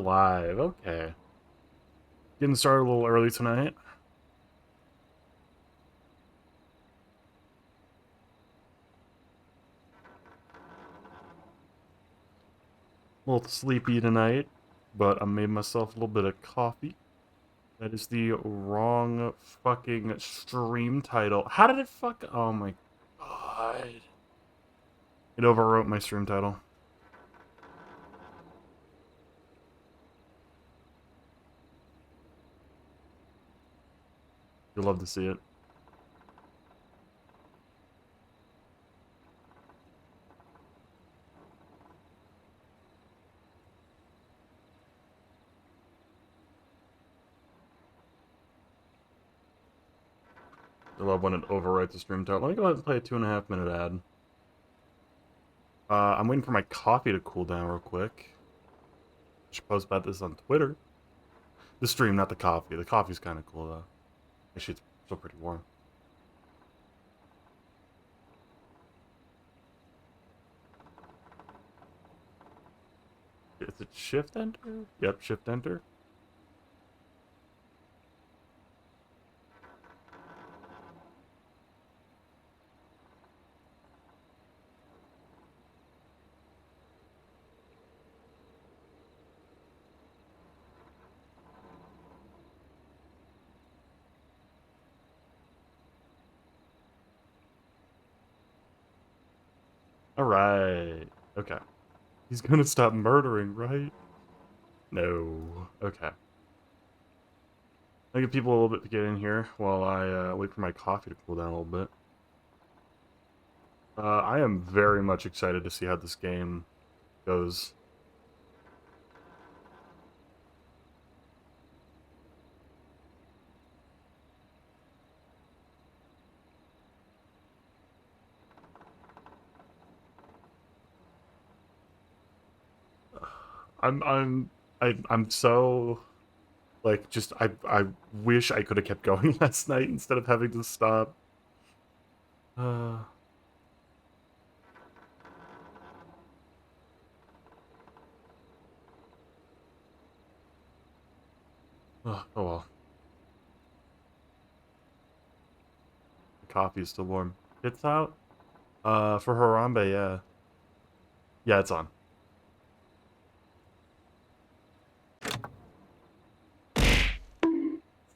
live. Okay. Getting started a little early tonight. A little sleepy tonight, but I made myself a little bit of coffee. That is the wrong fucking stream title. How did it fuck? Oh my god. It overwrote my stream title. You'll love to see it. I love when it overwrites the stream title. Let me go ahead and play a 2.5-minute ad. I'm waiting for my coffee to cool down real quick. I should post about this on Twitter. The stream, not the coffee. The coffee's kind of cool, though. Actually, it's still pretty warm. Is it shift enter? Yep, shift enter. Alright. Okay. He's gonna stop murdering, right? No. Okay. I'll give people a little bit to get in here while I wait for my coffee to cool down a little bit. I am very much excited to see how this game goes. I'm so like just I wish I could have kept going last night instead of having to stop. Uh oh well. The coffee is still warm. It's out. For Harambe, yeah. Yeah, it's on.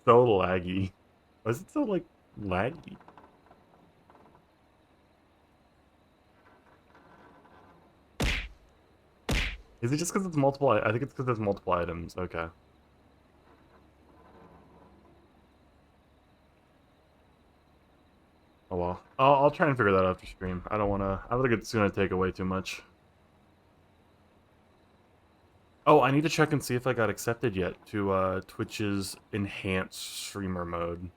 So laggy. Why is it so like laggy? Is it just because it's multiple? I think it's because there's multiple items. Okay. Oh well. I'll try and figure that out after stream. I don't wanna. I don't think it's gonna take away too much. Oh, I need to check and see if I got accepted yet to Twitch's enhanced streamer mode.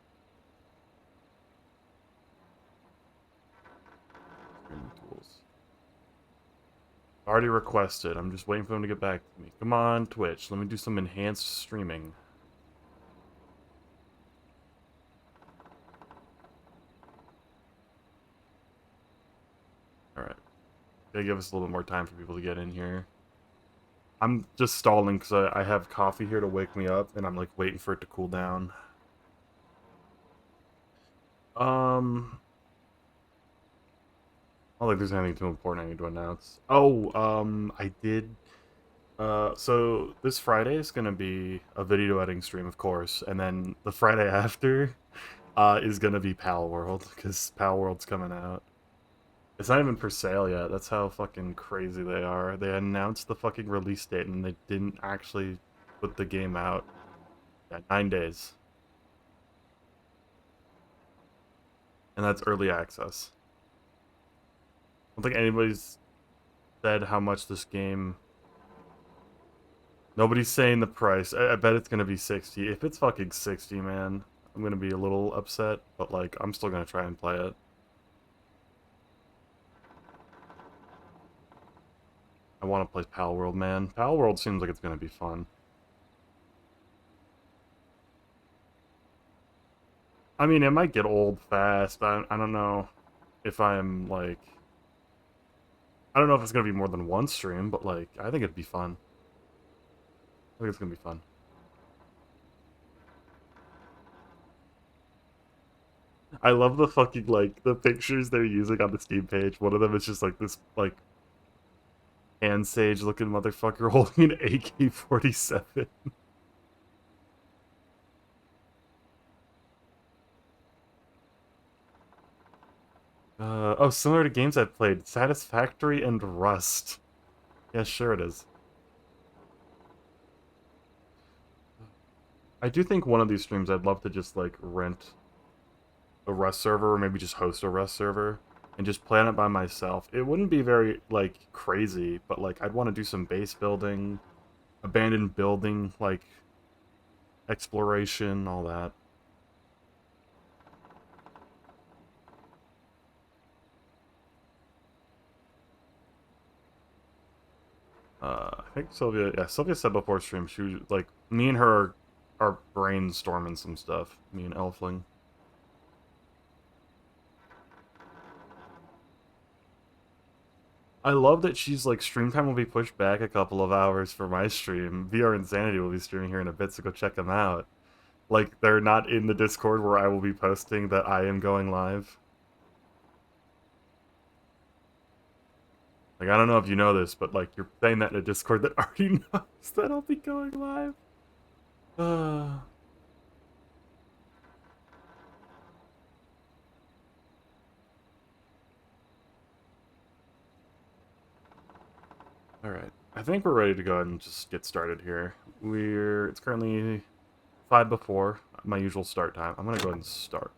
Streaming tools. Already requested. I'm just waiting for them to get back to me. Come on, Twitch. Let me do some enhanced streaming. Alright. Gotta give us a little bit more time for people to get in here. I'm just stalling because I have coffee here to wake me up, and I'm like waiting for it to cool down. I don't think there's anything too important I need to announce. Oh, I did. So this Friday is gonna be a video editing stream, of course, and then the Friday after, is gonna be Pal World because Pal World's coming out. It's not even for sale yet. That's how fucking crazy they are. They announced the fucking release date and they didn't actually put the game out. Yeah, 9 days. And that's early access. I don't think anybody's said how much this game... Nobody's saying the price. I bet it's gonna be 60. If it's fucking 60, man, I'm gonna be a little upset, but like, I'm still gonna try and play it. I want to play Pal World, man. Pal World seems like it's gonna be fun. I mean, it might get old fast. I don't know if I'm like... I don't know if it's gonna be more than one stream, but like, I think it'd be fun. think it's gonna be fun. I love the fucking, like, the pictures they're using on the Steam page. One of them is just, like, this, like, hand sage-looking motherfucker holding an AK-47. Oh, similar to games I've played. Satisfactory and Rust. Yeah, sure it is. I do think one of these streams I'd love to just, like, rent a Rust server, or maybe just host a Rust server, and just plan it by myself. It wouldn't be very, like, crazy, but, like, I'd want to do some base building, abandoned building, like, exploration, all that. I think Sylvia said before stream, she was, like, me and her are brainstorming some stuff, me and Elfling. I love that she's like, stream time will be pushed back a couple of hours for my stream. VRInsanity will be streaming here in a bit, so go check them out. Like, they're not in the Discord where I will be posting that I am going live. Like, I don't know if you know this, but, like, you're saying that in a Discord that already knows that I'll be going live. Alright. I think we're ready to go ahead and just get started here. It's currently 5 before my usual start time. I'm gonna go ahead and start.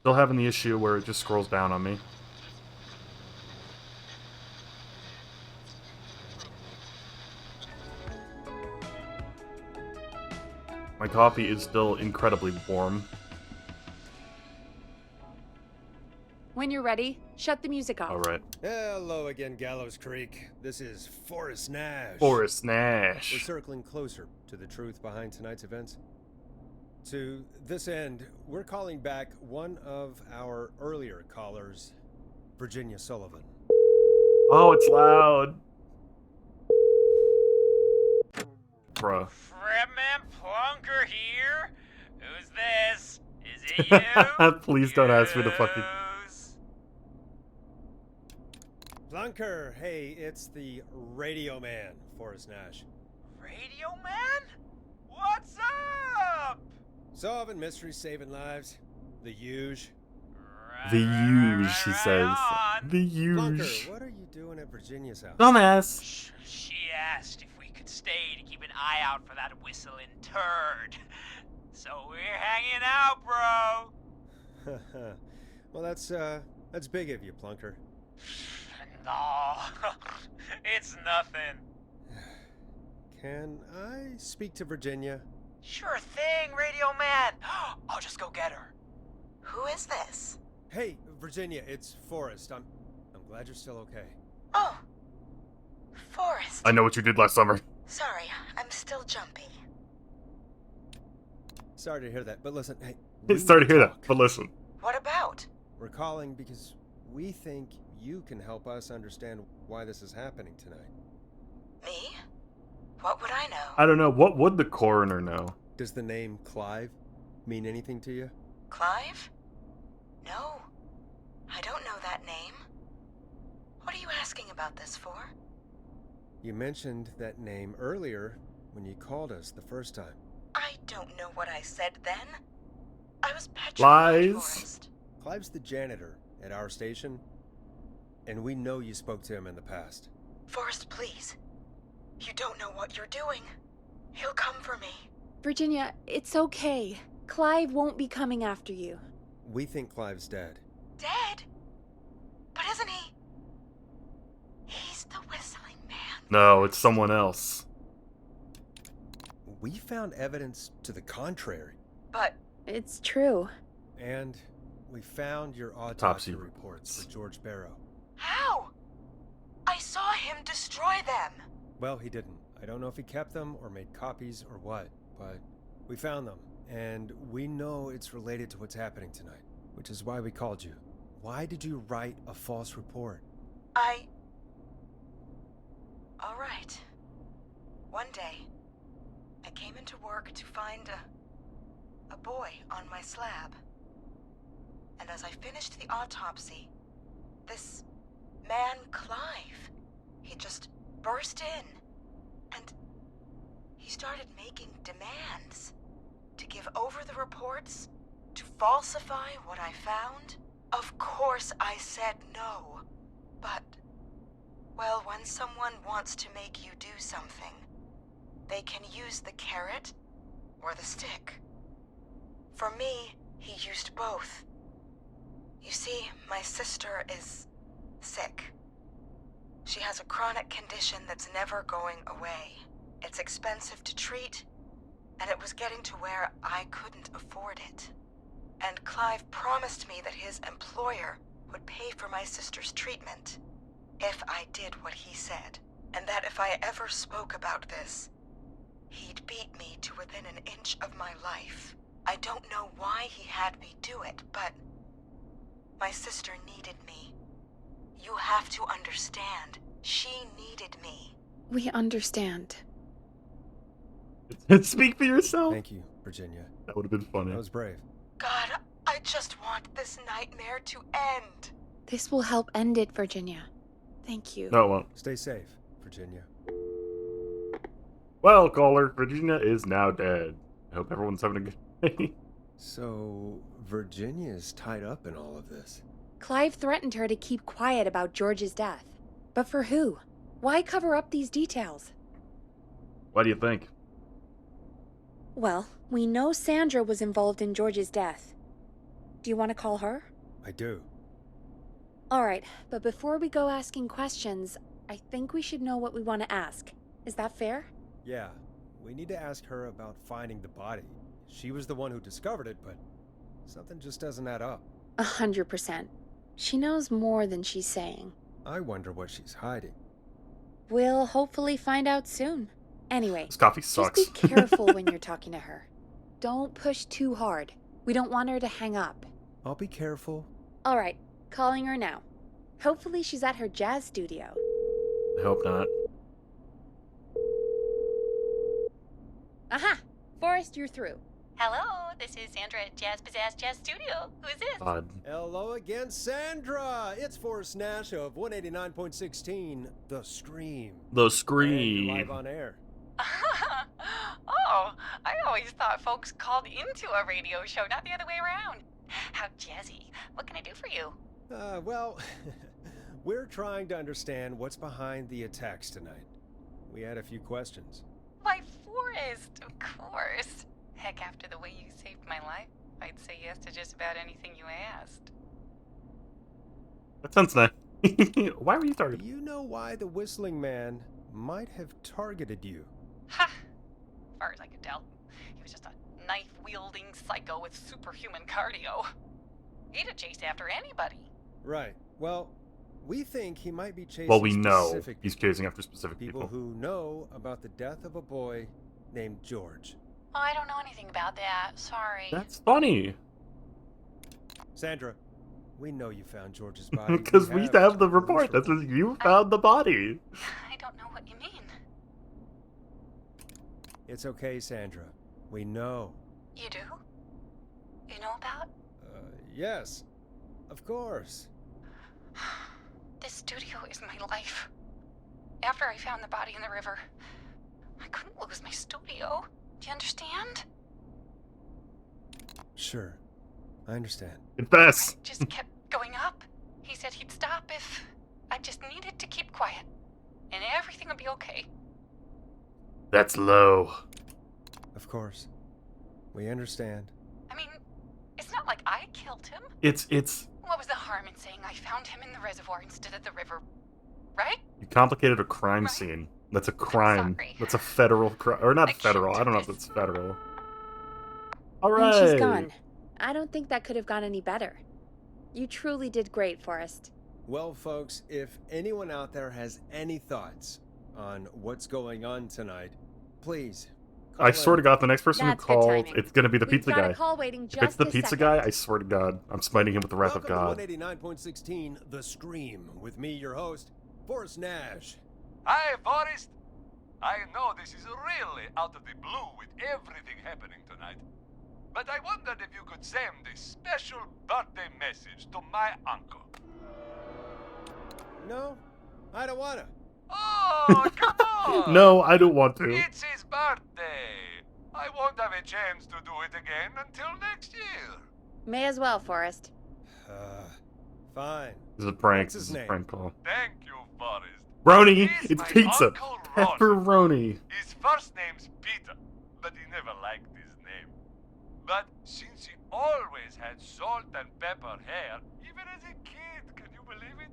Still having the issue where it just scrolls down on me. My coffee is still incredibly warm. When you're ready, shut the music off. Alright. Hello again, Gallows Creek. This is Forrest Nash. Forrest Nash. We're circling closer to the truth behind tonight's events. To this end, we're calling back one of our earlier callers, Virginia Sullivan. Oh, it's loud. Bruh. Fredman Plunker here? Who's this? Is it you? Please don't ask me to fucking... Plunker, hey, it's the Radio Man, Forrest Nash. Radio Man? What's up? Solving mysteries, saving lives. The huge. The huge, he says. On. The huge. Plunker, what are you doing at Virginia's house? Dumbass. She asked if we could stay to keep an eye out for that whistling turd. So we're hanging out, bro. Well, that's big of you, Plunker. No, it's nothing. Can I speak to Virginia? Sure thing, Radio Man. I'll just go get her. Who is this? Hey, Virginia, it's Forrest. I'm glad you're still okay. Oh, Forrest. I know what you did last summer. Sorry, I'm still jumpy. Sorry to hear that, but listen, hey. Sorry to hear that, but listen. What about? We're calling because we think you can help us understand why this is happening tonight. Me? What would I know? I don't know. What would the coroner know? Does the name Clive mean anything to you? Clive? No. I don't know that name. What are you asking about this for? You mentioned that name earlier when you called us the first time. I don't know what I said then. I was petrified, Lies. Forrest. Clive's the janitor at our station, and we know you spoke to him in the past. Forrest, please. You don't know what you're doing. He'll come for me. Virginia, it's okay. Clive won't be coming after you. We think Clive's dead. Dead? But isn't he? He's the whistling man. No, it's someone else. We found evidence to the contrary. But It's true. And we found your autopsy Autopsy reports for George Barrow. how? I saw him destroy them. Well, he didn't. I don't know if he kept them or made copies or what, but we found them. And we know it's related to what's happening tonight, which is why we called you. Why did you write a false report? All right. One day, I came into work to find a boy on my slab. And as I finished the autopsy, this man, Clive, he just burst in. And he started making demands to give over the reports, to falsify what I found. Of course I said no. But, well, when someone wants to make you do something, they can use the carrot or the stick. For me, he used both. You see, my sister is sick. She has a chronic condition that's never going away. It's expensive to treat, and it was getting to where I couldn't afford it. And Clive promised me that his employer would pay for my sister's treatment if I did what he said, and that if I ever spoke about this, he'd beat me to within an inch of my life. I don't know why he had me do it, but my sister needed me. You have to understand, she needed me. We understand. Speak for yourself. Thank you, Virginia. That would have been funny. That was brave. God, I just want this nightmare to end. This will help end it, Virginia. Thank you. No, it won't. Stay safe, Virginia. Well, caller, Virginia is now dead. I hope everyone's having a good day. So, Virginia is tied up in all of this. Clive threatened her to keep quiet about George's death. But for who? Why cover up these details? What do you think? Well, we know Sandra was involved in George's death. Do you want to call her? I do. Alright, but before we go asking questions, I think we should know what we want to ask. Is that fair? Yeah, we need to ask her about finding the body. She was the one who discovered it, but something just doesn't add up. 100%. She knows more than she's saying. I wonder what she's hiding. We'll hopefully find out soon. Anyway, This coffee sucks. just be careful when you're talking to her. Don't push too hard. We don't want her to hang up. I'll be careful. Alright, calling her now. Hopefully she's at her jazz studio. I hope not. Aha! Forrest, you're through. Hello, this is Sandra at Jazz Pizzazz Jazz Studio. Who is this? Odd. Hello again, Sandra! It's Forrest Nash of 189.16, The Scream. The And you're scream. live on air. Oh, I always thought folks called into a radio show, not the other way around. How jazzy. What can I do for you? Well, we're trying to understand what's behind the attacks tonight. We had a few questions. Why, Forrest, of course. Heck, after the way you saved my life, I'd say yes to just about anything you asked. That sounds nice. Why were you Do targeted? you know why the Whistling Man might have targeted you? Ha! As far as I could tell, he was just a knife-wielding psycho with superhuman cardio. He'd have chased after anybody. Right. Well, we think he might be chasing Well, we know specific he's chasing after specific people people. who know about the death of a boy named George. Oh, I don't know anything about that. Sorry. That's funny. Sandra, we know you found George's body. Because we have the police report that says you found the body. I don't know what you mean. It's okay, Sandra. We know. You do? You know about? Yes. Of course. This studio is my life. After I found the body in the river, I couldn't lose my studio. Do you understand? Sure. I understand. Confess. It just kept going up. He said he'd stop if I just needed to keep quiet. And everything would be okay. That's low. Of course. We understand. I mean, it's not like I killed him. It's What was the harm in saying I found him in the reservoir instead of the river? Right? you complicated a crime Right. scene. That's a crime. sorry. That's a federal crime, or not I can't federal. do I don't know if this. it's federal. All And right. she's gone. I don't think that could have gone any better. You truly did great, Forrest. Well, folks, if anyone out there has any thoughts on what's going on tonight, please. I swear to God, the next person That's who good calls, timing. it's gonna be the We've pizza got guy. a call waiting If just it's the a pizza second. guy, I swear to God, I'm smiting him with the wrath of Welcome God. to 189.16, The Scream, with me, your host, Forrest Nash. Hi, Forrest. I know this is really out of the blue with everything happening tonight, but I wondered if you could send a special birthday message to my uncle. No, I don't wanna. Oh, come on! No, I don't want to. It's his birthday. I won't have a chance to do it again until next year. May as well, Forrest. Fine. This is a prank. What's his This is a name? prank call. Thank you, Forrest. Roni, He's it's my pizza. Uncle Ron. Pepperoni. His first name's Peter, but he never liked his name. But since he always had salt and pepper hair, even as a kid, can you believe it?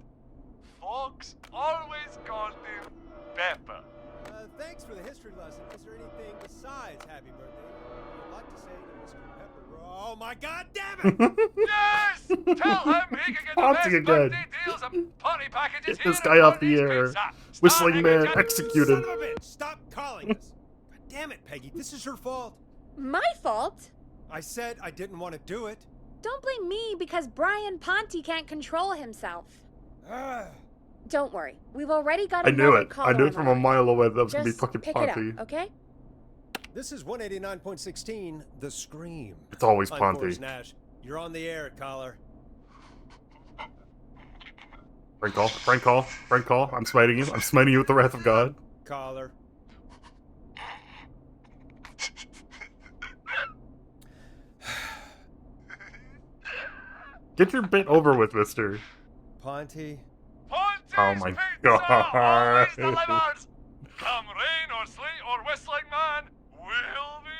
Folks always called him Pepper. Thanks for the history lesson. Is there anything besides happy birthday you'd like to say to Mr. Pepper? Oh my god damn it! Yes! Tell him he can get the Haunting best again. birthday deals and party packages Get this here guy at off the Barney's air. Pizza. Whistling Start Man hanging executed. Son of a bitch! Stop calling us! God damn it, Peggy. This is your fault. My fault? I said I didn't want to do it. Don't blame me because Brian Ponte can't control himself. Ah. Don't worry. We've already got I knew another it. caller I knew on it from the a line. mile away that was going to be Just fucking pick it Ponte. up, okay? This is 189.16, The Scream. It's always I'm Ponte. Forrest Nash. You're on the air, caller. Prank call. Prank call. Prank call. I'm smiting you. I'm smiting you with the wrath of God. Caller. Get your bit over with, mister. Ponte. Ponte's Oh my Pizza God. always delivers. Come rain or sleet or whistling man, we'll be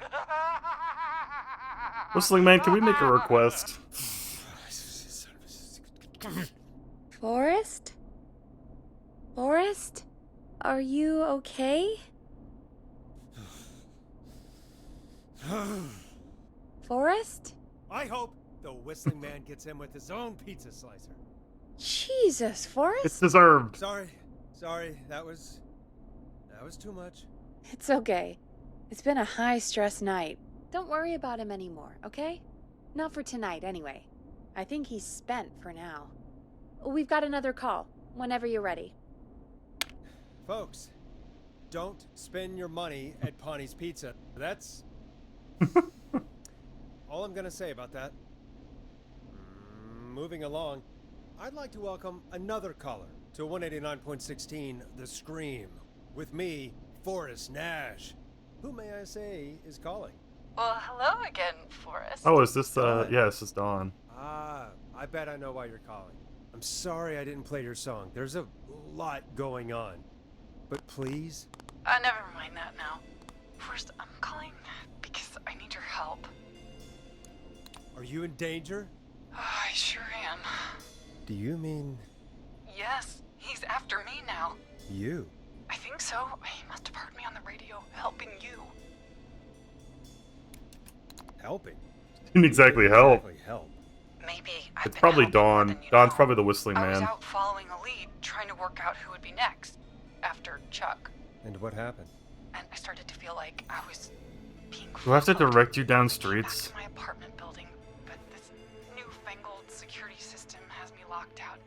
there. Whistling Man, can we make a request? Forrest? Forrest? Are you okay? Forrest? I hope the Whistling Man gets in with his own pizza slicer. Jesus, It's Forrest? deserved. Sorry, that was too much. It's okay. It's been a high-stress night. Don't worry about him anymore, okay? Not for tonight, anyway. I think he's spent for now. We've got another call, whenever you're ready. Folks, don't spend your money at Ponte's Pizza. That's all I'm gonna say about that. Moving along, I'd like to welcome another caller to 189.16 The Scream. With me, Forrest Nash. Who may I say is calling? Well, hello again, Forrest. Oh, is this, Dawn. yeah, this is Dawn. Ah, I bet I know why you're calling. I'm sorry I didn't play your song. There's a lot going on. But please? Never mind that now. First, I'm calling because I need your help. Are you in danger? I sure am. Do you mean Yes, he's after me now. you? I think so. He must have heard me on the radio helping you. Helping? Didn't exactly help. Exactly help. Maybe I've It's been probably helping more Dawn. than you Dawn's know. probably the Whistling I was Man. out following a lead, trying to work out who would be next after Chuck. And what happened? And I started to feel like I was being Do I have to followed. direct you down Back streets? to my apartment building, but this newfangled security system has me locked out.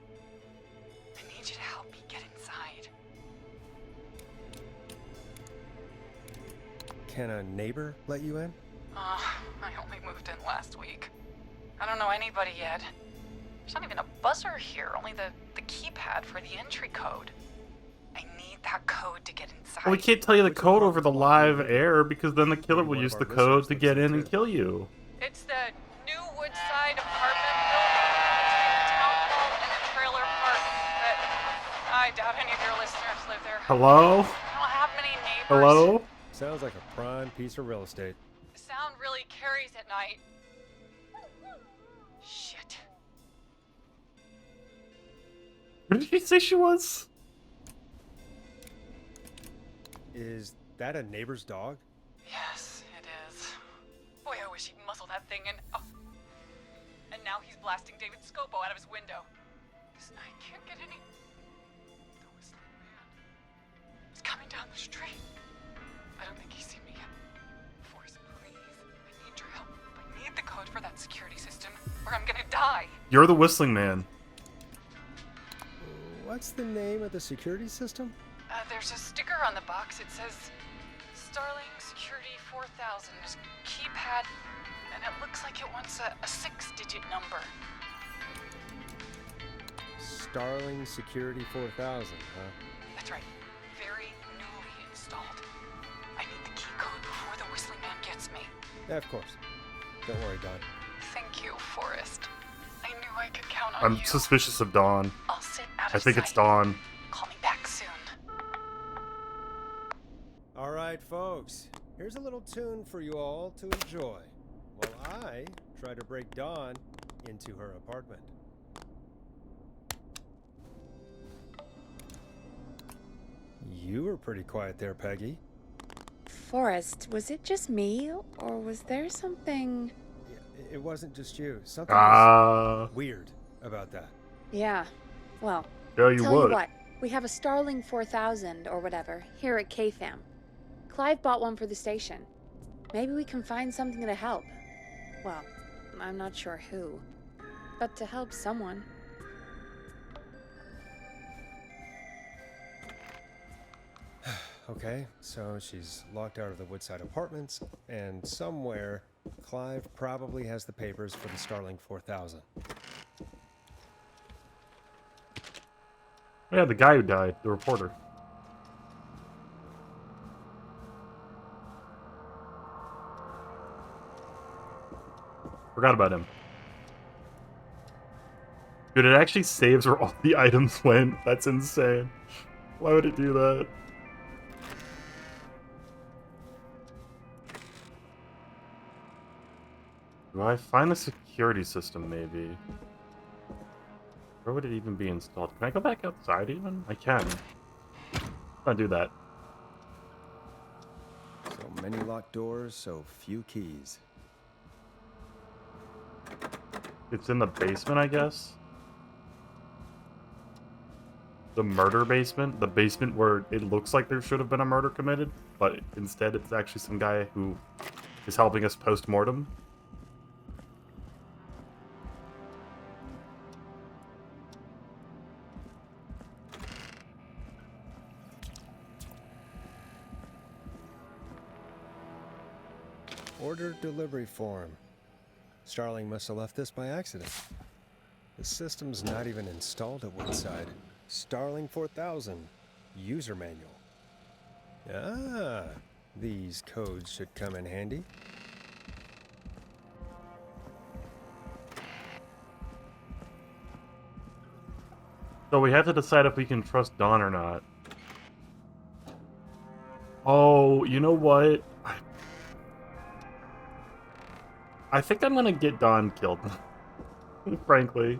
I need you to help me get inside. Can a neighbor let you in? I only moved in last week. I don't know anybody yet. There's not even a buzzer here, only the keypad for the entry code. I need that code to get inside. Well, we can't tell you the code over the live air because then the killer will One of use our the code listeners to lives get there in and too. kill you. It's the new Woodside apartment building between the town hall and the trailer park. But I doubt any of your listeners live there. Hello? I don't have many neighbors. Hello? Sounds like a prime piece of real estate. The sound really carries at night. Shit. Where did she say she was? Is that a neighbor's dog? Yes, it is. Boy, I wish he'd muzzle that thing and... Oh. And now he's blasting David Scopo out of his window. This night can't get any... The Whistling Man. He's coming down the street. I don't think he's seen me yet. Forrest, please. I need your help. I need the code for that security system, or I'm gonna die. You're the Whistling Man. What What's the name of the security system? There's a sticker on the box. It says Starling Security 4000. There's a keypad, and it looks like it wants a 6-digit number. Starling Security 4000, huh? That's right. Very newly installed. I need the key code before the Whistling Man gets me. Yeah, of course. Don't worry, Don. Thank you, Forrest. I knew I could count on I'm you. suspicious of Dawn. I'll sit out I of think sight. it's Dawn. Call me back soon. All right, folks. Here's a little tune for you all to enjoy while I try to break Dawn into her apartment. You were pretty quiet there, Peggy. Forrest, was it just me, or was there something... It wasn't just you. Something was Ah, weird about that. Yeah, well, yeah, you tell would. you what, we have a Starling 4000 or whatever here at KFAM. Clive bought one for the station. Maybe we can find something to help. Well, I'm not sure who, but to help someone. Okay, so she's locked out of the Woodside Apartments, and somewhere Clive probably has the papers for the Starling 4000. Yeah, the guy who died, the reporter. Forgot about him. Dude, it actually saves where all the items went. That's insane. Why would it do that? Do I find the security system, maybe? Where would it even be installed? Can I go back outside, even? I can. I'll do that. So many locked doors, so few keys. It's in the basement, I guess? The murder basement? The basement where it looks like there should have been a murder committed, but instead it's actually some guy who is helping us post-mortem. Order delivery form. Starling must have left this by accident. The system's not even installed at Woodside. Starling 4000. User manual. Ah, these codes should come in handy. So we have to decide if we can trust Dawn or not. Oh, you know what? I think I'm gonna get Dawn killed. Frankly.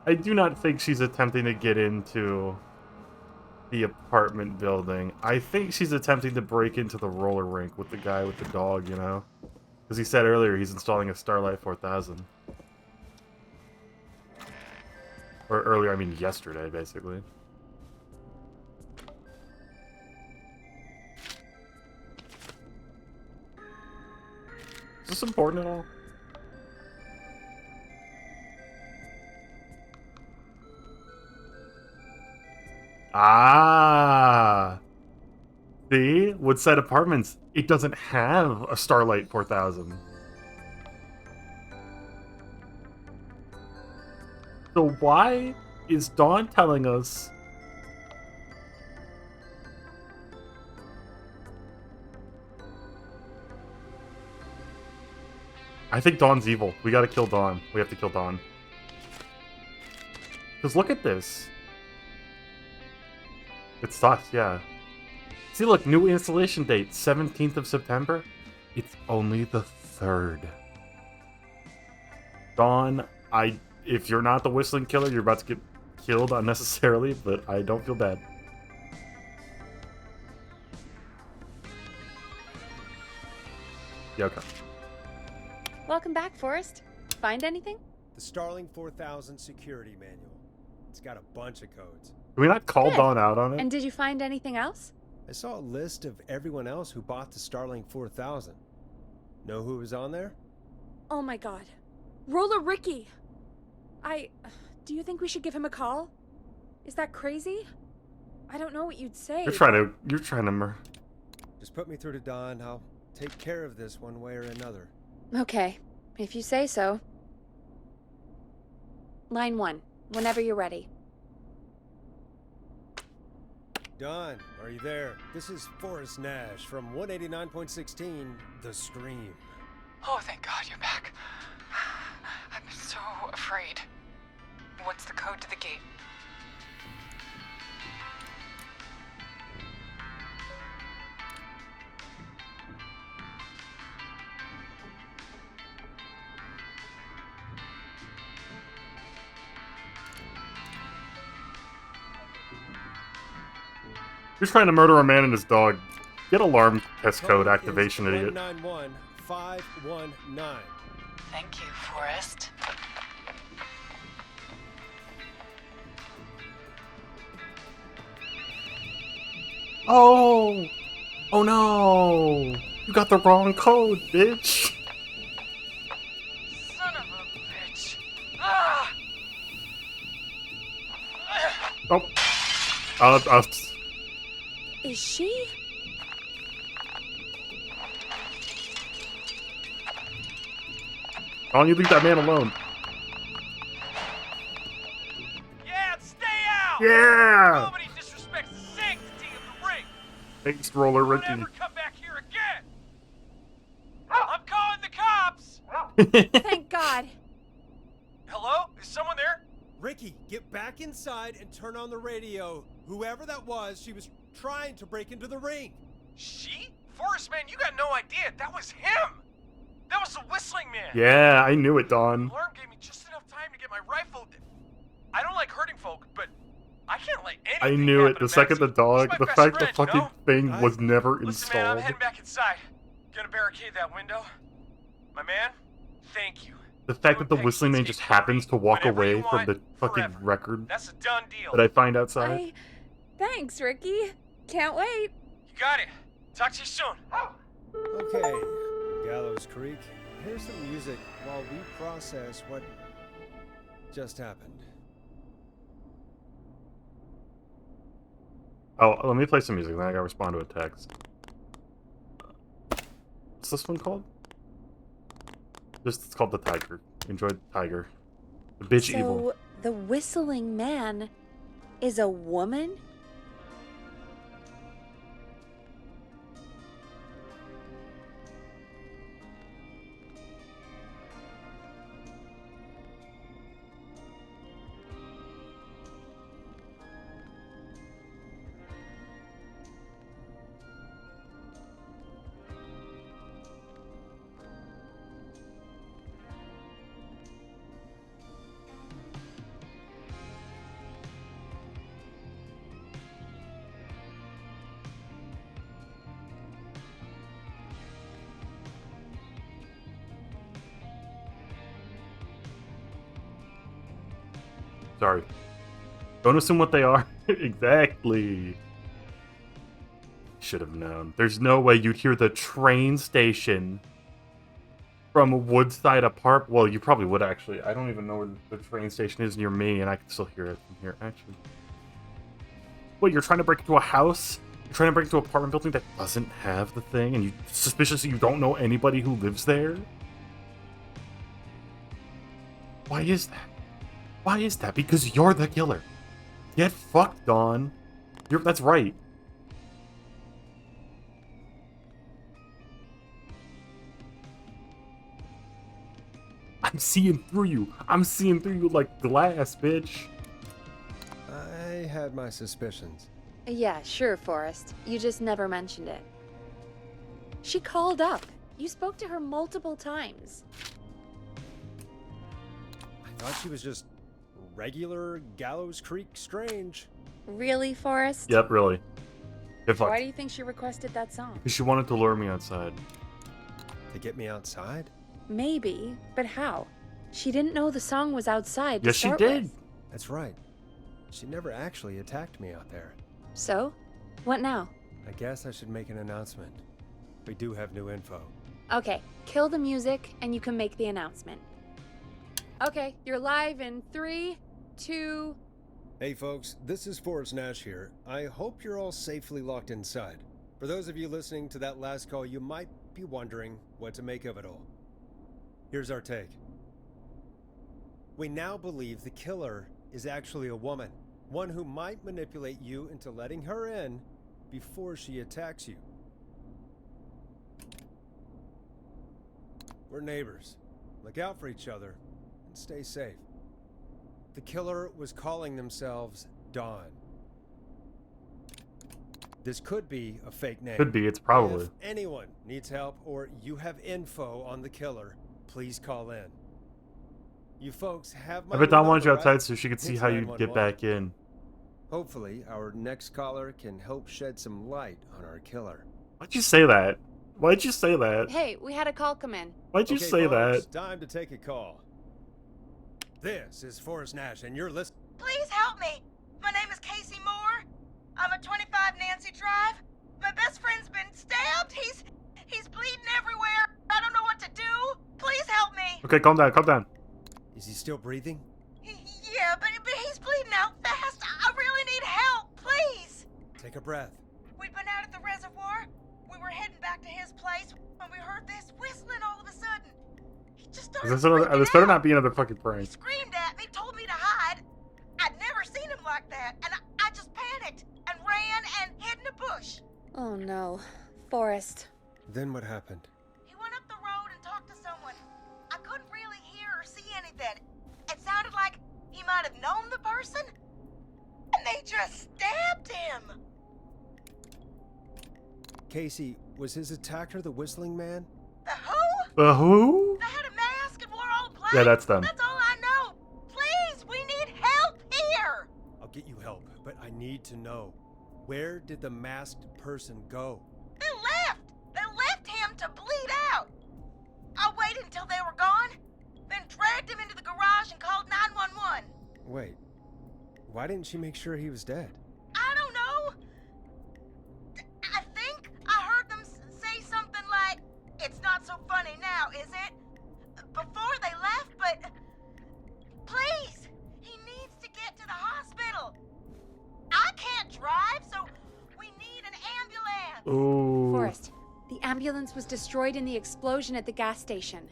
I do not think she's attempting to get into the apartment building. I think she's attempting to break into the roller rink with the guy with the dog, you know? Because he said earlier he's installing a Starlight 4000. Or earlier, I mean yesterday, basically. Is this important at all? Ah! See? Woodside Apartments, it doesn't have a Starlight 4000. So why is Dawn telling us... I think Dawn's evil. We gotta kill Dawn. We have to kill Dawn. Because look at this. It sucks, yeah. See, look, new installation date, 17th of September. It's only the 3rd. Dawn, if you're not the Whistling Killer, you're about to get killed unnecessarily, but I don't feel bad. Yeah, okay. Welcome back, Forrest. Find anything? The Starling 4000 security manual. It's got a bunch of codes. Can we not call Good. Dawn out on it? And did you find anything else? I saw a list of everyone else who bought the Starling 4000. Know who was on there? Oh my god. Roller Ricky! Do you think we should give him a call? Is that crazy? I don't know what you'd say. You're trying to murder. Just put me through to Don. I'll take care of this one way or another. Okay, if you say so. Line 1, whenever you're ready. Don, are you there? This is Forrest Nash from 189.16, The Scream. Oh, thank God you're back. I'm so afraid. What's the code to the gate? You're trying to murder a man and his dog. Get alarm test code is activation, idiot. 191519. Thank you, Forrest. Oh! Oh no! You got the wrong code, bitch! Son of a bitch. Ah! Oh. Uh, Is she? Why don't you leave that man alone? Yeah, stay out! Yeah! Nobody disrespects the sanctity of the ring! Thanks, Roller Don't Ricky. ever come back here again! I'm calling the cops! Thank God. Hello? Is someone there? Ricky, get back inside and turn on the radio. Whoever that was, she was trying to break into the ring. She? Forrest, man, you got no idea. That was him! That was the whistling man! Yeah, I knew it, Don. The alarm gave me just enough time to get my rifle. I don't like hurting folk, but I can't let anything I knew it. happen The to second the Maxie. She's dog, my the best fact the friend, you fucking know? thing was never Listen, man, I'm installed. heading back inside. Gonna barricade that window. My man, thank you. The fact You that the and whistling man Peggy just take care of happens me to walk whenever away you from want, the fucking forever. record That's a done deal. that I find outside. Thanks, Ricky. Can't wait. You got it. Talk to you soon. Okay, Gallows Creek. Here's some music while we process what just happened. Oh, let me play some music, then I gotta respond to a text. What's this one called? It's called The Tiger. Enjoy the Tiger. The bitch So, evil. the whistling man is a woman? Sorry. Don't assume what they are. Exactly. Should have known. There's no way you'd hear the train station from Woodside apart. Well, you probably would actually. I don't even know where the train station is near me, and I can still hear it from here, actually. Wait, you're trying to break into a house? You're trying to break into an apartment building that doesn't have the thing, and you suspiciously you don't know anybody who lives there? Why is that? Why is that? Because you're the killer. Get fucked, Dawn. That's right. I'm seeing through you. I'm seeing through you like glass, bitch. I had my suspicions. Yeah, sure, Forrest. You just never mentioned it. She called up. You spoke to her multiple times. I thought she was just regular Gallows Creek Strange. Really, Forrest? Yep, really. Get Why fucked. do you think she requested that song? Because she wanted to lure me outside. To get me outside? Maybe, but how? She didn't know the song was outside to Yes, she start did. with. That's right. She never actually attacked me out there. So? What now? I guess I should make an announcement. We do have new info. Okay, kill the music and you can make the announcement. Okay, you're live in 3, 2, Hey folks, this is Forrest Nash here. I hope you're all safely locked inside. For those of you listening to that last call, you might be wondering what to make of it all. Here's our take. We now believe the killer is actually a woman, one who might manipulate you into letting her in before she attacks you. We're neighbors. Look out for each other and stay safe. The killer was calling themselves Dawn. This could be a fake name. Could be, it's probably. If anyone needs help or you have info on the killer, please call in. You folks have my I bet Don wanted you number, outside right? so she could see It's how you get 911. back in. Hopefully, our next caller can help shed some light on our killer. Why'd you say that? Why'd you say that? Hey, we had a call come in. Why'd you Okay, say folks, that? time to take a call. This is Forrest Nash, and you're listening. Please help me. My name is Casey Moore. I'm at 25 Nancy Drive. My best friend's been stabbed. He's bleeding everywhere. I don't know what to do. Please help me. Okay, calm down, calm down. Is he still breathing? Yeah, but he's bleeding out fast. I really need help. Please. Take a breath. We'd been out at the reservoir. We were heading back to his place when we heard this whistling all of a sudden. He just started This better freaking not out. be another fucking He prank. screamed at me, told me to hide. I'd never seen him like that, and I just panicked and ran and hid in a bush. Oh no. Forrest. Then what happened? He went up the road and talked to someone. I couldn't really hear or see anything. It sounded like he might have known the person, and they just stabbed him. Casey, was his attacker the whistling man? The who? The who? They had a mask and wore all black. Yeah, that's them. That's all I know. Please, we need help here. I'll get you help, but I need to know. Where did the masked person go? They left. They left him to bleed out. I waited until they were gone, then dragged him into the garage and called 911. Wait, why didn't she make sure he was dead? I don't know. I think I heard them say something like, "It's not so funny now, is it?" before they left, but please, he needs to get to the hospital. I can't drive, so we need an ambulance. Ooh. Forrest, the ambulance was destroyed in the explosion at the gas station.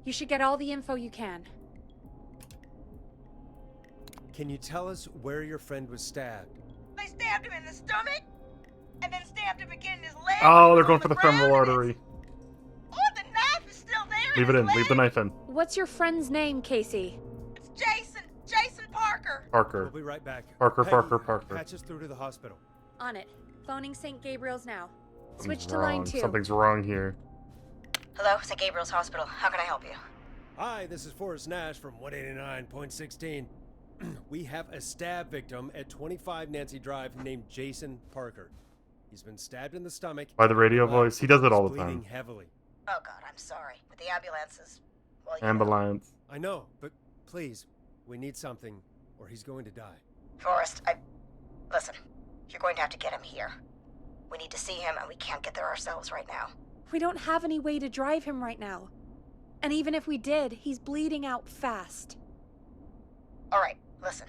You should get all the info you can. Can you tell us where your friend was stabbed? They stabbed him in the stomach, and then stabbed him again in his leg. Oh, they're on going for the femoral ground, and artery. Oh, the knife is still there. Leave it in. Leave the knife in. What's your friend's name, Casey? It's Jason Parker. Parker. We'll be right back. Parker, Peggy, Parker, Parker. Patch us through to the hospital. On it. Phoning St. Gabriel's now. Switch Something's to line wrong. 2. Something's wrong here. Hello, St. Gabriel's Hospital. How can I help you? Hi, this is Forrest Nash from 189.16. We have a stab victim at 25 Nancy Drive named Jason Parker. He's been stabbed in the stomach. By the radio voice. He does it all He's the bleeding time. heavily. Oh God, I'm sorry, but the ambulance is, well, you know. Ambulance. I know, but please, we need something, or he's going to die. Forrest, listen, you're going to have to get him here. We need to see him, and we can't get there ourselves right now. We don't have any way to drive him right now. And even if we did, he's bleeding out fast. All right, listen.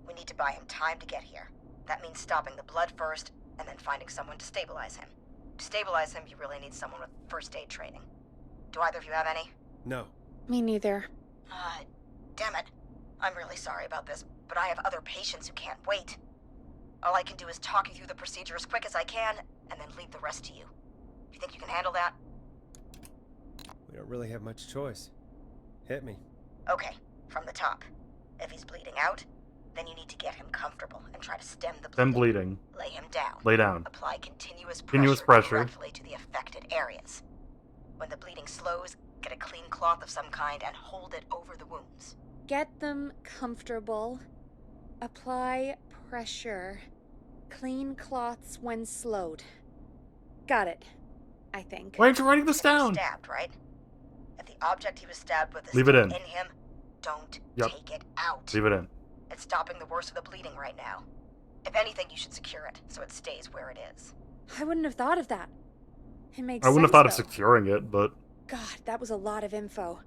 We need to buy him time to get here. That means stopping the blood first, and then finding someone to stabilize him. To stabilize him, you really need someone with first aid training. Do either of you have any? No. Me neither. Damn it. I'm really sorry about this, but I have other patients who can't wait. All I can do is talk you through the procedure as quick as I can, and then leave the rest to you. You think you can handle that? We don't really have much choice. Hit me. Okay, from the top. If he's bleeding out, then you need to get him comfortable and try to stem the bleeding. Them bleeding. Lay him down. Lay down. Apply continuous Continuous pressure. directly to the affected areas. When the bleeding slows, get a clean cloth of some kind and hold it over the wounds. Get them comfortable. Apply pressure. Clean cloths when slowed. Got it. I think. Why aren't you writing this He was down? stabbed, right? If the object he was stabbed with is Leave it still in. him, don't Yep. take it out. Leave it in. It's stopping the worst of the bleeding right now. If anything, you should secure it so it stays where it is. I wouldn't have thought of that. It makes I wouldn't have thought of sense, though. securing it, but God, that was a lot of info.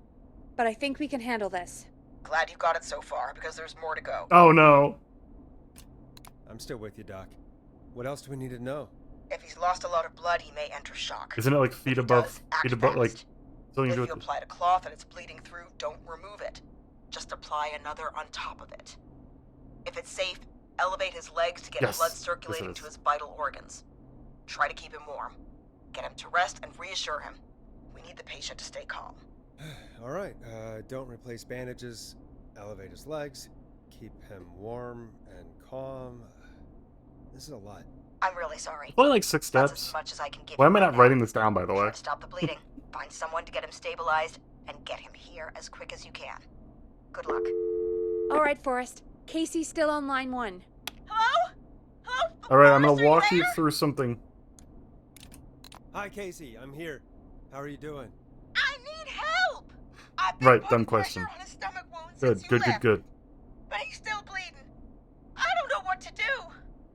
But I think we can handle this. Glad you got it so far, because there's more to go. oh no. I'm still with you, Doc. What else do we need to know? If he's lost a lot of blood, he may enter shock. Isn't it like If feet he above, does, act like fast. something to If do you with applied a cloth and it's bleeding through, don't remove it. Just apply another on top of it. If it's safe, elevate his legs to get Yes. blood Yes, it circulating is. to his vital organs. Try to keep him warm. Get him to rest and reassure him. We need the patient to stay calm. All right, don't replace bandages, elevate his legs, keep him warm and calm. This is a lot. I'm really sorry. It's only like 6 That's steps. as much as I can give Why you am I right not now. writing this down, by the way? Try to stop the bleeding. Find someone to get him stabilized, and get him here as quick as you can. Good luck. All right, Forrest. Casey's still on line 1. Hello? Hello? Alright, I'm Forrest, gonna are walk you there? through something. Hi, Casey. I'm here. How are you doing? I need help! I've been Right, putting dumb question. pressure on his stomach wound Good, since you good, good, left, good. but he's still bleeding. I don't know what to do.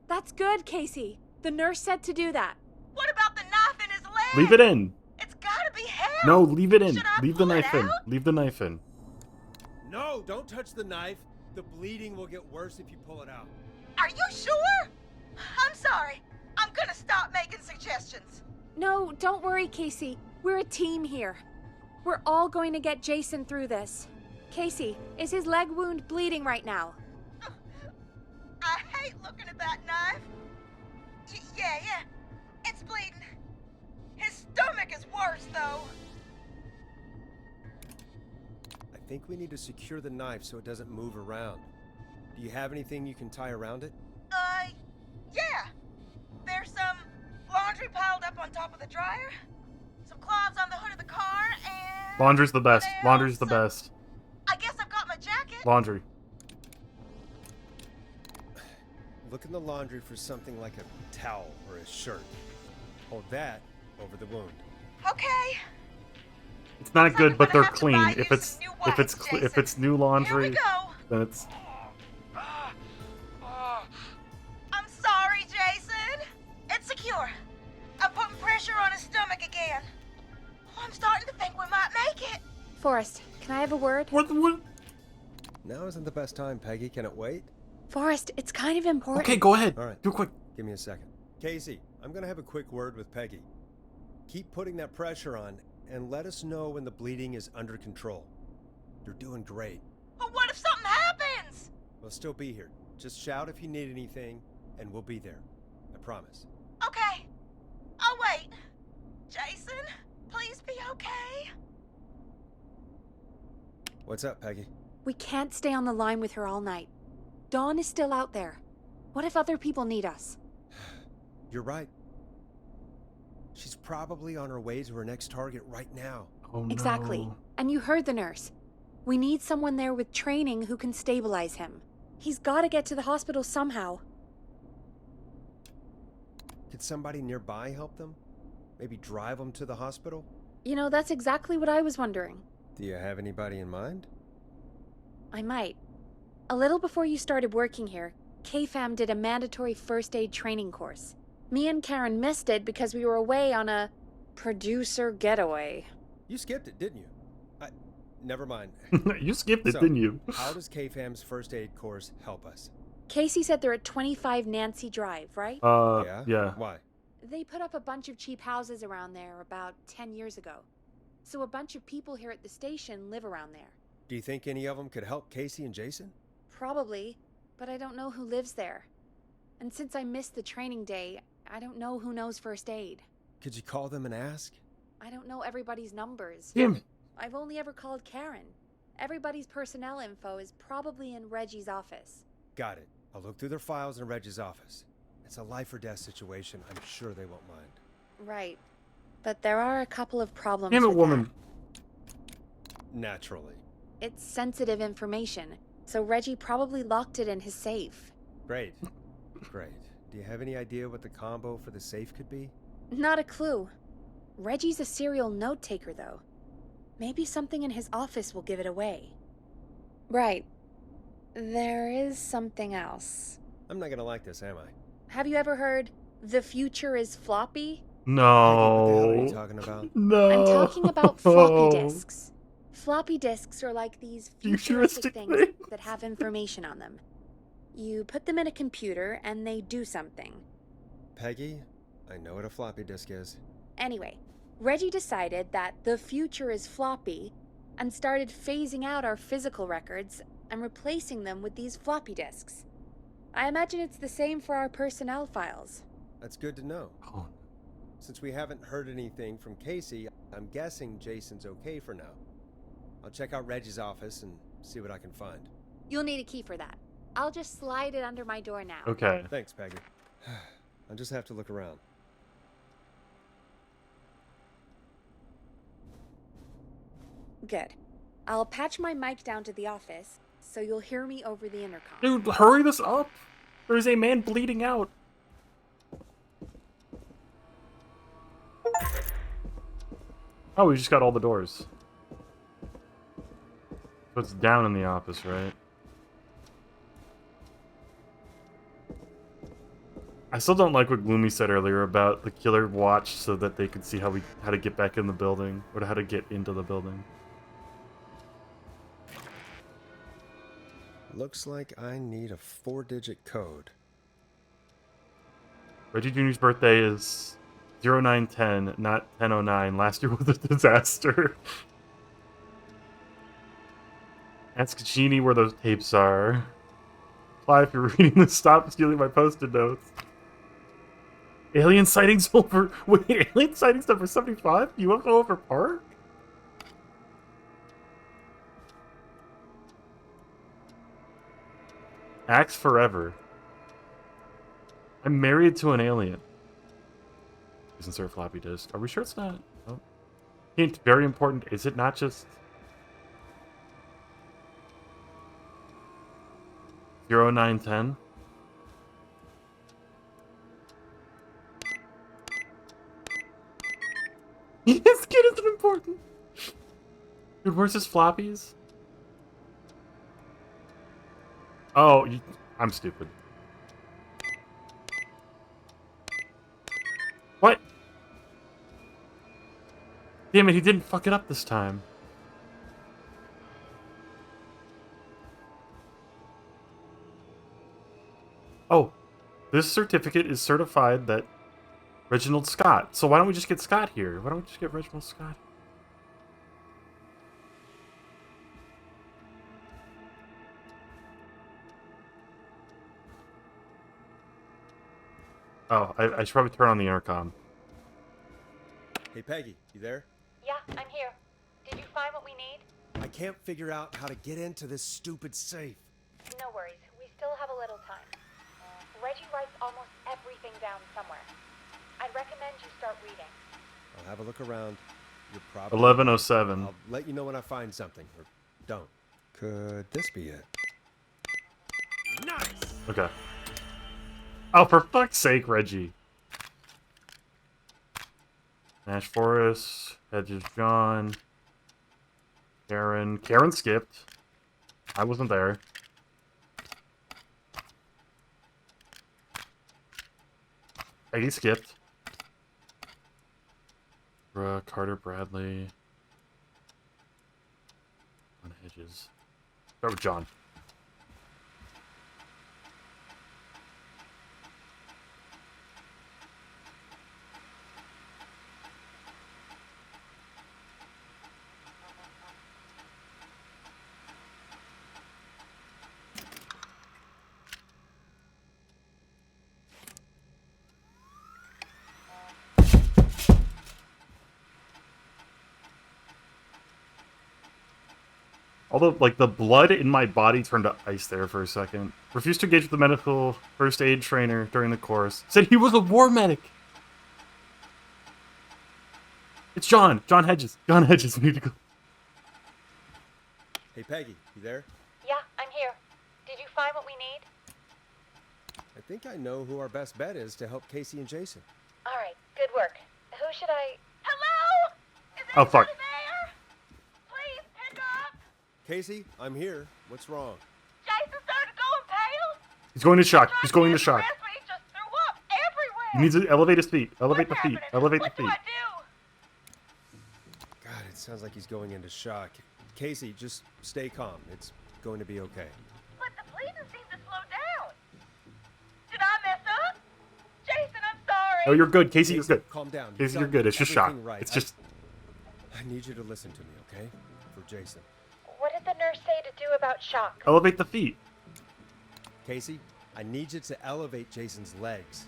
That's good, Casey. The nurse said to do that. What about the knife in his leg? Leave it in! It's gotta be held. No, leave it in! Should I Leave the pull it knife in. out? Leave the knife in. No, don't touch the knife. The bleeding will get worse if you pull it out. Are you sure? I'm sorry. I'm gonna stop making suggestions. No, don't worry, Casey. We're a team here. We're all going to get Jason through this. Casey, is his leg wound bleeding right now? I hate looking at that knife. Yeah. It's bleeding. His stomach is worse, though. I think we need to secure the knife so it doesn't move around. Do you have anything you can tie around it? Yeah. There's some laundry piled up on top of the dryer, some cloths on the hood of the car, and... Laundry's the best. there's Laundry's the some- best. I guess I've got my jacket. Laundry. Look in the laundry for something like a towel or a shirt. Hold that over the wound. Okay. It's not Looks like good, I'm but gonna they're have to clean. buy you If it's some new if it's wipes, if Jason. it's new Here we laundry, go. then it's I'm sorry, Jason. It's secure. I'm putting pressure on his stomach again. Oh, I'm starting to think we might make it. Forrest, can I have a word? what? Now isn't the best time, Peggy. Can it wait? Forrest, it's kind of important. Okay, go ahead. All right. Do it quick. Give me a second. Casey, I'm gonna have a quick word with Peggy. Keep putting that pressure on and let us know when the bleeding is under control. You're doing great. But what if something happens? We'll still be here. Just shout if you need anything, and we'll be there. I promise. Okay. I'll wait. Jason, please be okay. What's up, Peggy? We can't stay on the line with her all night. Dawn is still out there. What if other people need us? You're right. She's probably on her way to her next target right now. Oh, Exactly. no. And you heard the nurse. We need someone there with training who can stabilize him. He's got to get to the hospital somehow. Could somebody nearby help them? Maybe drive them to the hospital? You know, that's exactly what I was wondering. Do you have anybody in mind? I might. A little before you started working here, KFAM did a mandatory first aid training course. Me and Karen missed it because we were away on a producer getaway. You skipped it, didn't you? Never mind. You skipped it, So, didn't you? How does KFAM's first aid course help us? Casey said they're at 25 Nancy Drive, right? Yeah. Why? They put up a bunch of cheap houses around there about 10 years ago. So a bunch of people here at the station live around there. Do you think any of them could help Casey and Jason? Probably, but I don't know who lives there. And since I missed the training day, I don't know who knows first aid. Could you call them and ask? I don't know everybody's numbers. Damn it. I've only ever called Karen. Everybody's personnel info is probably in Reggie's office. Got it. I'll look through their files in Reggie's office. It's a life or death situation. I'm sure they won't mind. Right. But there are a couple of problems Damn it, with woman. Naturally. that. It's sensitive information, so Reggie probably locked it in his safe. Great. Great. Do you have any idea what the combo for the safe could be? Not a clue. Reggie's a serial note taker, though. Maybe something in his office will give it away. Right. There is something else. I'm not gonna like this, am I? Have you ever heard, the future is floppy? What the hell are you No. talking about? No. I'm talking about floppy disks. Floppy disks are like these Futuristic futuristic things things. that have information on them. You put them in a computer and they do something. Peggy, I know what a floppy disk is. Anyway, Reggie decided that the future is floppy and started phasing out our physical records and replacing them with these floppy disks. I imagine it's the same for our personnel files. That's good to know. Oh, Since we haven't heard anything from Casey, I'm guessing Jason's okay for now. I'll check out Reggie's office and see what I can find. You'll need a key for that. I'll just slide it under my door now. okay. Thanks, Peggy. I'll just have to look around. Good. I'll patch my mic down to the office, so you'll hear me over the intercom. Dude, hurry this up! There's a man bleeding out. Oh, we just got all the doors. So it's down in the office, right? I still don't like what Gloomy said earlier about the killer watched so that they could see how to get back in the building, or how to get into the building. Looks like I need a 4-digit code. Reggie Jr.'s birthday is 0910, not 1009. Last year was a disaster. Ask Genie where those tapes are. Fly, if you're reading this, stop stealing my post-it notes. Alien sightings over... Wait, alien sightings number 75? You want to go over Park? Axe forever. I'm married to an alien. Insert floppy disk. Are we sure it's not? Oh. Hint, very important. Is it not just... 0910? This kid isn't important. Dude, where's his floppies? Oh, I'm stupid. What? Damn it, he didn't fuck it up this time. Oh, this certificate is certified that Reginald Scott. So why don't we just get Scott here? Why don't we just get Reginald Scott? Oh, I should probably turn on the intercom. Hey, Peggy, you there? Yeah, I'm here. Did you find what we need? I can't figure out how to get into this stupid safe. No worries. We still have a little time. Reggie writes almost everything down somewhere. I'd recommend you start reading. I'll have a look around. You're probably... 1107. I'll let you know when I find something, or don't. Could this be it? Nice! Okay. Oh, for fuck's sake, Reggie. Nash Forest, Hedges John, Karen. Karen skipped. I wasn't there. Peggy skipped. Carter Bradley. On Hedges. Start with John. Although, like, the blood in my body turned to ice there for a second. Refused to engage with the medical first aid trainer during the course. Said he was a war medic! It's John! John Hedges! John Hedges, we need to go. Hey, Peggy, you there? Yeah, I'm here. Did you find what we need? I think I know who our best bet is to help Casey and Jason. All right, good work. Who should I... Hello? Is Oh, fuck. anybody there? Please pick up. Casey, I'm here. What's wrong? Jason started going pale. He's going to shock. He's going to shock. He just threw up everywhere. He needs to elevate his feet. Elevate What's the feet. happening? Elevate the What do feet. I do? God, it sounds like he's going into shock. Casey, just stay calm. It's going to be okay. But the bleeding seemed to slow down. No, you're good, Casey. You're Casey, good. calm down. Casey, You've you're done good. It's just shock. everything right. It's just. I need you to listen to me, okay? For Jason. What did the nurse say to do about shock? Elevate the feet. Casey, I need you to elevate Jason's legs.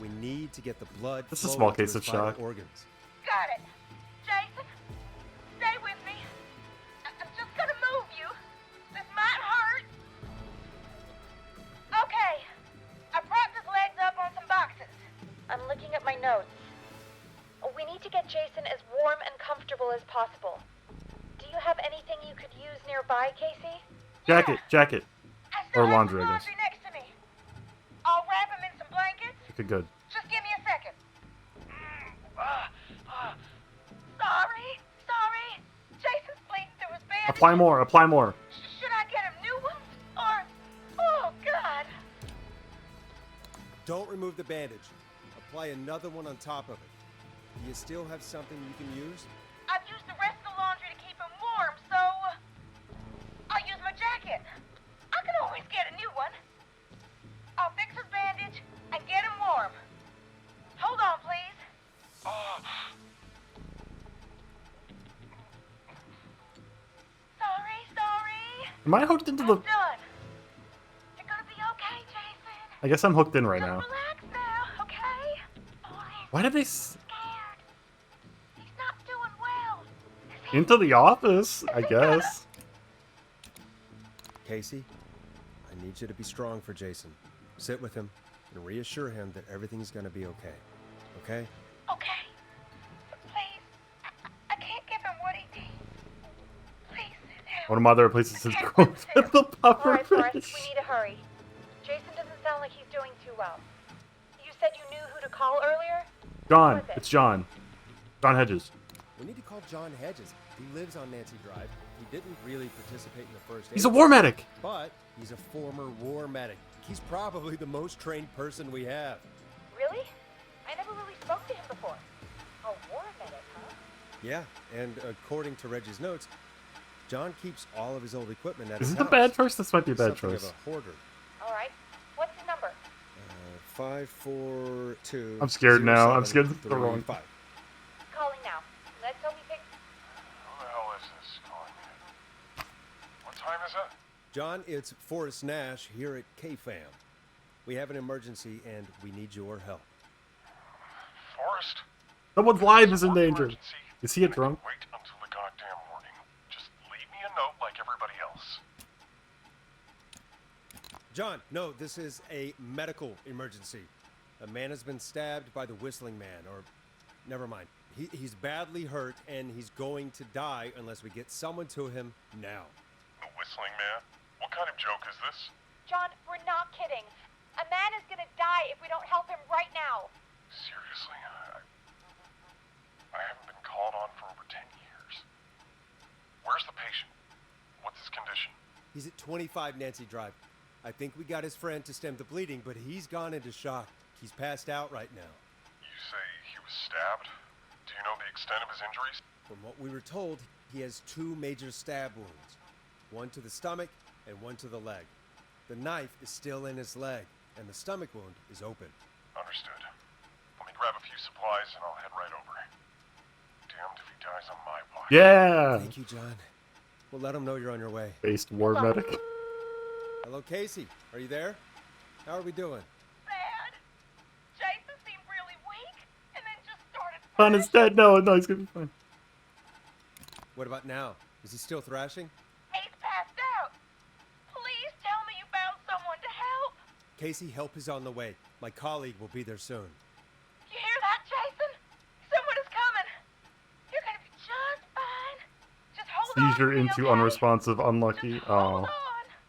We need to get the blood This is a flowing small to case his of vital shock. organs. Got it. Jason, stay with me. I'm just gonna move you. This might hurt. Okay. I propped his legs up on some boxes. I'm looking at my notes. We need to get Jason as warm and comfortable as possible. Do you have anything you could use nearby, Casey? Jacket. I still Or have laundry, some I guess. laundry next to me. I'll wrap him in some blankets. Okay, good. Just give me a second. Sorry. Jason's bleeding through his bandages. Apply more. Should I get him new ones? Or, oh God. Don't remove the bandage. Apply another one on top of it. Do you still have something you can use? I've used the rest of the laundry to keep him warm, so I'll use my jacket. I can always get a new one. I'll fix his bandage and get him warm. Hold on, please. Sorry. Am I hooked into the? I'm done. You're gonna be okay, Jason. I guess I'm hooked in right Just now. relax now, okay? Oh, he's Why did they scared. He's not doing well. Is he? into the office? I guess. Casey, I need you to be strong for Jason. Sit with him and reassure him that everything's gonna be okay. Okay? Okay. But please, I can't give him what he needs. Please sit down. One of my other places is growth in the puffer Alright, Forrest, fish. we need to hurry. Jason doesn't sound like he's doing too well. You said you knew who to call earlier? John. Who was it? It's John. John Hedges. We need to call John Hedges. He lives on Nancy Drive. He didn't really participate in the first aid, He's a war medic. but he's a former war medic. He's probably the most trained person we have. Really? I never really spoke to him before. A war medic, huh? Yeah, and according to Reggie's notes, John keeps all of his old equipment at Is his this a house. bad choice? This might be a He's bad something choice. of a hoarder. Alright. What's his number? 542. I'm scared now. I'm scared this is the wrong- 0735. Calling now. Let's hope he picks. Who the hell is this calling me? What time is it? John, it's Forrest Nash here at KFAM. We have an emergency and we need your help. Forrest? Someone's life is in What danger. emergency? Is he a I can drunk? Wait until the goddamn morning. Just leave me a note like everybody else. John, no, this is a medical emergency. A man has been stabbed by the Whistling Man, or never mind. He's badly hurt and he's going to die unless we get someone to him now. The Whistling Man? What kind of joke is this? John, we're not kidding. A man is gonna die if we don't help him right now. Seriously, I haven't been called on for over 10 years. Where's the patient? What's his condition? He's at 25 Nancy Drive. I think we got his friend to stem the bleeding, but he's gone into shock. He's passed out right now. You say he was stabbed? Do you know the extent of his injuries? From what we were told, he has 2 major stab wounds. One to the stomach and one to the leg. The knife is still in his leg, and the stomach wound is open. Understood. Let me grab a few supplies and I'll head right over. Damned if he dies on my watch. Yeah. Thank you, John. We'll let him know you're on your way. Based war medic. Hello, Casey. Are you there? How are we doing? Bad. Jason seemed really weak and then just started Son is dead. No, he's gonna be fine. What about now? Is he still thrashing? He's passed out. Please tell me you found someone to help. Casey, help is on the way. My colleague will be there soon. You hear that, Jason? Someone is coming. You're gonna be just fine. Just hold on. Seizure to me, into okay? unresponsive, unlucky. Just hold Oh. on.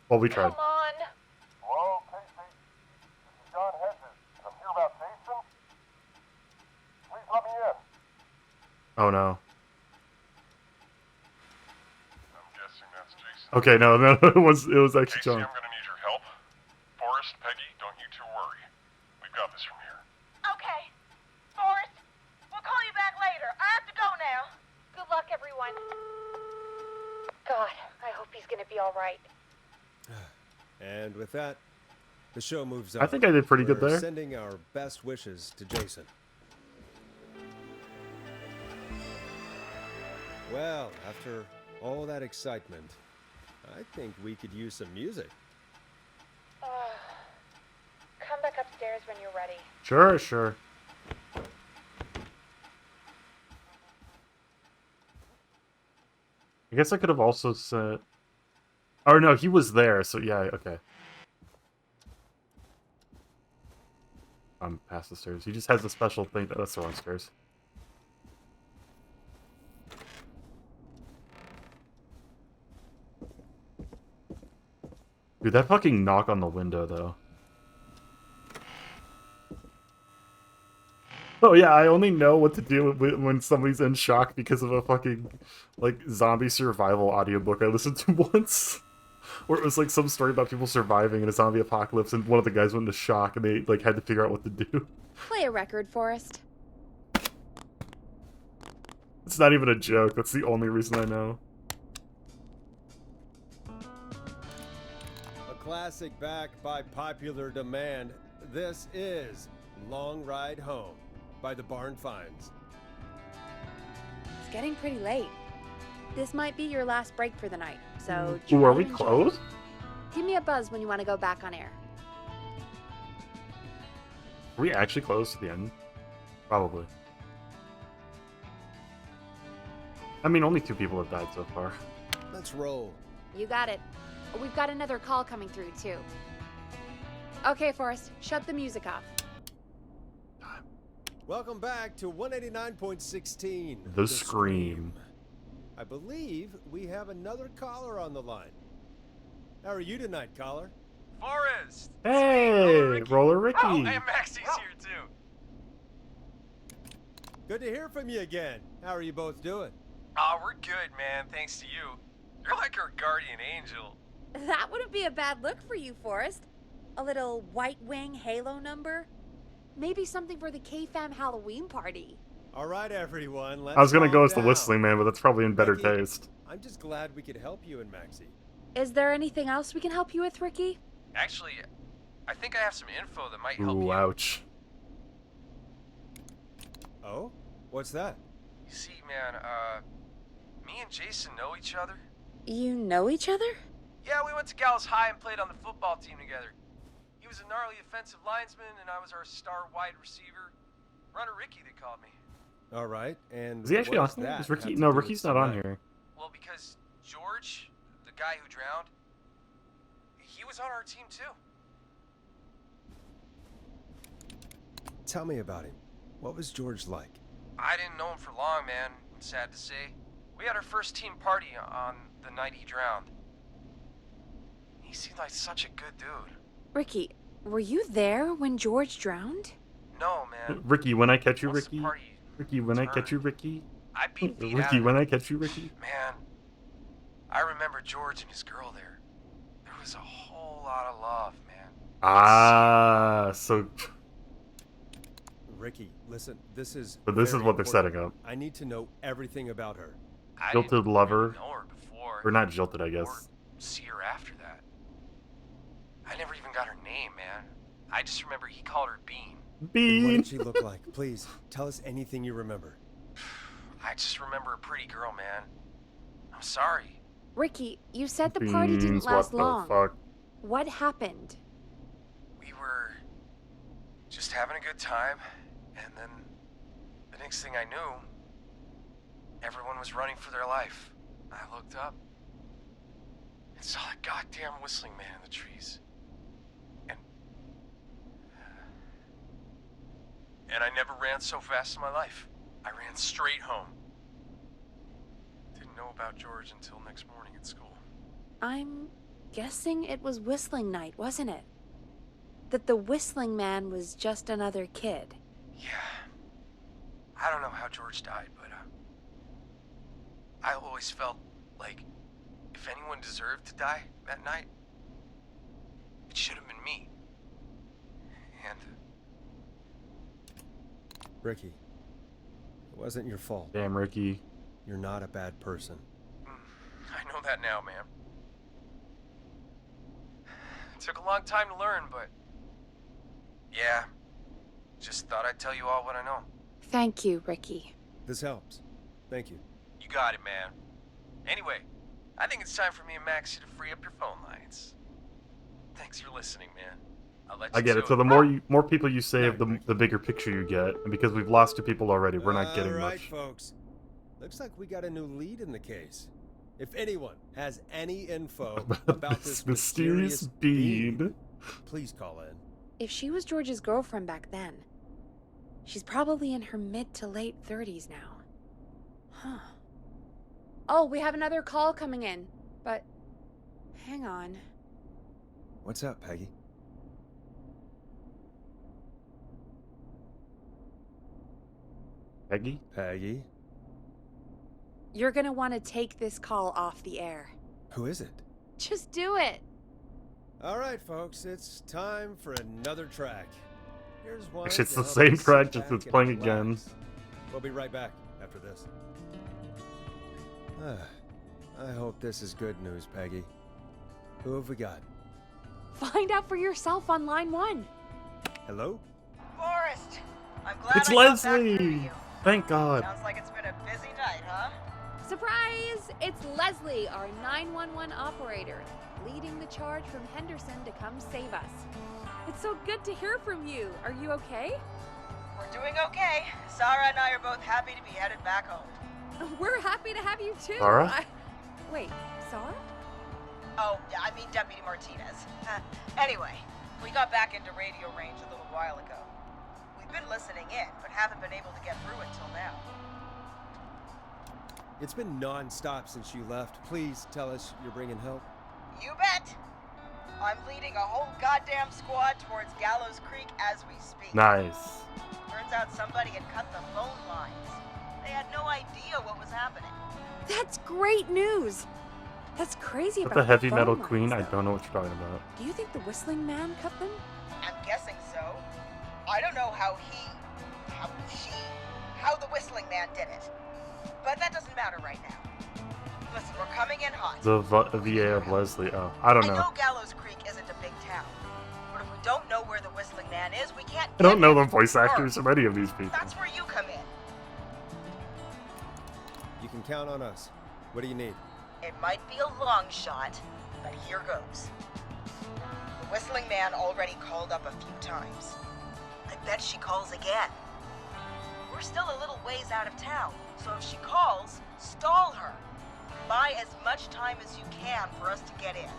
Well, we tried. Come on. Hello, Casey. This is John Hedges. I'm here about Jason. Please let me in. Oh no. I'm guessing that's Jason. Okay, no, it was actually Casey, John. I'm gonna need your help. Forrest, Peggy, don't you two worry. We've got this from here. Okay. Forrest, we'll call you back later. I have to go now. Good luck, everyone. God, I hope he's gonna be alright. And with that, The show moves on. I think I did pretty good We're there. Sending our best wishes to Jason. Well, after all that excitement, I think we could use some music. Come back upstairs when you're ready. Sure, sure. I guess I could have also said... Oh, no, he was there, so yeah, okay. I'm past the stairs. He just has a special thing. That's the wrong stairs. Dude, that fucking knock on the window, though. Oh yeah, I only know what to do when somebody's in shock because of a fucking, like, zombie survival audiobook I listened to once. Where it was, like, some story about people surviving in a zombie apocalypse, and one of the guys went into shock, and they, like, had to figure out what to do. Play a record, Forrest. It's not even a joke, that's the only reason I know. A classic backed by popular demand. This is Long Ride Home by the Barn Finds. It's getting pretty late. This might be your last break for the night, so Ooh, are try we to enjoy it. closed? Give me a buzz when you want to go back on air. Are we actually close to the end? Probably. I mean, only 2 people have died so far. Let's roll. You got it. We've got another call coming through, too. Okay, Forrest, shut the music off. Welcome back to 189.16. The Scream. I believe we have another caller on the line. How are you tonight, caller? Forrest! Hey, Roller Ricky. Oh, and Maxie's here too. Good to hear from you again. How are you both doing? Oh, we're good, man. Thanks to you. You're like our guardian angel. That wouldn't be a bad look for you, Forrest. A little White Wing Halo number? Maybe something for the K-Fam Halloween party. All right, everyone. Let's I was gonna calm go as the down. Whistling Man, but that's probably in better Ricky, taste. I'm just glad we could help you and Maxie. Is there anything else we can help you with, Ricky? Actually, I think I have some info that might help Ooh, you. ouch. Oh? What's that? You see, man, me and Jason know each other. You know each other? Yeah, we went to Gallows High and played on the football team together. He was a gnarly offensive lineman, and I was our star wide receiver. Runner Ricky, they called me. All right, and Is he actually what on does here? that Is Ricky? have to No, do with Ricky's not on tonight? here. Well, because George, the guy who drowned, he was on our team too. Tell me about him. What was George like? I didn't know him for long, man. Sad to say. We had our first team party on the night he drowned. He seemed like such a good dude. Ricky, were you there when George drowned? No, man. Ricky, when I catch you, Once the Ricky. party Ricky, when I catch turned, you, Ricky. I beat feet out Ricky, of when him. I catch you, Ricky. Man, I remember George and his girl there. There was a whole lot of love, man. Ah, so Ricky, listen, this is but this is very what they're important. setting up. I need to know everything about her. I Jilted didn't lover. really know her before. Or not jilted, I Or guess. see her after that. I never even got her name, man. I just remember he called her Bean. And what Bean. did she look like? Please, tell us anything you remember. I just remember a pretty girl, man. I'm sorry. Ricky, you said the party didn't Beans, last what the long. fuck? What happened? We were just having a good time, and then the next thing I knew, everyone was running for their life. I looked up and saw a goddamn whistling man in the trees. And I never ran so fast in my life. I ran straight home. Didn't know about George until next morning at school. I'm guessing it was whistling night, wasn't it? That the whistling man was just another kid. Yeah. I don't know how George died, but I always felt like if anyone deserved to die that night, it should have been me. And Ricky, it wasn't your fault. Damn, Ricky. You're not a bad person. I know that now, man. It took a long time to learn, but Yeah. Just thought I'd tell you all what I know. Thank you, Ricky. This helps. Thank you. You got it, man. Anyway, I think it's time for me and Maxie to free up your phone lines. Thanks for listening, man. I'll let you I get it. to So the more people you save, the bigger picture you get. And because we've lost 2 people already, we're not getting All right, much. folks. Looks like we got a new lead in the case. If anyone has any info about this mysterious being, please call in. If she was George's girlfriend back then, she's probably in her mid to late 30s now. Huh. Oh, we have another call coming in, but hang on. What's up, Peggy? Peggy? Peggy? You're gonna want to take this call off the air. Who is it? Just do it. All right, folks, it's time for another track. Here's one. Actually, it's to the help same you sit track, just back it's and playing relax. again. We'll be right back after this. I hope this is good news, Peggy. Who have we got? Find out for yourself on line 1. Hello? Forrest, I'm glad It's I got back through to Leslie! you. Thank God. Sounds like it's been a busy night, huh? Surprise! It's Leslie, our 911 operator, leading the charge from Henderson to come save us. It's so good to hear from you. Are you okay? We're doing okay. Sarah and I are both happy to be headed back home. We're happy to have you too. Sarah? Wait, Sarah? Oh, I mean Deputy Martinez. Anyway, we got back into radio range a little while ago. We've been listening in, but haven't been able to get through until now. It's been non-stop since you left. Please tell us you're bringing help. You bet! I'm leading a whole goddamn squad towards Gallows Creek as we speak. Nice. Turns out somebody had cut the phone lines. They had no idea what was happening. That's great news. That's crazy With about the heavy phone metal lines, queen, I though. don't know what you're talking about. Do you think the Whistling Man cut them? I'm guessing so. I don't know how the Whistling Man did it. But that doesn't matter right now. Listen, we're coming in hot. The VA of Leslie. Oh, I don't I know. know Gallows Creek isn't a big town, but if we don't know where the Whistling Man is, we can't. I don't get know him. the voice actors Sure. of any of these people. That's where you come in. You can count on us. What do you need? It might be a long shot, but here goes. The Whistling Man already called up a few times. I bet she calls again. We're still a little ways out of town, so if she calls, stall her. Buy as much time as you can for us to get in.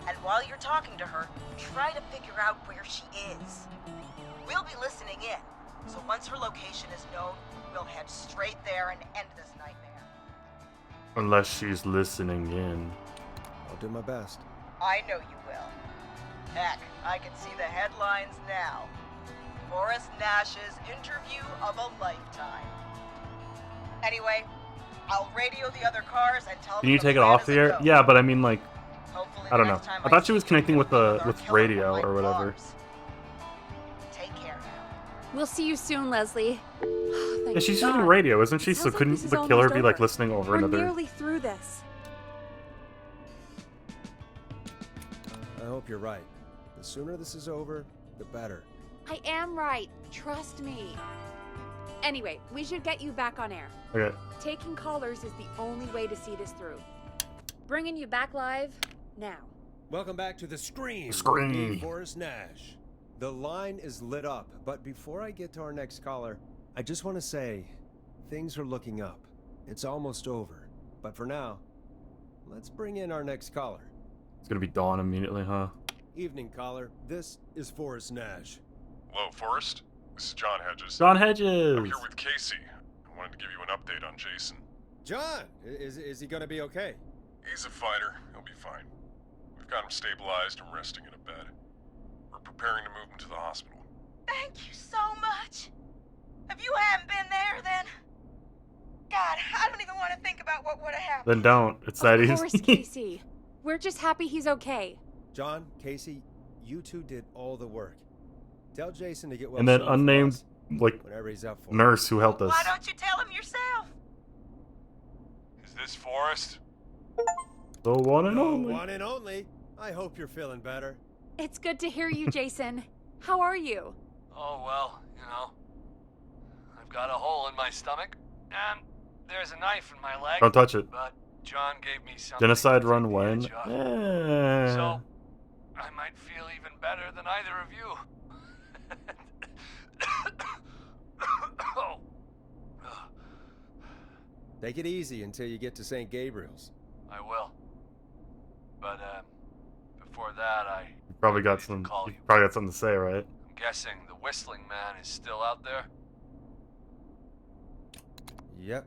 And while you're talking to her, try to figure out where she is. We'll be listening in, so once her location is known, we'll head straight there and end this nightmare. Unless she's listening in. I'll do my best. I know you will. Heck, I can see the headlines now. Forrest Nash's interview of a lifetime. Anyway, I'll radio the other cars and tell them Can you the take it plan off is the a air? go. Yeah, but I mean, like, Hopefully I don't the know. next time I thought she see was you, connecting you'll with be the our with killer radio from or whatever. bars. Take care now. We'll see you soon, Leslie. Thank Yeah, she's God. using radio, isn't she? It So sounds like couldn't this is the killer almost be like over. listening over We're another? nearly through this. I hope you're right. The sooner this is over, the better. I am right. Trust me. Anyway, we should get you back on air. Okay. Taking callers is the only way to see this through. Bringing you back live now. Welcome back to the Scream. Scream. with me, Forrest Nash. The line is lit up, but before I get to our next caller, I just want to say things are looking up. It's almost over. But for now, let's bring in our next caller. It's gonna be dawn immediately, huh? Evening, caller. This is Forrest Nash. Hello, Forrest. This is John Hedges. John I'm Hedges. here with Casey. I wanted to give you an update on Jason. John, is he gonna be okay? He's a fighter. He'll be fine. We've got him stabilized and resting in a bed. We're preparing to move him to the hospital. Thank you so much. If you hadn't been there, then... God, I don't even want to think about what would have happened. Then don't. It's that Of course, easy. Casey. We're just happy he's okay. John, Casey, you two did all the work. Tell Jason to get well And then soon for unnamed us, like whenever he's up for it. nurse who helped us. Why don't you tell him yourself? Is this Forrest? The one and The only. one and only. I hope you're feeling better. It's good to hear you, Jason. How are you? Oh, well, I've got a hole in my stomach, and there's a knife in my leg. Don't touch it. But John gave me something Genocide to run take the when? edge off. Eh. So, I might feel even better than either of you. Oh. Take it easy until you get to St. Gabriel's. I will. But, before that, I Probably needed got to some. call You you. probably got something to say, right? I'm guessing the Whistling Man is still out there? Yep.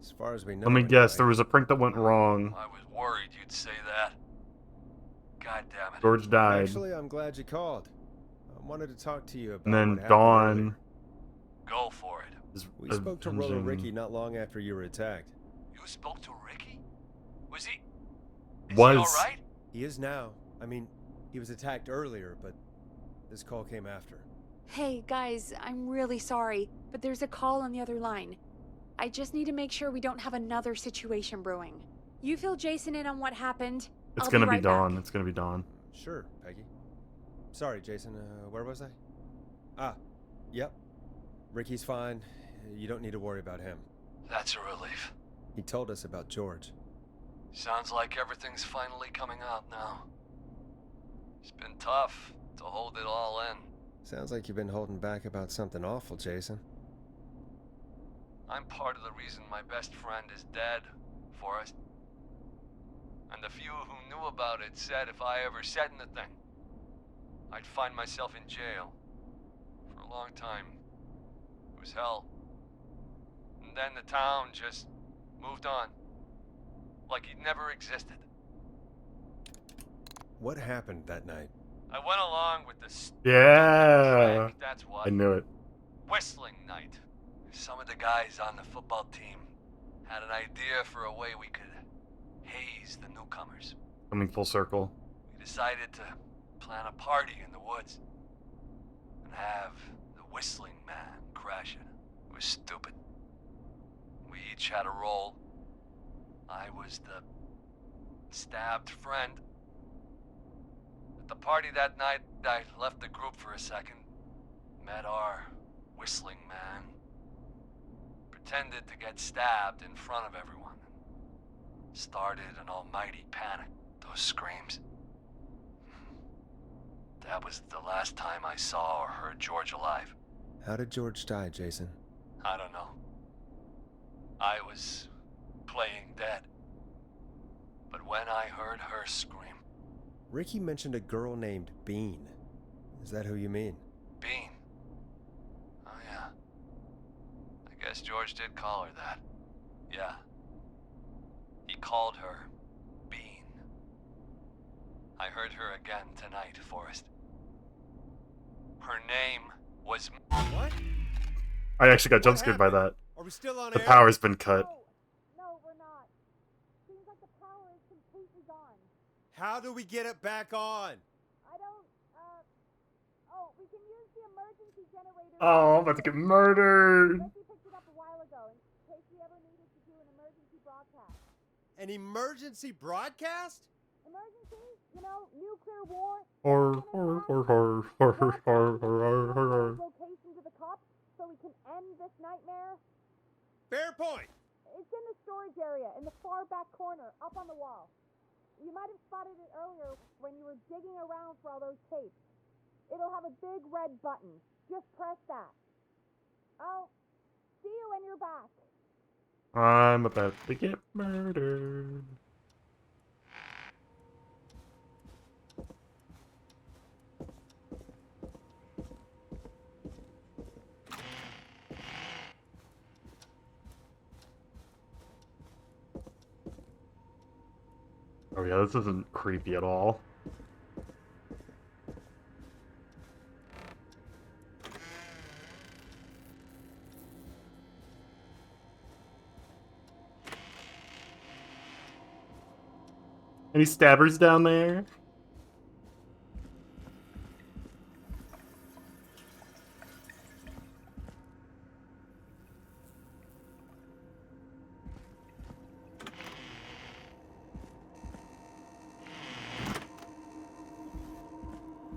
As far as we know. Let me guess. There anyway. was a prank that went wrong. I was worried you'd say that. God damn it. George died, Actually, I'm glad you called. I wanted to talk to you about and what then happened Dawn. earlier. Go for it. Is We spoke to Roller avenging- Ricky not long after you were attacked. You spoke to Ricky? Was he... Is he Was. alright? He is now. I mean, he was attacked earlier, but this call came after. Hey, guys, I'm really sorry, but there's a call on the other line. I just need to make sure we don't have another situation brewing. You fill Jason in on what happened. It's I'll gonna be be right Dawn. back. It's gonna be Dawn. Sure, Peggy. Sorry, Jason. Where was I? Ah, yep. Ricky's fine. You don't need to worry about him. That's a relief. He told us about George. Sounds like everything's finally coming out now. It's been tough to hold it all in. Sounds like you've been holding back about something awful, Jason. I'm part of the reason my best friend is dead, Forrest. And the few who knew about it said if I ever said anything, I'd find myself in jail. For a long time. It was hell. And then the town just moved on. Like he'd never existed. What happened that night? I went along with the Yeah. prank, that's what. I knew it. Whistling night. Some of the guys on the football team had an idea for a way we could haze the newcomers. Coming full circle. We decided to plan a party in the woods and have the Whistling Man crash it. It was stupid. We each had a role. I was the stabbed friend. At the party that night, I left the group for a second. Met our Whistling Man. Pretended to get stabbed in front of everyone. Started an almighty panic. Those screams. That was the last time I saw or heard George alive. How did George die, Jason? I don't know. I was playing dead. But when I heard her scream, Ricky mentioned a girl named Bean. Is that who you mean? Bean. Oh yeah. I guess George did call her that. Yeah. He called her Bean. I heard her again tonight, Forrest. Her name was... What? I actually got What jump scared by happened? that. Are we still on The air? power's been cut. No, we're not. Seems like the power is completely gone. How do we get it back on? I don't, we can use the emergency generator. Oh, I'm about to get murdered. Ricky picked it up a while ago in case we ever needed to do an emergency broadcast. An emergency broadcast? Emergency? You know, nuclear war. Location to the cops so we can end this nightmare. Fair point. It's in the storage area in the far back corner, up on the wall. You might have spotted it earlier when you were digging around for all those tapes. It'll have a big red button. Just press that. I'll see you when you're back. I'm about to get murdered. Oh yeah, this isn't creepy at all. Any stabbers down there?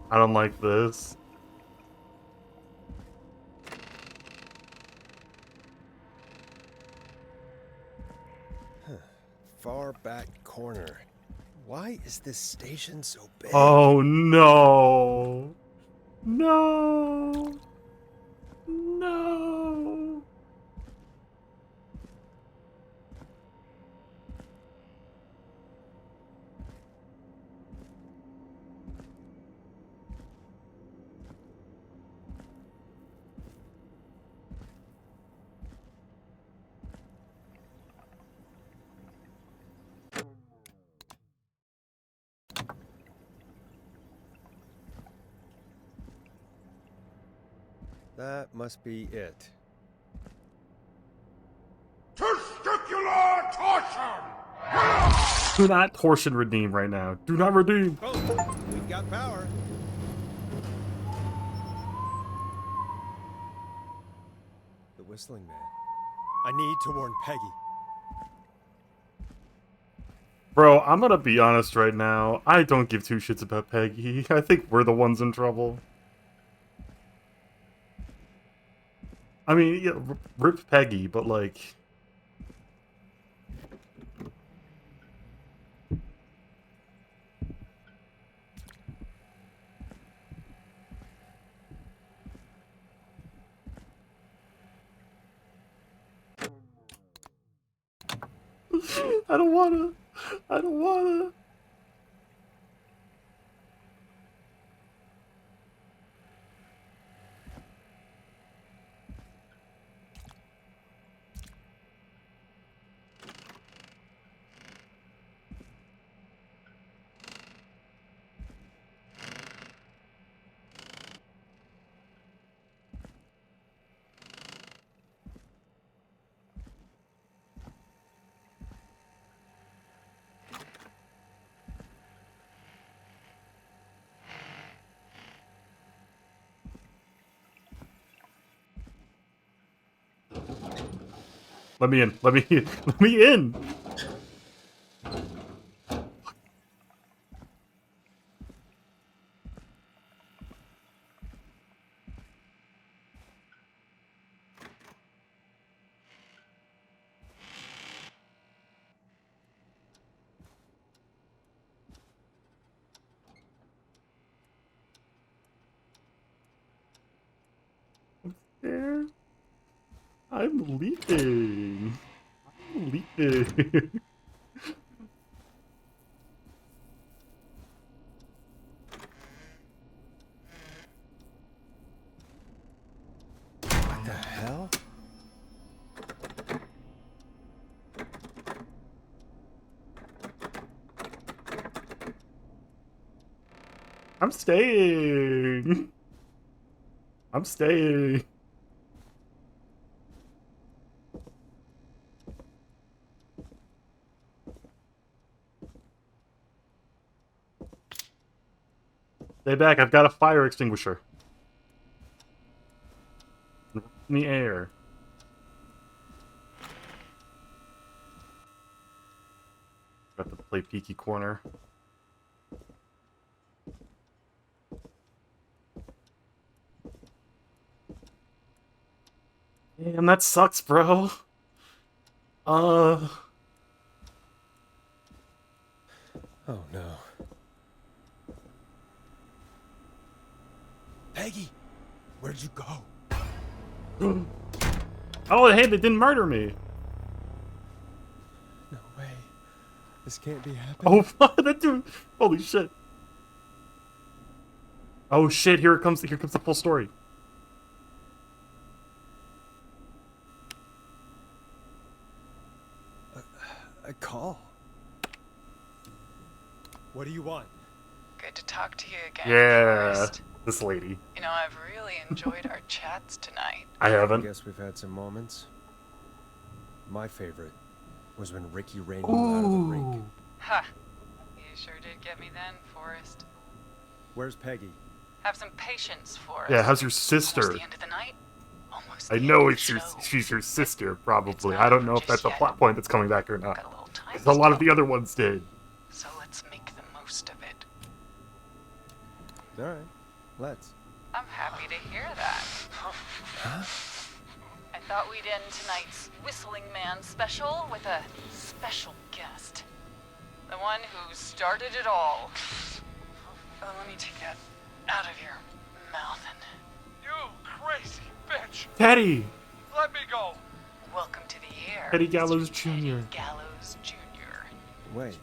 I don't like this. far back corner. Why is this station so big? Oh no! No! No! That must be it. Testicular torsion! Do not torsion redeem right now. Do not redeem. Oh, we've got power. The whistling man. I need to warn Peggy. Bro, I'm gonna be honest right now. I don't give two shits about Peggy. I think we're the ones in trouble. I mean, yeah, rip Peggy, but like... I don't wanna. I don't wanna. Let me in. Let me in. Let me in. There. I'm leaving. I'm leaving. What the hell? I'm staying. I'm staying. Stay back. I've got a fire extinguisher. In the air. Got to play peeky corner. Damn, that sucks, bro. Oh no. Peggy, where'd you go? Oh, hey, they didn't murder me. No way. This can't be happening. Oh, that dude. Holy shit. Oh shit, here it comes. Here comes the full story. A call. What do you want? Good to talk to you again, Yeah, Forrest. this lady. You know, I've really enjoyed our chats tonight. I I haven't. guess we've had some moments. My favorite was when Ricky ran you out of the rink. Ha! You sure did get me then, Forrest. Where's Peggy? Have some patience, Forrest. Yeah, how's your Almost sister? the end of the night. Almost I the know end of it's the your, show. she's your sister, It's probably. not I don't over know if that's just a yet. plot point that's coming back or not. Got a little time Because a lot of still. the other ones did. So let's make the most of it. All right, let's. I'm happy to hear that. Huh? I Thought we'd end tonight's Whistling Man special with a special guest. The one who started it all. Oh, let me take that out of your mouth and... You crazy bitch! Teddy! Let me go! Welcome to the air. Teddy Gallows Mr. Teddy Jr. Gallows Jr. Wait,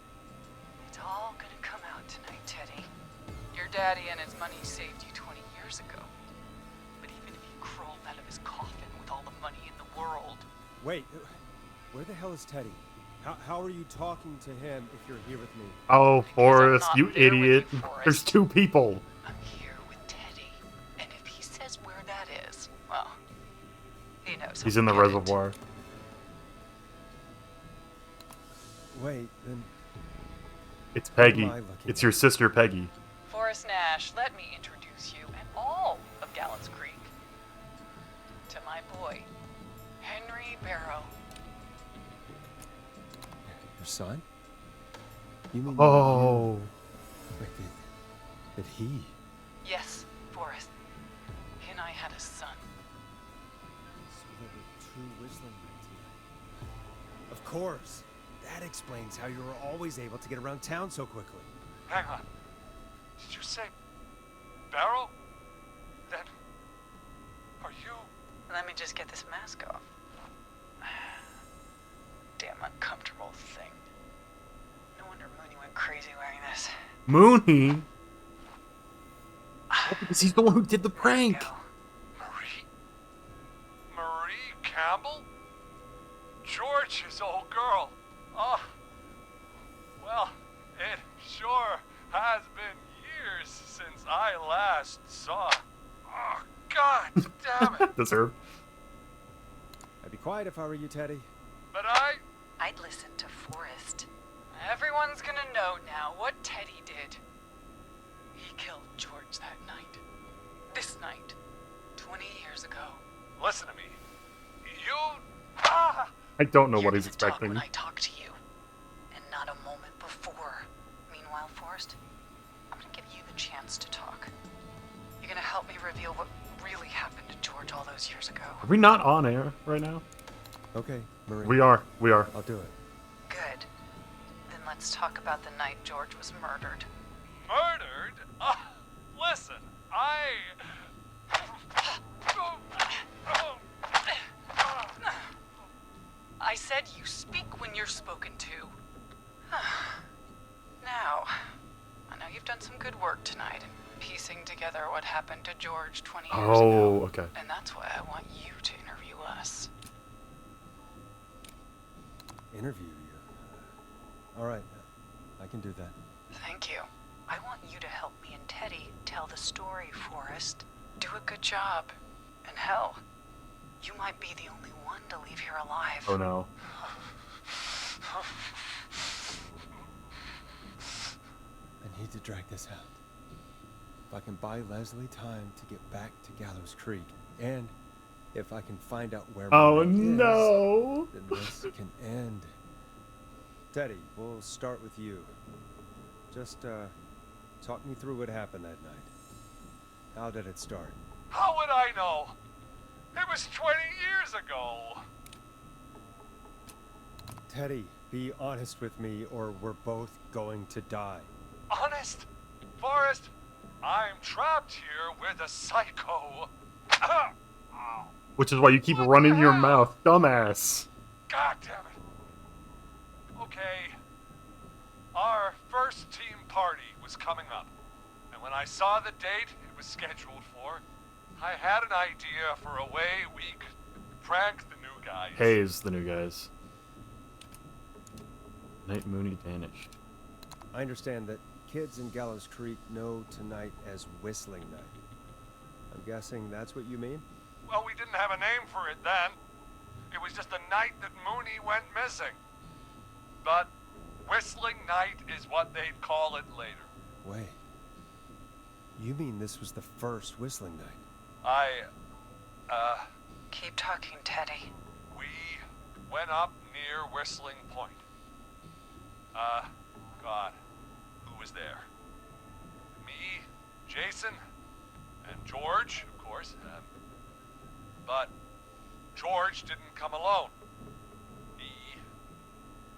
It's all gonna come out tonight, Teddy. Your daddy and his money saved you 20 years ago. But even if he crawled out of his coffin with all the money in the world... wait. Where the hell is Teddy? How are you talking to him if you're here with me? Oh, Forrest, not you there with idiot. you, Forrest. There's two people. I'm here with Teddy. And if he says where that is, well, he knows. He's how in the to get it. reservoir. Wait, then It's Who am Peggy. I looking It's at? your sister, Peggy. Forrest Nash, let me introduce you and all of Gallows Creek to my boy, Henry Barrow. your son? You mean Oh. Wait, that he? Yes, Forrest. He and I had a son. So there were two Whistling Men tonight. Of course. That explains how you were always able to get around town so quickly. Hang on. Did you say Barrow? Then are you? Let me just get this mask off. Damn uncomfortable thing. No wonder Mooney went crazy wearing this. Mooney? Oh, because he's the one who did the prank. Go. Marie Campbell? George's old girl. Oh, well, it sure has been years since I last saw. Oh, God damn it. Deserved. I'd be quiet if I were you, Teddy. But I'd listen to Forrest. Everyone's gonna know now what Teddy did. He killed George that night. This night. 20 years ago. listen to me. You. I don't know You're what he's gonna talk expecting. when I talk to you, and not a moment before. Meanwhile, Forrest, I'm gonna give you the chance to talk. You're gonna help me reveal what really happened to George all those years ago. Are we not on air right now? Okay, Marie. We are. We are. I'll do it. Good. Then let's talk about the night George was murdered. Murdered? Listen, I said you speak when you're spoken to. Now, I know you've done some good work tonight in piecing together what happened to George 20 years ago. Oh, okay. And that's why I want you to interview us. Interview you. All right, I can do that. Thank you. I want you to help me and Teddy tell the story, Forrest. Do a good job. And hell, you might be the only one to leave here alive. Oh no. I need to drag this out. If I can buy Leslie time to get back to Gallows Creek, and if I can find out where Oh Marie is, no. then this can end. Teddy, we'll start with you. Just, talk me through what happened that night. How did it start? how would I know? It was 20 years ago. Teddy, be honest with me or we're both going to die. Honest? Forrest, I'm trapped here with a psycho. Which is why you keep What running the your hell? mouth, dumbass. God damn it. Okay. Our first team party was coming up. And when I saw the date it was scheduled for, I had an idea for a way we could prank the new guys. Hayes, the new guys. Night Mooney vanished. I understand that kids in Gallows Creek know tonight as Whistling Night. I'm guessing that's what you mean? Well, we didn't have a name for it then. It was just the night that Mooney went missing. But Whistling Night is what they'd call it later. Wait. You mean this was the first Whistling Night? Keep talking, Teddy. We went up near Whistling Point. God, who was there? Me, Jason, and George, of course. But George didn't come alone. He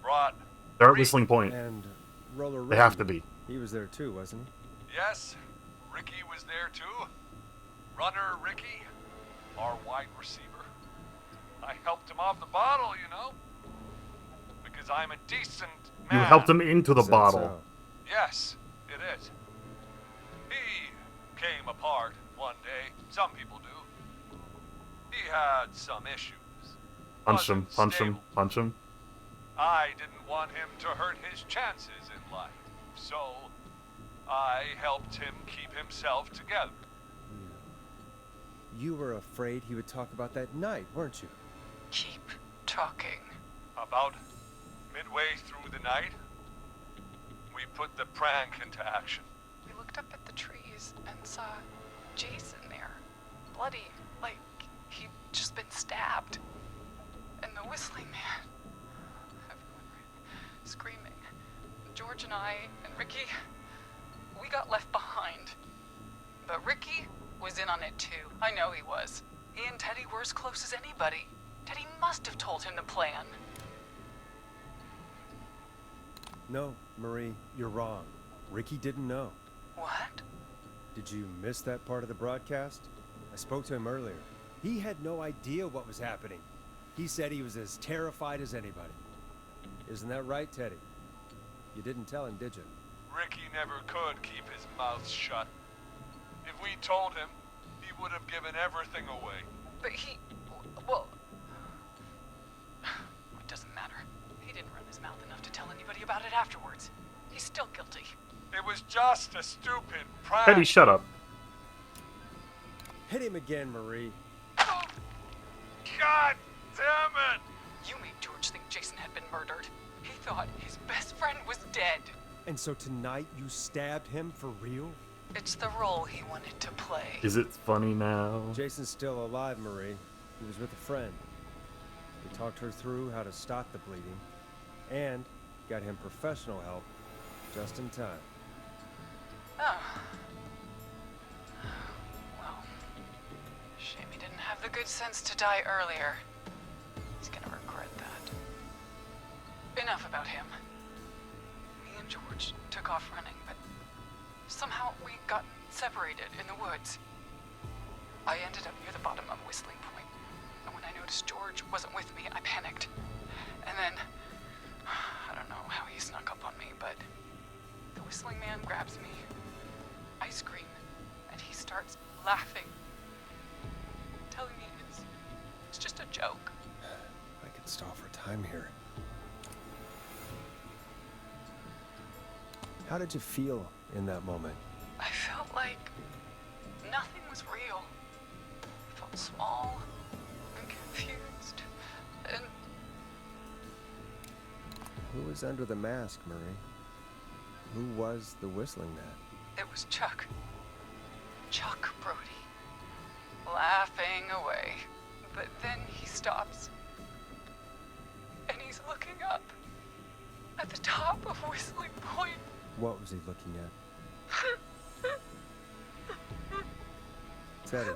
brought They're at Whistling Point. And Roller Ricky. They have to be. He was there too, wasn't he? Yes, Ricky was there too. Runner Ricky, our wide receiver. I helped him off the bottle, you know. Because I'm a decent man. You helped him into the Said bottle. so. Yes, it is. He came apart one day. Some people do. He had some issues. Punch him, Wasn't punch him, stable. punch him. I didn't want him to hurt his chances in life. So, I helped him keep himself together. You were afraid he would talk about that night, weren't you? Keep talking. About midway through the night, we put the prank into action. We looked up at the trees and saw Jason there. Bloody, like he'd just been stabbed. And the whistling man. Everyone ran, screaming. George and I and Ricky, we got left behind. But Ricky was in on it too. I know he was. He and Teddy were as close as anybody. Teddy must have told him the plan. No, Marie, you're wrong. Ricky didn't know. What? Did you miss that part of the broadcast? I spoke to him earlier. He had no idea what was happening. He said he was as terrified as anybody. Isn't that right, Teddy? You didn't tell him, did you? Ricky never could keep his mouth shut. If we told him, he would have given everything away. But well, it doesn't matter. He didn't run his mouth enough to tell anybody about it afterwards. He's still guilty. It was just a stupid prank. Teddy, shut up. Hit him again, Marie. God damn it! You made George think Jason had been murdered. He thought his best friend was dead. And so tonight you stabbed him for real? It's the role he wanted to play. Is it funny now? Jason's still alive, Marie. He was with a friend. We talked her through how to stop the bleeding and got him professional help just in time. Oh. Well, shame he didn't have the good sense to die earlier. He's gonna regret that. Enough about him. Me and George took off running, but somehow we got separated in the woods. I ended up near the bottom of Whistling Point, and when I noticed George wasn't with me, I panicked. And then, I don't know how he snuck up on me, but the whistling man grabs me. I scream, and he starts laughing, telling me it's just a joke. I could stall for time here. How did you feel in that moment? I felt like nothing was real. I felt small and confused, and Who was under the mask, Marie? Who was the whistling man? it was Chuck. Chuck Brody. Laughing away. But then he stops. And he's looking up at the top of Whistling Point. What was he looking at? Teddy,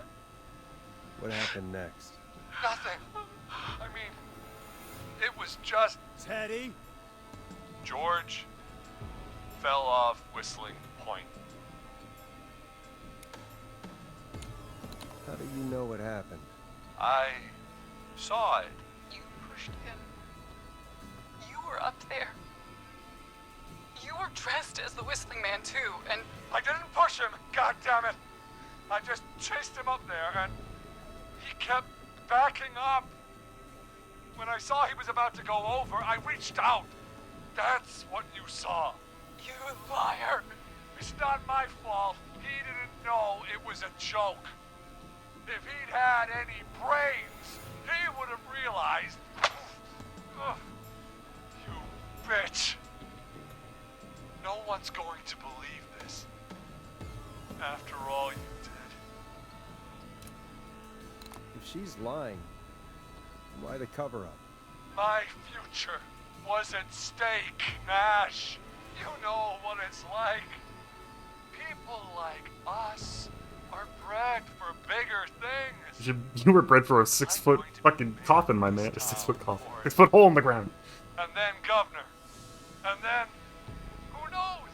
what happened next? Nothing. I mean, it was just Teddy? George fell off Whistling Point. How do you know what happened? I saw it. You pushed him. You were up there. You were dressed as the Whistling Man too, and I didn't push him, god damn it! I just chased him up there and he kept backing up. When I saw he was about to go over, I reached out. That's what you saw. you liar. It's not my fault. He didn't know it was a joke. If he'd had any brains, he would have realized. Ugh. You bitch. No one's going to believe this. After all you did. If she's lying, why the cover-up? My future was at stake, Nash. You know what it's like. People like us are bred for bigger things. You were bred for a 6-foot fucking coffin, my man. A 6-foot coffin. 6-foot hole in the ground. And then governor. And then, who knows?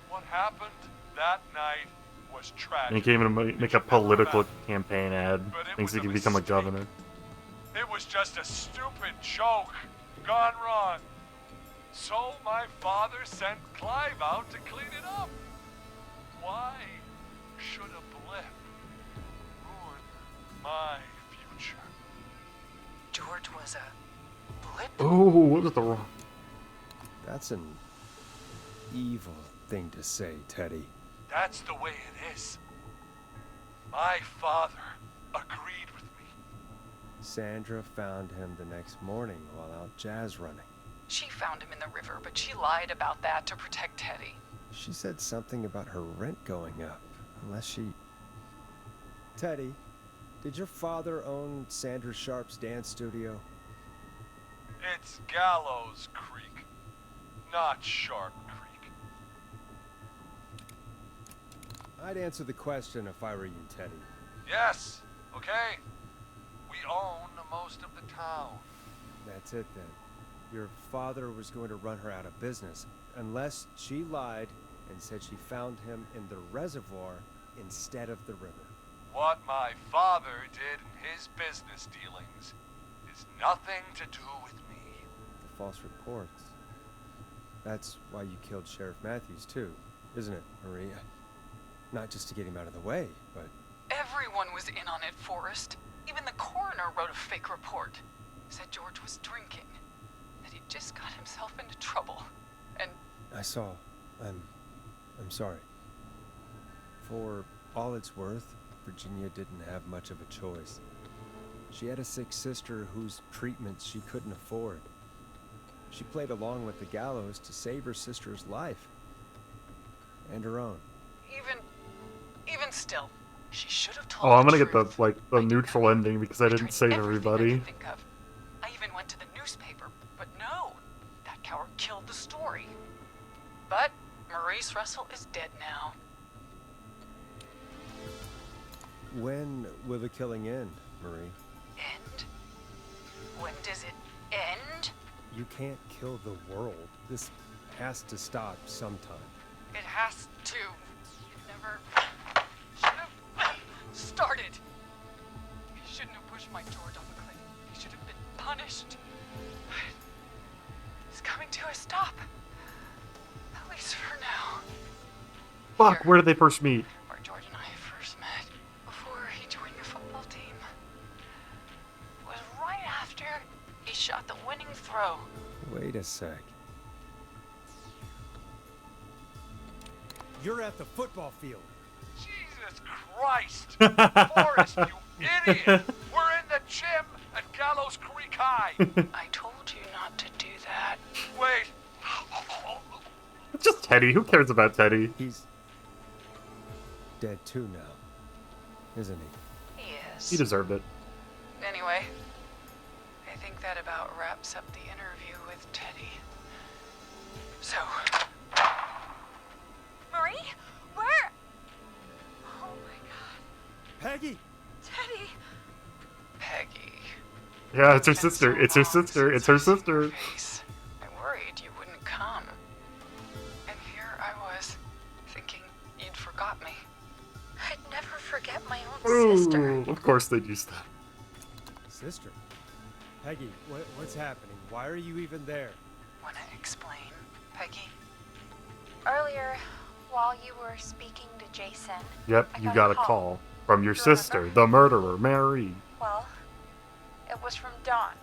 What happened that night was tragic. And he came in to make a political campaign ad. Thinks he can become a governor. It was just a stupid joke gone wrong. So my father sent Clive out to clean it up. Why should a blip ruin my future? George was a blip? Oh, what was the wrong? That's an evil thing to say, Teddy. That's the way it is. My father agreed with me. Sandra found him the next morning while out jazz running. She found him in the river, but she lied about that to protect Teddy. She said something about her rent going up, unless she... Teddy, did your father own Sandra Sharp's dance studio? It's Gallows Creek, not Sharp Creek. I'd answer the question if I were you, Teddy. Yes, okay. We own most of the town. That's it then. Your father was going to run her out of business, unless she lied and said she found him in the reservoir instead of the river. What my father did in his business dealings is nothing to do with me. The false reports. That's why you killed Sheriff Matthews too, isn't it, Maria? Not just to get him out of the way, but... Everyone was in on it, Forrest. Even the coroner wrote a fake report. Said George was drinking. That he just got himself into trouble. And... I saw. I'm sorry. For all it's worth, Virginia didn't have much of a choice. She had a sick sister whose treatments she couldn't afford. She played along with the gallows to save her sister's life. And her own. Even still, she should have told Oh, I'm the gonna get the, truth. like, the neutral ending because I didn't save Everything I everybody. could think of. I even went to the newspaper, but no. That coward killed the story. But Maurice Russell is dead now. When will the killing end, Marie? End? When does it end? You can't kill the world. This has to stop sometime. It has to. You never should have started. He shouldn't have pushed my George off a cliff. He should have been punished. But it's coming to a stop. At least for now. Fuck, Here, where did they first meet? where George and I first met, before he joined the football team, was right after he shot the winning throw. Wait a sec. You're at the football field. Jesus Christ! Forrest, you idiot! We're in the gym at Gallows Creek High. I told you not to do that. Wait. It's just Teddy. Who cares about Teddy? He's dead too now, isn't he? He is. He deserved it. Anyway, I think that about wraps up the interview with Teddy. So, Marie? Where? Oh my god. Peggy! Teddy! Peggy. Yeah, it's her It's been sister. so It's her long sister. since It's her I've seen your sister. face. I worried you wouldn't come. And here I was, thinking you'd forgot me. I'd never forget my own sister. Ooh, of course they'd use that. Sister. Peggy, what's happening? Why are you even there? Wanna explain, Peggy? Earlier, while you were speaking to Jason, Yep, I you got a call. call from your Do you remember? sister, the murderer, Mary. Well, it was from Dawn.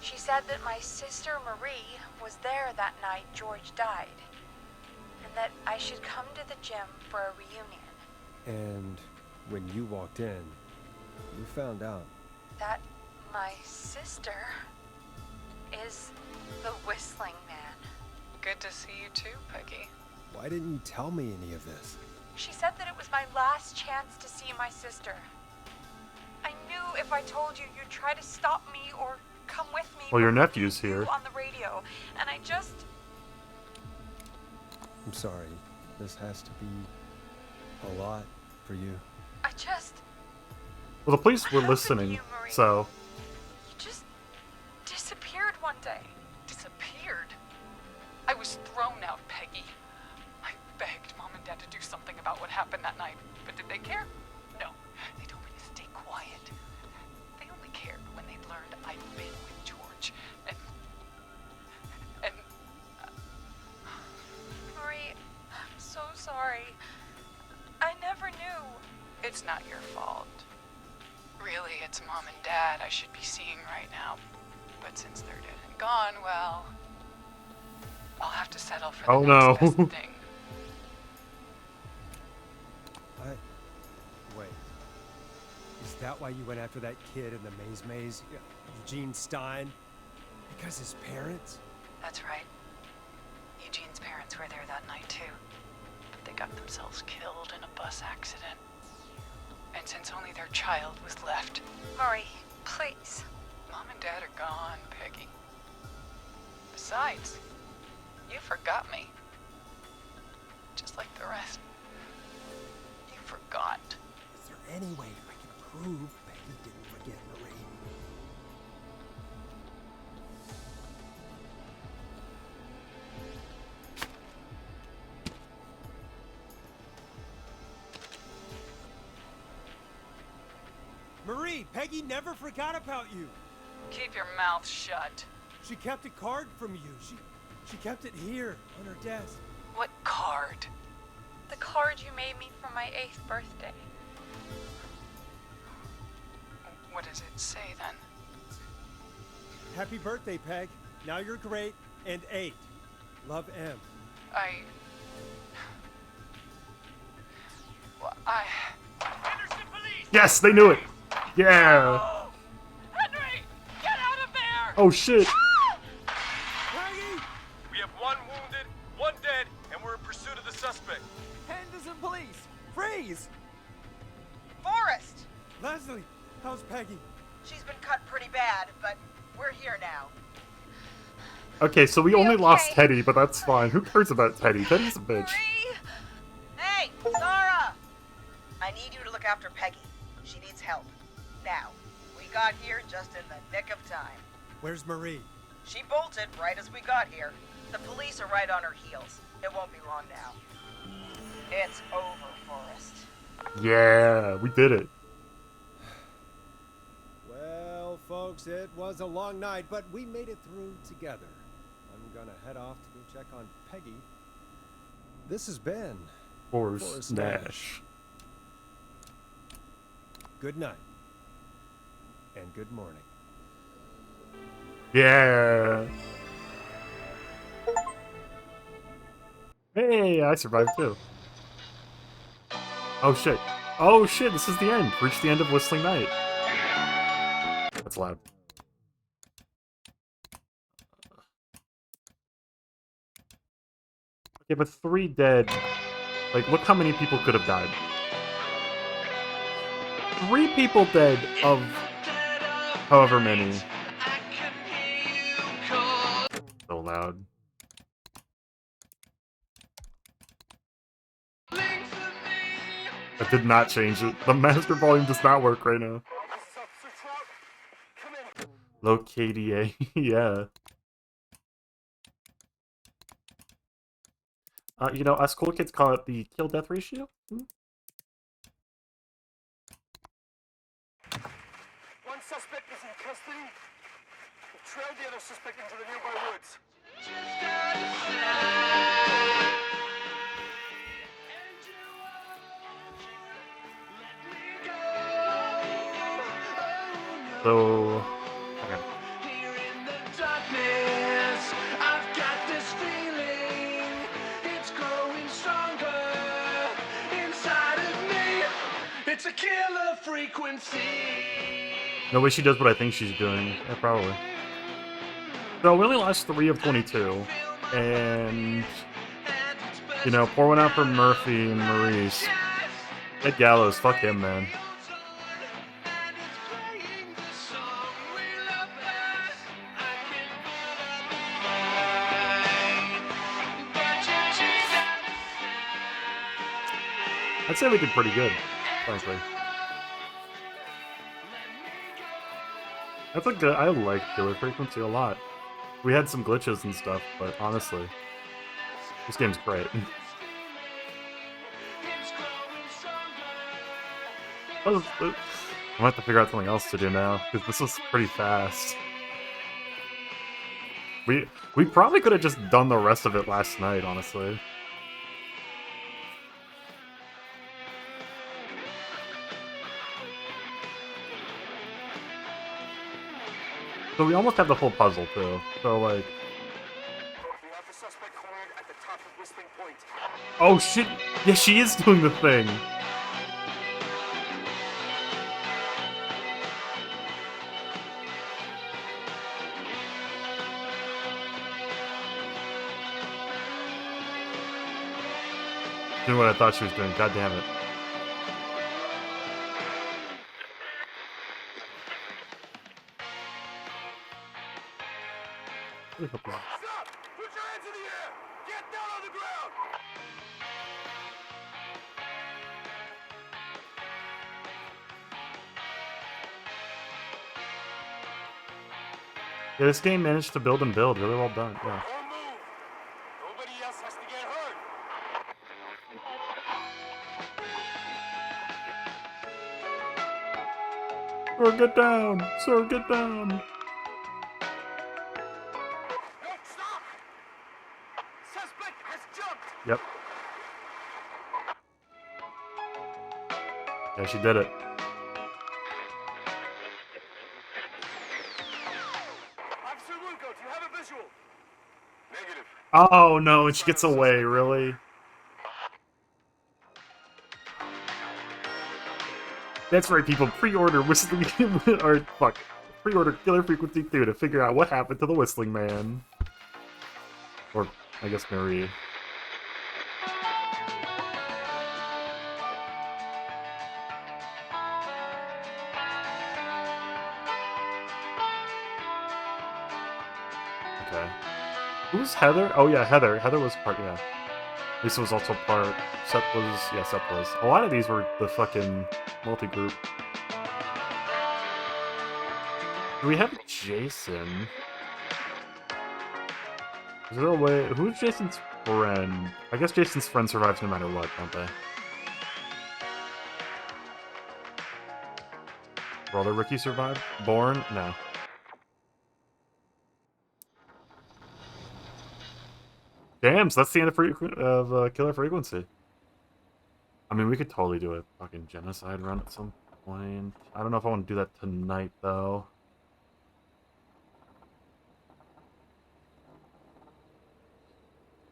She said that my sister Marie was there that night George died, and that I should come to the gym for a reunion. And when you walked in, you found out. That my sister is the Whistling Man. Good to see you too, Peggy. Why didn't you tell me any of this? She said that it was my last chance to see my sister. I knew if I told you, you'd try to stop me or come with me. Well, your but nephew's you here. on the radio, and I just... I'm sorry. This has to be A lot for you. I just... Well, the police were What happened to listening, you, Marie? so You just disappeared one day. Disappeared? I was thrown out, Peggy. I begged Mom and Dad to do something about what happened that night, but did they care? No. They told me to stay quiet. They only cared when they learned I'd been with George. And... Marie, I'm so sorry. I never knew. It's not your fault. Really, it's Mom and Dad I should be seeing right now. But since they're dead and gone, well... I'll have to settle for the Oh, next no. best thing. Wait. Is that why you went after that kid in the maze? Eugene Stein? Because his parents? That's right. Eugene's parents were there that night, too. But they got themselves killed in a bus accident. And since only their child was left... Murray, please. Mom and Dad are gone, Peggy. Besides, you forgot me. Just like the rest. You forgot. Is there any way I can prove Peggy didn't forget Marie? Marie, Peggy never forgot about you. Keep your mouth shut. She kept a card from you. She kept it here on her desk. What card? The card you made me for my 8th birthday. What does it say, then? Happy birthday, Peg. Now you're great and 8. Love, M. Henderson police! yes, they knew it. Yeah. Oh! Henry! Get out of there! Oh shit. Peggy! We have 1 wounded, 1 dead, and we're in pursuit of the suspect. Henderson police! Freeze! Forrest! Leslie, how's Peggy? She's been cut pretty bad, but we're here now. Okay, so we only lost okay? Teddy, but that's fine. Who cares about Teddy? Teddy's a bitch. Marie! Hey, Zara! I need you to look after Peggy. She needs help. Now, we got here just in the nick of time. Where's Marie? She bolted right as we got here. The police are right on her heels. It won't be long now. It's over, Forrest. Yeah, we did it. Well, folks, it was a long night, but we made it through together. I'm gonna head off to go check on Peggy. This has been Forrest Nash. Good night. And good morning. Yeah. Hey, I survived too. Oh shit. Oh shit, this is the end. Reached the end of Whistling Night. That's loud. Okay, but 3 dead. Like, look how many people could have died. 3 people dead of however many. So loud. That did not change it. The master volume does not work right now. Low KDA, yeah. You know, us cool kids call it the kill-death ratio. Hmm? One suspect is in custody. We've trailed the other suspect into the nearby woods. So... okay. It's a killer frequency. No way she does what I think she's doing. Yeah, probably. So we only lost 3 of 22. And... you know, pour one out for Murphy and Maurice. Ed Gallows, fuck him, man. I'd say we did pretty good, frankly. That's a good. I like Killer Frequency a lot. We had some glitches and stuff, but honestly, this game's great. I might have to figure out something else to do now, because this was pretty fast. We probably could have just done the rest of it last night, honestly. So we almost have the full puzzle, too. So, like... We have the suspect cornered at the top of Whistling Point. Oh, shit! Yeah, she is doing the thing! Doing what I thought she was doing, god damn it. Stop! Put your hands in the air! Get down on the ground! Yeah, this game managed to build and build. Really well done, yeah. Don't move! Nobody else has to get hurt! Sir, get down! Sir, get down! No, stop! Suspect has jumped! Yep. Yeah, she did it. Officer Lugo, do you have a visual? Negative. Oh no, and she gets away, really? That's right, people. Pre-order Whistling... or, fuck. Pre-order Killer Frequency 2 to figure out what happened to the Whistling Man. Or, I guess, Marie. Okay. Who's Heather? Oh yeah, Heather. Heather was part, yeah. Lisa was also part. Seth was, yeah, Seth was. A lot of these were the fucking multi-group. Do we have Jason? Is there a way... Who's Jason's friend? I guess Jason's friend survives no matter what, don't they? Brother Ricky survived? Born? No. Damn, so that's the end of Killer Frequency. I mean, we could totally do a fucking genocide run at some point. I don't know if I want to do that tonight, though.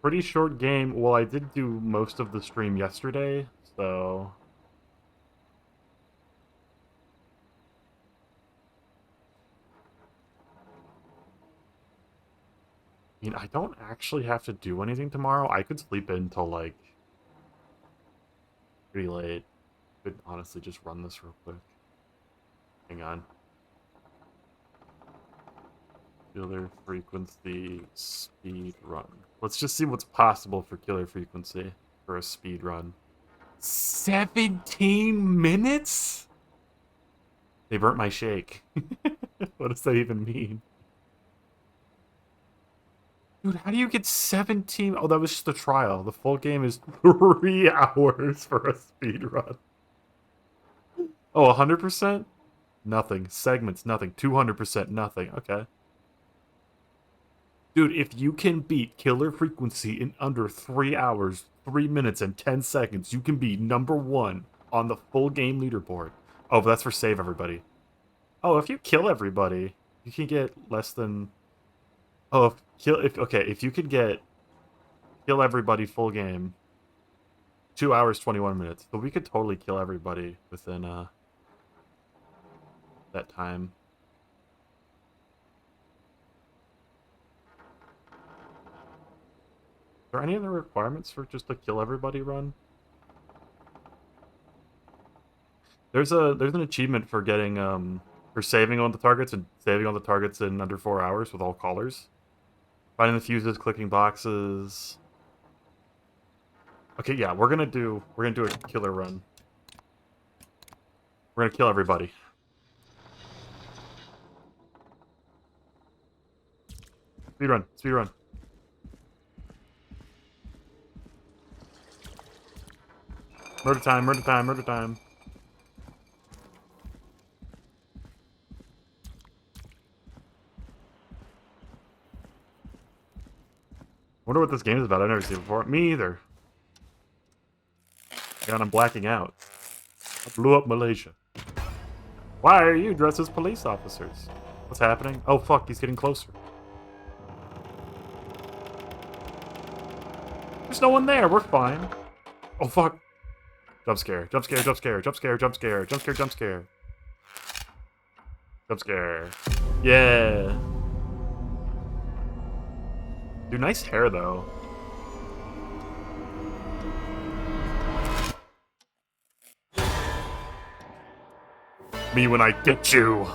Pretty short game. Well, I did do most of the stream yesterday, so... I mean, I don't actually have to do anything tomorrow. I could sleep in till, like, pretty late. Could honestly just run this real quick. Hang on. Killer Frequency speed run. Let's just see what's possible for Killer Frequency for a speed run. 17 minutes? They burnt my shake. What does that even mean? Dude, how do you get 17? Oh, that was just a trial. The full game is 3 hours for a speed run. Oh, 100%? Nothing. Segments, nothing. 200%, nothing. Okay. Dude, if you can beat Killer Frequency in under 3 hours, 3 minutes, and 10 seconds, you can be #1 on the full game leaderboard. Oh, but that's for save everybody. Oh, if you kill everybody, you can get less than... Oh, if you could get kill everybody full game, 2 hours 21 minutes. But we could totally kill everybody within that time. Are there any other requirements for just a kill everybody run? There's an achievement for getting for saving on the targets and saving on the targets in under 4 hours with all callers. Finding the fuses, clicking boxes. Okay, yeah, we're gonna do a killer run. We're gonna kill everybody. Speed run, speed run. Murder time, murder time, murder time. Wonder what this game is about. I've never seen it before. Me either. God, I'm blacking out. I blew up Malaysia. Why are you dressed as police officers? What's happening? Oh fuck, he's getting closer. There's no one there, we're fine. Oh fuck. Jump scare, jump scare, jump scare, jump scare, jump scare, jump scare, jump scare. Jump scare. Yeah. Dude, nice hair though. Me when I get you.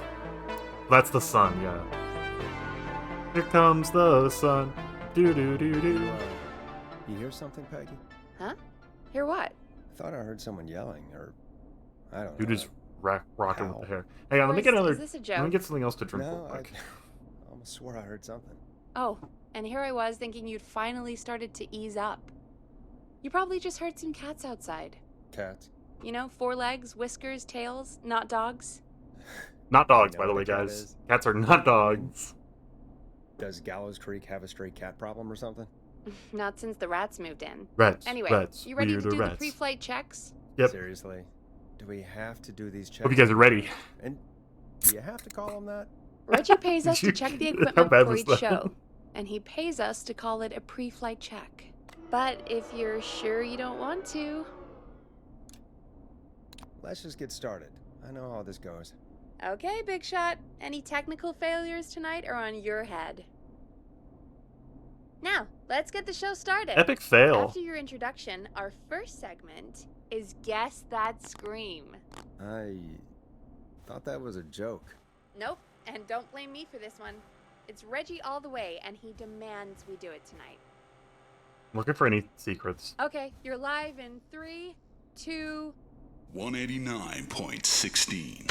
That's the sun, yeah. Here comes the sun. Do do do do. You hear something, Peggy? Huh? Hear what? I thought I heard someone yelling, or I don't know. Dude is rocking with How? the hair. Hang on, let me Forrest, get another. is this a joke? Let me get something else to drink No, real quick. I almost swore I heard something. Oh, and here I was thinking you'd finally started to ease up. You probably just heard some cats outside. Cats? You know, 4 legs, whiskers, tails, not dogs. Not dogs, You know by the what way, a cat guys. is? Cats are not dogs. Does Gallows Creek have a stray cat problem or something? Not since the rats moved in. Rats. Anyway, Rats. you ready to weirder do the rats. pre-flight checks? Yep. Seriously? Do we have to do these checks? Hope you guys are ready. And do you have to call them that? Reggie pays us to check the How equipment bad before was each that? show, and he pays us to call it a pre-flight check. But if you're sure you don't want to... Let's just get started. I know how this goes. Okay, Big Shot. Any technical failures tonight are on your head. Now, let's get the show started. Epic fail. After your introduction, our first segment is Guess That Scream. I thought that was a joke. Nope, and don't blame me for this one. It's Reggie all the way, and he demands we do it tonight. I'm looking for any secrets. Okay, you're live in 3, 2... 189.16.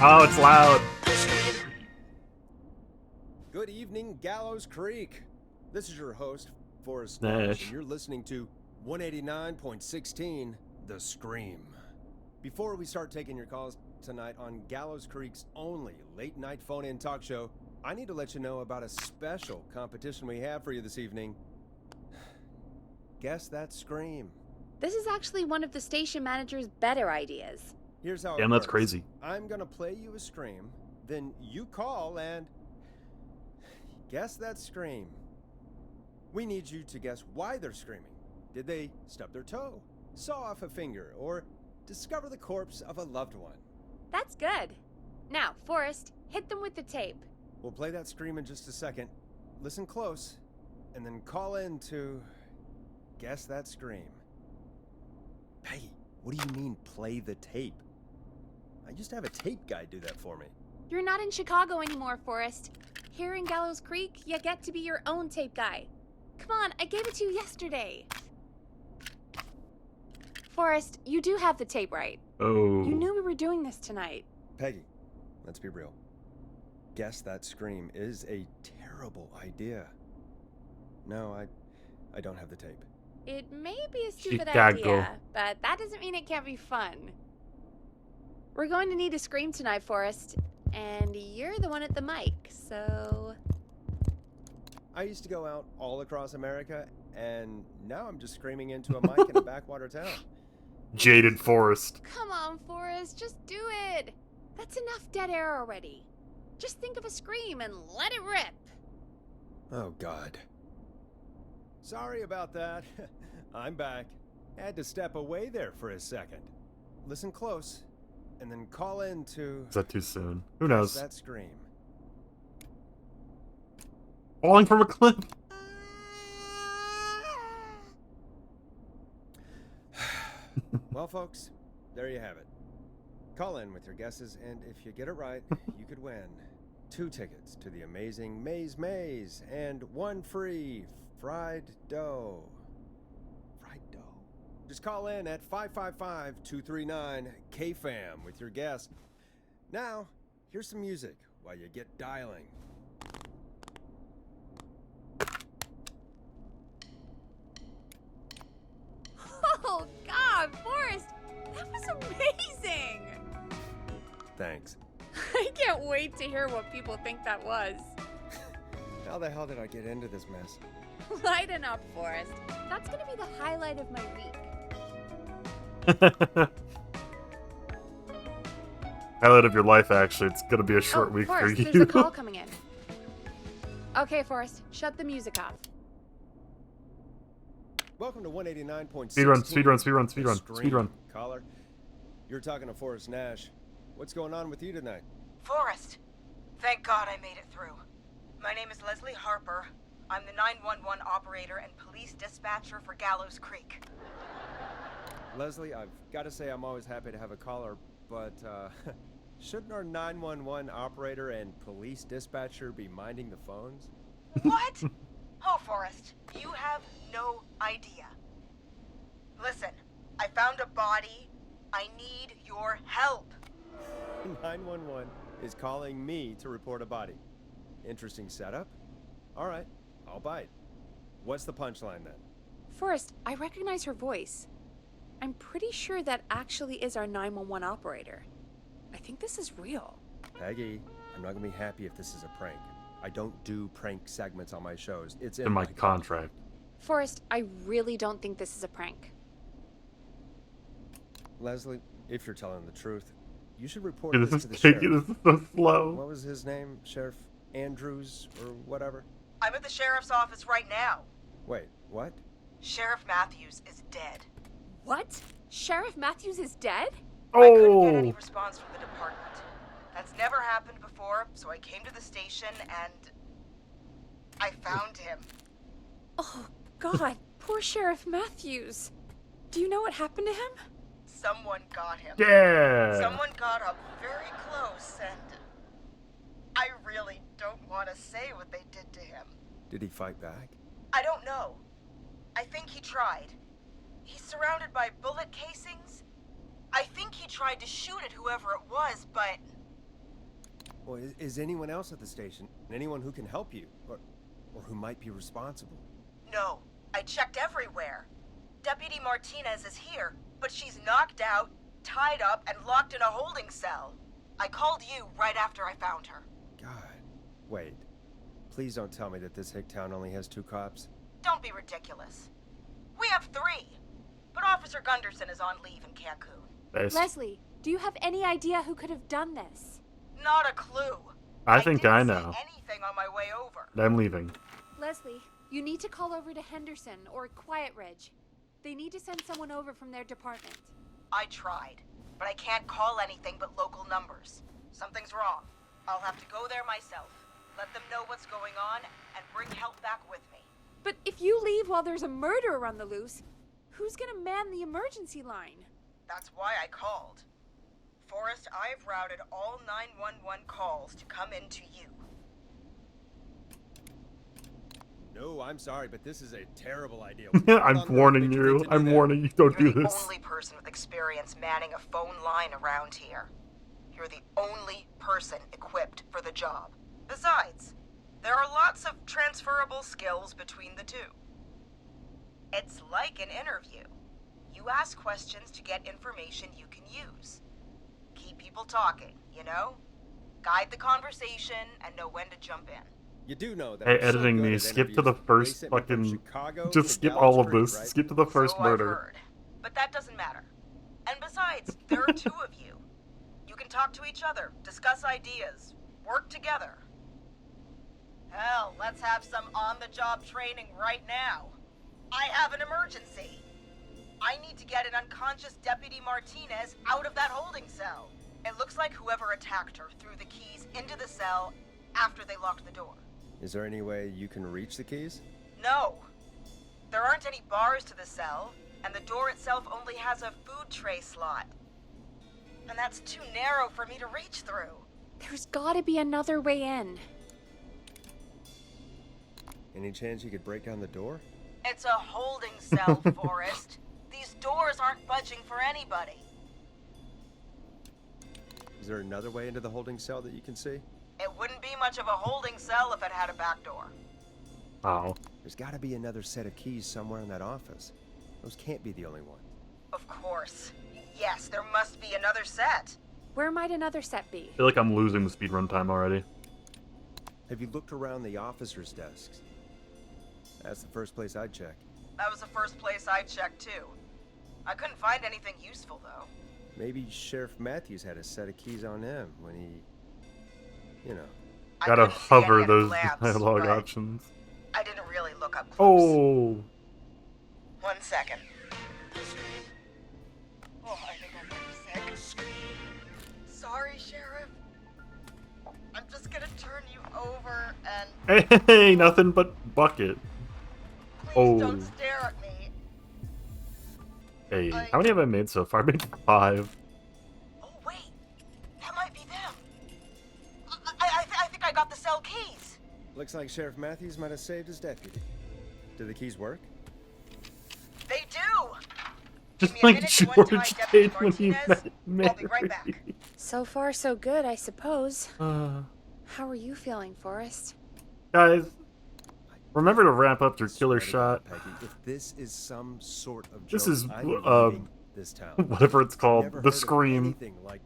Oh, it's loud. Good evening, Gallows Creek. This is your host, Forrest Nash. Nash, and you're listening to 189.16, The Scream. Before we start taking your calls tonight on Gallows Creek's only late-night phone-in talk show, I need to let you know about a special competition we have for you this evening. Guess That Scream. This is actually one of the station manager's better ideas. Here's how it Damn, that's works. crazy. I'm gonna play you a scream, then you call and guess that scream. We need you to guess why they're screaming. Did they stub their toe, saw off a finger, or discover the corpse of a loved one? That's good. Now, Forrest, hit them with the tape. We'll play that scream in just a second. Listen close, and then call in to guess that scream. Peggy, what do you mean play the tape? I used to have a tape guy do that for me. You're not in Chicago anymore, Forrest. Here in Gallows Creek, you get to be your own tape guy. Come on, I gave it to you yesterday. Forrest, you do have the tape right. Oh. You knew we were doing this tonight. Peggy, let's be real. Guess that scream is a terrible idea. No, I don't have the tape. It may be a stupid Chicago. idea, but that doesn't mean it can't be fun. We're going to need a scream tonight, Forrest, and you're the one at the mic, so... I used to go out all across America, and now I'm just screaming into a mic in a backwater town. Jaded Forest. Come on, Forrest, just do it. That's enough dead air already. Just think of a scream and let it rip. Oh, God. Sorry about that. I'm back. Had to step away there for a second. Listen close, and then call in to... Is that too soon? Who knows? Guess that scream. Falling from a cliff. Well, folks, there you have it. Call in with your guesses, and if you get it right, you could win 2 tickets to the amazing Maze and 1 free fried dough. Fried dough? Just call in at 555-239-KFAM with your guess. Now, here's some music while you get dialing. Oh, God, Forrest! That was amazing! Thanks. I can't wait to hear what people think that was. How the hell did I get into this mess? Lighten up, Forrest. That's gonna be the highlight of my week. Highlight of your life, actually. It's gonna be a short week Forrest, for there's you. a call coming in. Okay, Forrest, shut the music off. Welcome to 189.6. Speedrun. Caller, you're talking to Forrest Nash. What's going on with you tonight? Forrest, thank God I made it through. My name is Leslie Harper. I'm the 911 operator and police dispatcher for Gallows Creek. Leslie, I've got to say I'm always happy to have a caller, but shouldn't our 911 operator and police dispatcher be minding the phones? What? Oh, Forrest, you have no idea. Listen, I found a body. I need your help. 911 is calling me to report a body. Interesting setup. All right, I'll bite. What's the punchline then? Forrest, I recognize her voice. I'm pretty sure that actually is our 911 operator. I think this is real. Peggy, I'm not gonna be happy if this is a prank. I don't do prank segments on my shows. It's In my contract. Forrest, I really don't think this is a prank. Leslie, if you're telling the truth, you should report Dude, this this to the is sheriff. this is so slow. What was his name? Sheriff Andrews or whatever? I'm at the sheriff's office right now. Wait, what? Sheriff Matthews is dead. What? Sheriff Matthews is dead? I couldn't get any Oh, response from the department. That's never happened before, so I came to the station and I found him. Oh, God, poor Sheriff Matthews. Do you know what happened to him? Someone got him. yeah. Someone got up very close and I really don't want to say what they did to him. Did he fight back? I don't know. I think he tried. He's surrounded by bullet casings. I think he tried to shoot at whoever it was, but Well, is anyone else at the station? Anyone who can help you? Or who might be responsible? no. I checked everywhere. Deputy Martinez is here, but she's knocked out, tied up, and locked in a holding cell. I called you right after I found her. God. Wait. Please don't tell me that this hick town only has 2 cops. Don't be ridiculous. We have 3, but Officer Gunderson is on leave in Cancun. Nice. Leslie, do you have any idea who could have done this? Not a clue. I think I didn't know. see anything on my way over. I'm leaving. Leslie, you need to call over to Henderson or Quiet Ridge. They need to send someone over from their department. I tried, but I can't call anything but local numbers. Something's wrong. I'll have to go there myself, let them know what's going on, and bring help back with me. But if you leave while there's a murderer on the loose, who's gonna man the emergency line? That's why I called. Forrest, I've routed all 911 calls to come in to you. No, I'm sorry, but this is a terrible idea. I'm warning you. I'm warning you. Don't You're do the this. only person with experience manning a phone line around here. You're the only person equipped for the job. Besides, there are lots of transferable skills between the two. It's like an interview. You ask questions to get information you can use. Keep people talking, you know? Guide the conversation and know when to jump in. You do know that. Hey, I'm so editing good me. at Skip to the interviews. first They sent me from fucking. Chicago Just to skip Gallows all of Creek, this. right? Skip to the first So murder. I've heard. But that doesn't matter. And besides, there are 2 of you. You can talk to each other, discuss ideas, work together. Hell, let's have some on-the-job training right now. I have an emergency. I need to get an unconscious Deputy Martinez out of that holding cell. It looks like whoever attacked her threw the keys into the cell after they locked the door. Is there any way you can reach the keys? No. There aren't any bars to the cell, and the door itself only has a food tray slot. And that's too narrow for me to reach through. There's gotta be another way in. Any chance you could break down the door? It's a holding cell, Forrest. These doors aren't budging for anybody. Is there another way into the holding cell that you can see? It wouldn't be much of a holding cell if it had a back door. Oh. There's got to be another set of keys somewhere in that office. Those can't be the only ones. Of course. Yes, there must be another set. Where might another set be? I feel like I'm losing the speedrun time already. Have you looked around the officers' desks? That's the first place I'd check. That was the first place I checked, too. I couldn't find anything useful, though. Maybe Sheriff Matthews had a set of keys on him when he... You know. I Gotta couldn't see any hover at a those glance, dialogue but options. I didn't really look up close. Oh. 1 second. Oh, I think I'm getting sick. Sorry, Sheriff. I'm just gonna turn you over and Hey, nothing but bucket. please don't stare at me. Hey, how many have I made so far? I made 5. Oh, wait. That might be them. I think I got the cell keys. Looks like Sheriff Matthews might have saved his deputy. Do the keys work? They do. Just Give me a like minute to untie George Deputy did when he Martinez. met I'll be right back. Mary. So far, so good, I suppose. Uh, How are you feeling, Forrest? guys, remember to wrap up your killer Swear to shot. God, Peggy, if this is some sort of This joke, is, I'm leaving this town. whatever it's called, Never the heard of Scream. anything like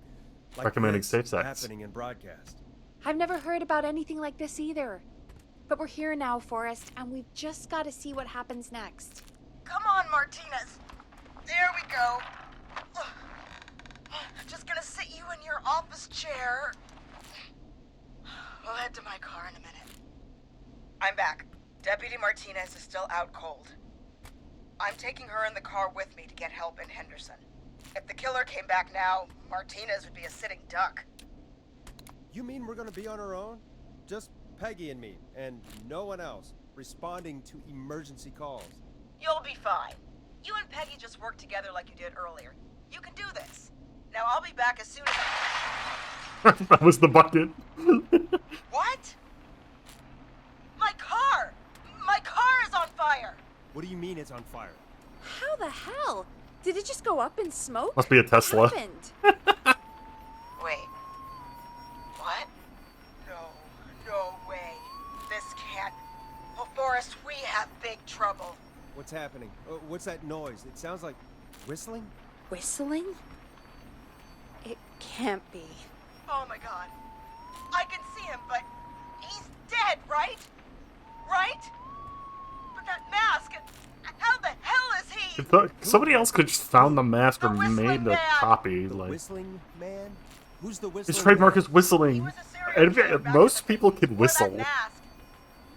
Recommending this safe sex. happening in broadcast. I've never heard about anything like this either. But we're here now, Forrest, and we've just got to see what happens next. Come on, Martinez. There we go. I'm just gonna sit you in your office chair. We'll head to my car in a minute. I'm back. Deputy Martinez is still out cold. I'm taking her in the car with me to get help in Henderson. If the killer came back now, Martinez would be a sitting duck. You mean we're gonna be on our own? Just Peggy and me, and no one else, responding to emergency calls. You'll be fine. You and Peggy just work together like you did earlier. You can do this. Now I'll be back as soon as That was the bucket. What? My car! My car is on fire! What do you mean it's on fire? How the hell? Did it just go up in smoke? Must be a Tesla. What happened? Wait. What? No way. This can't... Oh, Forrest, we have big trouble. What's happening? What's that noise? It sounds like whistling? Whistling? It can't be. Oh my god. I can see him, but he's dead, right? Right? But that mask, how the hell is he? Somebody else could just found the mask or The whistling made a man. copy. The Like, whistling man? Who's the whistling his trademark man? is whistling. He was a serial killer And back most in the- people can before that whistle. mask.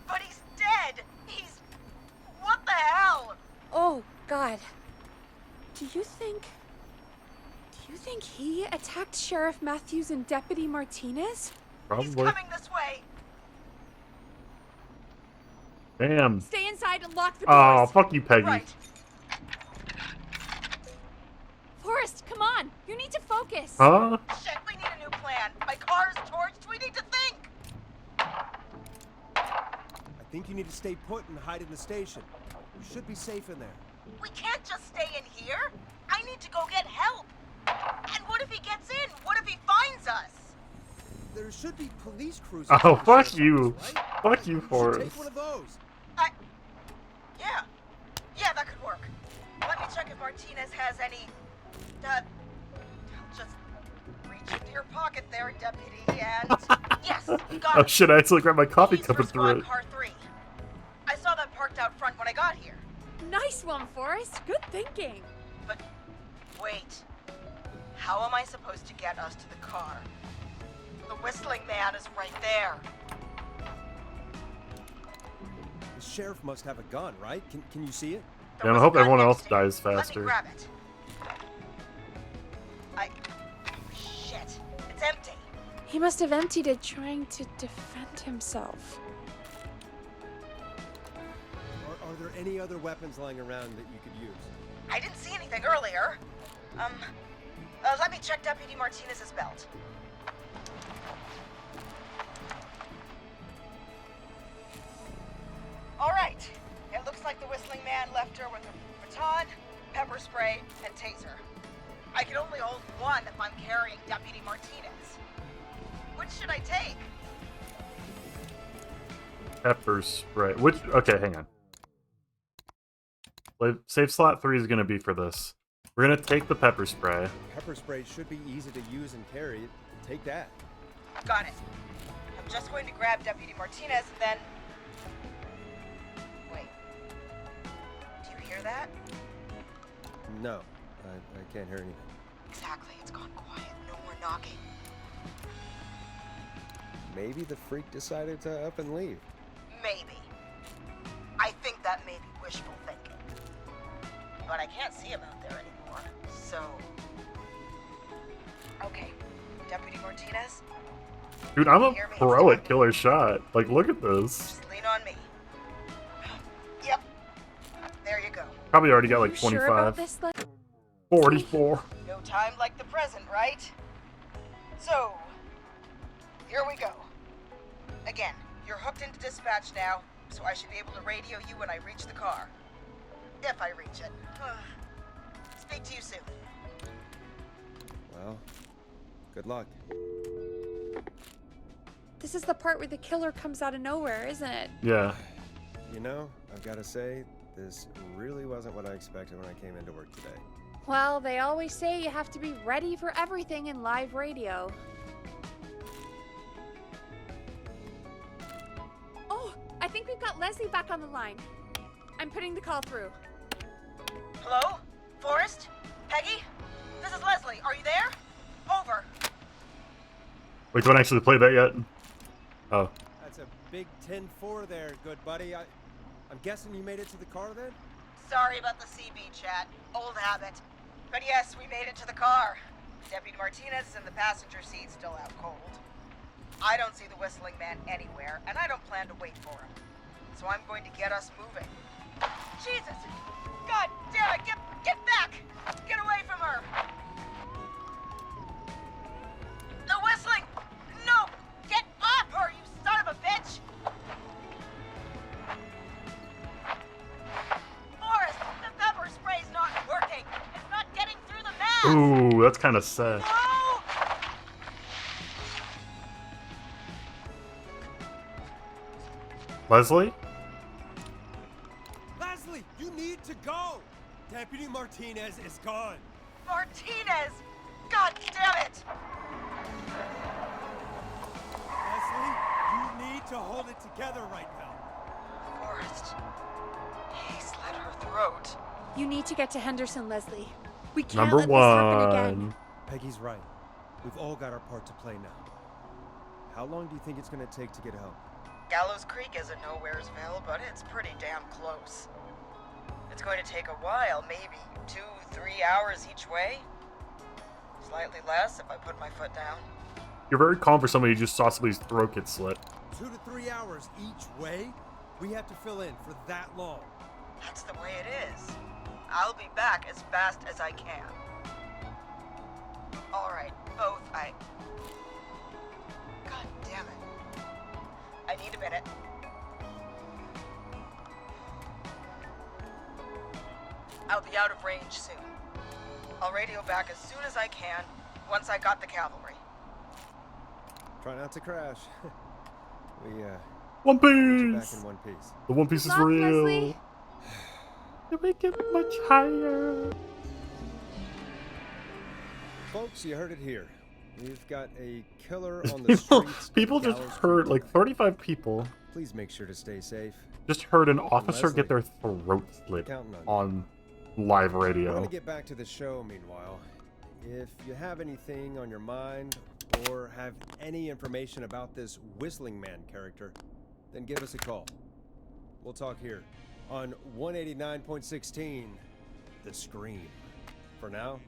But he's dead. He's... What the hell? Oh, God. Do you think he attacked Sheriff Matthews and Deputy Martinez? He's Probably. coming this way. Damn. Stay inside and lock the Oh, doors. fuck you, Peggy. Right. Forrest, come on. You need to focus. Huh? Shit, we need a new plan. My car's torched. We need to think. I think you need to stay put and hide in the station. You should be safe in there. We can't just stay in here. I need to go get help. And what if he gets in? What if he finds us? There should be police cruisers. Oh, in the fuck sheriff's you. office, right? Fuck you, You should Forrest. take one of those. Yeah, that could work. Let me check if Martinez has any... just reach into your pocket there, Deputy, and... Yes, got Oh it. shit, I actually grabbed my coffee Keys cup for and threw squad it. car 3. I saw that parked out front when I got here. Nice one, Forrest. Good thinking. But wait. How am I supposed to get us to the car? The whistling man is right there. The sheriff must have a gun, right? Can you see it? There Yeah, I was a hope gun everyone next else to you. dies Let faster. me grab it. Shit. It's empty. He must have emptied it trying to defend himself. Are there any other weapons lying around that you could use? I didn't see anything earlier. Let me check Deputy Martinez's belt. All right. It looks like the whistling man left her with her baton, pepper spray, and taser. I can only hold one if I'm carrying Deputy Martinez. Which should I take? Pepper spray. Which? Okay, hang on. Save slot 3 is gonna be for this. We're gonna take the pepper spray. Pepper spray should be easy to use and carry. Take that. Got it. I'm just going to grab Deputy Martinez, then... Wait. Do you hear that? No, I can't hear anything. Exactly, it's gone quiet. No more knocking. Maybe the freak decided to up and leave. Maybe. I think that may be wishful thinking. But I can't see him out there anymore, so... Okay, Deputy Martinez? Dude, I'm a Hear me? pro at killer shot. Like, look at this. Just lean on me. Yep. There you go. Probably already got like You sure about 25. this, 44. No time like the present, right? So, here we go. Again, you're hooked into dispatch now, so I should be able to radio you when I reach the car. If I reach it. Speak to you soon. Well, good luck. This is the part where the killer comes out of nowhere, isn't it? Yeah. You know, I've got to say, this really wasn't what I expected when I came into work today. Well, they always say you have to be ready for everything in live radio. Oh, I think we've got Leslie back on the line. I'm putting the call through. Hello? Forrest? Peggy? This is Leslie. Are you there? Over. Wait, do I actually play that yet? Oh. That's a big 10-4 there, good buddy. I'm guessing you made it to the car then? Sorry about the CB chat. Old habit. But yes, we made it to the car. Deputy Martinez is in the passenger seat, still out cold. I don't see the whistling man anywhere, and I don't plan to wait for him. So I'm going to get us moving. Jesus! God damn it! Get back! Get away from her! The whistling! No! Get off her, you son of a bitch! Forrest, the pepper spray's not working. It's not getting through the mask. Ooh, that's kind of sad. No! Leslie? Leslie, you need to go! Deputy Martinez is gone. Martinez! God damn it! Leslie, you need to hold it together right now. Forrest. He slit her throat. You need to get to Henderson, Leslie. We can't Number let this happen again. 1. Peggy's right. We've all got our part to play now. How long do you think it's going to take to get home? Gallows Creek isn't Nowheresville, but it's pretty damn close. It's going to take a while, maybe 2-3 hours each way. Slightly less if I put my foot down. You're very calm for somebody who just saw somebody's throat get slit. 2 to 3 hours each way? We have to fill in for that long. That's the way it is. I'll be back as fast as I can. All right, both God damn it. I need a minute. I'll be out of range soon. I'll radio back as soon as I can, once I got the cavalry. Try not to crash. We, One put you back Piece! in one piece. The One Piece is Lock, real. Leslie. You make it much higher. Folks, you heard it here. We've got a killer on the streets. People just heard, like 35 people Please make sure to stay safe. just heard an officer Leslie. get their throat slit Counting on you. on live We're radio. gonna get back to the show meanwhile. If you have anything on your mind or have any information about this Whistling Man character, then give us a call. We'll talk here on 189.16, The Scream. For now,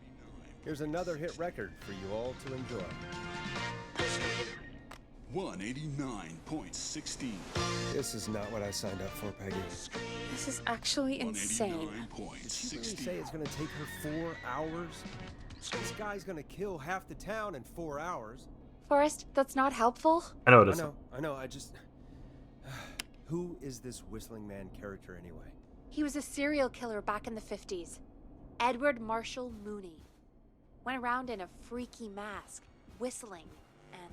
here's another hit record for you all to enjoy. 189.16. This is not what I signed up for, Peggy. This is actually insane. Did you really say it's gonna take her 4 hours? This guy's gonna kill half the town in 4 hours. Forrest, that's not helpful. I know it I isn't. know, I just... Who is this Whistling Man character anyway? He was a serial killer back in the 50s. Edward Marshall Mooney. Went around in a freaky mask, whistling, and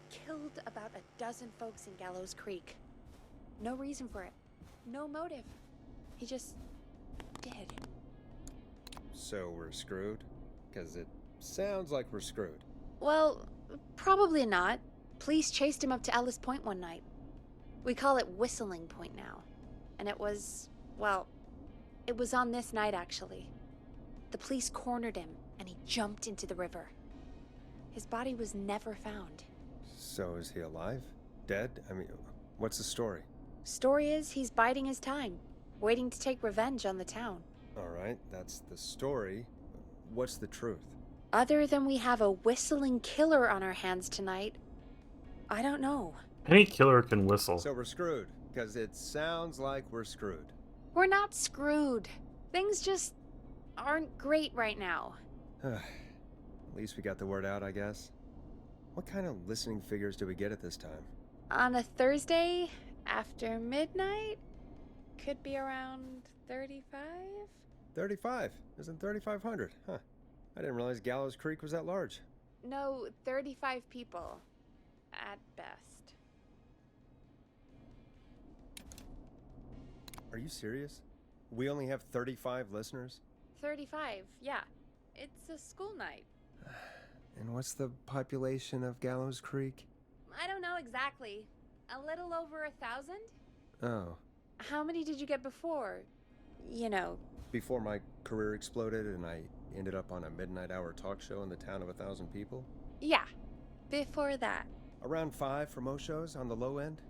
killed about a dozen folks in Gallows Creek. No reason for it. No motive. He just did. So we're screwed? Because it sounds like we're screwed. Well, probably not. Police chased him up to Ellis Point one night. We call it Whistling Point now. And it was, well, it was on this night actually. The police cornered him and he jumped into the river. His body was never found. So is he alive? Dead? I mean, what's the story? Story is he's biding his time, waiting to take revenge on the town. Alright, that's the story. What's the truth? Other than we have a whistling killer on our hands tonight, I don't know. Any killer can whistle. So we're screwed, because it sounds like we're screwed. We're not screwed. Things just aren't great right now. At least we got the word out, I guess. What kind of listening figures do we get at this time? On a Thursday after midnight, could be around 35? 35? Isn't 3,500? Huh. I didn't realize Gallows Creek was that large. No, 35 people. At best. Are you serious? We only have 35 listeners? 35, yeah. It's a school night. And what's the population of Gallows Creek? I don't know exactly. A little over 1,000? Oh. How many did you get before? You know. Before my career exploded and I ended up on a midnight hour talk show in the town of 1,000 people? Yeah, before that. Around 5 for most shows on the low end.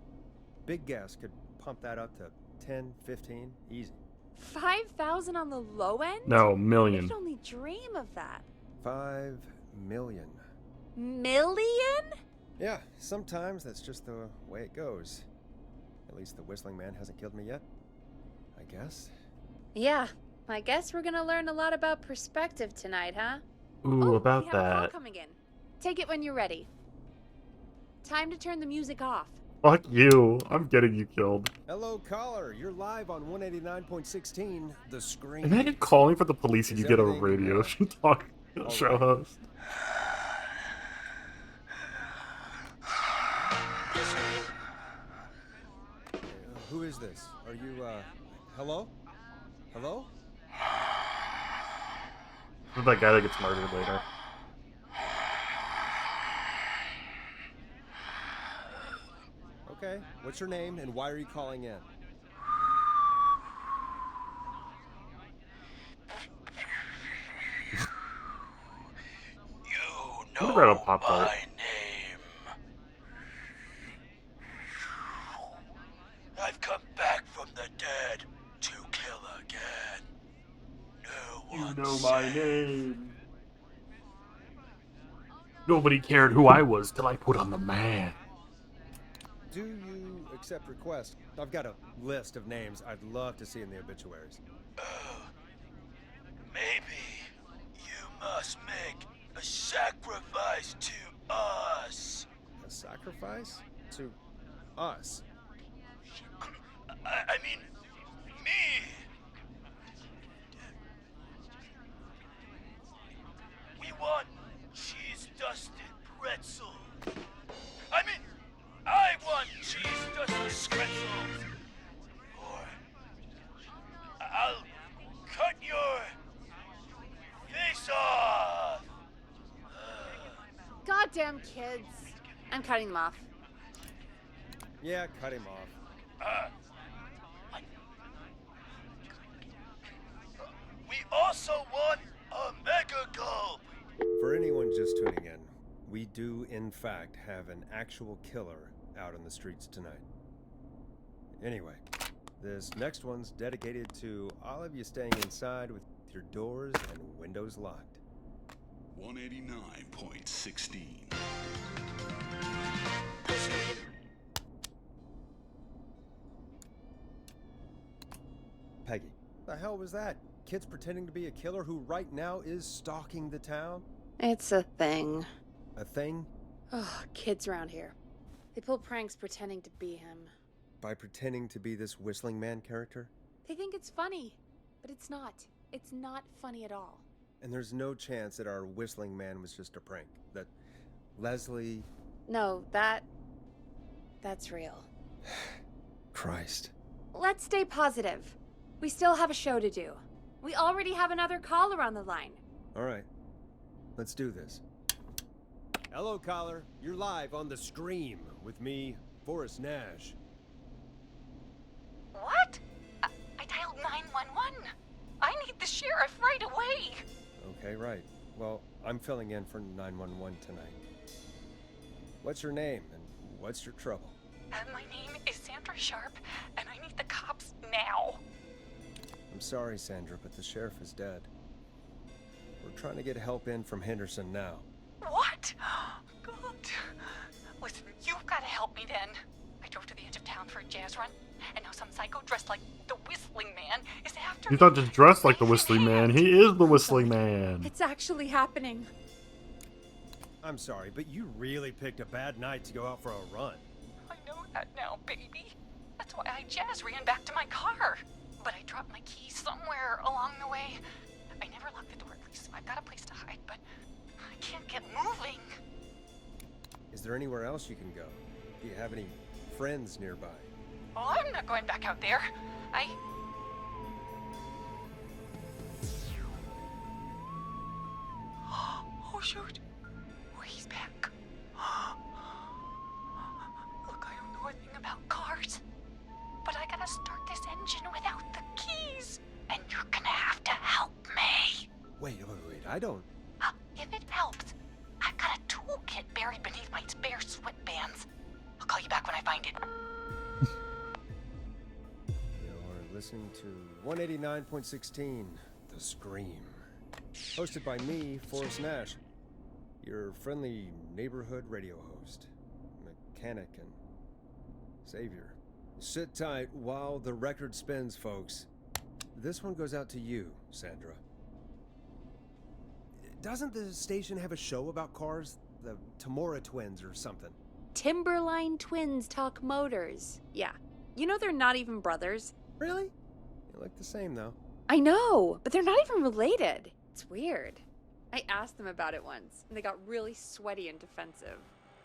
Big gas could pump that up to 10, 15, easy. 5,000 on the low end? No, I million. could only dream of that. 5 million. Million? Yeah, sometimes that's just the way it goes. At least the Whistling Man hasn't killed me yet, I guess. Yeah, I guess we're gonna learn a lot about perspective tonight, huh? Ooh, about we have a call that. coming in. Take it when you're ready. Time to turn the music off. Fuck you. I'm getting you killed. Hello, caller. You're live on 189.16, The Screen. Imagine calling for the police and Is you get a everything, radio talk all show right? host. Who is this? Are you, hello? Hello? Who's that guy that gets murdered later? Okay, what's your name and why are you calling in? I'm gonna grab a Pop-Tart. I've come back from the dead to kill again. No one You know my name. Nobody cared who I was till I put on the man. Do you accept requests? I've got a list of names I'd love to see in the obituaries. Maybe you must make a sacrifice to us. A sacrifice? To us? I mean, me. We want cheese-dusted pretzel. I mean, I want cheese-dusted pretzels. Or I'll cut your face off. Goddamn kids. I'm cutting them off. Yeah, cut him off. We also want a mega gulp. For anyone just tuning in, we do in fact have an actual killer out on the streets tonight. Anyway, this next one's dedicated to all of you staying inside with your doors and windows locked. 189.16. Peggy, the hell was that? Kids pretending to be a killer who right now is stalking the town? It's a thing. A thing? Oh, kids around here. They pull pranks pretending to be him. By pretending to be this Whistling Man character? They think it's funny, but it's not. It's not funny at all. And there's no chance that our whistling man was just a prank. That Leslie... No, that's real. Christ. Let's stay positive. We still have a show to do. We already have another caller on the line. All right. Let's do this. Hello, caller. You're live on The Scream with me, Forrest Nash. What? I dialed 911. I need the sheriff right away. Okay, right. Well, I'm filling in for 911 tonight. What's your name and what's your trouble? My name is Sandra Sharp, and I need the cops now. I'm sorry, Sandra, but the sheriff is dead. We're trying to get help in from Henderson now. What? God. Listen, you've got to help me then. I drove to the edge of town for a jazz run, and now some psycho dressed like the Whistling Man is after me. He's not just dressed like the Whistling Man, he is the Whistling Man. It's actually happening. I'm sorry, but you really picked a bad night to go out for a run. I know that now, baby. That's why I jazz ran back to my car. But I dropped my keys somewhere along the way. I never locked the door at least, so I've got a place to hide, but I can't get moving. Is there anywhere else you can go? Do you have any friends nearby? Oh, I'm not going back out there. Oh, shoot. Oh, he's back. Look, I don't know a thing about cars, but I gotta start this engine without the keys. And you're gonna have to help me. Wait, I don't... If it helps, I've got a toolkit buried beneath my spare sweatbands. I'll call you back when I find it. You're listening to 189.16, The Scream. Hosted by me, Forrest Nash, your friendly neighborhood radio host, mechanic, and savior. Sit tight while the record spins, folks. This one goes out to you, Sandra. Doesn't the station have a show about cars? The Tamora twins or something? Timberline Twins Talk Motors. Yeah. You know they're not even brothers. Really? You look the same, though. I know, but they're not even related. It's weird. I asked them about it once, and they got really sweaty and defensive.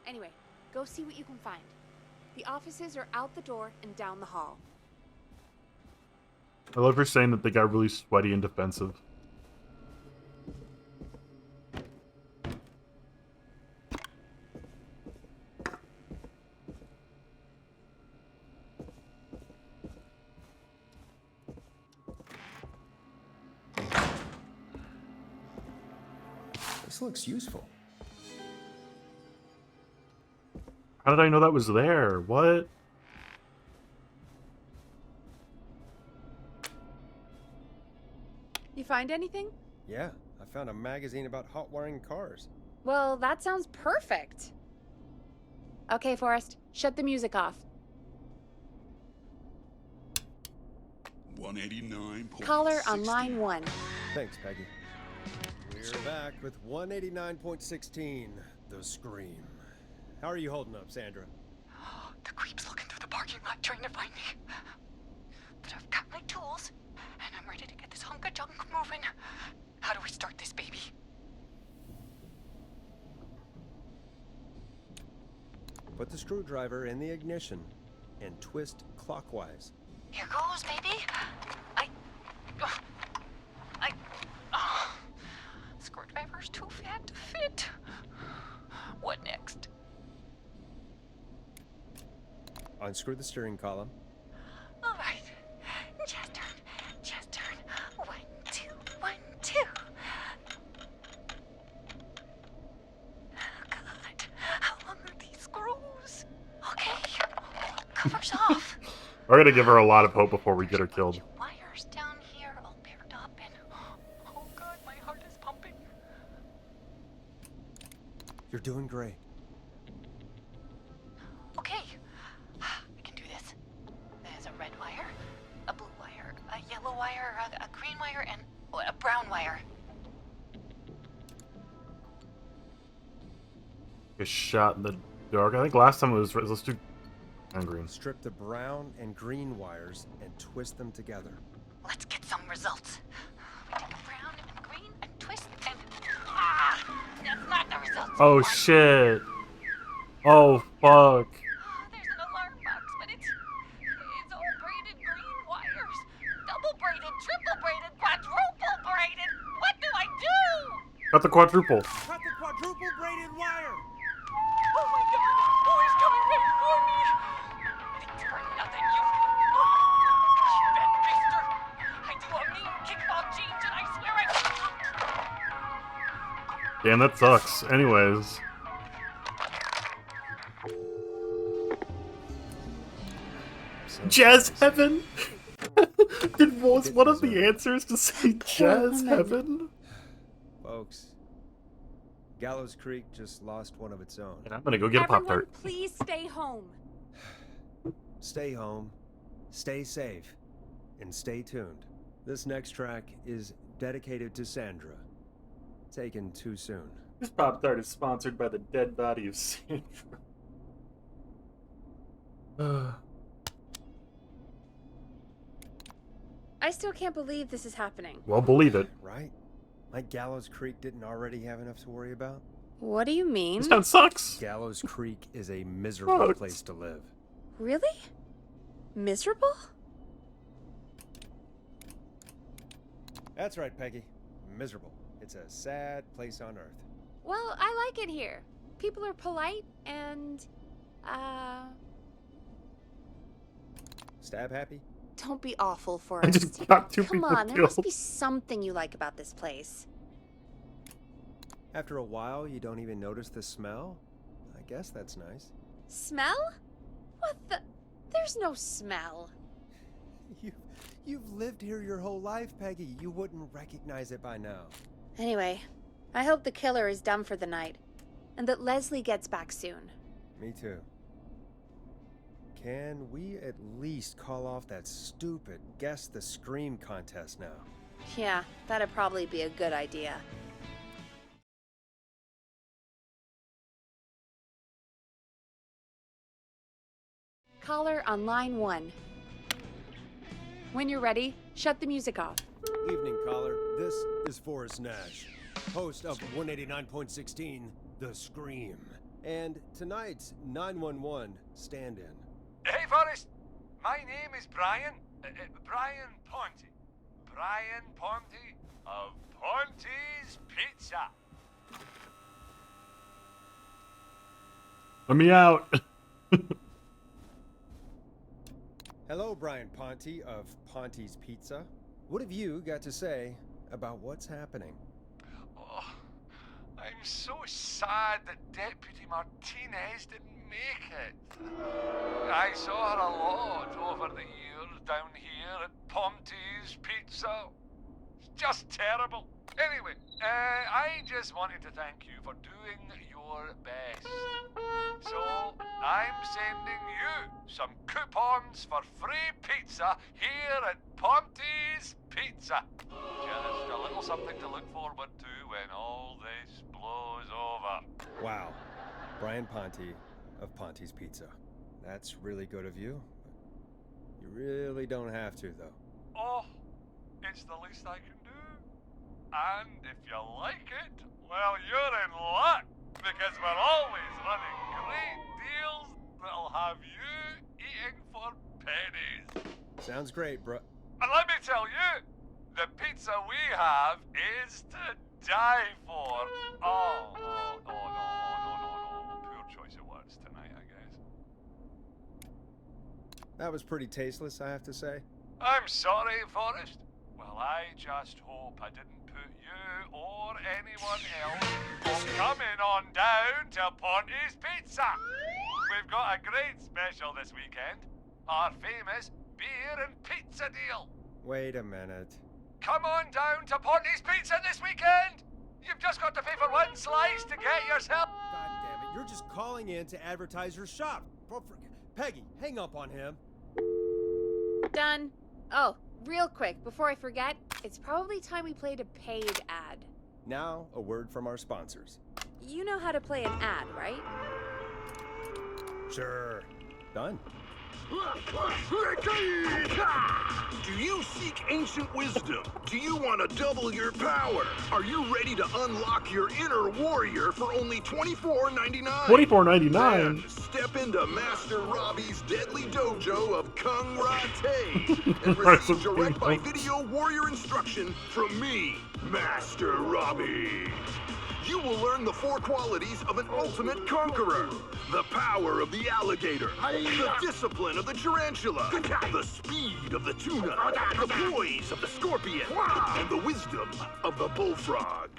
Anyway, go see what you can find. The offices are out the door and down the hall. I love her saying that they got really sweaty and defensive. This looks useful. How did I know that was there? What? You find anything? Yeah, I found a magazine about hot wiring cars. Well, that sounds perfect. Okay, Forrest, shut the music off. 189. Caller on line 1. Thanks, Peggy. We're back with 189.16, The Scream. How are you holding up, Sandra? The creep's looking through the parking lot trying to find me. But I've got my tools, and I'm ready to get this hunk of junk moving. How do we start this baby? Put the screwdriver in the ignition and twist clockwise. Here goes, baby. Screwdriver's too fat to fit. What next? Unscrew the steering column. All right. Just turn. 1, 2, 1, 2. Oh, God. How long are these screws? Okay. Cover's off. We're gonna give her a lot of hope before we get her killed. Wires down here all paired up and... Oh, God, my heart is pumping. You're doing great. Okay. I can do this. There's a red wire, a blue wire, a yellow wire, a green wire, and a brown wire. Get shot in the dark. I think last time it was red. Let's do green. Strip the brown and green wires and twist them together. Let's get some results. We not the results you Oh want. shit. Oh fuck. There's an alarm box, but it's all braided green wires. Double braided, triple braided, quadruple braided. What do I do? Got the quadruple. Cut the quadruple braided wire! Oh my god! Oh, he's coming right for me! For nothing, you bad beaster! I do a mean kickball change and I swear I... Damn, that sucks. Anyways. Jazz Heaven? Was one of the answers to say Jazz Heaven? Folks, Gallows Creek just lost one of its own. And I'm gonna go get a Pop-Tart. Please stay home. Stay home, stay safe, and stay tuned. This next track is dedicated to Sandra. Taken too soon. This Pop-Tart is sponsored by the dead body of Sandra. I still can't believe this is happening. Well, believe it. Right? Like Gallows Creek didn't already have enough to worry about? What do you mean? This town sucks. Gallows Creek is a miserable Sucks. place to live. Really? Miserable? That's right, Peggy. Miserable. It's a sad place on Earth. Well, I like it here. People are polite and, Stab happy? don't be awful for I us. just got two Come people on, there must killed. be something you like about this place. After a while, you don't even notice the smell? I guess that's nice. Smell? What the? There's no smell. You've lived here your whole life, Peggy. You wouldn't recognize it by now. Anyway, I hope the killer is done for the night, and that Leslie gets back soon. Me too. Can we at least call off that stupid Guess the Scream contest now? Yeah, that'd probably be a good idea. Caller on line 1. When you're ready, shut the music off. Evening, caller. This is Forrest Nash, host of 189.16, The Scream. And tonight's 911 stand-in. Hey, Forrest. My name is Brian. Brian Ponte. Brian Ponte of Ponte's Pizza. Let me out. Hello, Brian Ponte of Ponte's Pizza. What have you got to say about what's happening? Oh, I'm so sad that Deputy Martinez didn't make it. I saw her a lot over the years down here at Ponte's Pizza. It's just terrible. Anyway, I just wanted to thank you for doing your best. So, I'm sending you some coupons for free pizza here at Ponte's Pizza. Just a little something to look forward to when all this blows over. Wow. Brian Ponte of Ponte's Pizza. That's really good of you. You really don't have to, though. Oh, it's the least I can do. And if you like it, well, you're in luck, because we're always running great deals that'll have you eating for pennies. Sounds great, bro. And let me tell you, the pizza we have is to die for. Oh, no. Poor choice of words tonight, I guess. That was pretty tasteless, I have to say. I'm sorry, Forrest. Well, I just hope I didn't put you or anyone else off coming on down to Ponte's Pizza. We've got a great special this weekend. Our famous beer and pizza deal. Wait a minute. Come on down to Ponte's Pizza this weekend. You've just got to pay for one slice to get yourself. God damn it, you're just calling in to advertise your shop. Peggy, hang up on him. Done. Oh, real quick, before I forget, it's probably time we played a paid ad. Now, a word from our sponsors. You know how to play an ad, right? Sure. Done. Do you seek ancient wisdom? Do you want to double your power? Are you ready to unlock your inner warrior for only $24.99? $24.99. Then step into Master Robbie's deadly dojo of Kung Rate and receive direct by video warrior instruction from me, Master Robbie. You will learn the 4 qualities of an ultimate conqueror. The power of the alligator, the discipline of the tarantula, the speed of the tuna, the poise of the scorpion, and the wisdom of the bullfrog.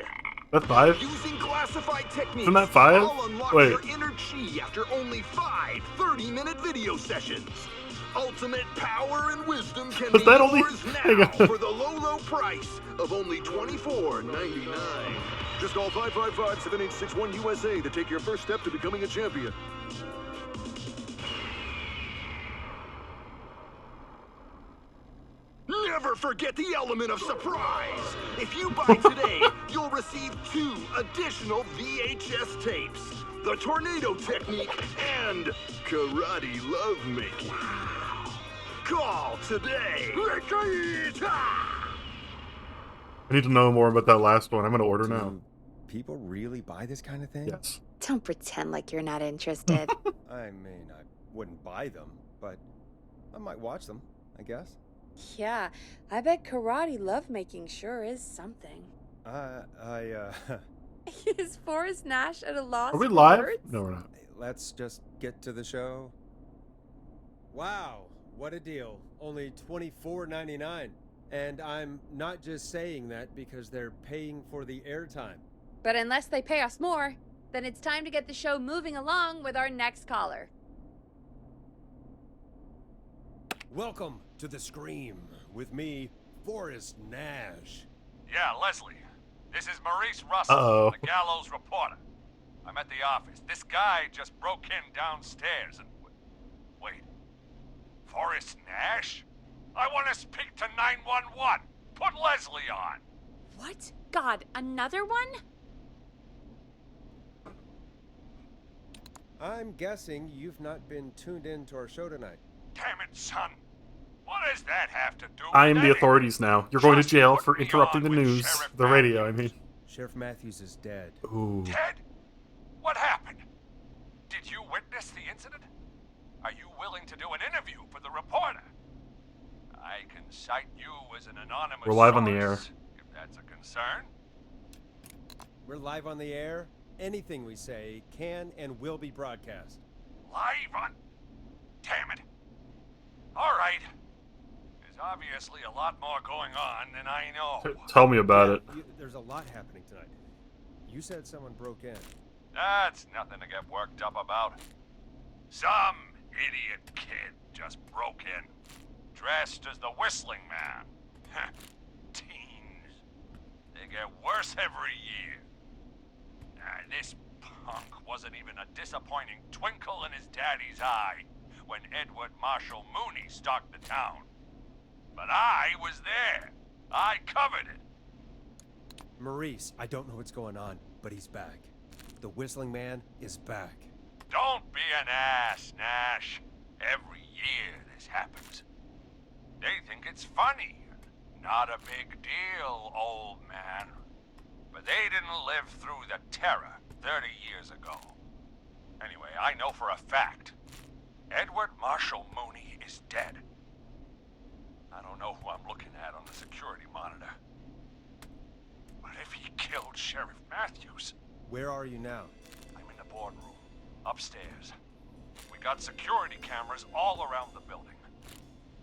That's 5? Using classified techniques, Isn't that 5? I'll unlock Wait. your inner chi after only 5 30-minute video sessions. Ultimate power and wisdom can be that only- yours hang now on. for the low price of only $24.99. Just call 555-7861 USA to take your first step to becoming a champion. Never forget the element of surprise! If you buy today, you'll receive 2 additional VHS tapes. The Tornado Technique and Karate Lovemaking. Call today! I need to know more about that last one. I'm gonna order now. Do people really buy this kind of thing? Yes. Don't pretend like you're not interested. I mean, I wouldn't buy them, but I might watch them, I guess. Yeah, I bet karate lovemaking sure is something. Is Forrest Nash at a loss Are we for live? words? No, we're not. Let's just get to the show. Wow, what a deal. Only $24.99. And I'm not just saying that because they're paying for the airtime. But unless they pay us more, then it's time to get the show moving along with our next caller. Welcome to The Scream with me, Forrest Nash. Yeah, Leslie. This is Maurice Russell, Uh-oh. the Gallows reporter. I'm at the office. This guy just broke in downstairs and... Wait. Forrest Nash? I want to speak to 911. Put Leslie on. What? God, another one? I'm guessing you've not been tuned in to our show tonight. Damn it, son. What does that have to do with I am the anything? authorities now. You're going to Just jail put for me interrupting the on with news. Sheriff The radio, I mean. Sheriff Matthews is dead. Ooh. Dead? What happened? Did you witness the incident? Are you willing to do an interview for the reporter? I can cite you as an anonymous We're live on the air. source, if that's a concern. We're live on the air. Anything we say can and will be broadcast. Live on... Damn it. All right. There's obviously a lot more going on than I know. Tell me about it. There's a lot happening tonight. You said someone broke in. That's nothing to get worked up about. Some idiot kid just broke in, dressed as the Whistling Man. Teens. They get worse every year. This punk wasn't even a disappointing twinkle in his daddy's eye when Edward Marshall Mooney stalked the town. But I was there. I covered it. Maurice, I don't know what's going on, but he's back. The Whistling Man is back. Don't be an ass, Nash. Every year this happens. They think it's funny. Not a big deal, old man. But they didn't live through the terror 30 years ago. Anyway, I know for a fact Edward Marshall Mooney is dead. I don't know who I'm looking at on the security monitor. But if he killed Sheriff Matthews... Where are you now? I'm in the boardroom, upstairs. We got security cameras all around the building.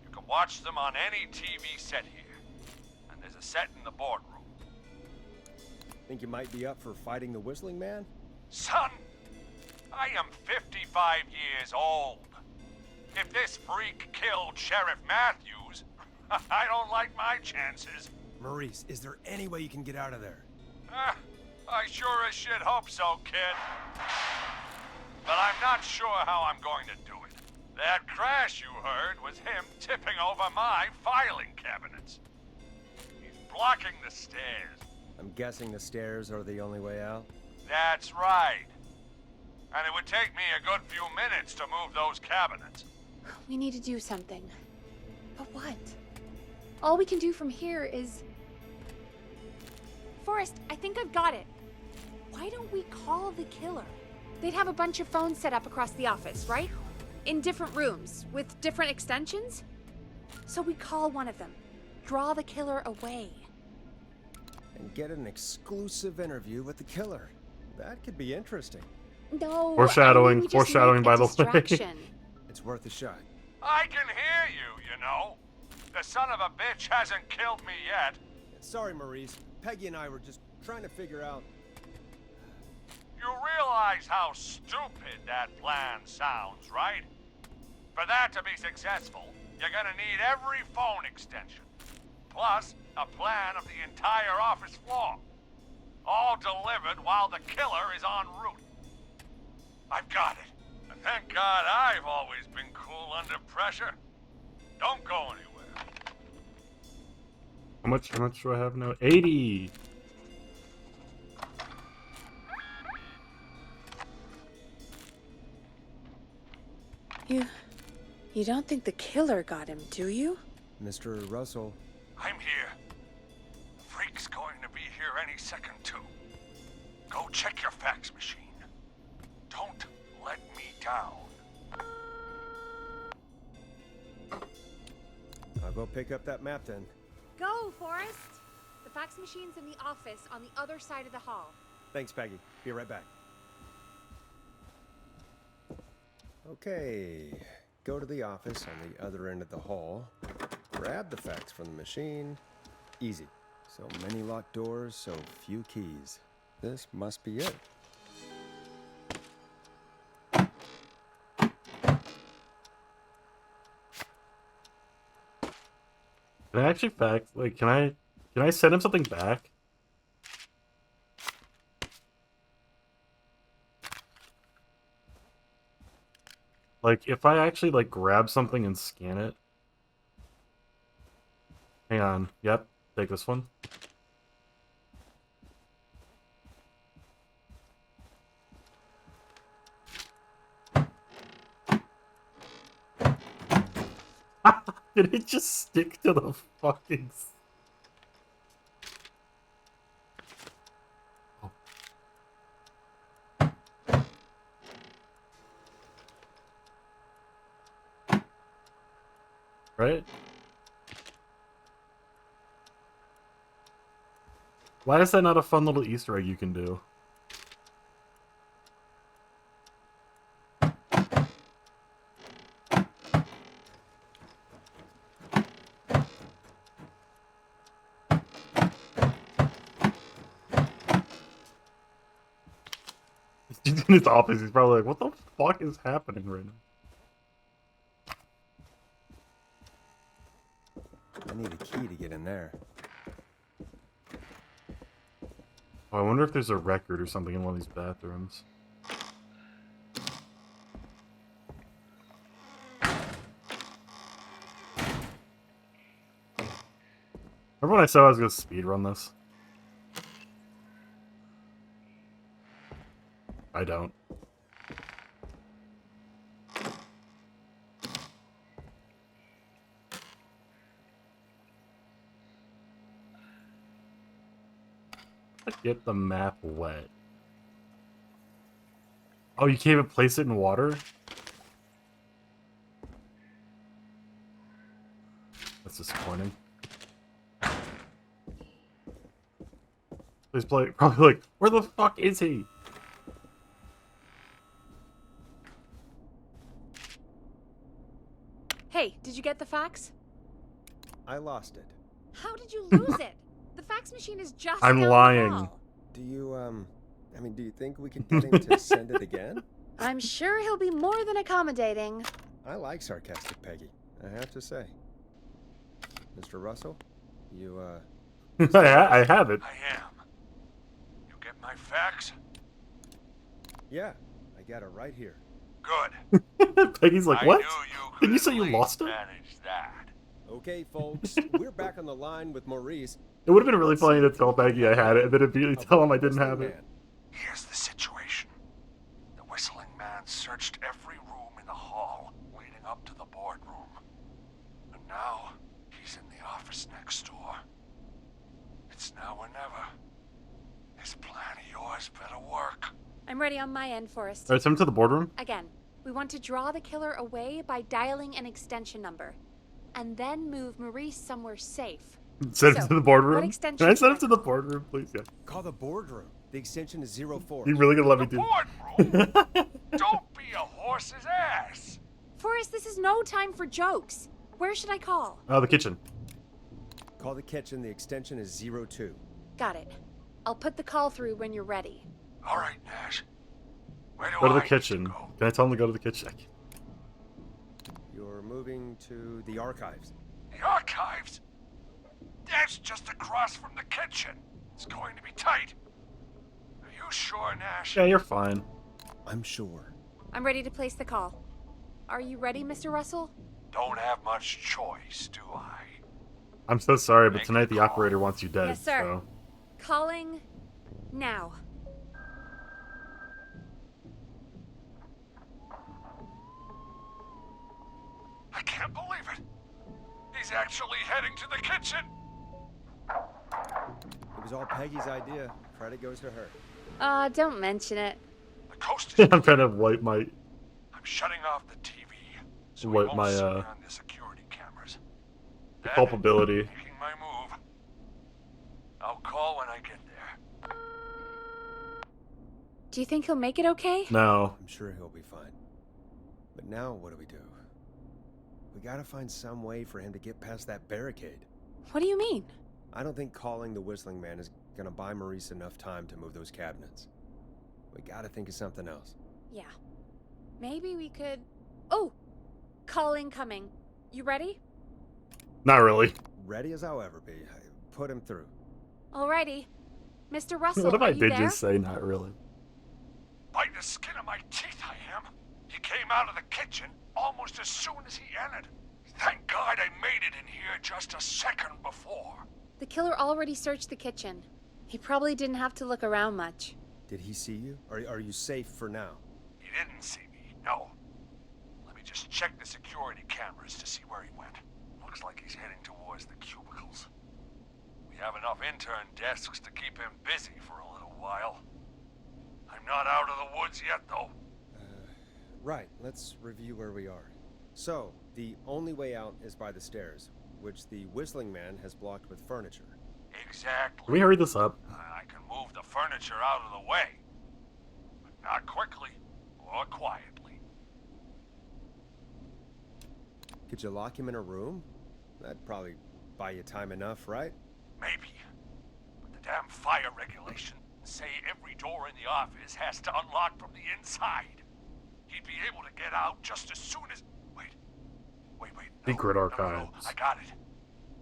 You can watch them on any TV set here. And there's a set in the boardroom. Think you might be up for fighting the Whistling Man? Son, I am 55 years old. If this freak killed Sheriff Matthews, I don't like my chances. Maurice, is there any way you can get out of there? I sure as shit hope so, kid. But I'm not sure how I'm going to do it. That crash you heard was him tipping over my filing cabinets. He's blocking the stairs. I'm guessing the stairs are the only way out? That's right. And it would take me a good few minutes to move those cabinets. We need to do something. But what? All we can do from here is... Forrest, I think I've got it. Why don't we call the killer? They'd have a bunch of phones set up across the office, right? In different rooms, with different extensions? So we call one of them, draw the killer away. And get an exclusive interview with the killer. That could be interesting. No, Foreshadowing, I mean, we just foreshadowing, make by a the way. distraction. It's worth a shot. I can hear you, you know. The son of a bitch hasn't killed me yet. Sorry, Maurice. Peggy and I were just trying to figure out... You realize how stupid that plan sounds, right? For that to be successful, you're gonna need every phone extension, plus a plan of the entire office floor, all delivered while the killer is en route. I've got it. And thank God I've always been cool under pressure. Don't go anywhere. How much do I have now? 80. You don't think the killer got him, do you? Mr. Russell. I'm here. The freak's going to be here any second, too. Go check your fax machine. Don't let me down. I'll go pick up that map then. Go, Forrest! The fax machine's in the office on the other side of the hall. Thanks, Peggy. Be right back. Okay. Go to the office on the other end of the hall. Grab the fax from the machine. Easy. So many locked doors, so few keys. This must be it. Can I actually fax? Like, can I send him something back? Like, if I actually, like, grab something and scan it... Hang on. Yep. Take this one. Did it just stick to the fucking... Right? Why is that not a fun little Easter egg you can do? He's in his office, he's probably like, what the fuck is happening right now? I need a key to get in there. Oh, I wonder if there's a record or something in one of these bathrooms. Remember when I said I was gonna speedrun this? I don't. Get the map wet. Oh, you can't even place it in water? That's disappointing. Please play. Probably like, where the fuck is he? Hey, did you get the fax? I lost it. How did you lose it? The fax machine is just I'm down the lying. hall. Do you, I mean, do you think we could get him to send it again? I'm sure he'll be more than accommodating. I like sarcastic Peggy, I have to say. Mr. Russell, you, I have it. I am. You get my fax? Yeah, I got it right here. Good. Peggy's like, I what? knew you Did you could say at you least lost it? manage that. Okay, folks, we're back on the line with Maurice. It would have been really funny to tell Peggy I had it, and then immediately tell him I didn't have it. Here's the situation. The whistling man searched every room in the hall leading up to the boardroom. And now, next door. It's now or never. This plan of yours better work. I'm ready on my end, Forrest. All right, send him to the boardroom. Again, we want to draw the killer away by dialing an extension number, and then move Maurice somewhere safe. Send him to the boardroom. What extension? Can I send him to the boardroom, please? Yeah. Call the boardroom. The extension is 04. You really gonna let me do? Boardroom? Don't be a horse's ass. Forrest, this is no time for jokes. Where should I call? The kitchen. Call the kitchen. The extension is 02. Got it. I'll put the call through when you're ready. All right, Nash. Where do Go to the I kitchen. need to go? Can I tell him to go to the kitchen? You're moving to the archives. The archives? That's just across from the kitchen. It's going to be tight. Are you sure, Nash? Yeah, you're fine. I'm sure. I'm ready to place the call. Are you ready, Mr. Russell? Don't have much choice, do I? I'm so sorry, but Make tonight the the call. operator wants you dead. Yes, sir. So. Calling now. I can't believe it. He's actually heading to the kitchen. It was all Peggy's idea. Credit goes to her. Don't mention it. The coast is I'm trying to wipe my I'm shutting off the TV. So Wipe we won't my, see me on the security cameras. Then, culpability. making my move. I'll call when I get there. Do you think he'll make it okay? No. I'm sure he'll be fine. But now what do? We gotta find some way for him to get past that barricade. What do you mean? I don't think calling the Whistling Man is gonna buy Maurice enough time to move those cabinets. We gotta think of something else. Yeah. Maybe we could... Oh! Call incoming. You ready? Not really. Ready as I'll ever be. Put him through. Alrighty. Mr. Russell, What if are I you did there? just say not really? By the skin of my teeth, I am. He came out of the kitchen almost as soon as he entered. Thank God I made it in here just a second before. The killer already searched the kitchen. He probably didn't have to look around much. Did he see you? Are you safe for now? He didn't see me, no. Let me just check the security cameras to see where he went. Looks like he's heading towards the cubicles. We have enough intern desks to keep him busy for a little while. I'm not out of the woods yet, though. Right, let's review where we are. So, the only way out is by the stairs, which the Whistling Man has blocked with furniture. Exactly. Can we hurry this up? I can move the furniture out of the way. But not quickly or quietly. Could you lock him in a room? That'd probably buy you time enough, right? Maybe. But the damn fire regulations say every door in the office has to unlock from the inside. He'd be able to get out just as soon as... Wait. No, Secret no, archives. I got it.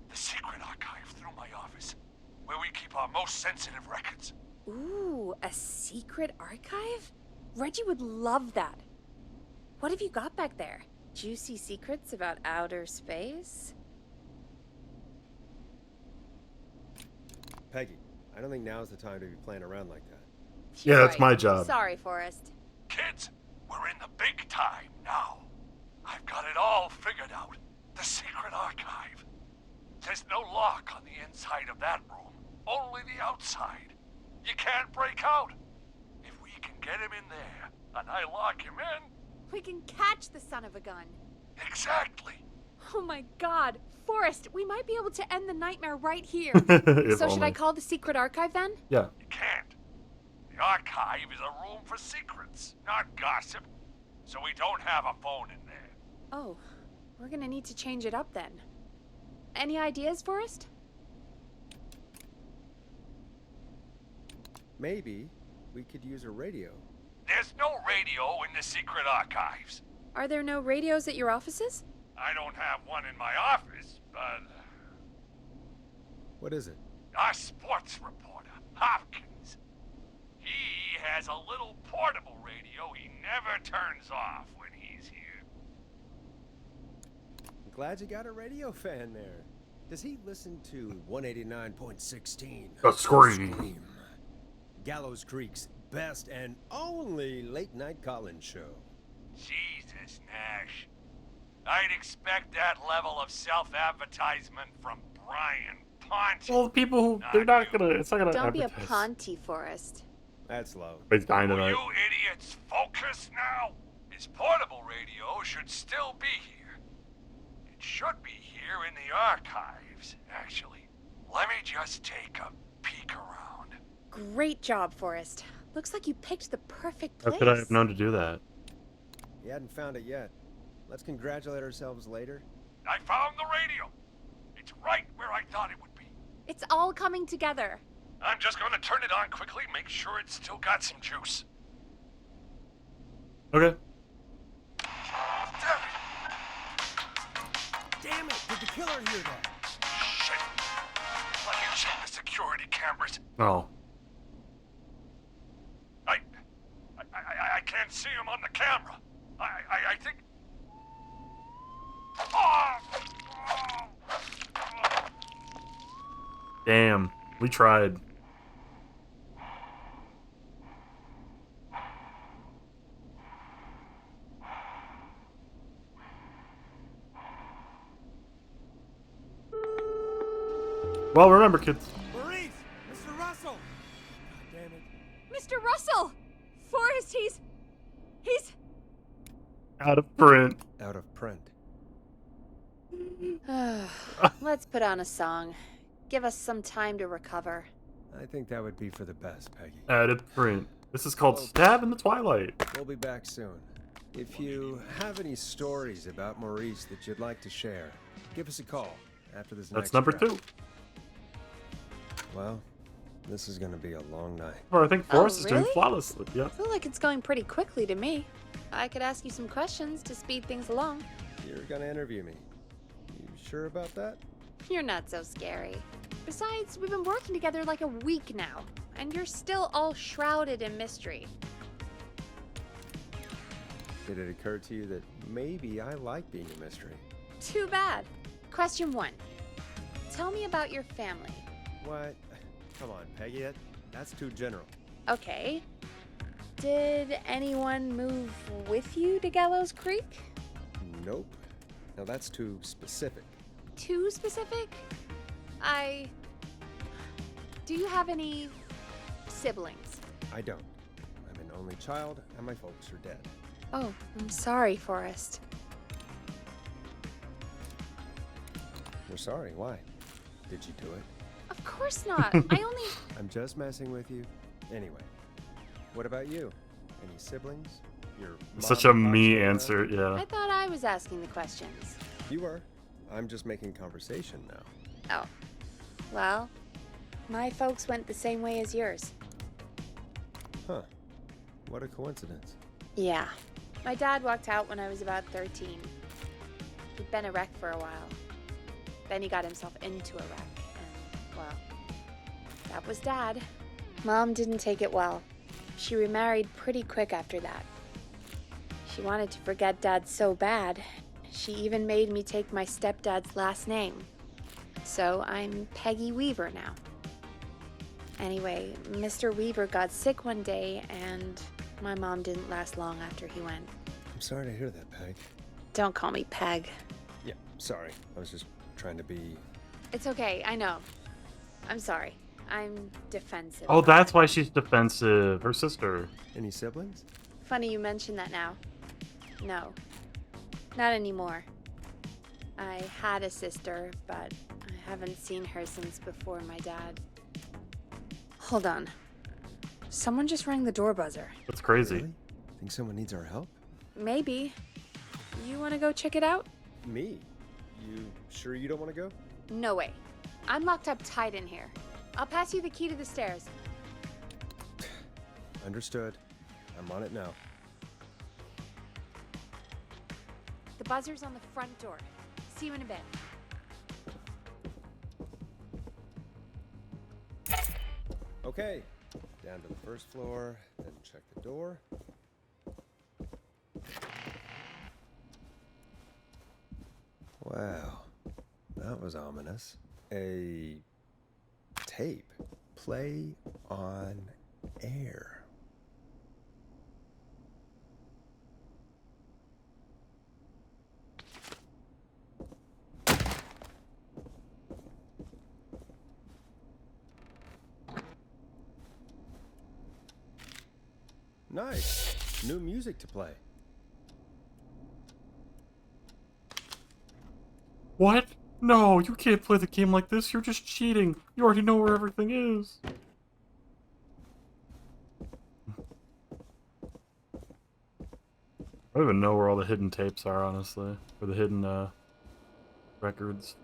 The secret archive through my office, where we keep our most sensitive records. Ooh, a secret archive? Reggie would love that. What have you got back there? Juicy secrets about outer space? Peggy, I don't think now's the time to be playing around like that. Yeah, You're that's my job. Sorry, Forrest. Kids, we're in the big time now. I've got it all figured out. The secret archive. There's no lock on the inside of that room, only the outside. You can't break out. If we can get him in there, and I lock him in... We can catch the son of a gun. Exactly. Oh my god. Forrest, we might be able to end the nightmare right here. If So should only. I call the secret archive then? Yeah. You can't. The archive is a room for secrets, not gossip. So we don't have a phone in there. Oh, we're gonna need to change it up then. Any ideas, Forrest? Maybe we could use a radio. There's no radio in the secret archives. Are there no radios at your offices? I don't have one in my office, but What is it? our sports reporter, Hopkins, he has a little portable radio he never turns off when he's here. I'm glad you got a radio fan there. Does he listen to 189.16? The Scream. Gallows Creek's best and only late-night call-in show. Jesus, Nash. I'd expect that level of self-advertisement from Brian Ponty. Well, the people who they're not gonna. It's not gonna Don't be a advertise. Ponty, Forrest. That's low. He's dying Will tonight. you idiots focus now? His portable radio should still be here. It should be here in the archives, actually. Let me just take a peek around. Great job, Forrest. Looks like you picked the perfect How place. could I have known to do that? You hadn't found it yet. Let's congratulate ourselves later. I found the radio. It's right where I thought it would be. It's all coming together. I'm just gonna turn it on quickly, make sure it's still got some juice. Okay. Damn it! Did the killer hear that? Shit. Let me check the security cameras. Oh. I can't see him on the camera. I think... Oh! Damn. We tried. Well, remember, kids. Maurice! Mr. Russell! God damn it. Mr. Russell! Forrest, he's... Out of print. Out of print. Let's put on a song. Give us some time to recover. I think that would be for the best, Peggy. Out of print. This is called Stab in the Twilight. We'll be back soon. If you have any stories about Maurice that you'd like to share, give us a call after this That's next number track. 2. Well, this is going to be a long night. Or I think Forrest is doing really? flawlessly. Yeah. I feel like it's going pretty quickly to me. I could ask you some questions to speed things along. You're going to interview me. You sure about that? You're not so scary. Besides, we've been working together like a week now, and you're still all shrouded in mystery. Did it occur to you that maybe I like being a mystery? Too bad. Question 1. Tell me about your family. What? Come on, Peggy. That's too general. Okay. Did anyone move with you to Gallows Creek? Nope. Now that's too specific. Too specific? Do you have any siblings? I don't. I'm an only child, and my folks are dead. Oh, I'm sorry, Forrest. We're sorry. Why? Did you do it? Of course not. I only... I'm just messing with you. Anyway, what about you? Any siblings? Your Such mom a and pop me still around? answer, yeah. I thought I was asking the questions. You were. I'm just making conversation now. Oh. Well, my folks went the same way as yours. Huh. What a coincidence. Yeah. My dad walked out when I was about 13. He'd been a wreck for a while. Then he got himself into a wreck, and, well, that was Dad. Mom didn't take it well. She remarried pretty quick after that. She wanted to forget Dad so bad, she even made me take my stepdad's last name. So I'm Peggy Weaver now. Anyway, Mr. Weaver got sick one day, and my mom didn't last long after he went. I'm sorry to hear that, Peg. Don't call me Peg. Yeah, sorry. I was just trying to be... It's okay, I know. I'm sorry. I'm defensive. Oh, that's why she's defensive. Her sister. Any siblings? Funny you mention that now. No. Not anymore. I had a sister, but I haven't seen her since before my dad. Hold on. Someone just rang the door buzzer. That's crazy. Really? Think someone needs our help? Maybe. You want to go check it out? Me? You sure you don't want to go? No way. I'm locked up tight in here. I'll pass you the key to the stairs. Understood. I'm on it now. The buzzer's on the front door. See you in a bit. Okay. Down to the first floor, then check the door. Wow. That was ominous. A tape. Play on air. Nice. New music to play. What? No, you can't play the game like this. You're just cheating. You already know where everything is. I don't even know where all the hidden tapes are, honestly. Or the hidden, records.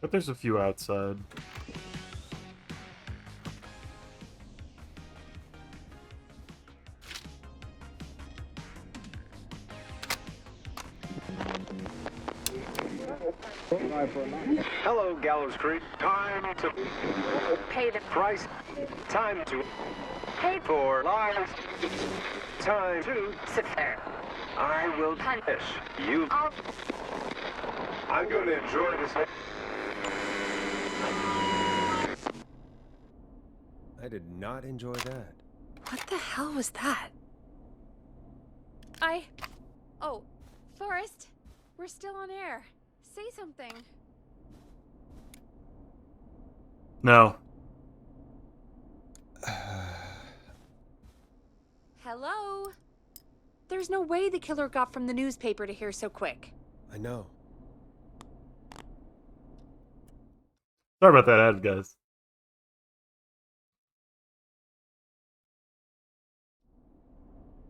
But there's a few outside. Hello, Gallows Creek. Time to Pay the price. Time to pay for lives. Time to sit there. I will punish you. I'm going to enjoy this. I did not enjoy that. What the hell was that? Oh, Forrest, we're still on air. Say something. No. Hello? There's no way the killer got from the newspaper to here so quick. I know. Sorry about that ad, guys.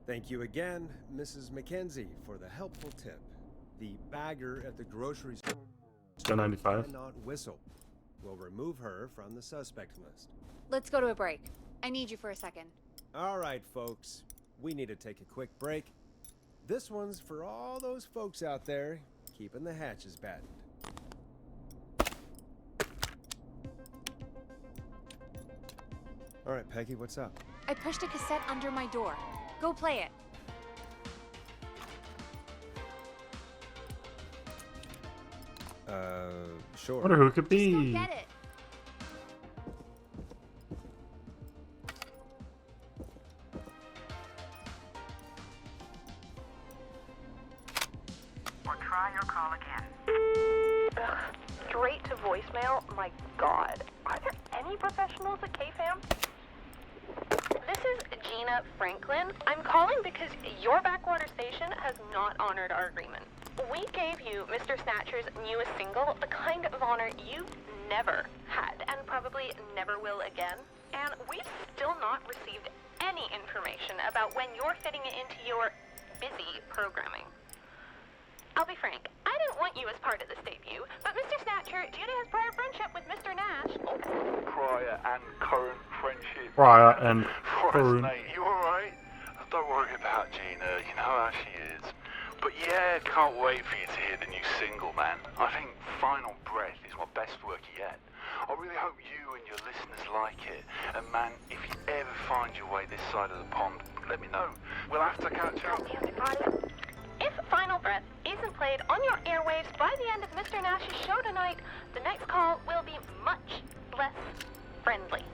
Thank you again, Mrs. Mackenzie, for the helpful tip. The bagger at the grocery store Still 95. cannot whistle. We'll remove her from the suspect list. Let's go to a break. I need you for a second. All right, folks. We need to take a quick break. This one's for all those folks out there keeping the hatches battened. All right, Peggy, what's up? I pushed a cassette under my door. Go play it. Sure. Wonder who it could Just go be. get it. Or try your call again. Straight to voicemail? My God. Are there any professionals at KFAM? This is Gina Franklin. I'm calling because your backwater station has not honored our agreement. We gave you Mr. Snatcher's newest single, the kind of honor you've never had and probably never will again. And we've still not received any information about when you're fitting it into your busy programming. I'll be frank, I didn't want you as part of this debut, but Mr. Snatcher, due to his prior friendship with Mr. Nash... Prior and current friendship. Prior and Christ, current. mate, you alright? Don't worry about Gina, you know how she is. But yeah, can't wait for you to hear the new single, man. I think Final Breath is my best work yet. I really hope you and your listeners like it. And man, if you ever find your way this side of the pond, let me know. We'll have to catch up. If Final Breath isn't played on your airwaves by the end of Mr. Nash's show tonight, the next call will be much less friendly.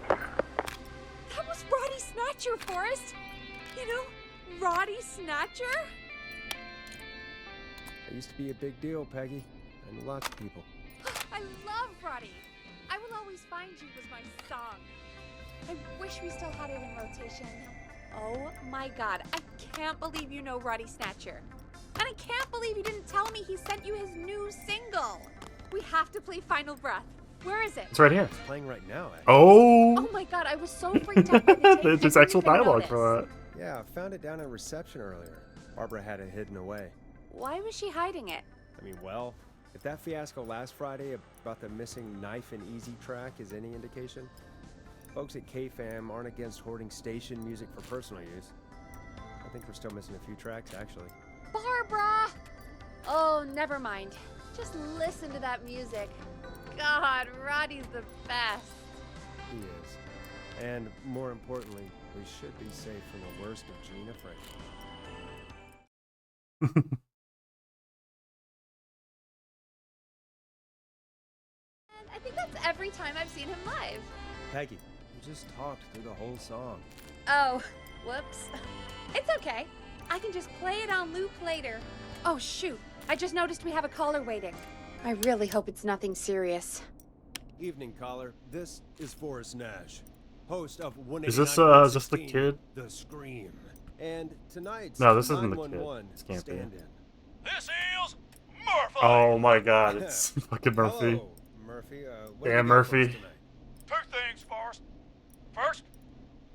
That was Roddy Snatcher, Forrest. You know, Roddy Snatcher? It used to be a big deal, Peggy. I knew lots of people. I love Roddy. I Will Always Find You was my song. I wish we still had it in rotation. Oh my God, I can't believe you know Roddy Snatcher. And I can't believe you didn't tell me he sent you his new single. We have to play Final Breath. Where is it? It's right here. It's playing right now, actually. Oh! Oh my God, I was so freaked out by the tape. There's I actual didn't even dialogue notice. for that. Yeah, I found it down in reception earlier. Barbara had it hidden away. Why was she hiding it? I mean, well, if that fiasco last Friday about the missing Knife and Easy track is any indication, folks at KFAM aren't against hoarding station music for personal use. I think we're still missing a few tracks, actually. Barbara! Oh, never mind. Just listen to that music. God, Roddy's the best. He is. And more importantly, we should be safe from the worst of Gina Franklin. And I think that's every time I've seen him live. Peggy, you just talked through the whole song. Oh, Whoops. It's okay. I can just play it on loop later. Oh, shoot. I just noticed we have a caller waiting. I really hope it's nothing serious. Evening, caller. This is Forrest Nash, host of Is 189.16, this the kid? The Scream. And tonight's No, this isn't the kid. 911 This can't be. stand-in. This is Murphy! Oh my god, it's fucking Murphy. Hello, Murphy. What do Damn, you got for us Murphy. tonight? Two things, Forrest. First,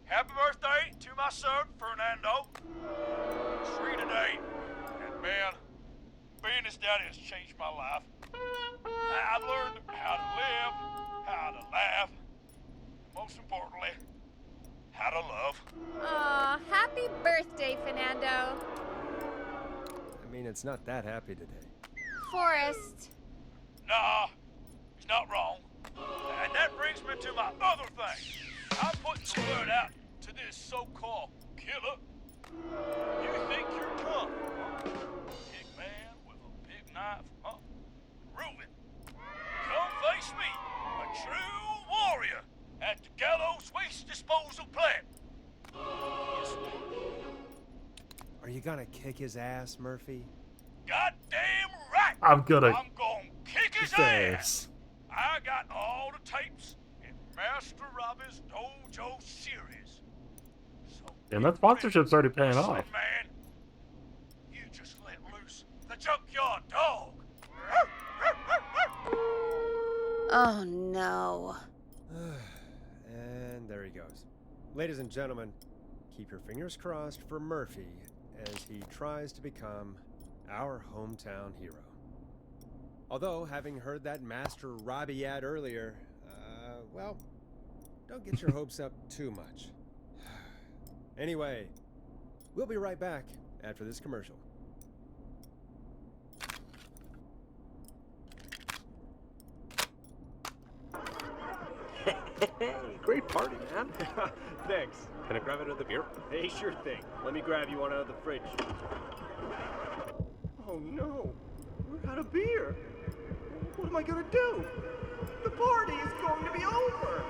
happy birthday to my son, Fernando. 3 today. And man, being his daddy has changed my life. I've learned how to live, how to laugh, and most importantly, how to love. Aw, happy birthday, Fernando. I mean, it's not that happy today. Forrest. Nah, he's not wrong. And that brings me to my other thing. I'm putting the word out to this so-called killer. You think you're tough, huh? Big man with a big knife, huh? Prove it. Come face me, a true warrior at the Gallows Waste Disposal Plant. Yes, Are you gonna kick his ass, Murphy? goddamn right. I'm gonna kick his ass. I got all the tapes in Master Robbie's Dojo series. So And that sponsorship's already paying listen, off. man, you just let loose the junkyard dog. Oh, no. And there he goes. Ladies and gentlemen, keep your fingers crossed for Murphy as he tries to become our hometown hero. Although, having heard that Master Robbie ad earlier, well, don't get your hopes up too much. Anyway, we'll be right back after this commercial. Hey, great party, man. Thanks. Can I grab another beer? Hey, sure thing. Let me grab you one out of the fridge. Oh no, we're out of beer. What am I gonna do? The party is going to be over.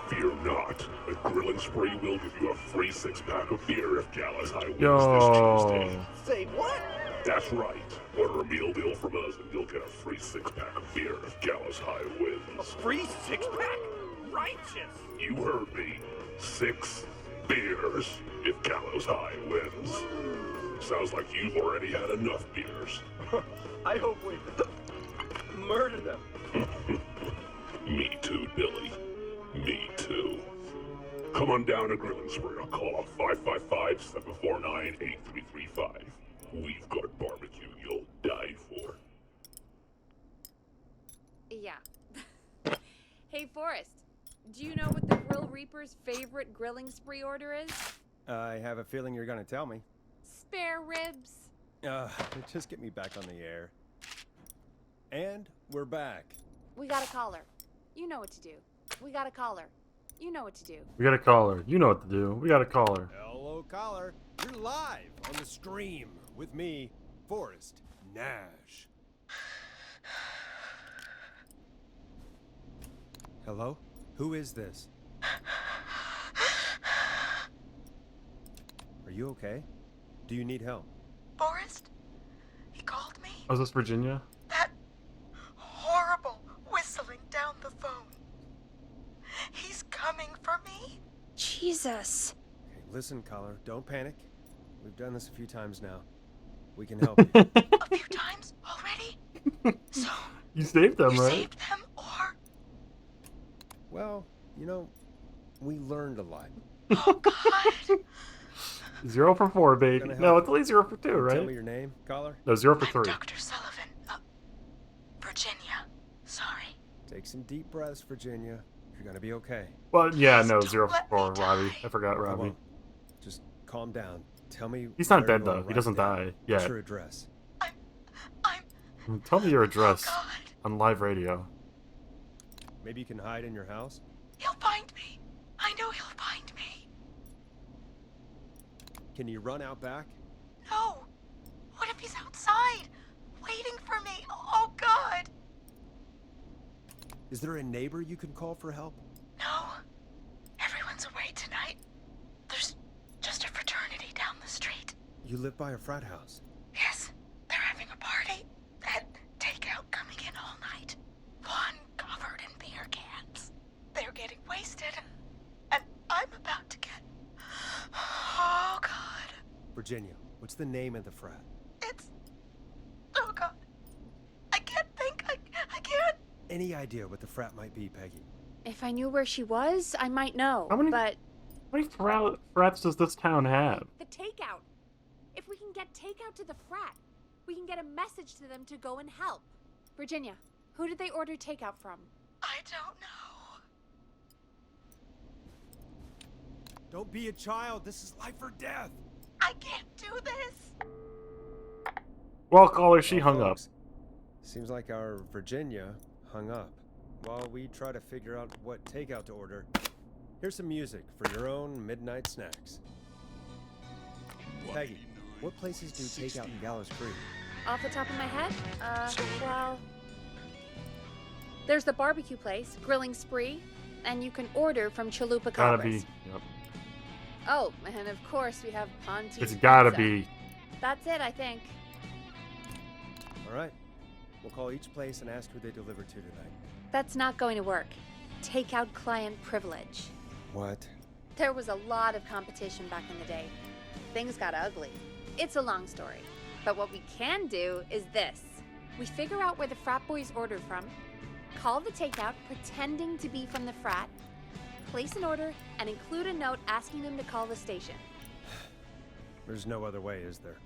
Fear not. A grilling spree will give you a free 6-pack of beer if Gallus High wins Yo. this Tuesday. Say what? That's right. Order a meal deal from us and you'll get a free 6-pack of beer if Gallus High A wins. free 6-pack? Righteous. You heard me. 6 beers if Gallows High wins. Sounds like you've already had enough beers. I hope we murder them. Me too, Billy. Me too. Come on down to Grilling Spree or call 555-749-8335. We've got barbecue you'll die for. Yeah. Hey, Forrest. Do you know what the Grill Reaper's favorite grilling spree order is? I have a feeling you're gonna tell me. Spare ribs. Just get me back on the air. And we're back. We got a caller. You know what to do. We got a caller. You know what to do. We got a caller. You know what to do. We got a caller. Hello, caller. You're live on the stream with me, Forrest Nash. Hello? Who is this? Are you okay? Do you need help? Forrest? He called me? Oh, is this Virginia? That horrible whistling down the phone. He's coming for me? Jesus. Okay, listen, caller. Don't panic. We've done this a few times now. We can help you. A few times already? So, You saved them, you right? saved them, or? Well, you know, we learned a lot. Oh, God. 0 for 4, baby. Gonna No, help it's only 0 for 2, Tell right? me your name, caller. No, 0 for I'm 3. Dr. Sullivan. Virginia. Sorry. Take some deep breaths, Virginia. You're gonna be okay. Well, yeah, no, Please 0 don't for 4, let me Robbie. die. I forgot Come Robbie. on. Just calm down. Tell me. He's not where dead, you are though. He right doesn't now. die What's yet. your address? I'm. Tell me your address God. on live radio. Maybe you can hide in your house? He'll find me. I know he'll find me. Can you run out back? No. What if he's outside, waiting for me? Oh, God. Is there a neighbor you can call for help? No. Everyone's away You live by a frat house. Yes, they're having a party. And takeout coming in all night. Lawn covered in beer cans. They're getting wasted. And I'm about to get... Oh, God. Virginia, what's the name of the frat? It's... Oh, God. I can't think. I can't. Any idea what the frat might be, Peggy? If I knew where she was, I might know, How many frats does this town have? The takeout! If we can get takeout to the frat, we can get a message to them to go and help. Virginia, who did they order takeout from? I don't know. Don't be a child. This is life or death. I can't do this. Well, caller, she Well, hung folks, seems like our Virginia hung up. While we try to figure out what takeout to order, here's some music for your own midnight snacks. Peggy, what places do takeout in Gallows Creek? Off the top of my head? Well... There's the barbecue place, Grilling Spree, and you can order from Chalupa Gotta Cabras. be. Yep. Oh, and of course we have Ponte It's gotta Pizza. be. That's it, I think. All right. We'll call each place and ask who they deliver to tonight. That's not going to work. Takeout client privilege. What? There was a lot of competition back in the day. Things got ugly. It's a long story. But what we can do is this. We figure out where the frat boys ordered from, call the takeout pretending to be from the frat, place an order, and include a note asking them to call the station. There's no other way, is there?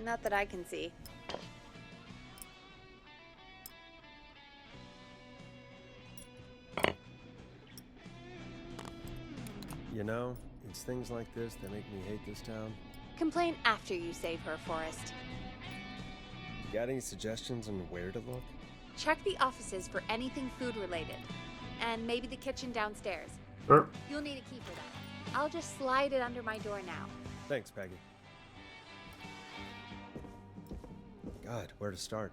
Not that I can see. You know, it's things like this that make me hate this town. Complain after you save her, Forrest. Got any suggestions on where to look? Check the offices for anything food related. And maybe the kitchen downstairs. Sure. You'll need a key for that. I'll just slide it under my door now. Thanks, Peggy. God, where to start?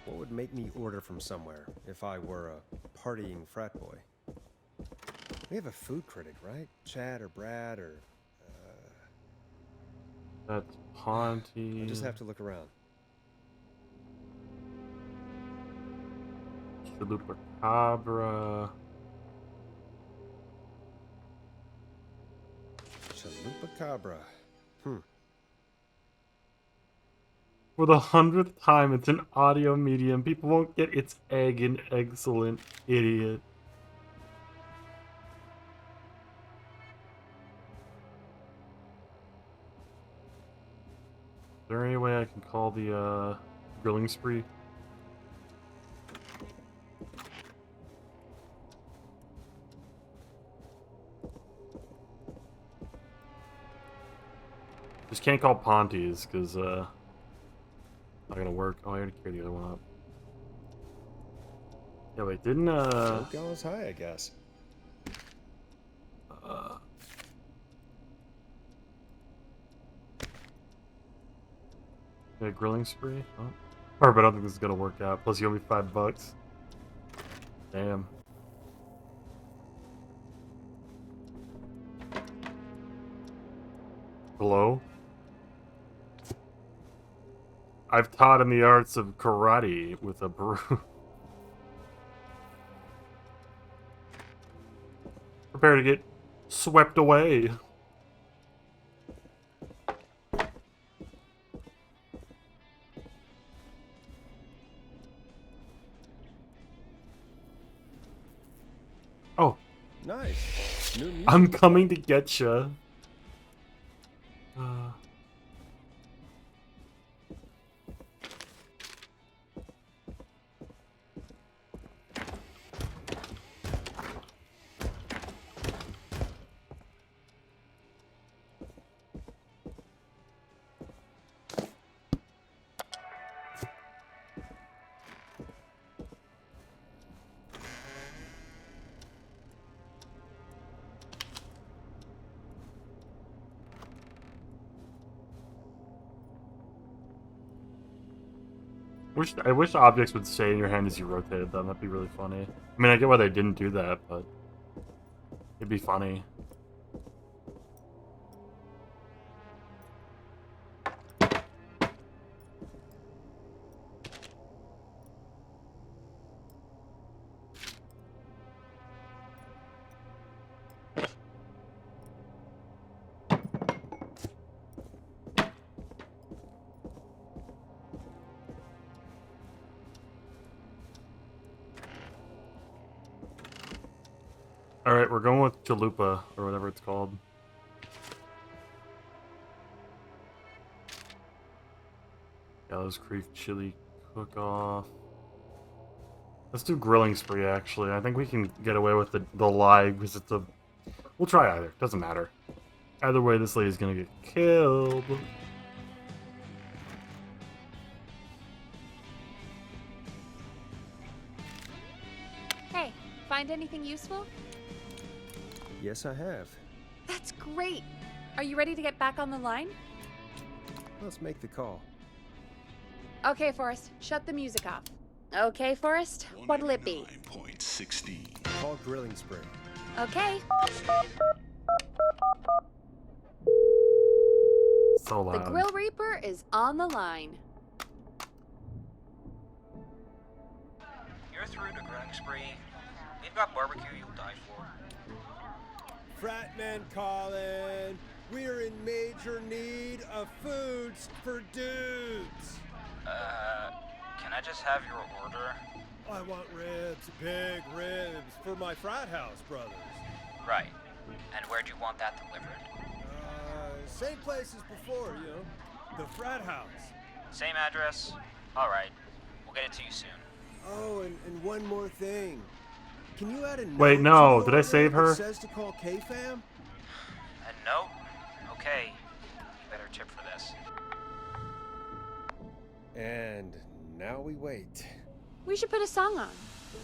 What would make me order from somewhere if I were a partying frat boy? We have a food critic, right? Chad or Brad or... That's Ponte. I just have to look around. Chalupa Cabra. Chalupa Cabra. For the 100th time, it's an audio medium. People won't get its egg and excellent idiot. Is there any way I can call the Grilling Spree? Just can't call Ponte's because not gonna work. Oh, I already cleared the other one up. Yeah, wait, didn't Gallows High, I guess. Yeah, Grilling Spree? Oh. But I don't think this is gonna work out. Plus you owe me $5. Damn. Hello? I've taught him the arts of karate with a brew. Prepare to get swept away. Oh. Nice. New music. I'm coming to get ya. I wish objects would stay in your hand as you rotated them. That'd be really funny. I mean, I get why they didn't do that, but it'd be funny. Alright, we're going with Chalupa, or whatever it's called. Gallows Creek Chili Cook-Off. Let's do Grilling Spree, actually. I think we can get away with the live, because it's a... We'll try either. Doesn't matter. Either way, this lady's gonna get killed. Hey, find anything useful? Yes, I have. That's great. Are you ready to get back on the line? Let's make the call. Okay, Forrest, shut the music off. Okay, Forrest, what'll it be? 9.16. Call Grilling Spree. Okay. So loud. The Grill Reaper is on the line. You're through to Grilling Spree. We've got barbecue you'll die for. Fratman calling. We're in major need of foods for dudes. Can I just have your order? I want ribs, big ribs, for my frat house brothers. Right. And where'd you want that delivered? Same place as before, you know. The frat house. Same address? Alright. We'll get it to you soon. Oh, and one more thing. Can you add a note Wait, no, to the did I save order her? that says to call K-Fam? A note? Okay. You better tip for this. And now we wait. We should put a song on.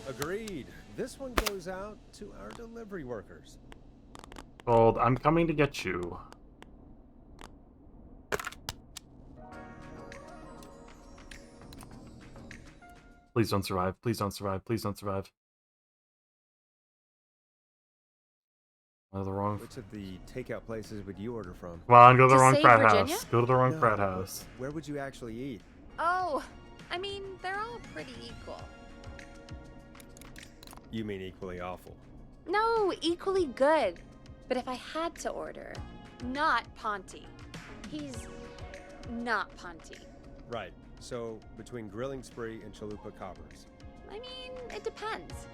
Agreed. This one goes out to our delivery workers. Called I'm Coming to Get You. Please don't survive. Please don't survive. Please don't survive. Go to the wrong. Which of the takeout places would you order from? Come on, go to the To wrong save frat Virginia? house. Go to the wrong No, frat house. Where would you actually eat? Oh, I mean, they're all pretty equal. You mean equally awful. No, equally good. But if I had to order, not Ponty. He's not Ponty. Right. So, between Grilling Spree and Chalupa Cobbers. I mean, it depends.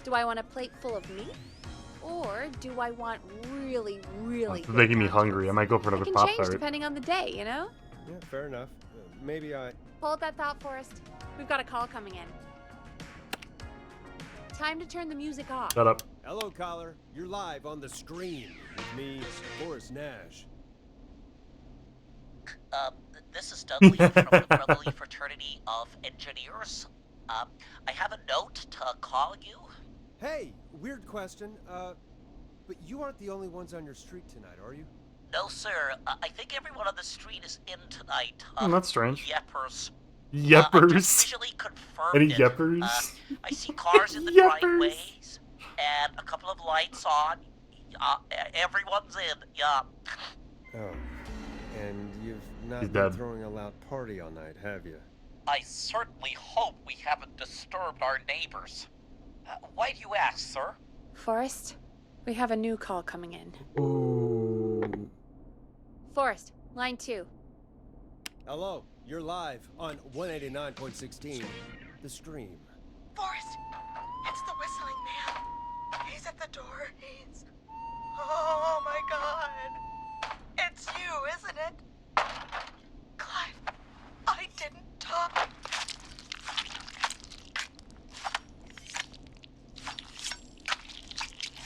Do I want a plate full of meat? Or do I want really, really It's good making me nachos? hungry. I might go for It another can Pop change Tart. depending on the day, you know? Yeah, fair enough. Maybe I... Hold that thought, Forrest. We've got a call coming in. Time to turn the music off. Shut up. Hello, caller. You're live on the screen with me, Forrest Nash. This is Dudley from the Brotherly Fraternity of Engineers. I have a note to call you. Hey, weird question. But you aren't the only ones on your street tonight, are you? No, sir. I think everyone on the street is in tonight. That's strange. Yeppers. I Yeppers. just visually confirmed Any it. yeppers? I see cars in the Yeppers. driveways and a couple of lights on. Everyone's in. Yeah. Oh. And you've not He's been dead. throwing a loud party all night, have you? I certainly hope we haven't disturbed our neighbors. Why do you ask, sir? Forrest, we have a new call coming in. Ooh. Forrest, line 2. Hello, you're live on 189.16, the stream. Forrest, it's the whistling man. He's at the door. He's... Oh my god. It's you, isn't it? Clive, I didn't talk.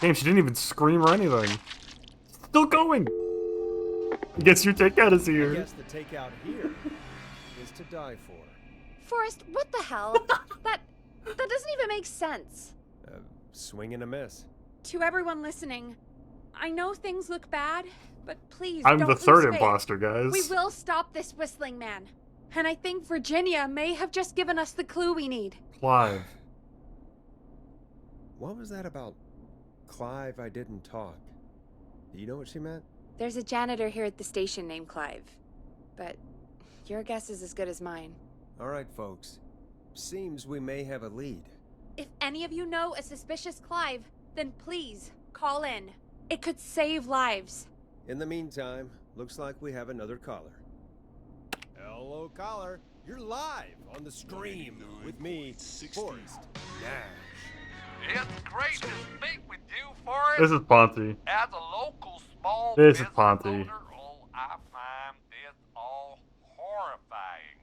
Damn, she didn't even scream or anything. Still going. I guess your takeout is I here. guess the takeout here is to die for. Forrest, what the hell? that doesn't even make sense. Swing and a miss. To everyone listening, I know things look bad, but please I'm don't the third lose faith. imposter, guys. We will stop this whistling man. And I think Virginia may have just given us the clue we need. Clive. What was that about Clive I didn't talk? Do you know what she meant? There's a janitor here at the station named Clive. But your guess is as good as mine. All right, folks. Seems we may have a lead. If any of you know a suspicious Clive, then please call in. It could save lives. In the meantime, looks like we have another caller. Hello, caller. You're live on the stream with me, Forrest Nash. It's great to speak with you, Forrest. This is Ponty. As a local small This is business Ponty. owner, I find this all horrifying.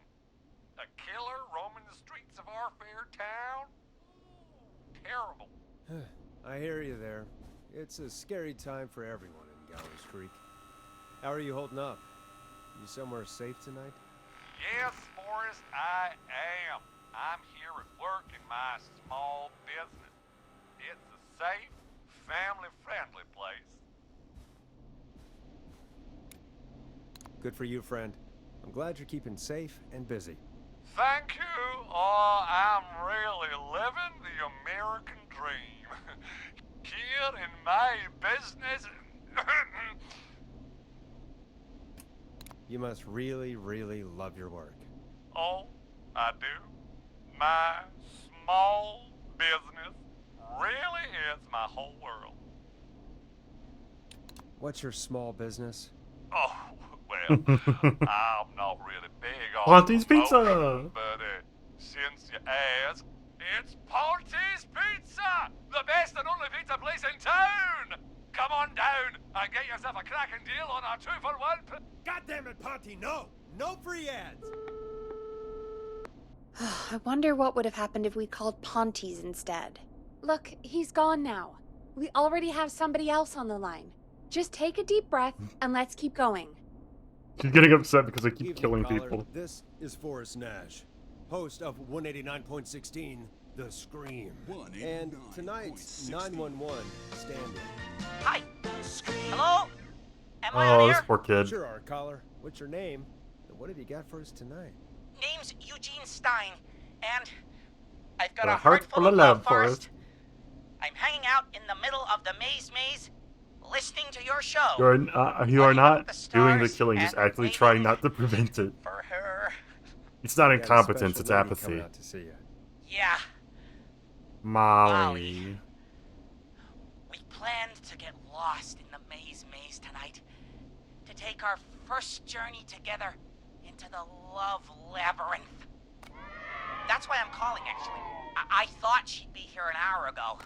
A killer roaming the streets of our fair town? Ooh, terrible. I hear you there. It's a scary time for everyone in Gallows Creek. How are you holding up? You somewhere safe tonight? Yes, Forrest, I am. I'm here at work in my small business. It's a safe, family-friendly place. Good for you, friend. I'm glad you're keeping safe and busy. Thank you. Oh, I'm really living the American dream. Here in my business. You must really, really love your work. Oh, I do. My small business really is my whole world. What's your small business? Oh, well, I'm not really big on Ponty's promotion, Pizza! but since you ask, it's Ponty's Pizza! The best and only pizza place in town! Come on down and get yourself a cracking deal on our 2-for-1. God damn it, Ponty, no! No free ads! I wonder what would have happened if we called Ponty's instead. Look, he's gone now. We already have somebody else on the line. Just take a deep breath and let's keep going. She's getting upset because I keep Evening, killing caller. people. This is Forrest Nash, host of 189.16, The Scream. And tonight's 911 stand-in. Hi. Hello? Am I Oh, on this here? poor kid. Sure are, caller. What's your name? And what have you got for us tonight? Name's Eugene Stein, and I've got A a heart full of love, Forrest. I'm hanging out in the middle of the maze, listening to your show. You are not doing the killing, just and actively trying not to prevent it. For her. It's not You got a incompetence, special it's lady apathy. coming out to see you. Yeah, Molly. we planned to get lost in the maze tonight. To take our first journey together into the love labyrinth. That's why I'm calling, actually. I thought she'd be here an hour ago.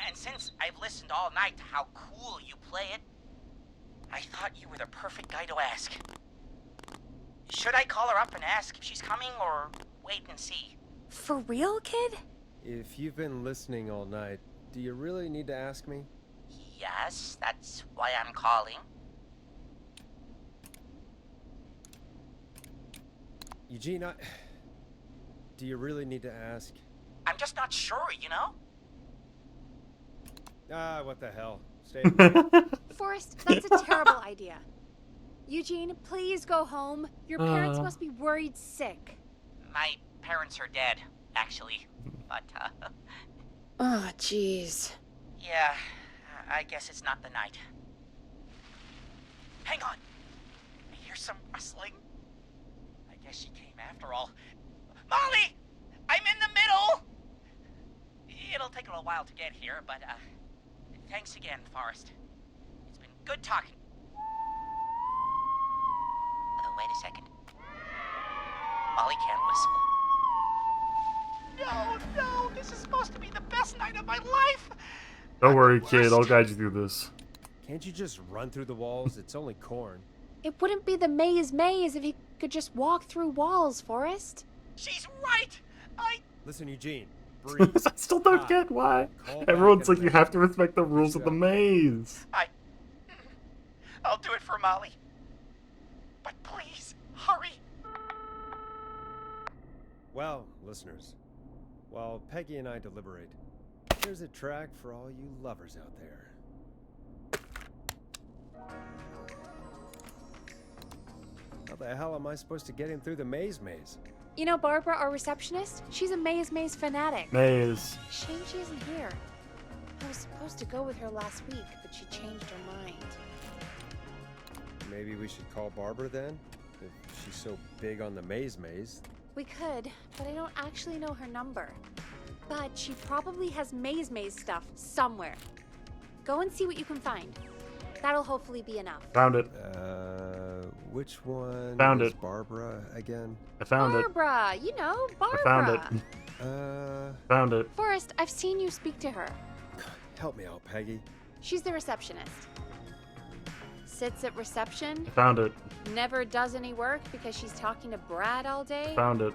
And since I've listened all night to how cool you play it, I thought you were the perfect guy to ask. Should I call her up and ask if she's coming, or wait and see? For real, kid? If you've been listening all night, do you really need to ask me? Yes, that's why I'm calling. Eugene, do you really need to ask? I'm just not sure, you know? Ah, what the hell. Stay. Forrest, that's a terrible idea. Eugene, please go home. Your parents must be worried sick. My parents are dead, actually. But, Oh, jeez. yeah, I guess it's not the night. Hang on. I hear some rustling. I guess she came after all. Molly! I'm in the middle! It'll take a little while to get here, but, thanks again, Forrest. It's been good talking. Oh, wait a second. Molly can't whistle. No, this is supposed to be the best night of my life! Don't worry, kid. I'll guide you through this. Can't you just run through the walls? It's only corn. It wouldn't be the maze if he could just walk through walls, Forrest. She's right! Listen, Eugene. Breathe. I still don't get why. Call Everyone's back like, and you have to respect the rules of the maze. I'll do it for Molly. But please, hurry! Well, listeners, while Peggy and I deliberate, here's a track for all you lovers out there. How the hell am I supposed to get him through the maze? You know Barbara, our receptionist? She's a maze fanatic. Maze. Shame she isn't here. I was supposed to go with her last week, but she changed her mind. Maybe we should call Barbara then? If she's so big on the maze. We could, but I don't actually know her number. But she probably has maze stuff somewhere. Go and see what you can find. That'll hopefully be enough. Found it. Which one Found is it. Barbara again? I found it. Barbara, you know, Barbara. I found it. Found it. Forrest, I've seen you speak to her. Help me out, Peggy. She's the receptionist. Sits at reception. I found it. Never does any work because she's talking to Brad all day. Found it.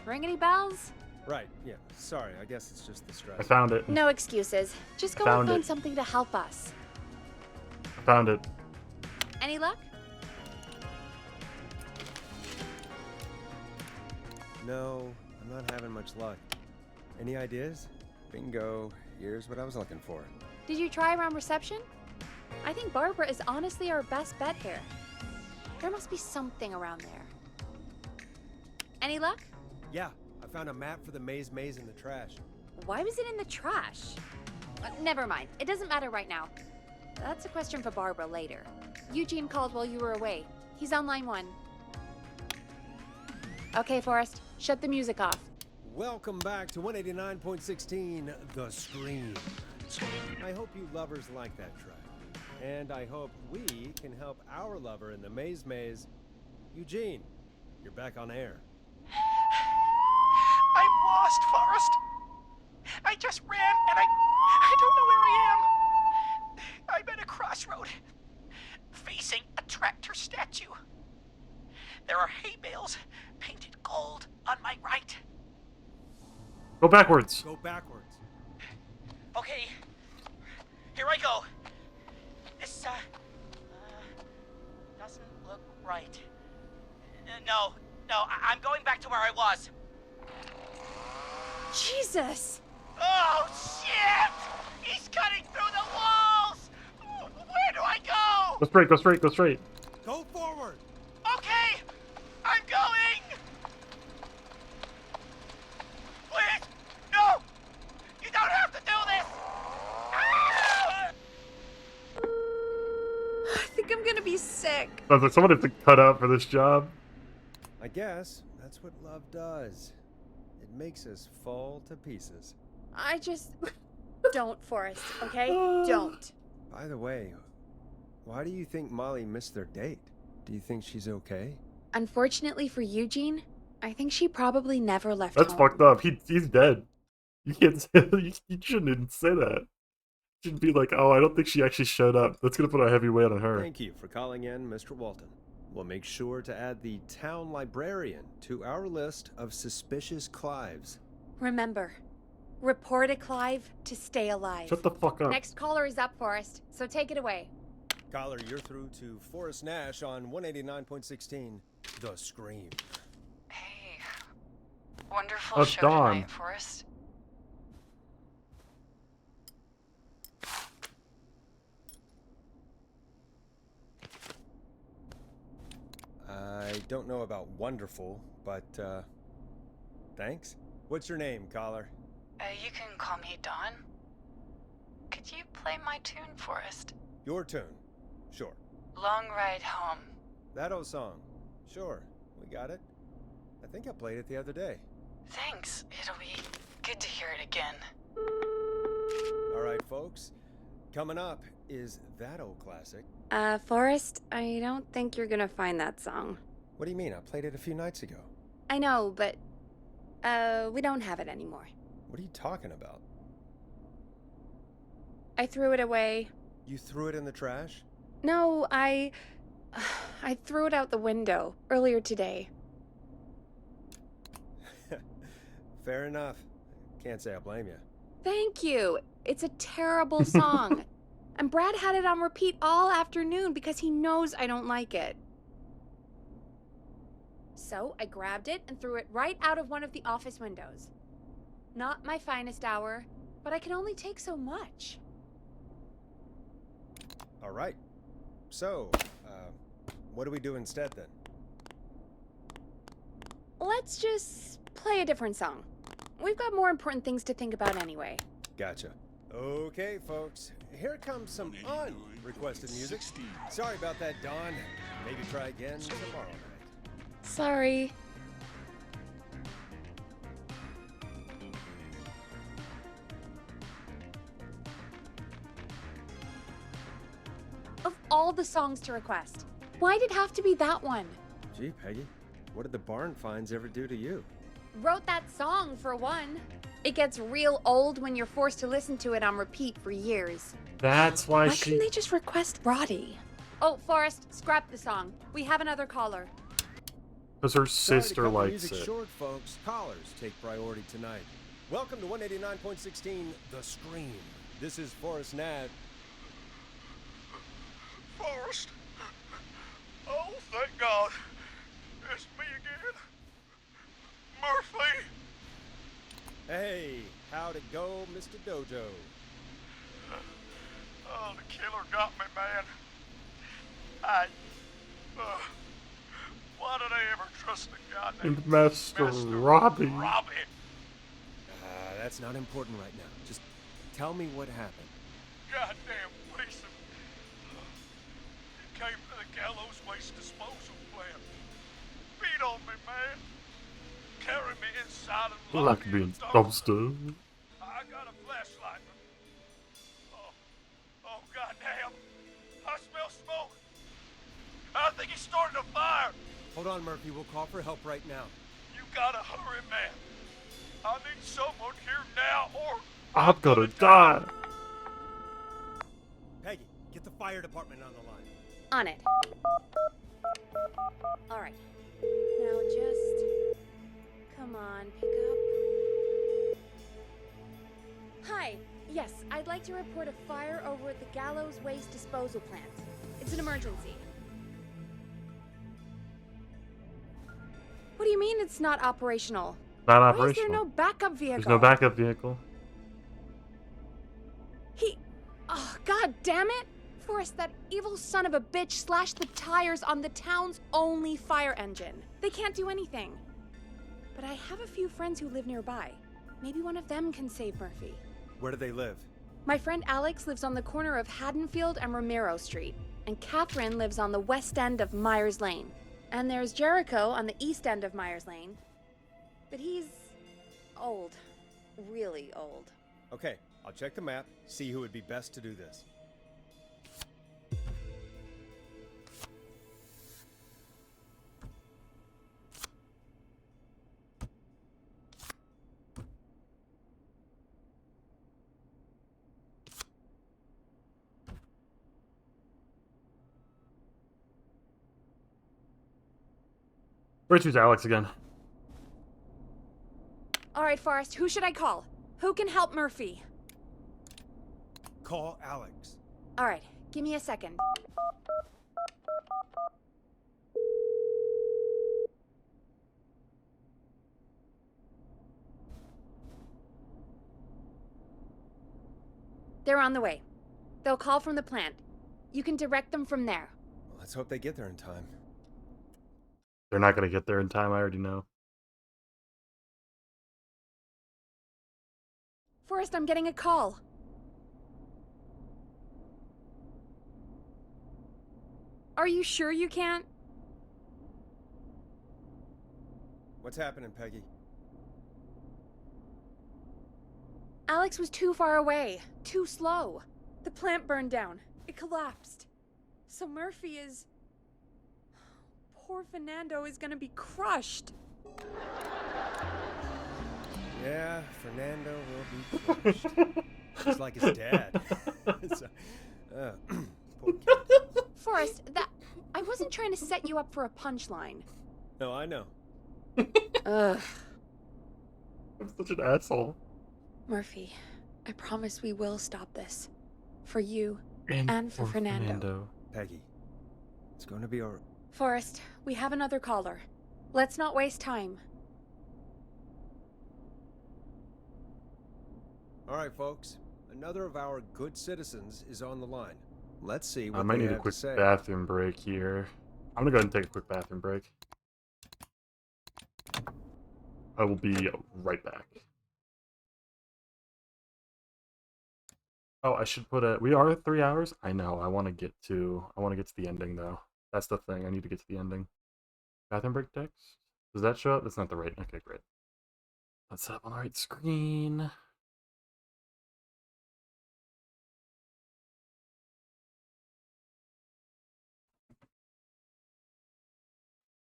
Ring any bells? Right, yeah. Sorry, I guess it's just the stress. I found it. No excuses. Just go and find something to help us. I found it. Any luck? No, I'm not having much luck. Any ideas? Bingo. Here's what I was looking for. Did you try around reception? I think Barbara is honestly our best bet here. There must be something around there. Any luck? Yeah, I found a map for the maze in the trash. Why was it in the trash? Never mind. It doesn't matter right now. That's a question for Barbara later. Eugene called while you were away. He's on line 1. Okay, Forrest. Shut the music off. Welcome back to 189.16, The Scream. I hope you lovers like that track. And I hope we can help our lover in the maze. Eugene, you're back on air. I'm lost, Forrest. I just ran and I don't know where I am. I'm at a crossroad, facing a tractor statue. There are hay bales painted gold on my right. Go backwards. Go backwards. Okay, here I go. This, doesn't look right. No, I'm going back to where I was. Jesus! Oh, shit! He's cutting through the walls! Where do I go? Go straight, go straight, go straight. Go forward! Okay! I'm going! Please! No! You don't have to do this! Ah! I think I'm gonna be sick. I was like, someone has to cut out for this job. I guess that's what love does. It makes us fall to pieces. I just... Don't, Forrest, okay? Don't. By the way, why do you think Molly missed their date? Do you think she's okay? Unfortunately for Eugene, I think she probably never left That's home. fucked up. He's dead. You can't say you shouldn't even say that. You shouldn't be like, oh, I don't think she actually showed up. That's gonna put a heavy weight on her. Thank you for calling in, Mr. Walton. We'll make sure to add the town librarian to our list of suspicious Clives. Remember, report a Clive to stay alive. Shut the fuck up. Next caller is up, Forrest, so take it away. Caller, you're through to Forrest Nash on 189.16, The Scream. Hey, wonderful That's show Dawn. tonight, Forrest. I don't know about wonderful, but, thanks. What's your name, caller? You can call me Dawn. Could you play my tune, Forrest? Your tune. Sure. Long Ride Home. That old song. Sure. We got it. I think I played it the other day. Thanks. It'll be good to hear it again. All right, folks. Coming up is that old classic. Forrest, I don't think you're gonna find that song. What do you mean? I played it a few nights ago. I know, but, we don't have it anymore. What are you talking about? I threw it away. You threw it in the trash? No, I threw it out the window earlier today. Fair enough. Can't say I blame you. Thank you. It's a terrible song. And Brad had it on repeat all afternoon because he knows I don't like it. So I grabbed it and threw it right out of one of the office windows. Not my finest hour, but I can only take so much. All right. So, what do we do instead then? Let's just play a different song. We've got more important things to think about anyway. Gotcha. Okay, folks. Here comes some unrequested music. Sorry about that, Dawn. Maybe try again tomorrow night. Sorry. Of all the songs to request, Why'd it have to be that one? Gee, Peggy, what did the barn finds ever do to you? Wrote that song, for one. It gets real old when you're forced to listen to it on repeat for years. That's why Why couldn't they just request Roddy? Oh, Forrest, scrap the song. We have another caller. Because her Sorry to sister cut the likes music it. short, folks. Callers take priority tonight. Welcome to 189.16 The Scream. This is Forrest Nat. Forrest. Oh, thank God. It's me again. Murphy. Hey, how'd it go, Mr. Dojo? Oh, the killer got me, man. Why did I ever trust the goddamn Master Robbie. Robbie? That's not important right now. Just tell me what happened. Goddamn piece of... He came to the gallows waste disposal plant. Beat on me, man. Carry me inside and lock Like me being in the dark. dumpster. I got a flashlight. Oh, goddamn. I smell smoke. I think he started a fire. Hold on, Murphy. We'll call for help right now. You gotta hurry, man. I need someone here now or... I'm gonna die. Peggy, get the fire department on the line. On it. All right. Now just... Come on, pick up. Hi. Yes, I'd like to report a fire over at the Gallows Waste Disposal Plant. It's an emergency. What do you mean it's not operational? Not Why operational. is there no backup vehicle? There's no backup vehicle. Oh, god damn it! Forrest, that evil son of a bitch slashed the tires on the town's only fire engine. They can't do anything. But I have a few friends who live nearby. Maybe one of them can save Murphy. Where do they live? My friend Alex lives on the corner of Haddonfield and Romero Street, and Catherine lives on the west end of Myers Lane. And there's Jericho on the east end of Myers Lane. But he's old. Really old. Okay, I'll check the map, see who would be best to do this. Where's Alex again? All right, Forrest, who should I call? Who can help Murphy? Call Alex. All right, give me a second. They're on the way. They'll call from the plant. You can direct them from there. Well, let's hope they get there in time. They're not gonna get there in time, I already know. Forrest, I'm getting a call. Are you sure you can't? What's happening, Peggy? Alex was too far away. Too slow. The plant burned down. It collapsed. So Murphy is... Poor Fernando is gonna be crushed. Yeah, Fernando will be crushed. Just like his dad. Poor kid. Forrest, I wasn't trying to set you up for a punchline. No, I know. Ugh. I'm such an asshole. Murphy, I promise we will stop this. For you and for Fernando. Peggy, it's going to be alright. Forrest, we have another caller. Let's not waste time. Alright, folks. Another of our good citizens is on the line. Let's see what I might they need a have quick to say. bathroom break here. I'm gonna go ahead and take a quick bathroom break. I will be right back. Oh, I should put we are at 3 hours? I know, I wanna get to the ending though. That's the thing, I need to get to the ending. Bathroom break text? Does that show up? That's not the right, okay, great. Let's set up on the right screen.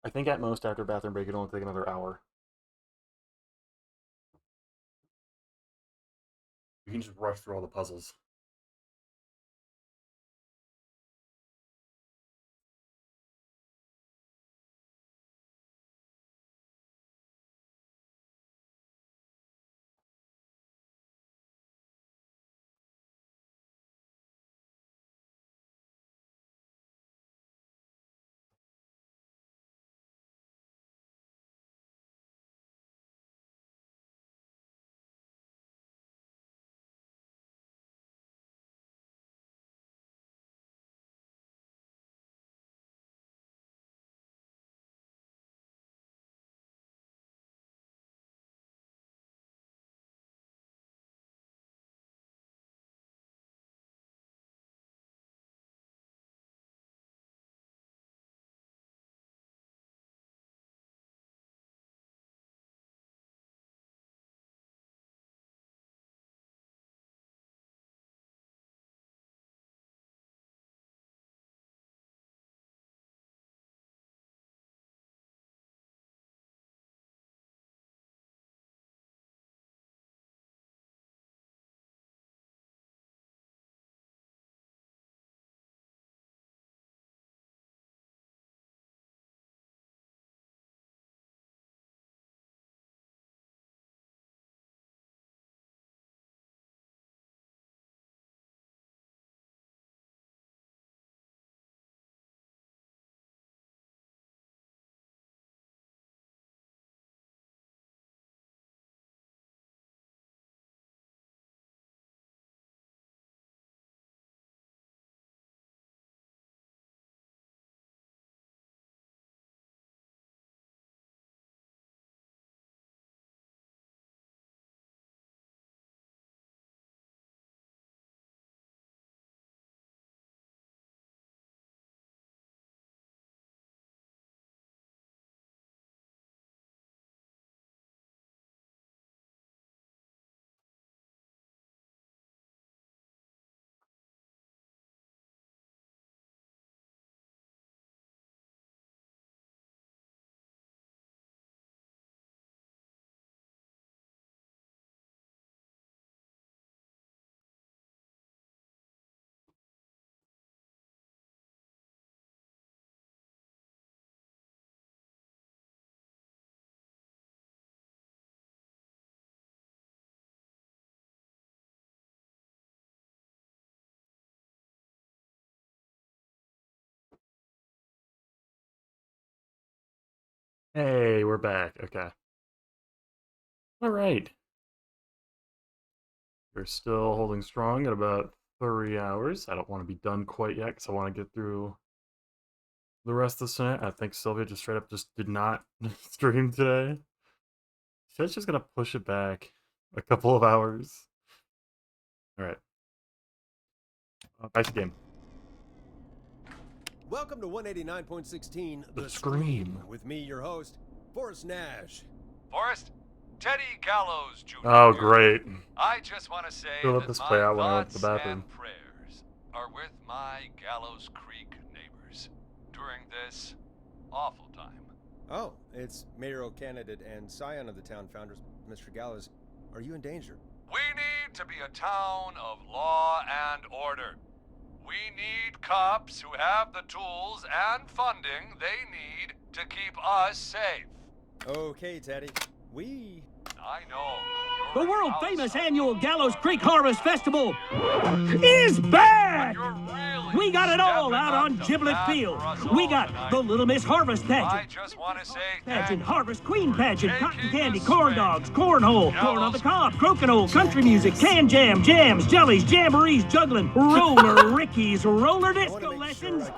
I think at most after bathroom break, it'll only take another hour. You can just rush through all the puzzles. Hey, we're back. Okay. All right. We're still holding strong at about 3 hours. I don't want to be done quite yet because I want to get through the rest of the tonight. I think Sylvia just straight up just did not stream today. She's just gonna push it back a couple of hours. All right. Back to game. Welcome to 189.16 The Scream. with me, your host, Forrest Nash. Forrest, Teddy Gallows Jr. Oh, great. I just want to say We'll let that this my play out when I went to thoughts the bathroom. and prayers are with my Gallows Creek neighbors during this awful time. Oh, it's mayoral candidate and scion of the town founders, Mr. Gallows. Are you in danger? We need to be a town of law and order. We need cops who have the tools and funding they need to keep us safe. Okay, Teddy. I know. The world-famous annual Gallows Creek Harvest Festival is back! We got it all out on Giblet Field. We got the Little Miss Harvest Pageant. I just want to say Pageant, Harvest Queen Pageant, Cotton Candy, Corn Dogs, Cornhole, Corn on the Cob, Crokinole, Country Music, Can Jam, Jams, Jellies, Jamborees, Juggling, Roller Ricky's, Roller Disco Lessons,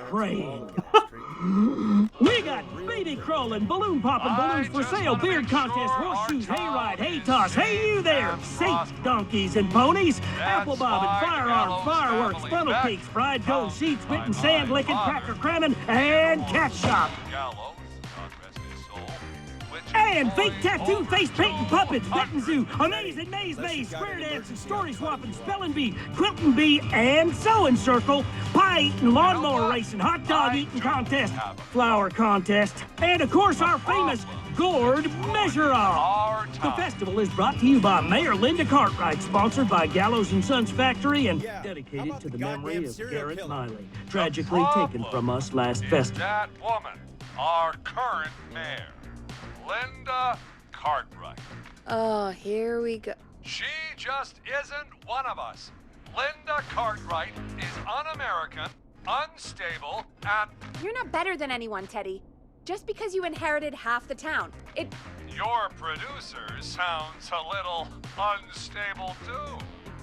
Praying. We got baby crawling, balloon popping, balloons for sale, beard contest, horseshoes, hayride, hay toss, hey you there, saints, donkeys, and ponies, apple bobbing, firearms, fireworks, funnel cakes, fried dough, sheet spitting, sand licking, cracker cramming, and cat shop. band, fake tattoo, face painting, puppets, petting zoo, amazing maze, square dancing, story swapping, spelling bee, quilting bee, and sewing circle, pie eating, lawnmower racing, hot dog eating contest, flower contest, and of course our famous gourd measure-off. The festival is brought to you by Mayor Linda Cartwright, sponsored by Gallows & Sons Factory, and dedicated to the memory of Garrett Miley, tragically taken from us last festival. That woman, our current mayor, Linda Cartwright. Oh, here we go. She just isn't one of us. Linda Cartwright is un-American, unstable, and... You're not better than anyone, Teddy. Just because you inherited half the town. Your producer sounds a little unstable, too.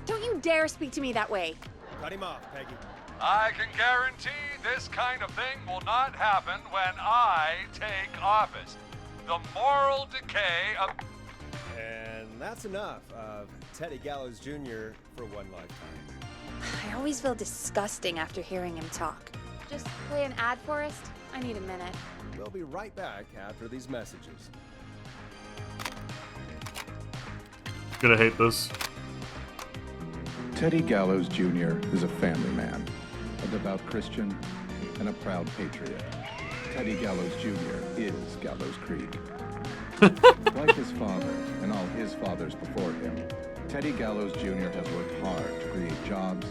Don't you dare speak to me that way. Cut him off, Peggy. I can guarantee this kind of thing will not happen when I take office. The moral decay of... And that's enough of Teddy Gallows Jr. for one lifetime. I always feel disgusting after hearing him talk. Just play an ad for us? I need a minute. We'll be right back after these messages. Gonna hate this. Teddy Gallows Jr. is a family man, a devout Christian, and a proud patriot. Teddy Gallows Jr. is Gallows Creek. Like his father and all his fathers before him, Teddy Gallows Jr. has worked hard to create jobs,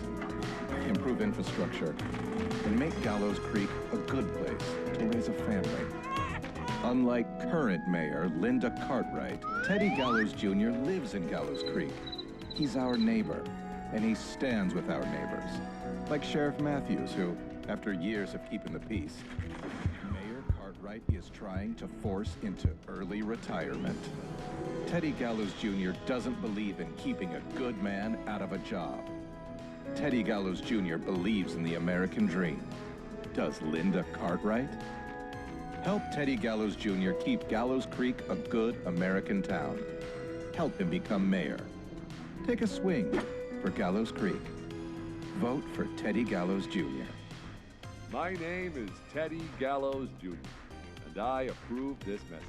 improve infrastructure, and make Gallows Creek a good place to raise a family. Unlike current mayor Linda Cartwright, Teddy Gallows Jr. lives in Gallows Creek. He's our neighbor, and he stands with our neighbors. Like Sheriff Matthews, who, after years of keeping the peace, Mayor Cartwright is trying to force into early retirement. Teddy Gallows Jr. doesn't believe in keeping a good man out of a job. Teddy Gallows Jr. believes in the American dream. Does Linda Cartwright? Help Teddy Gallows Jr. keep Gallows Creek a good American town. Help him become mayor. Take a swing for Gallows Creek. Vote for Teddy Gallows Jr. My name is Teddy Gallows Jr., and I approve this message.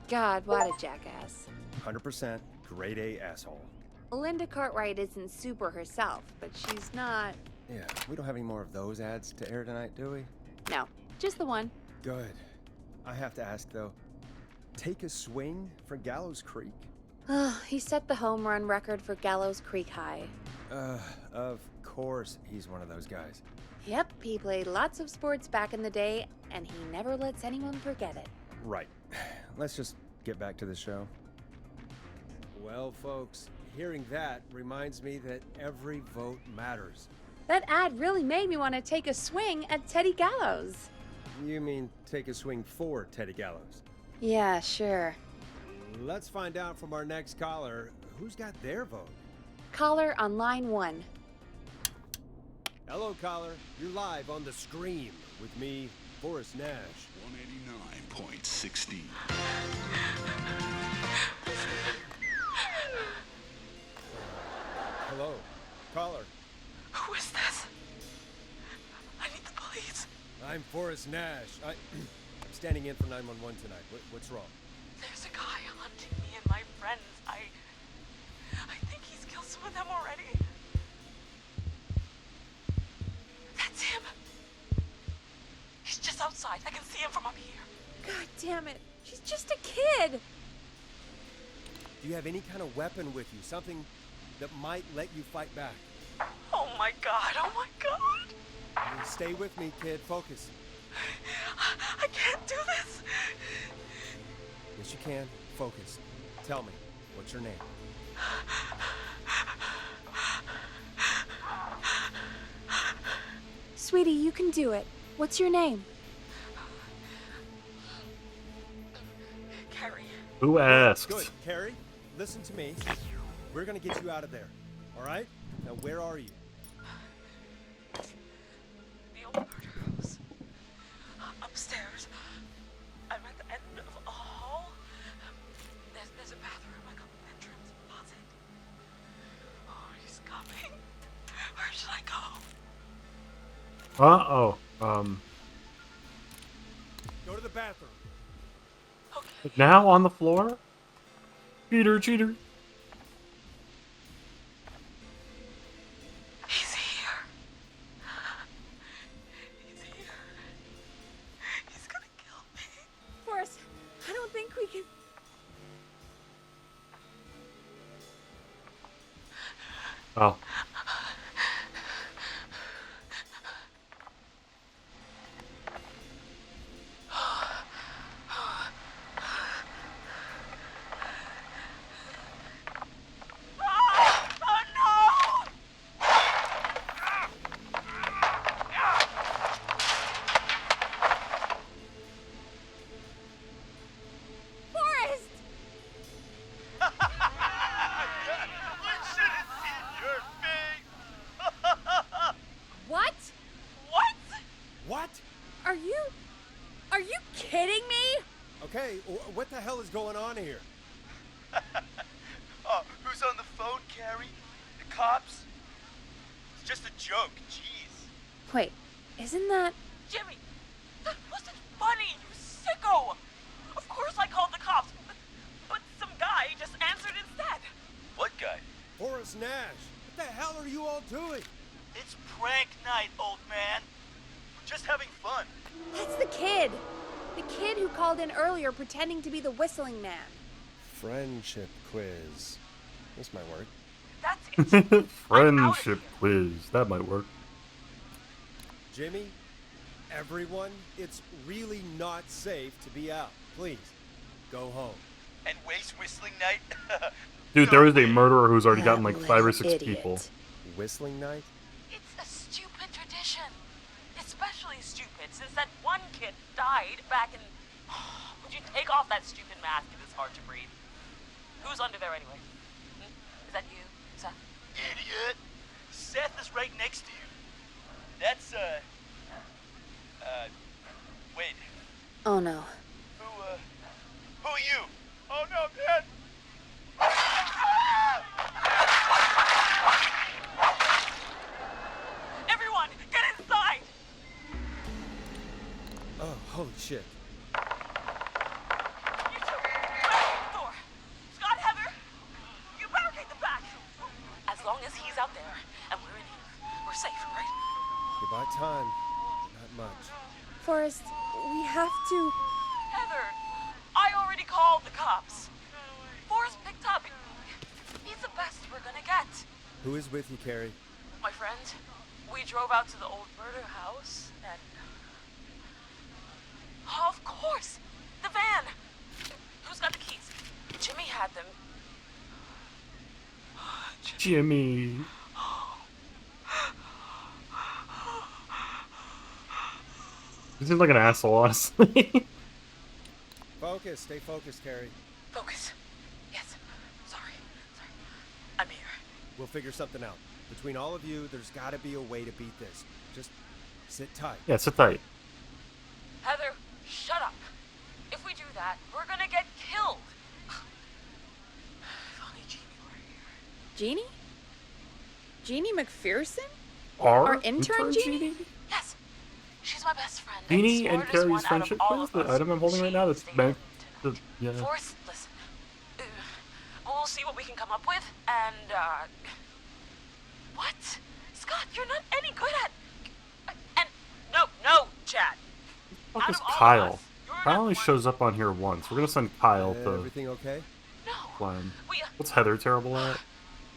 God, what a jackass. 100% grade A asshole. Linda Cartwright isn't super herself, but she's not... Yeah, we don't have any more of those ads to air tonight, do we? No, just the one. Good. I have to ask, though, take a swing for Gallows Creek? He set the home run record for Gallows Creek High. Of course he's one of those guys. Yep, he played lots of sports back in the day, and he never lets anyone forget it. Right. Let's just get back to the show. Well, folks, hearing that reminds me that every vote matters. That ad really made me want to take a swing at Teddy Gallows. You mean take a swing for Teddy Gallows? Yeah, sure. Let's find out from our next caller who's got their vote. Caller on line 1. Hello, caller. You're live on the Scream with me, Forrest Nash. 189.16. Hello, caller. Who is this? I need the police. I'm Forrest Nash. I'm standing in for 911 tonight. What's wrong? There's a guy hunting me and my friends. I think he's killed some of them already. That's him. He's just outside. I can see him from up here. God damn it. She's just a kid. Do you have any kind of weapon with you? Something that might let you fight back? Oh my god. Oh my god. Stay with me, kid. Focus. I can't do this. Yes, you can. Focus. Tell me, what's your name? Sweetie, you can do it. What's your name? Carrie. Who asked? Good. Carrie, listen to me. We're gonna get you out of there. All right? Now, where are you? The old murder house. Upstairs. I'm at the end of a hall. There's a bathroom, like an entrance closet. Oh, he's coming. Where should I go? Oh, Go to the bathroom. Okay. Now on the floor? Cheater, cheater. He's here. He's here. He's gonna kill me. Forrest, I don't think we can... Oh. Forrest! What? What? What? Are you kidding me? Okay, what the hell is going on here? Oh, who's on the phone, Carrie? The cops? It's just a joke, jeez. Wait, isn't that... Jimmy, that wasn't funny, you sicko! Of course I called the cops, but some guy just answered instead. What guy? Forrest Nash. What the hell are you all doing? It's prank night, old man. We're just having fun. That's the kid! The kid who called in earlier pretending to be the whistling man. Friendship quiz. This might work. That's it. Friendship quiz. That might work. Jimmy, everyone, it's really not safe to be out. Please, go home. And waste whistling night? Dude, there is a murderer who's already gotten like 5 or 6 idiot. people. Whistling night? It's a stupid tradition. Especially stupid since that one kid died back in... Would you take off that stupid mask? It is hard to breathe. Who's under there anyway? Is that you, Seth? Idiot! Seth is right next to you. That's, wait. Oh no. Who are you? Oh no, man! Everyone, get inside! Oh, holy shit. You two, barricade the door. Scott, Heather, you barricade the back. As long as he's out there and we're in here, we're safe, right? You bought time. Not much. Forrest, we have to... Heather, I already called the cops. Forrest picked up. He's the best we're gonna get. Who is with you, Carrie? My friend, we drove out to the old murder house and... Oh, of course! The van! Who's got the keys? Jimmy had them. Jimmy. He seems like an asshole, honestly. Focus. Stay focused, Carrie. Focus. Yes. Sorry. I'm here. We'll figure something out. Between all of you, there's got to be a way to beat this. Just sit tight. Yeah, sit tight. Heather, shut up. If we do that, we're gonna get killed. If only Jeannie were here. Jeannie? Jeannie McPherson? Our intern Jeannie? Yes. She's my best friend. Jeannie and smartest Carrie's one out of friendship all quiz, of the us. item I'm holding right now, that's meant to, yeah. Forrest, listen. We'll see what we can come up with, and, What? Scott, you're not any good at... And... No, Chad. What is Kyle? Kyle only shows up on here once. We're gonna send Kyle to Everything okay? plan. What's Heather terrible at?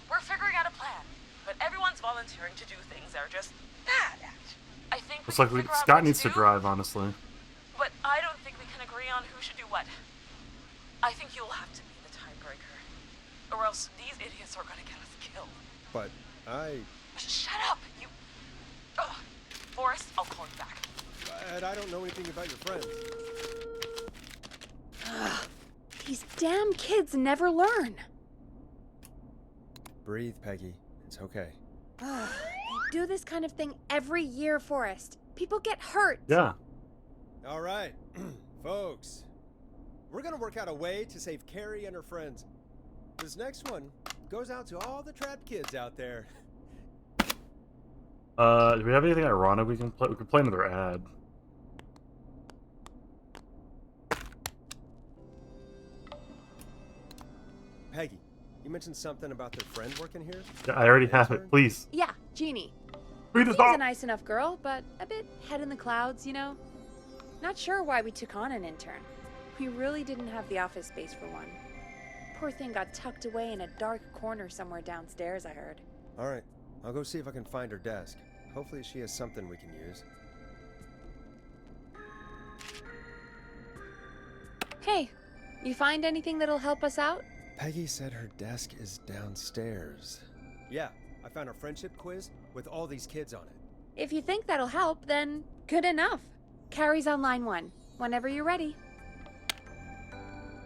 We're figuring out a plan, but everyone's volunteering to do things they're just bad at. I think It's like Scott needs to drive, honestly. But I don't think we can agree on who should do what. I think you'll have to be the tiebreaker, or else these idiots are gonna get us killed. But Shut up, you... Ugh. Forrest, I'll call you back. But I don't know anything about your friends. These damn kids never learn. Breathe, Peggy. It's okay. They do this kind of thing every year, Forrest. People get hurt. Yeah. All right, folks. We're gonna work out a way to save Carrie and her friends. This next one goes out to all the trapped kids out there. Do we have anything ironic we can play? We could play another ad. Peggy, you mentioned something about their friend working here? Yeah, I already have it. Please. Yeah, Jeannie. Read the Seems stop. a nice enough girl, but a bit head in the clouds, you know? Not sure why we took on an intern. We really didn't have the office space for one. Poor thing got tucked away in a dark corner somewhere downstairs, I heard. Alright, I'll go see if I can find her desk. Hopefully she has something we can use. Hey, you find anything that'll help us out? Peggy said her desk is downstairs. Yeah, I found a friendship quiz with all these kids on it. If you think that'll help, then good enough. Carrie's on line 1, whenever you're ready.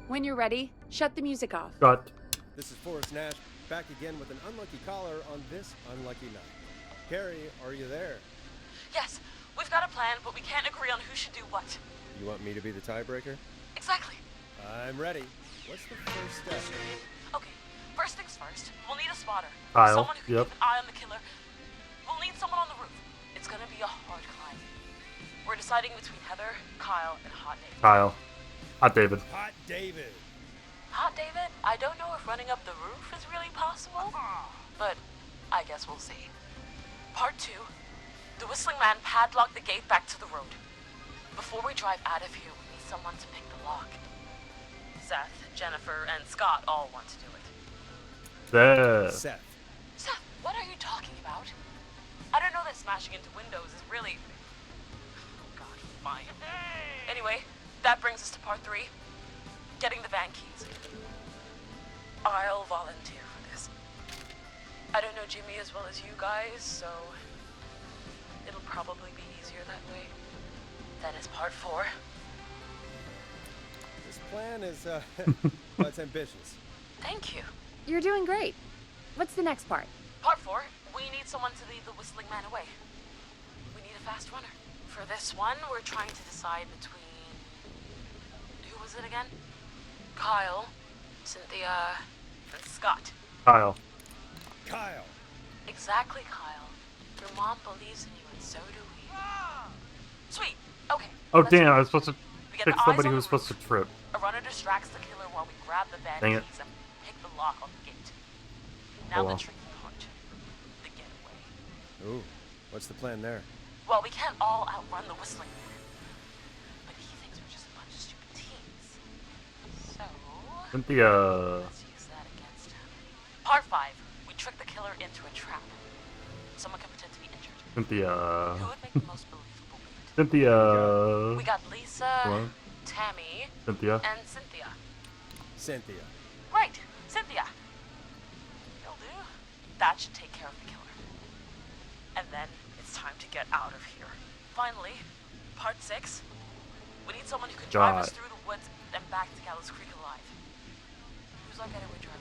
When you're ready, shut the music off. Got. This is Forrest Nash, back again with an unlucky caller on this unlucky night. Carrie, are you there? Yes, we've got a plan, but we can't agree on who should do what. You want me to be the tiebreaker? Exactly. I'm ready. What's the first step? Okay, first things first, we'll need a spotter. Kyle, Someone who can yep. keep an eye on the killer. We'll need someone on the roof. It's gonna be a hard climb. We're deciding between Heather, Kyle, and Hot David. Kyle. Hot David. Hot David. Hot David? I don't know if running up the roof is really possible, but I guess we'll see. Part 2. The Whistling Man padlocked the gate back to the road. Before we drive out of here, we need someone to pick the lock. Seth, Jennifer, and Scott all want to do it. Seth. Seth, what are you talking about? I don't know that smashing into windows is really... Oh God, fine. Anyway, that brings us to part 3. Getting the van keys. I'll volunteer for this. I don't know Jimmy as well as you guys, so... it'll probably be easier that way. Then is part 4. This plan is, well, it's ambitious. Thank you. You're doing great. What's the next part? Part 4, we need someone to lead the Whistling Man away. We need a fast runner. For this one, we're trying to decide between... who was it again? Kyle, Cynthia, and Scott. Kyle. Kyle. Exactly, Kyle. Your mom believes in you, and so do we. Sweet. Okay. Oh let's damn! go. I was supposed to We get pick the eyes somebody on who the was supposed to roof. trip. A runner distracts the killer while we grab the van Dang it. keys and pick the lock on the gate. Now Oh, well. the tricky part. The getaway. Ooh, what's the plan there? Well, we can't all outrun the Whistling Man. But he thinks we're just a bunch of stupid teens. So... Cynthia. let's use that against him. Part 5. We trick the killer into a trap. Someone can pretend to be injured. Cynthia. Who would make the most believable lead? Cynthia. We got Lisa, Hello? Tammy, Cynthia. and Cynthia. Cynthia. Right, Cynthia. You'll do. That should take care of the killer. And then it's time to get out of here. Finally, part 6. We need someone who can drive us God. through the woods and back to Gallows Creek alive. Who's our getaway driver?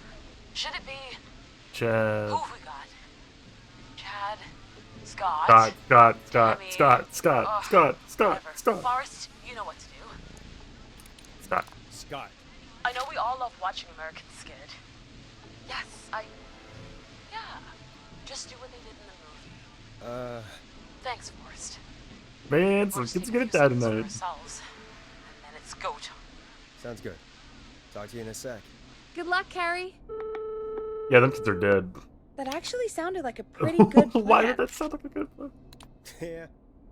Should it be... Chad. who have we got? Chad, Scott, Scott. Scott. Scott. Tammy. Scott. Scott. Ugh, Scott. Scott. whatever. Scott. Forrest, you know what to do. Scott. Scott. I know we all love watching American Skid. Yes, yeah. Just do what they did in the movie. Thanks, Forrest. Man, We're some just kids taking get it a few done seconds for tonight. ourselves, and then it's go time. Sounds good. Talk to you in a sec. Good luck, Carrie. Yeah, them kids are dead. That actually sounded like a pretty good plan. Why did that sound like a good plan? Yeah,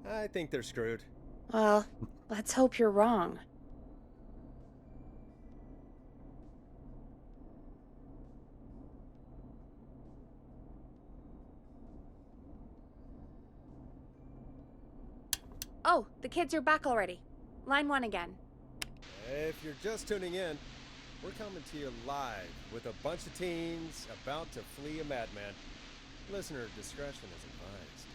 I think they're screwed. Well, let's hope you're wrong. Oh, the kids are back already. Line 1 again. If you're just tuning in, we're coming to you live with a bunch of teens about to flee a madman. Listener discretion is advised.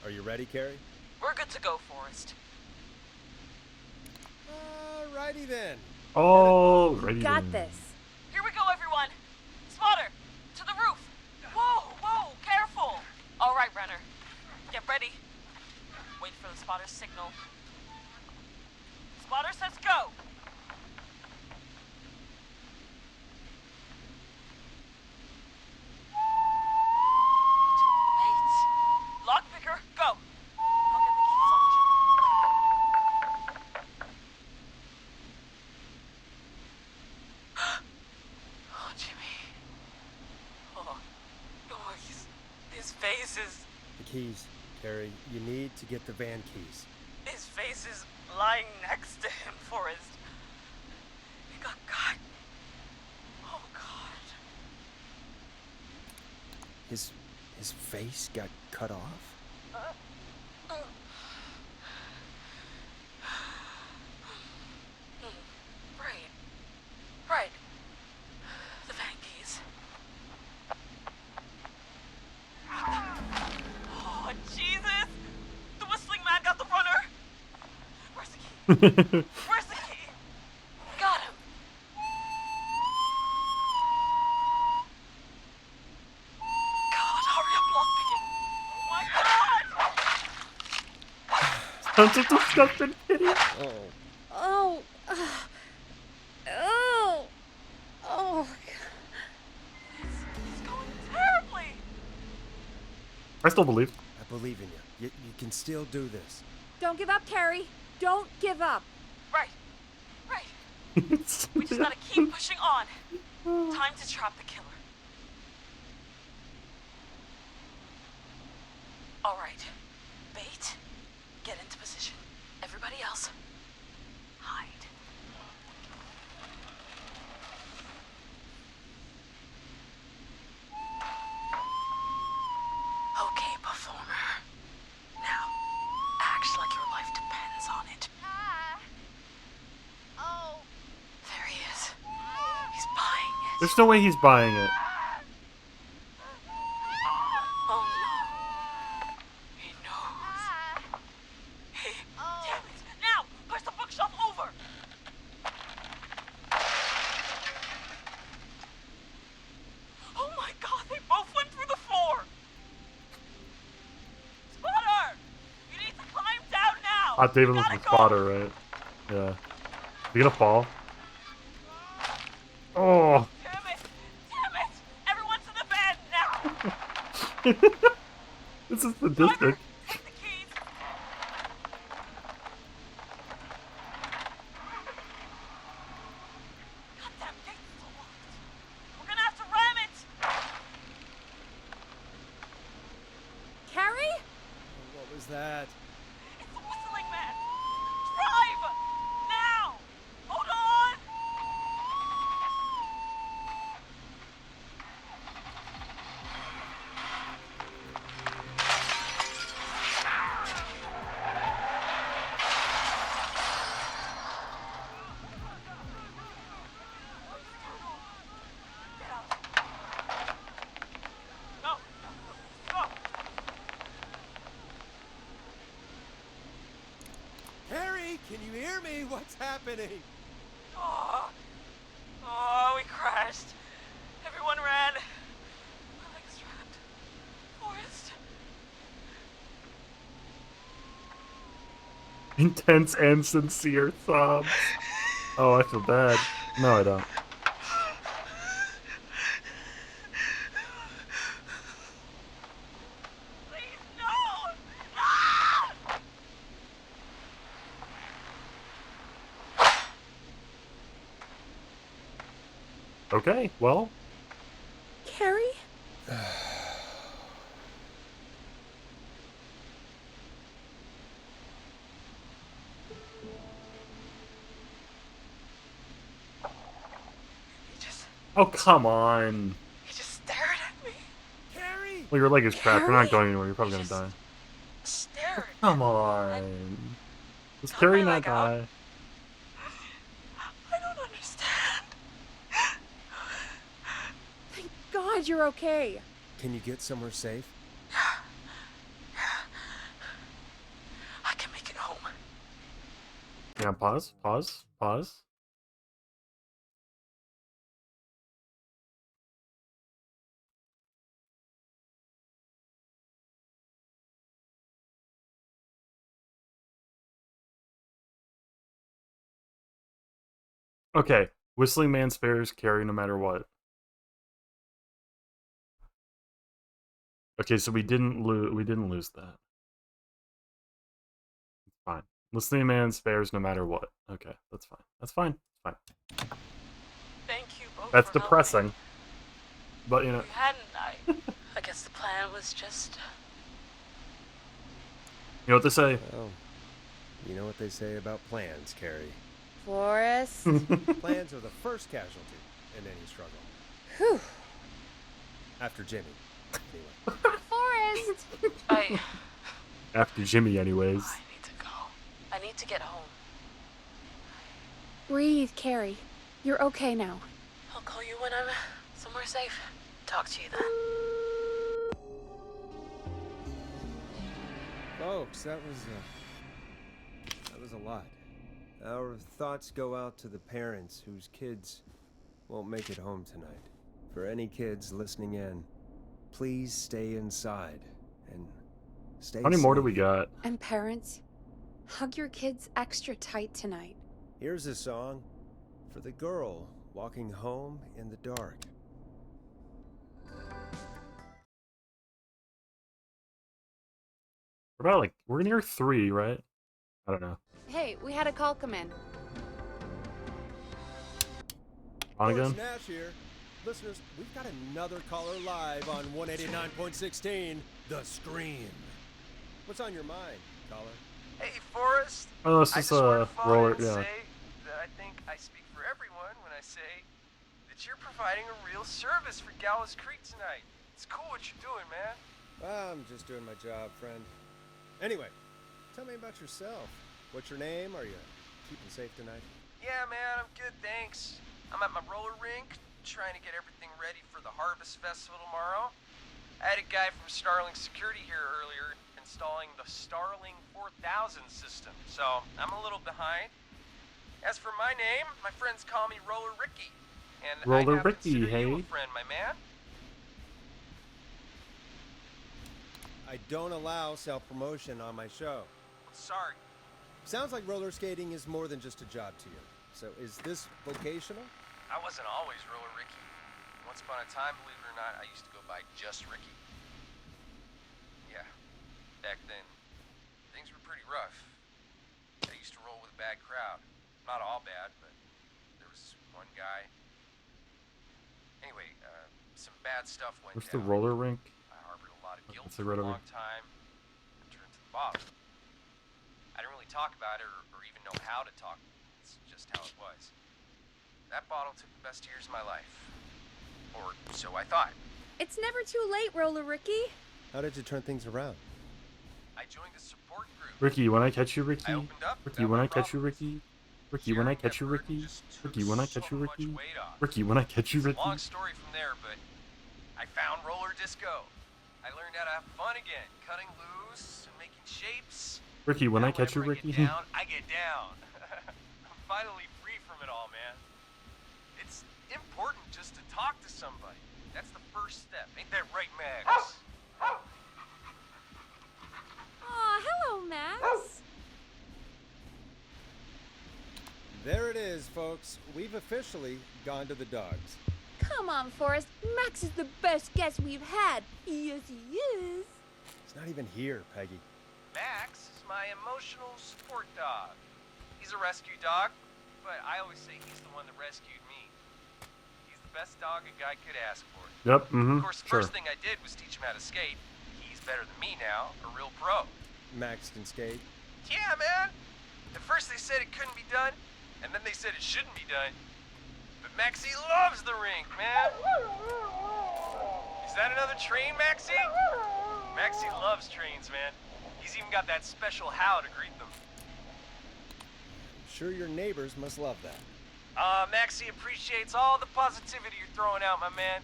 Are you ready, Carrie? We're good to go, Forrest. Alrighty then. Oh, ready. Got this. Here we go, everyone. Spotter, to the roof. Whoa, whoa, careful. All right, runner. Get ready. Wait for the spotter's signal. Spotter says go. Wait. Lockpicker, go. I'll get the keys off Jimmy. face is... The keys, Carrie. You need to get the van keys. His face is lying next to him, Forrest. He got cut. Oh, God. His face got cut off? Right. The van keys. Oh, Jesus! The whistling man got the runner! Where's the key? Where's the key? Got him! God, hurry up, lockpicking! Oh my God! Sounds like disgusting kitty. Oh. Oh. Oh. Oh. It's going terribly! I still believe. I believe in you. You can still do this. Don't give up, Carrie. Don't give up. Right. We just gotta keep pushing on. Time to trap the killer. Alright. Bait. Get into position. Everybody else. Hide. Okay, performer. Now, act like your life depends on it. Oh. There he is. He's buying it. There's no way he's buying it. Oh no. He knows. Hey, damn it. Now, push the bookshelf over. Oh my God, they both went through the floor. Spotter! You need to climb down now. David was the spotter, right? Yeah. You gonna fall? Oh. Damn it! Everyone to the bed now. This is sadistic. Take the keys. Goddamn gate's still locked. We're gonna have to ram it. Carrie? What was that? It's the whistling man. Drive now. Hold on. No. Go. Harry, can you hear me? What's happening? Oh, we crashed. Everyone ran. My leg's trapped. Forrest. Intense and sincere sobs. Oh, I feel bad. No, I don't. Please, no! Ah! Okay, well. Carrie? Oh, come on. He just stared at me. Carrie! Well, your leg is cracked. You're not Carrie? going anywhere. You're probably gonna die. Stared. Come on. Does Cut Carrie my not leg out. die? I don't understand. Thank God you're okay. Can you get somewhere safe? I can make it home. Yeah, pause. Okay, Whistling Man spares Carrie no matter what. Okay, so we didn't lose that. It's fine. Whistling Man spares no matter what. Okay, that's fine. That's fine. Fine. Thank you both. That's for depressing. helping. But you know. If you hadn't, I guess the plan was just... You know what they say? Well, you know what they say about plans, Carrie. Forrest. Plans are the first casualty in any struggle. Whew. After Jimmy. Anyway. Forrest! After Jimmy, anyways. I need to go. I need to get home. Breathe, Carrie. You're okay now. I'll call you when I'm somewhere safe. Talk to you then. Folks, that was a lot. Our thoughts go out to the parents whose kids won't make it home tonight. For any kids listening in, please stay inside and stay How many more do safe. we got? And parents, hug your kids extra tight tonight. Here's a song for the girl walking home in the dark. We're near 3, right? I don't know. Hey, we had a call come in. On again? Nash here. Listeners, we've got another caller live on 189.16, The Scream. What's on your mind, caller? Hey, Forrest. Oh, this I is just wanted to phone roller, in and yeah. say that I think I speak for everyone when I say that you're providing a real service for Gallows Creek tonight. It's cool what you're doing, man. I'm just doing my job, friend. Anyway, tell me about yourself. What's your name? Are you keeping safe tonight? Yeah, man, I'm good, thanks. I'm at my roller rink, trying to get everything ready for the Harvest Festival tomorrow. I had a guy from Starling Security here earlier installing the Starling 4000 system, so I'm a little behind. As for my name, my friends call me Roller Ricky, and Roller I now Ricky, consider hey? you a friend, my man. I don't allow self-promotion on my show. Sorry. Sounds like roller skating is more than just a job to you. So is this vocational? I wasn't always Roller Ricky. Once upon a time, believe it or not, I used to go by just Ricky. Yeah, back then, things were pretty rough. I used to roll with a bad crowd. Not all bad, but there was one guy. Anyway, some bad stuff went Where's down. the roller rink? I harbored a lot of guilt That's the for a roller long rink. time and turned to the bottom. I didn't really talk about it or even know how to talk. It's just how it was. That bottle took the best years of my life. Or so I thought. It's never too late, Roller Ricky. How did you turn things around? I joined a support group. Ricky, when I catch you, Ricky. I opened up, Ricky, found when my I catch you, problems. Ricky. Ricky, when I catch you, Ricky. Ricky, when I catch you, Ricky. Ricky, when I catch you, It's a Ricky. long story from there, but I found roller disco. I learned how to have fun again, cutting loose and making shapes. Ricky, when Now I catch you, whenever Ricky. I get down, I get down. I'm finally free from it all, man. It's important just to talk to somebody. That's the first step. Ain't that right, Max? Aw, hello, Max. There it is, folks. We've officially gone to the dogs. Come on, Forrest. Max is the best guest we've had. Yes, he is. It's not even here, Peggy. Max is my emotional support dog. He's a rescue dog, but I always say he's the one that rescued me. He's the best dog a guy could ask for. Yep, Of course, the first thing I did was teach him how to skate. He's better than me now, a real pro. Max can skate. Yeah, man. At first they said it couldn't be done, and then they said it shouldn't be done. But Maxie loves the rink, man. Is that another train, Maxie? Maxie loves trains, man. He's even got that special how to greet them. I'm sure your neighbors must love that. Maxie appreciates all the positivity you're throwing out, my man.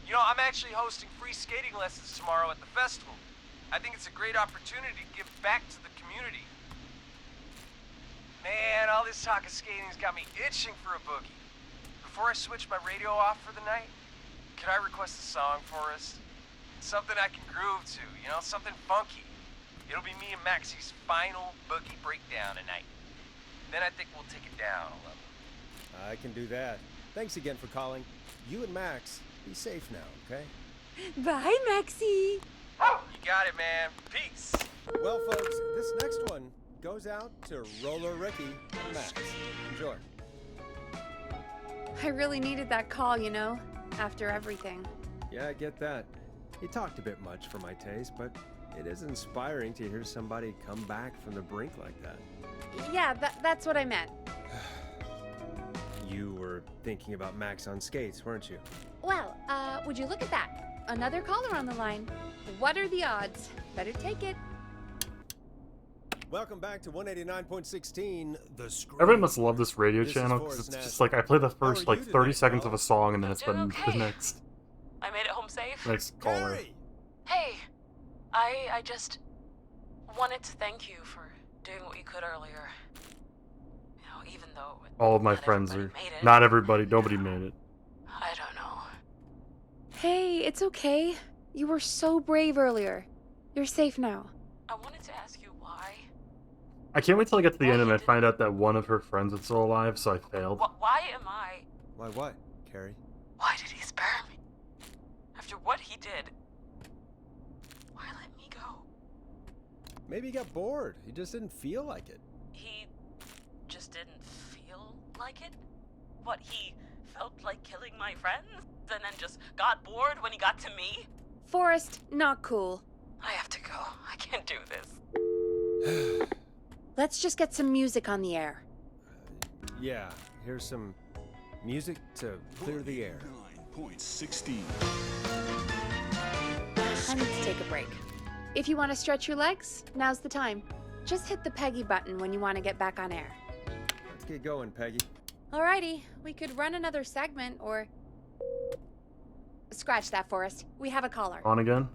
You know, I'm actually hosting free skating lessons tomorrow at the festival. I think it's a great opportunity to give back to the community. Man, all this talk of skating's got me itching for a boogie. Before I switch my radio off for the night, could I request a song for us? Something I can groove to, you know, something funky. It'll be me and Maxie's final boogie breakdown tonight. Then I think we'll take it down a level. I can do that. Thanks again for calling. You and Max, be safe now, okay? Bye, Maxie. You got it, man. Peace. Well, folks, this next one goes out to Roller Ricky and Max. Enjoy. I really needed that call, you know, after everything. Yeah, I get that. He talked a bit much for my taste, but it is inspiring to hear somebody come back from the brink like that. Yeah, that's what I meant. You were thinking about Max on skates, weren't you? Well, would you look at that? Another caller on the line. What are the odds? Better take it. Welcome back to 189.16, The Scream. Everyone must love this radio channel because it's just like I play the first like 30 seconds of a song and then it's been the next. I made it home safe. Next caller. Hey, I just wanted to thank you for doing what you could earlier. You know, even though All of my friends are not everybody. Nobody made it. I don't know. Hey, it's okay. You were so brave earlier. You're safe now. I wanted to ask you why. I can't wait till I get to the end and I find out that one of her friends is still alive, so I failed. Why am I? Why what, Carrie? Why did he spare me? After what he did, why let me go? Maybe he got bored. He just didn't feel like it. He just didn't feel like it? What, he felt like killing my friends? And then just got bored when he got to me? Forrest, not cool. I have to go. I can't do this. Let's just get some music on the air. Yeah, here's some music to clear the air. 9.16. I need to take a break. If you want to stretch your legs, now's the time. Just hit the Peggy button when you want to get back on air. Let's get going, Peggy. Alrighty, we could run another segment or... Scratch that, Forrest. We have a caller. On again?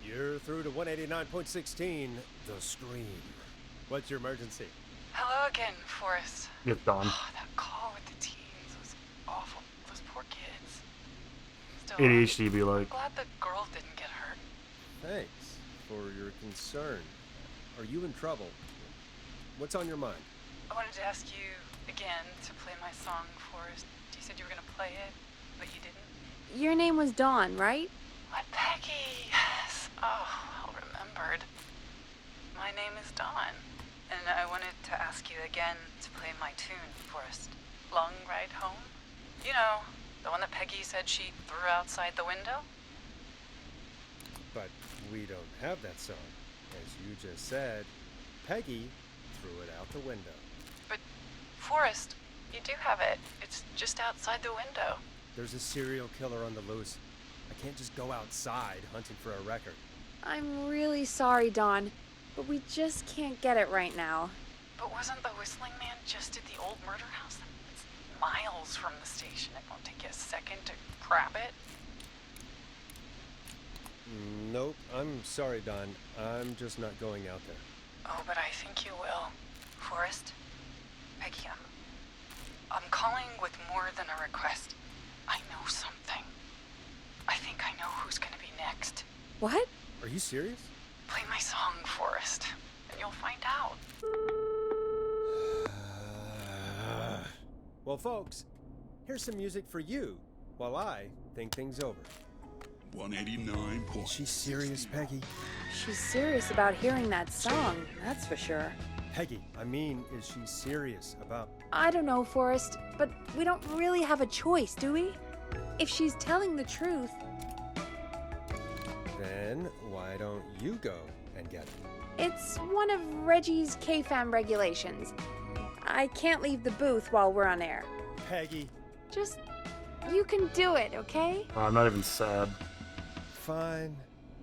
You're through to 189.16, The Scream. What's your emergency? Hello again, Forrest. It's Dawn. Oh, that call with the teens was awful. Those poor kids. Still, ADHD be like. glad the girl didn't get hurt. Thanks for your concern. Are you in trouble? What's on your mind? I wanted to ask you again to play my song, Forrest. You said you were going to play it, but you didn't. Your name was Dawn, right? What, Peggy? Yes. Oh, well remembered. My name is Dawn, and I wanted to ask you again to play my tune, Forrest. Long Ride Home? You know, the one that Peggy said she threw outside the window? But we don't have that song. As you just said, Peggy threw it out the window. But, Forrest, you do have it. It's just outside the window. There's a serial killer on the loose. I can't just go outside hunting for a record. I'm really sorry, Dawn, but we just can't get it right now. But wasn't the Whistling Man just at the old murder house? It's miles from the station. It won't take you a second to grab it. Nope, I'm sorry, Don. I'm just not going out there. Oh, but I think you will. Forrest? Peggy, I'm calling with more than a request. I know something. I think I know who's gonna be next. What? Are you serious? Play my song, Forrest, and you'll find out. Well, folks, here's some music for you while I think things over. 189. Is she serious, Peggy? She's serious about hearing that song, that's for sure. Peggy, I mean, is she serious about... I don't know, Forrest, but we don't really have a choice, do we? If she's telling the truth... Then why don't you go and get it? It's one of Reggie's KFAM regulations. I can't leave the booth while we're on air. Peggy. Just... you can do it, okay? I'm not even sad. Fine.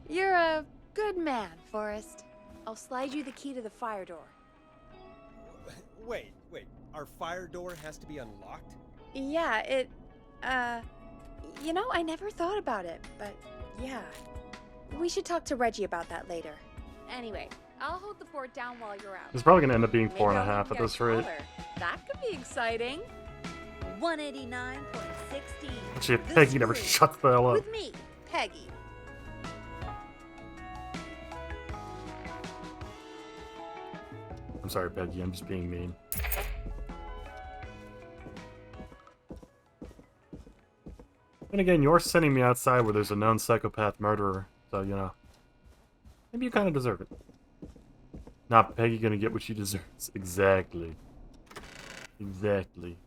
You're a good man, Forrest. I'll slide you the key to the fire door. Wait. Our fire door has to be unlocked? Yeah, you know, I never thought about it, but yeah. We should talk to Reggie about that later. Anyway, I'll hold the fort down while you're out. It's probably gonna end up being Maybe 4.5 I'll at get this a rate. caller. That could be exciting. 189.16. Actually, Peggy never shuts the hell up. With me, Peggy. I'm sorry, Peggy. I'm just being mean. And again, you're sending me outside where there's a known psychopath murderer, so, you know. Maybe you kind of deserve it. Not Peggy gonna get what she deserves. Exactly. Exactly.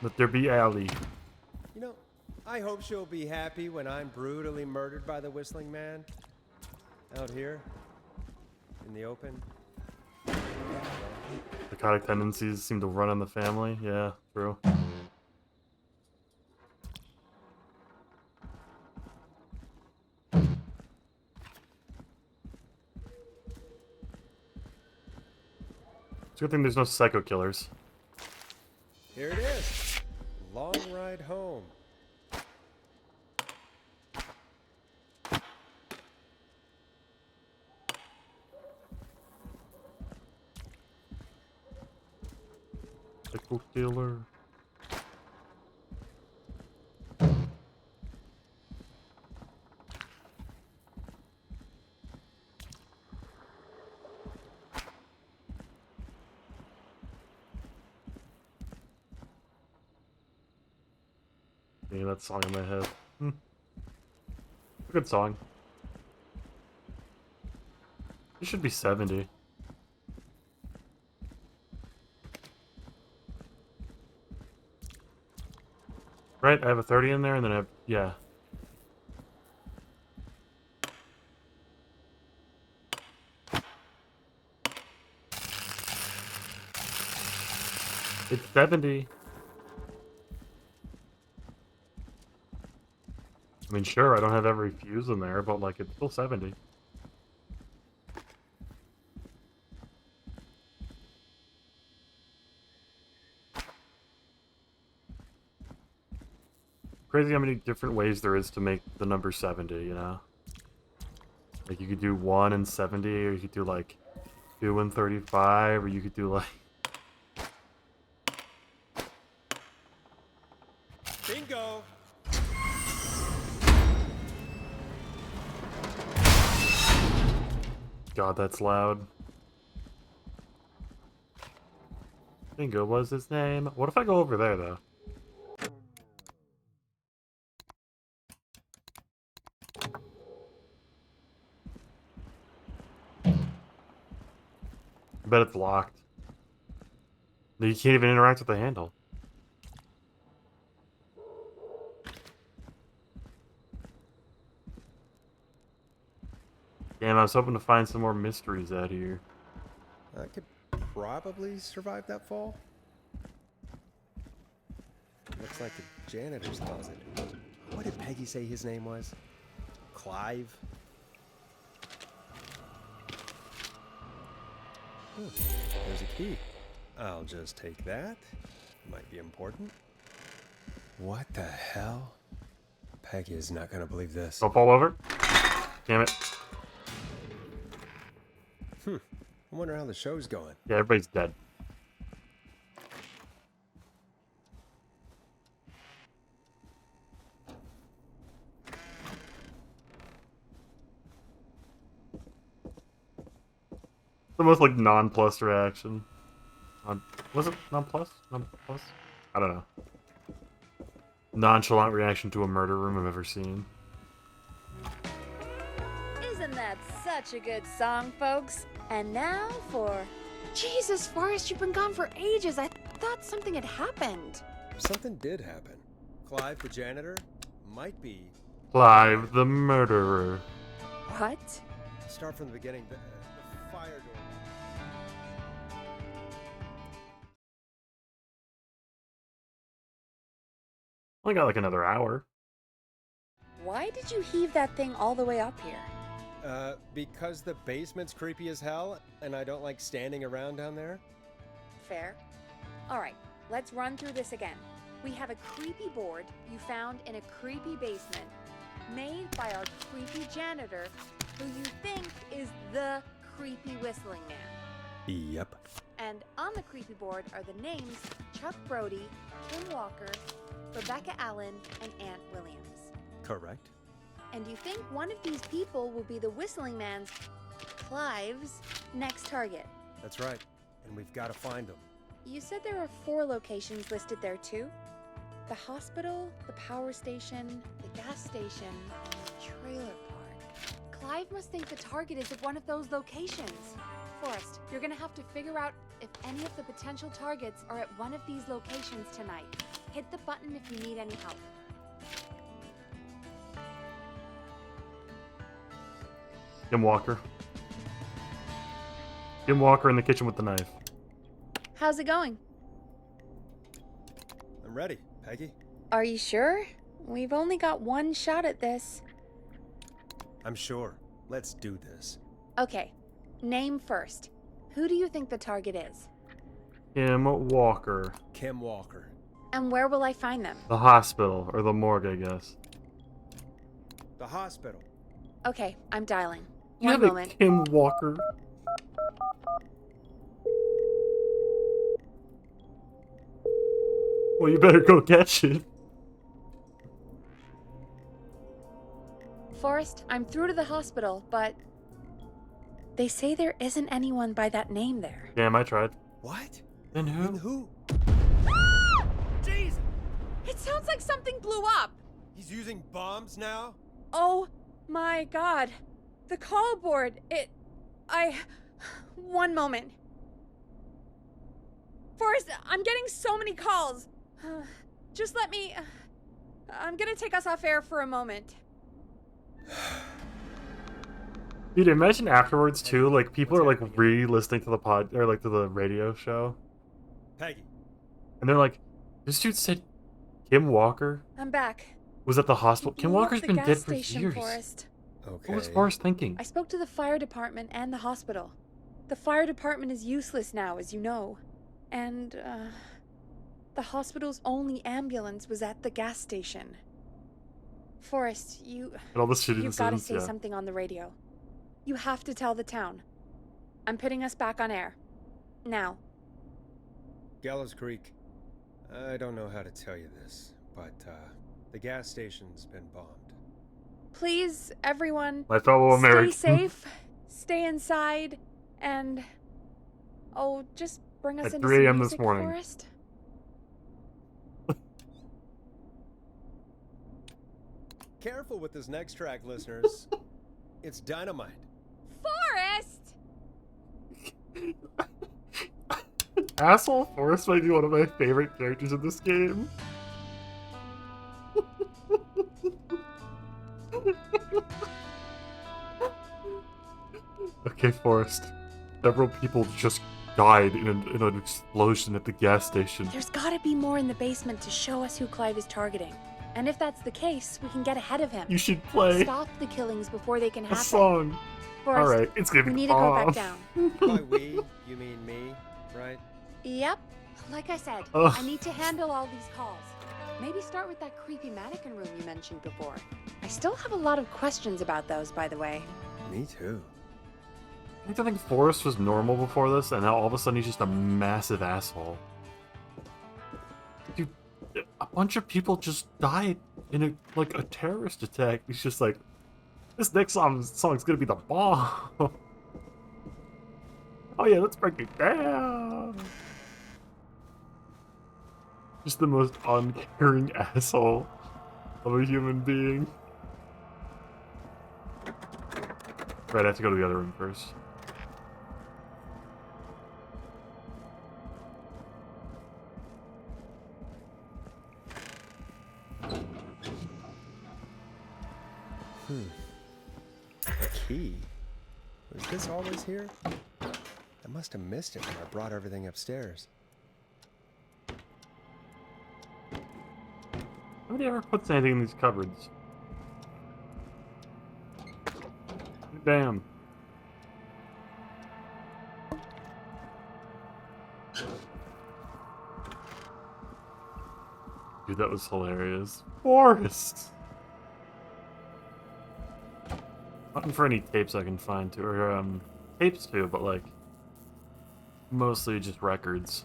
Let there be Allie. You know, I hope she'll be happy when I'm brutally murdered by the Whistling Man. Out here, in the open. Psychotic tendencies seem to run in the family. Yeah, true. It's a good thing there's no psycho killers. Here it is. Long ride home. Psycho killer. Yeah, that song in my head. A good song. It should be 70. Right, I have a 30 in there, and then I have... yeah. It's 70. I mean, sure, I don't have every fuse in there, but, like, it's still 70. Crazy how many different ways there is to make the number 70, you know? Like, you could do 1 and 70, or you could do, like, 2 and 35, or you could do, like... Bingo! God, that's loud. Bingo was his name. What if I go over there, though? I bet it's locked. You can't even interact with the handle. Damn, I was hoping to find some more mysteries out here. I could probably survive that fall. Looks like the janitor's closet. What did Peggy say his name was? Clive? There's a key. I'll just take that. Might be important. What the hell? Peggy is not gonna believe this. Don't fall over. Damn it. I wonder how the show's going. Yeah, everybody's dead. The most, like, non-plus reaction. Was it non-plus? Non-plus? I don't know. Nonchalant reaction to a murder room I've ever seen. Isn't that such a good song, folks? And now for... Jesus, Forrest, you've been gone for ages. I thought something had happened. Something did happen. Clive, the janitor, might be... Clive the murderer. What? Start from the beginning. The fire door. Only got like another hour. Why did you heave that thing all the way up here? Because the basement's creepy as hell, and I don't like standing around down there. Fair. Alright, let's run through this again. We have a creepy board you found in a creepy basement, made by our creepy janitor, who you think is the creepy Whistling Man. Yep. And on the creepy board are the names Chuck Brody, Kim Walker, Rebecca Allen, and Aunt Williams. Correct. And you think one of these people will be the Whistling Man's, Clive's, next target. That's right. And we've got to find them. You said there are 4 locations listed there too? The hospital, the power station, the gas station, and the trailer park. Clive must think the target is at one of those locations. Forrest, you're gonna have to figure out if any of the potential targets are at one of these locations tonight. Hit the button if you need any help. Kim Walker. Kim Walker in the kitchen with the knife. How's it going? I'm ready, Peggy. Are you sure? We've only got one shot at this. I'm sure. Let's do this. Okay, name first. Who do you think the target is? Kim Walker. Kim Walker. And where will I find them? The hospital, or the morgue, I guess. The hospital. Okay, I'm dialing. You One have moment. a Kim Walker. Well, you better go catch it. Forrest, I'm through to the hospital, but they say there isn't anyone by that name there. Damn, I tried. What? And who? And who? Jeez! It sounds like something blew up! He's using bombs now? Oh my god. The call board, one moment. Forrest, I'm getting so many calls. Just let me... I'm gonna take us off air for a moment. Dude, imagine afterwards too, like people are like re-listening to the pod or like to the radio show. Peggy. And they're like, this dude said Kim Walker I'm back. was at the hospital. Kim Blew up Walker's the been gas dead for station, years. Forrest. Okay. What was Forrest thinking? I spoke to the fire department and the hospital. The fire department is useless now, as you know. And, the hospital's only ambulance was at the gas station. Forrest, And all the shitty you've got to decisions, say yeah. something on the radio. You have to tell the town. I'm putting us back on air. Now. Gallows Creek. I don't know how to tell you this, but, the gas station's been bombed. Please, everyone, My fellow Americans. stay safe, stay inside, and... Oh, just bring us At into 3 some a.m. this music, morning. Forrest. Careful with this next track, listeners. It's dynamite. Forrest! Asshole Forrest might be one of my favorite characters in this game. Okay, Forrest. Several people just died in an explosion at the gas station. There's gotta be more in the basement to show us who Clive is targeting. And if that's the case, we can get ahead of him. You should play Stop the killings before they can a happen. song. Forrest, Alright, it's gonna be we need to go back bomb. down. By we, you mean me, right? Yep. Like I said, Ugh. I need to handle all these calls. Maybe start with that creepy mannequin room you mentioned before. I still have a lot of questions about those, by the way. Me too. I think Forrest was normal before this, and now all of a sudden he's just a massive asshole. Dude, a bunch of people just died in a terrorist attack. He's just like, this next song's gonna be the bomb. Oh yeah, let's break it down. Just the most uncaring asshole of a human being. Right, I have to go to the other room first. A key? Was this always here? I must have missed it when I brought everything upstairs. Nobody ever puts anything in these cupboards. Damn. Dude, that was hilarious. Forrest! Looking for any tapes I can find too, or tapes too, but like mostly just records.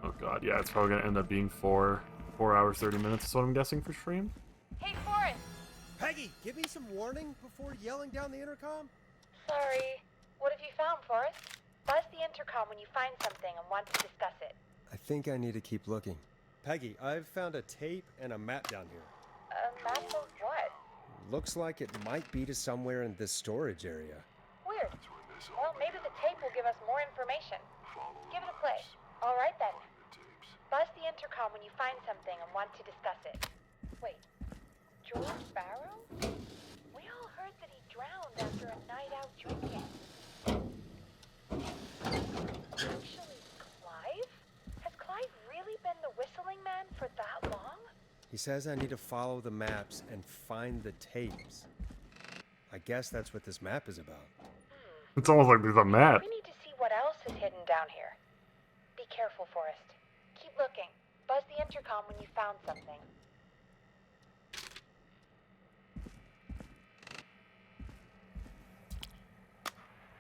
Oh god, yeah, it's probably gonna end up being 4 hours 30 minutes is what I'm guessing for stream. Hey, Forrest! Peggy, give me some warning before yelling down the intercom. Sorry. What have you found, Forrest? Buzz the intercom when you find something and want to discuss it. I think I need to keep looking. Peggy, I've found a tape and a map down here. A map of what? Looks like it might be to somewhere in this storage area. Weird. Well, maybe the tape will give us more information. Give it a play. All right, then. Buzz the intercom when you find something and want to discuss it. Wait. George Barrow? When heard that he drowned after a night out drinking. Actually, Clive? Has Clive really been the whistling man for that long? He says I need to follow the maps and find the tapes. I guess that's what this map is about. It's almost like there's a map. We need to see what else is hidden down here. Be careful, Forrest. Keep looking. Buzz the intercom when you found something.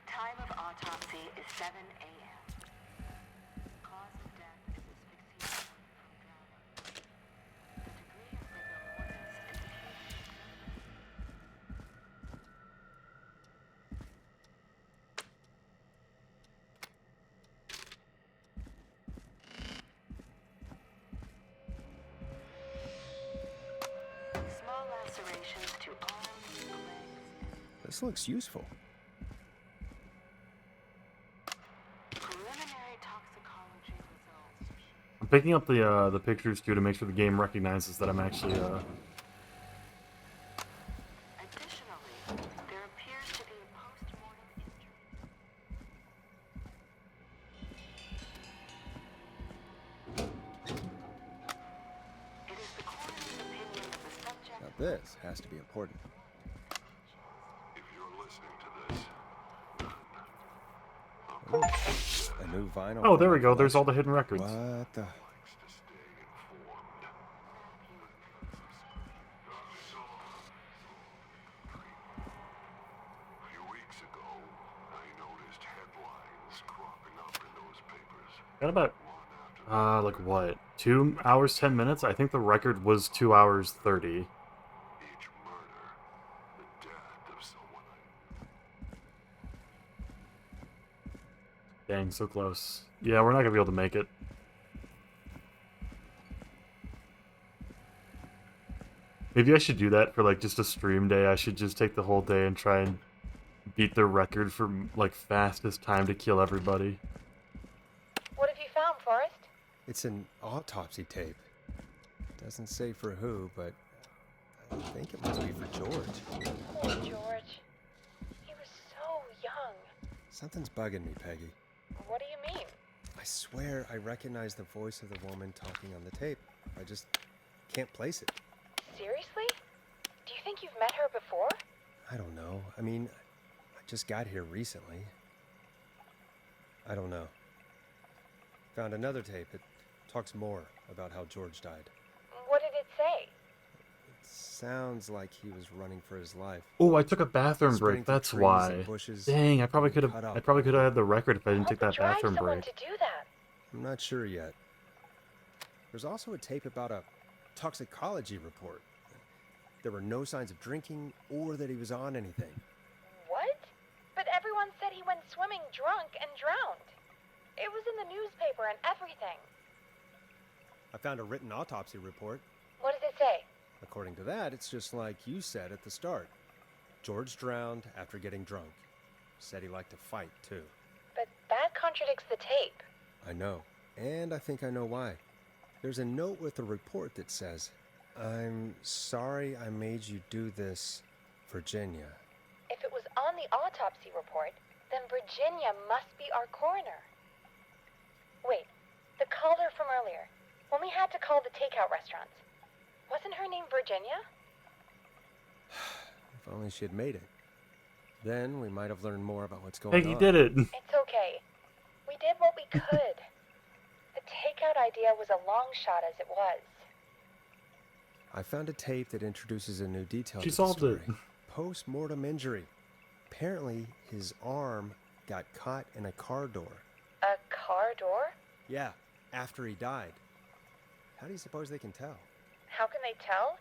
Time of autopsy is 7 a.m. Cause of death is asphyxiation from drowning. The degree of rigor mortis indicated. Small lacerations to arms, legs. This looks useful. Preliminary toxicology results. I'm picking up the pictures too to make sure the game recognizes that I'm actually Additionally, there appears to be a post-mortem injury. It is the coroner's opinion that the subject... Now this has to be important. If you're listening to this, A new vinyl. Oh, there we go. There's all the hidden records. What the? Got about like what? 2 hours 10 minutes? I think the record was 2 hours 30. Dang, so close. Yeah, we're not gonna be able to make it. Maybe I should do that for like just a stream day. I should just take the whole day and try and beat the record for like fastest time to kill everybody. What have you found, Forrest? It's an autopsy tape. Doesn't say for who, but I think it must be for George. Poor George. He was so young. Something's bugging me, Peggy. What do you mean? I swear I recognize the voice of the woman talking on the tape. I just can't place it. Seriously? Do you think you've met her before? I don't know. I mean, I just got here recently. I don't know. Found another tape. It talks more about how George died. What did it say? It sounds like he was running for his life. Oh, I took a bathroom Sprinting break. through That's trees why. and bushes, Dang, I probably could cut have. off I probably could have had the record if I didn't Hope take that to drive bathroom someone break. to do that. I'm not sure yet. There's also a tape about a toxicology report. There were no signs of drinking or that he was on anything. What? But everyone said he went swimming drunk and drowned. It was in the newspaper and everything. I found a written autopsy report. What does it say? According to that, it's just like you said at the start. George drowned after getting drunk. Said he liked to fight, too. But that contradicts the tape. I know. And I think I know why. There's a note with the report that says, "I'm sorry I made you do this, Virginia." If it was on the autopsy report, then Virginia must be our coroner. Wait, the caller from earlier, when we had to call the takeout restaurants, wasn't her name Virginia? If only she had made it. Then we might have learned more about what's going on. Peggy did it. It's okay. We did what we could. The takeout idea was a long shot as it was. I found a tape that introduces a new detail She to the solved story. it. Post-mortem injury. Apparently, his arm got caught in a car door. A car door? Yeah, after he died. How do you suppose they can tell? How can they tell?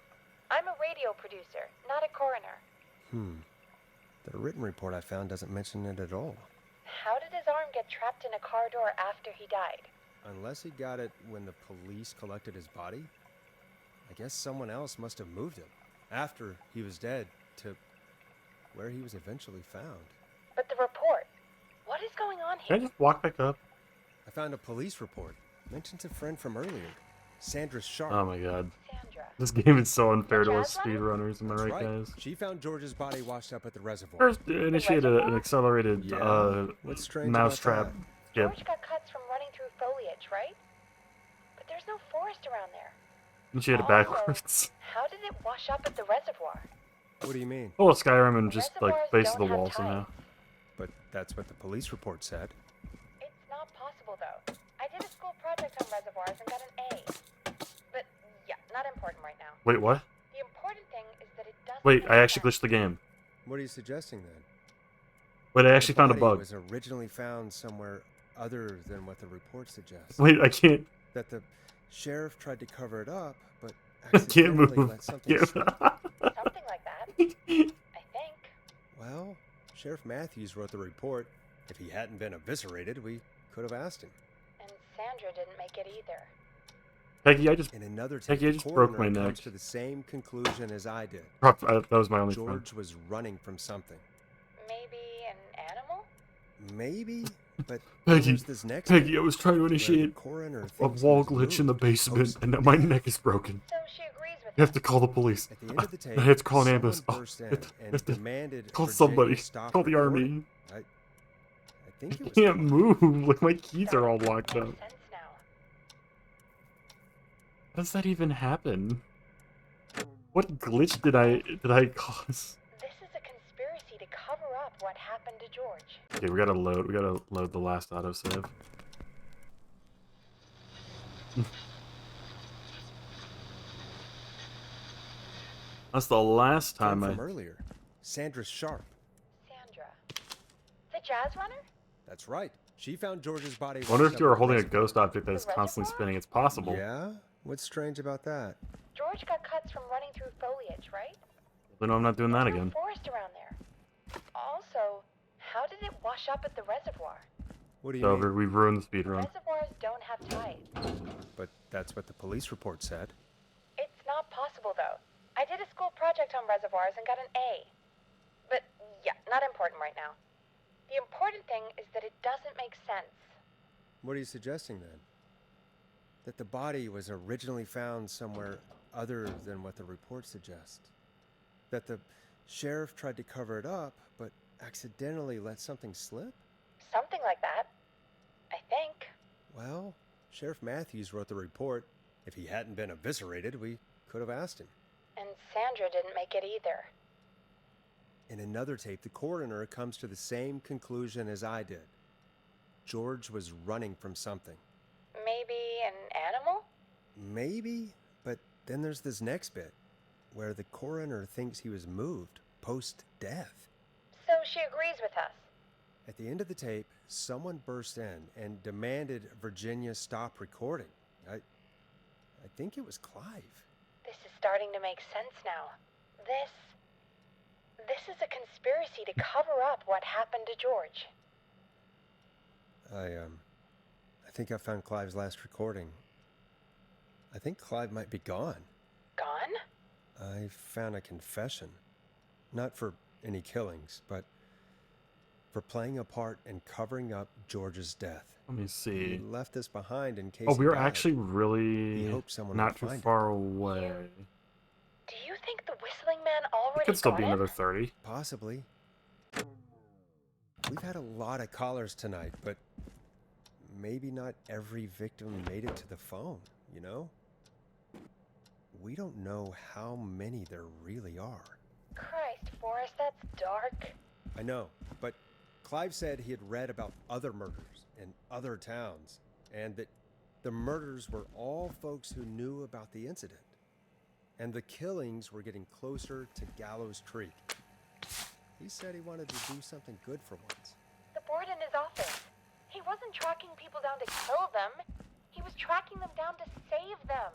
I'm a radio producer, not a coroner. The written report I found doesn't mention it at all. How did his arm get trapped in a car door after he died? Unless he got it when the police collected his body? I guess someone else must have moved him, after he was dead, to where he was eventually found. But the report, what is going on Can I here? just walk back up? I found a police report. Mentions a friend from earlier, Sandra Sharp. Oh my god. Sandra. This game is so unfair The to us jazz runner? speedrunners, am I That's right, right. guys? She found George's body washed up at the reservoir. First, initiate an accelerated Yeah? What's strange about mousetrap that? skip. George got cuts from running through foliage, right? But there's no forest around there. Initiate it backwards. How did it wash up at the reservoir? What do you mean? Oh, Skyrim and just like Reservoirs base of the don't have wall somehow. But that's what the police report said. It's not possible, though. I did a school project on reservoirs and got an A. But, yeah, not important right now. Wait, what? The important thing is that it doesn't Wait, make I actually sense. glitched the game. What are you suggesting then? Wait, I actually found a The bug. body was originally found somewhere other than what the report suggests. Wait, I can't. That the sheriff tried to cover it up, but I can't accidentally move. let something slip. Something like that. I think. Well, Sheriff Matthews wrote the report. If he hadn't been eviscerated, we could have asked him. And Sandra didn't make it either. Peggy, I just In another take, Peggy, I the just broke my coroner neck. comes to the same conclusion as I did. That was my only George friend. was running from something. Maybe an animal? Maybe, but Peggy, there's this next Peggy, bit I was trying to where the initiate coroner a thinks he wall was glitch in the moved, basement, post and now my death. neck is broken. So she agrees with You have to call the police. At the end of the tape, I have to call an someone ambulance. Oh, burst I in have to- I and have to demanded call Virginia somebody. stop Call the recording. army. I think it I was can't move. Like my keys are all locked up. How does that even happen? What glitch did I cause? This is a conspiracy to cover up what happened to George. Okay, we gotta load the last autosave. That's the last Came time from earlier. Sandra Sharp. Sandra. The jazz runner? That's right. She found George's body. I wonder washed if up you were at the holding a reservoir. ghost object that is constantly spinning. It's possible. Yeah? What's strange about that? George got cuts from running through foliage, right? Then I'm not doing that There's no again. forest around there. Also, how did it wash up at the reservoir? What do It's you over. mean? We've ruined the speed run. Reservoirs don't have tides. But that's what the police report said. It's not possible, though. I did a school project on reservoirs and got an A. But, yeah, not important right now. The important thing is that it doesn't make sense. What are you suggesting then? That the body was originally found somewhere other than what the report suggests. That the sheriff tried to cover it up, but accidentally let something slip? Something like that. I think. Well, Sheriff Matthews wrote the report. If he hadn't been eviscerated, we could have asked him. And Sandra didn't make it either. In another tape, the coroner comes to the same conclusion as I did. George was running from something. Maybe an animal? Maybe, but then there's this next bit, where the coroner thinks he was moved post-death. So she agrees with us. At the end of the tape, someone burst in and demanded Virginia stop recording. I think it was Clive. This is starting to make sense now. This is a conspiracy to cover up what happened to George. I think I found Clive's last recording. I think Clive might be gone. Gone? I found a confession. Not for any killings, but for playing a part in covering up George's death. Let me He see. left this behind in case Oh, he we were died. actually He really hoped someone not would too find it. far away. Do you think the whistling man already It could still got be him? another 30. Possibly. We've had a lot of callers tonight, but maybe not every victim made it to the phone, you know? We don't know how many there really are. Christ, Forrest, that's dark. I know, but Clive said he had read about other murders in other towns, and that the murders were all folks who knew about the incident. And the killings were getting closer to Gallows Creek. He said he wanted to do something good for once. The board in his office. He wasn't tracking people down to kill them. He was tracking them down to save them.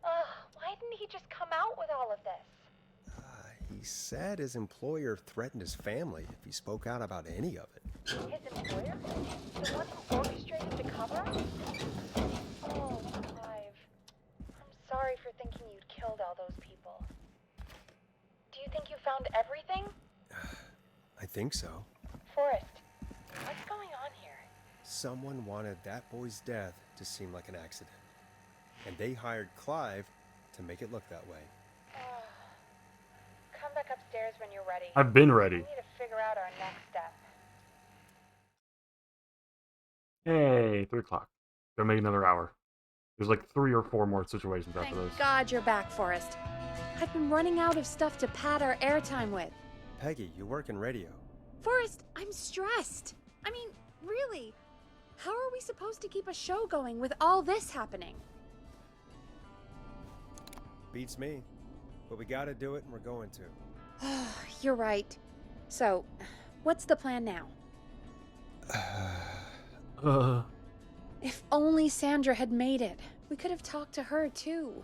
Ugh, why didn't he just come out with all of this? He said his employer threatened his family if he spoke out about any of it. His employer? The one who orchestrated the cover? Oh, Clive. I'm sorry for thinking you'd killed all those people. Do you think you found everything? I think so. Forrest, what's going on here? Someone wanted that boy's death to seem like an accident. And they hired Clive to make it look that way. Come back upstairs when you're ready. I've been ready. We need to figure out our next step. Hey, 3 o'clock. Gonna make another hour. There's like 3 or 4 more situations after this. Thank God you're back, Forrest. I've been running out of stuff to pad our airtime with. Peggy, you work in radio. Forrest, I'm stressed. I mean, really, how are we supposed to keep a show going with all this happening? Beats me. But we gotta do it, and we're going to. You're right. So, what's the plan now? If only Sandra had made it. We could have talked to her, too.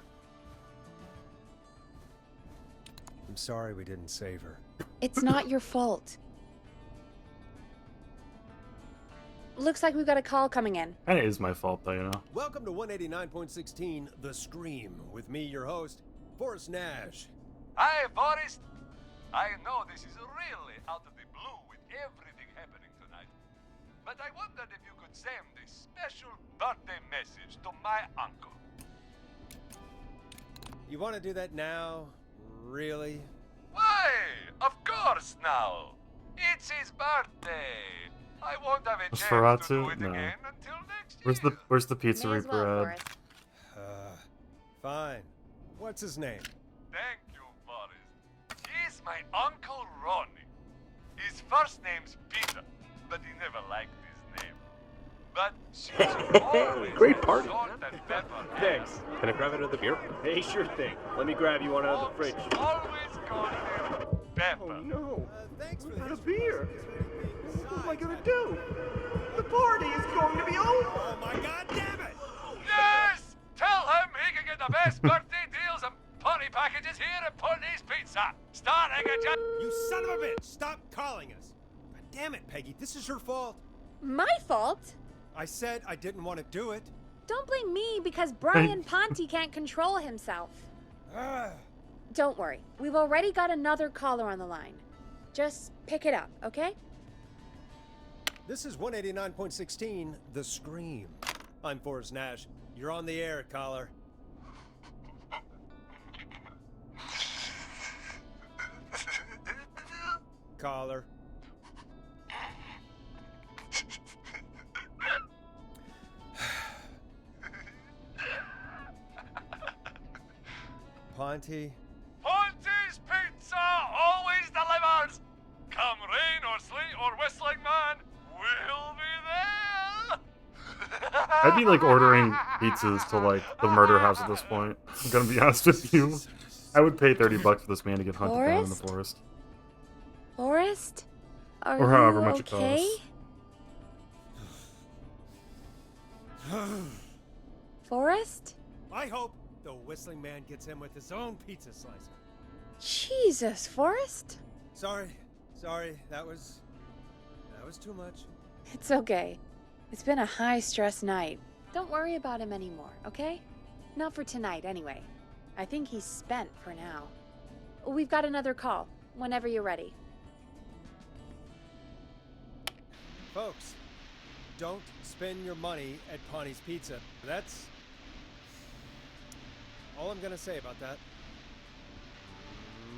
I'm sorry we didn't save her. It's not your fault. Looks like we've got a call coming in. And it is my fault, though, you know. Welcome to 189.16 The Scream, with me, your host, Forrest Nash. Hi, Forrest. I know this is really out of the blue with everything happening tonight, but I wondered if you could send a special birthday message to my uncle. You want to do that now? Really? Why? Of course now. It's his birthday. I won't have a chance to do it again until next year. Where's the pizzeria bread? Fine. What's his name? Thank you, Forrest. He's my Uncle Ronnie. His first name's Peter, but he never liked his name. But since he always Great party. salt and pepper. Thanks. Can I grab another beer? Hey, sure thing. Let me grab you one out of the fridge. Always call him Pepper. Oh no! Thanks for Without a beer. What am I gonna do? The party is going to be over. Oh my God, damn it! Yes! Tell him he can get the best birthday deals and party packages here at Putney's Pizza. Starting at just... You son of a bitch! Stop calling us! God damn it, Peggy, this is your fault. My fault? I said I didn't want to do it. Don't blame me because Brian Ponte can't control himself. Don't worry. We've already got another caller on the line. Just pick it up, okay? This is 189.16 The Scream. I'm Forrest Nash. You're on the air, caller. Caller. Ponte? Ponte's Pizza always delivers! Come rain or sleet or whistling man, we'll be there! I'd be like ordering pizzas to like the murder house at this point. I'm gonna be honest with you. I would pay $30 for this man to get hunted down in the forest. Forrest? Are Or however you much it okay? Forrest? I hope the whistling man gets him with his own pizza slicer. Jesus, Forrest? Sorry, that was too much. It's okay. It's been a high-stress night. Don't worry about him anymore, okay? Not for tonight, anyway. I think he's spent for now. We've got another call, whenever you're ready. Folks, don't spend your money at Ponte's Pizza. That's all I'm gonna say about that.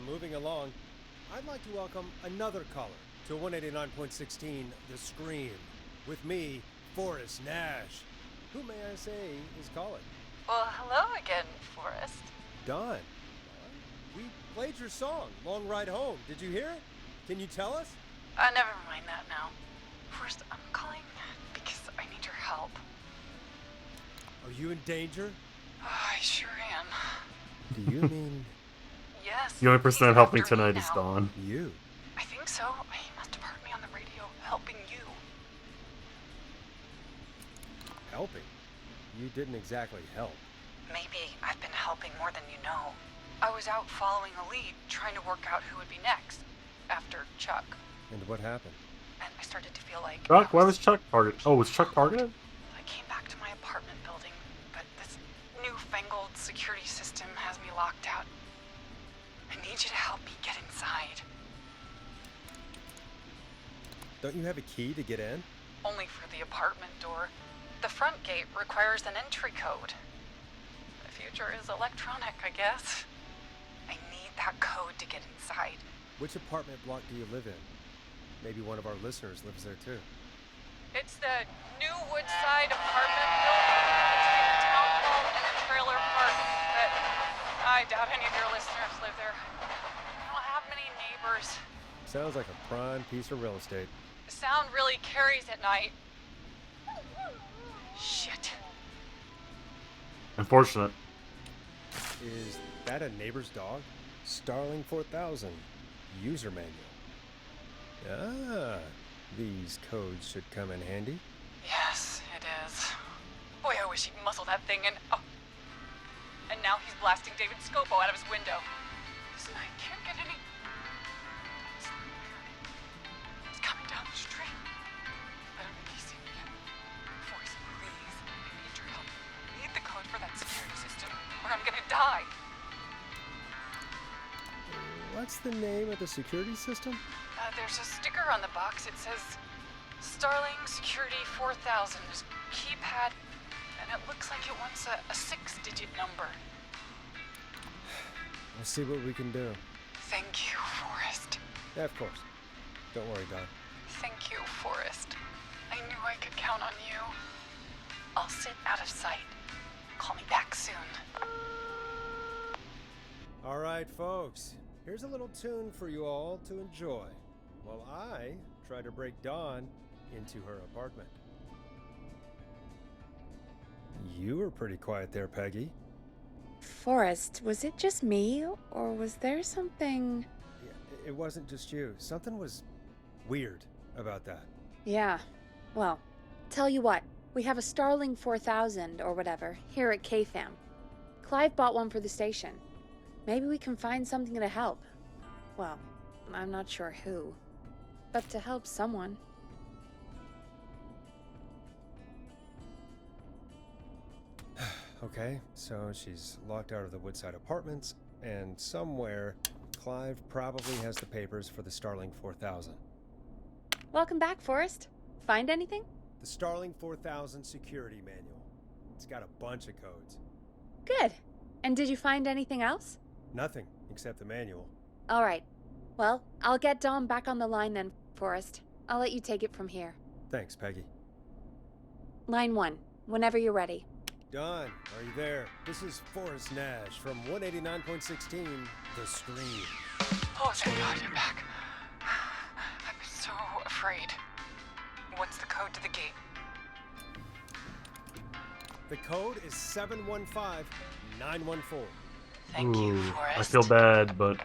Moving along, I'd like to welcome another caller to 189.16 The Scream. With me, Forrest Nash. Who may I say is calling? Well, hello again, Forrest. Don. We played your song, Long Ride Home. Did you hear it? Can you tell us? Never mind that now. Forrest, I'm calling because I need your help. Are you in danger? I sure am. Do you mean... Yes. The only person I'm helping tonight is Dawn. You? I think so. He must have heard me on the radio helping you. Helping? You didn't exactly help. Maybe I've been helping more than you know. I was out following a lead, trying to work out who would be next, after Chuck. And what happened? And I started to feel like... Chuck? Why was Chuck targeted? Oh, was Chuck targeted? I came back to my apartment building, but this newfangled security system has me locked out. I need you to help me get inside. Don't you have a key to get in? Only for the apartment door. The front gate requires an entry code. If future is electronic, I guess. I need that code to get inside. Which apartment block do you live in? Maybe one of our listeners lives there too. It's the new Woodside apartment building between the town hall and the trailer park, but I doubt any of your listeners live there. I don't have many neighbors. Sounds like a prime piece of real estate. The sound really carries at night. Shit. Unfortunate. Is that a neighbor's dog? Starling 4000. User manual. Ah, these codes should come in handy. Yes, it is. Boy, I wish he'd muscle that thing and... Oh. And now he's blasting David Scopo out of his window. This night can't get any... He's coming down the street. I don't think he's seen me yet. Forrest, please. I need your help. I need the code for that security system, or I'm gonna die. What's the name of the security system? There's a sticker on the box. It says Starling Security 4000. There's a keypad, and it looks like it wants a 6-digit number. We'll see what we can do. Thank you, Forrest. Yeah, of course. Don't worry, Don. Thank you, Forrest. I knew I could count on you. I'll sit out of sight. Call me back soon. All right, folks. Here's a little tune for you all to enjoy while I try to break Dawn into her apartment. You were pretty quiet there, Peggy. Forrest, was it just me, or was there something... Yeah, it wasn't just you. Something was weird about that. Yeah. Well, tell you what. We have a Starling 4000, or whatever, here at KFAM. Clive bought one for the station. Maybe we can find something to help. Well, I'm not sure who. But to help someone. Okay, so she's locked out of the Woodside Apartments, and somewhere, Clive probably has the papers for the Starling 4000. Welcome back, Forrest. Find anything? The Starling 4000 security manual. It's got a bunch of codes. Good. And did you find anything else? Nothing, except the manual. All right. Well, I'll get Dom back on the line then, Forrest. I'll let you take it from here. Thanks, Peggy. Line 1, whenever you're ready. Don, are you there? This is Forrest Nash from 189.16, The Stream. Oh, thank God you're back. I'm so afraid. What's the code to the gate? The code is 715914. Thank you, Forrest. I feel bad, but...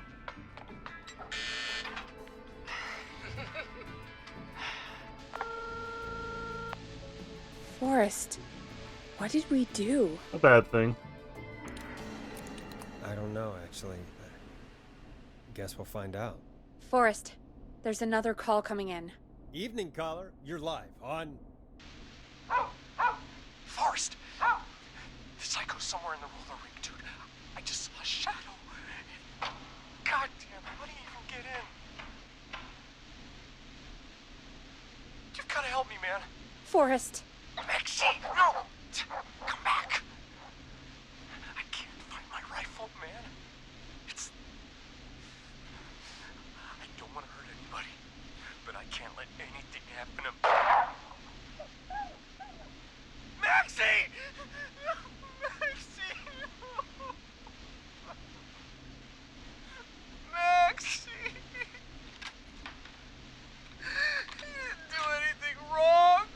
Forrest, what did we do? A bad thing. I don't know, actually. Guess we'll find out. Forrest, there's another call coming in. Evening, caller. You're live on... Forrest! The psycho's somewhere in the roller ring, dude. I just saw a shadow. God damn, how do you even get in? You've gotta help me, man. Forrest. Maxie, no! Come back. I can't find my rifle, man. It's... I don't want to hurt anybody, but I can't let anything happen to... Maxie! Maxie! Maxie! You didn't do anything wrong!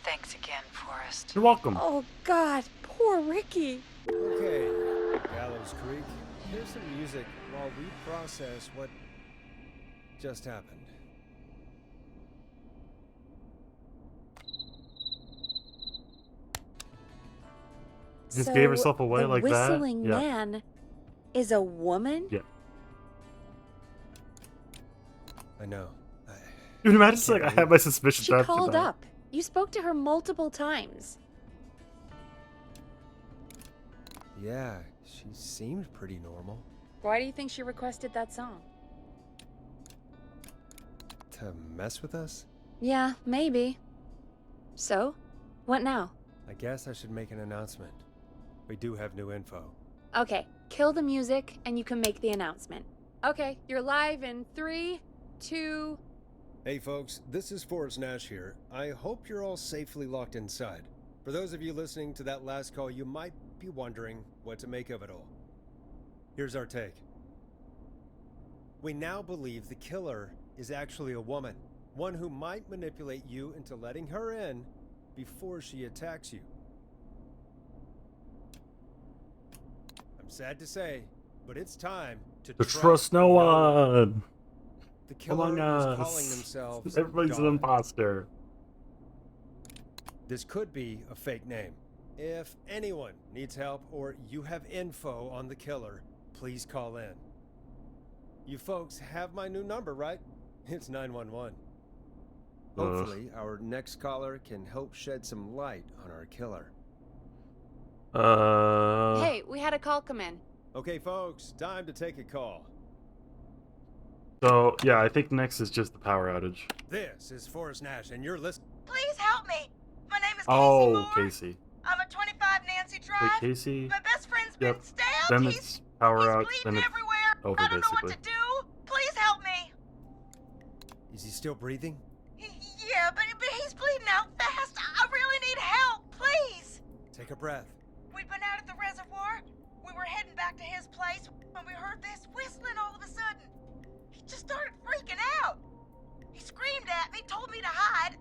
Thanks again, Forrest. You're welcome. Oh, God. Poor Ricky. Okay, Gallows Creek. Here's some music while we process what just happened. Just gave herself away like that? The whistling man is a woman? Yeah. I know. Dude, imagine like I had my suspicions She after called that. up. You spoke to her multiple times. Yeah, she seemed pretty normal. Why do you think she requested that song? To mess with us? Yeah, maybe. So? What now? I guess I should make an announcement. We do have new info. Okay, kill the music and you can make the announcement. Okay, you're live in 3, 2... Hey folks, this is Forrest Nash here. I hope you're all safely locked inside. For those of you listening to that last call, you might be wondering what to make of it all. Here's our take. We now believe the killer is actually a woman. One who might manipulate you into letting her in before she attacks you. I'm sad to say, but it's time to trust no one. The killer Among is Us. calling themselves Everybody's an Dawn. imposter. This could be a fake name. If anyone needs help or you have info on the killer, please call in. You folks have my new number, right? It's 911. Hopefully, our next caller can help shed some light on our killer. Hey, we had a call come in. Okay, folks, time to take a call. So, yeah, I think next is just the power outage. This is Forrest Nash, and you're listening. Please help me. My name is Casey Oh, Moore. Casey. I'm at 25 Nancy Drive. Wait, Casey? My best friend's Yep. been stabbed. Then He's it's power out, then it's everywhere. over, I don't know basically. what to do. Please help me. Is he still breathing? Yeah, but he's bleeding out fast. I really need help. Please. Take a breath. We'd been out at the reservoir. We were heading back to his place when we heard this whistling all of a sudden. He just started freaking out. He screamed at me, told me to hide.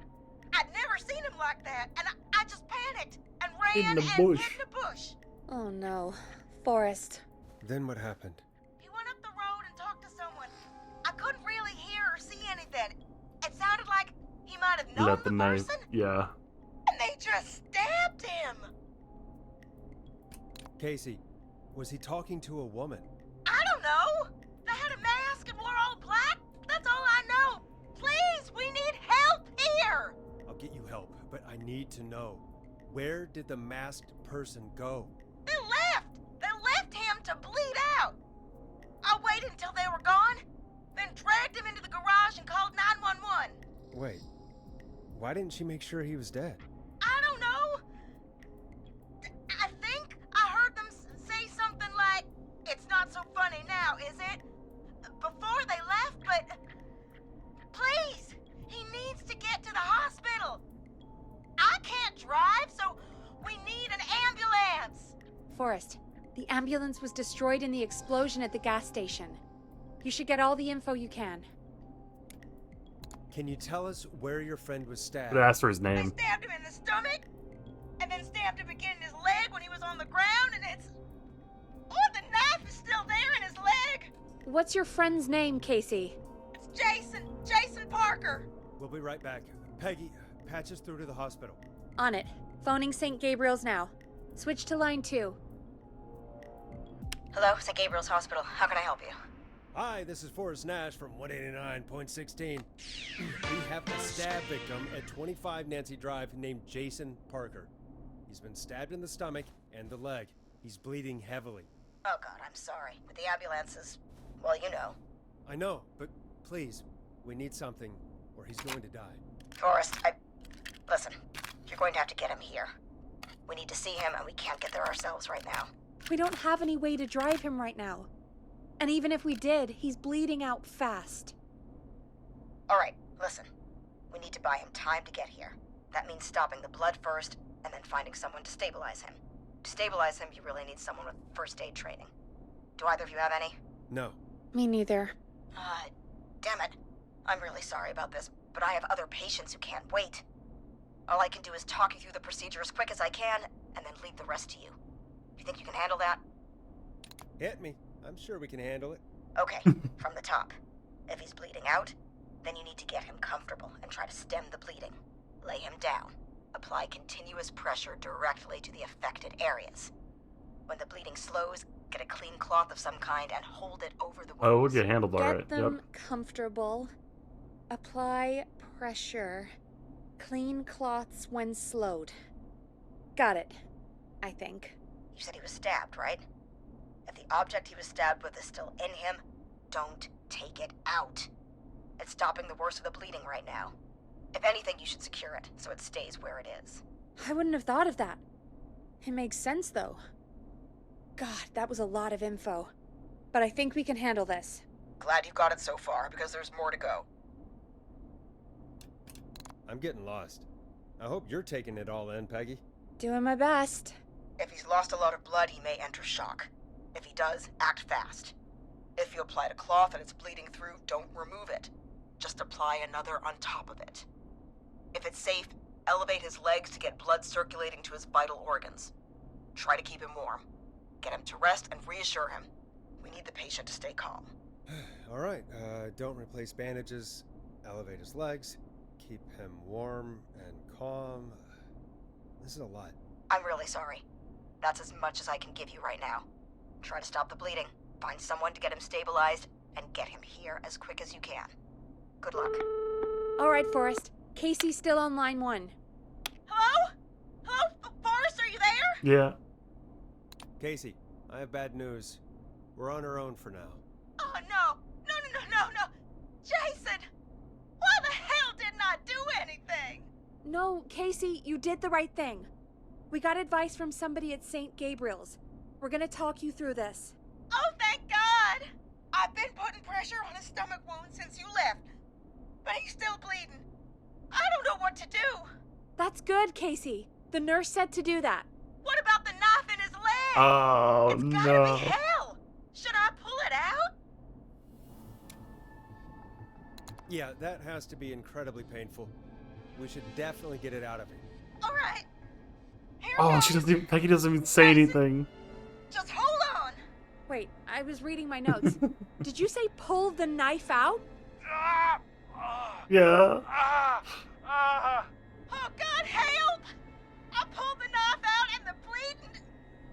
I'd never seen him like that, and I just panicked and ran In the and bush. hid in the bush. Oh no. Forrest. Then what happened? He went up the road and talked to someone. I couldn't really hear or see anything. It sounded like he might have known Let the the knife. person, Yeah. and they just stabbed him. Casey, was he talking to a woman? I don't know. They had a mask and wore all black. That's all I know. Please, we need help here. I'll get you help, but I need to know. Where did the masked person go? They left. They left him to bleed out. I waited until they were gone, then dragged him into the garage and called 911. Wait, why didn't she make sure he was dead? I don't know. I think I heard them say something like, "It's not so funny now, is it?" before they left, but please, he needs to get to the hospital. I can't drive, so we need an ambulance. Forrest, the ambulance was destroyed in the explosion at the gas station. You should get all the info you can. Can you tell us where your friend was stabbed? But ask for his name. Stabbed him in the stomach, and then stabbed him again in his leg when he was on the ground, and it's... Oh, the knife is still there in his leg. What's your friend's name, Casey? It's Jason Parker. We'll be right back. Peggy, patch us through to the hospital. On it. Phoning St. Gabriel's now. Switch to line 2. Hello, St. Gabriel's Hospital. How can I help you? Hi, this is Forrest Nash from 189.16. We have a stab victim at 25 Nancy Drive named Jason Parker. He's been stabbed in the stomach and the leg. He's bleeding heavily. Oh, God, I'm sorry. But the ambulance is... well, you know. I know, but please, we need something, or he's going to die. Forrest, listen, you're going to have to get him here. We need to see him, and we can't get there ourselves right now. We don't have any way to drive him right now. And even if we did, he's bleeding out fast. All right, listen. We need to buy him time to get here. That means stopping the blood first, and then finding someone to stabilize him. To stabilize him, you really need someone with first aid training. Do either of you have any? No. Me neither. Damn it. I'm really sorry about this, but I have other patients who can't wait. All I can do is talk you through the procedure as quick as I can, and then leave the rest to you. You think you can handle that? Hit me. I'm sure we can handle it. Okay, from the top. If he's bleeding out, then you need to get him comfortable and try to stem the bleeding. Lay him down. Apply continuous pressure directly to the affected areas. When the bleeding slows, get a clean cloth of some kind and hold it over the wounds. Oh, we'll get handled Get alright. them comfortable. Apply pressure. Clean cloths when slowed. Got it. I think. You said he was stabbed, right? If the object he was stabbed with is still in him, don't take it out. It's stopping the worst of the bleeding right now. If anything, you should secure it so it stays where it is. I wouldn't have thought of that. It makes sense, though. God, that was a lot of info. But I think we can handle this. Glad you got it so far, because there's more to go. I'm getting lost. I hope you're taking it all in, Peggy. Doing my best. If he's lost a lot of blood, he may enter shock. If he does, act fast. If you applied a cloth and it's bleeding through, don't remove it. Just apply another on top of it. If it's safe, elevate his legs to get blood circulating to his vital organs. Try to keep him warm. Get him to rest and reassure him. We need the patient to stay calm. All right, don't replace bandages. Elevate his legs. Keep him warm and calm. This is a lot. I'm really sorry. That's as much as I can give you right now. Try to stop the bleeding. Find someone to get him stabilized, and get him here as quick as you can. Good luck. All right, Forrest. Casey's still on line 1. Hello? Hello? Forrest, are you there? Yeah. Casey, I have bad news. We're on our own for now. Oh, no. No. Jason! Why the hell didn't I do anything? No, Casey, you did the right thing. We got advice from somebody at St. Gabriel's. We're gonna talk you through this. Oh, thank God! I've been putting pressure on his stomach wound since you left. But he's still bleeding. I don't know what to do. That's good, Casey. The nurse said to do that. What about the knife in his leg? Oh, it's gotta no. be hell. Should I pull it out? Yeah, that has to be incredibly painful. We should definitely get it out of him. All right. Oh, Peggy doesn't even say anything. Just hold on. Wait, I was reading my notes. Did you say pull the knife out? Yeah. Oh, God, help! I pulled the knife out and the bleeding,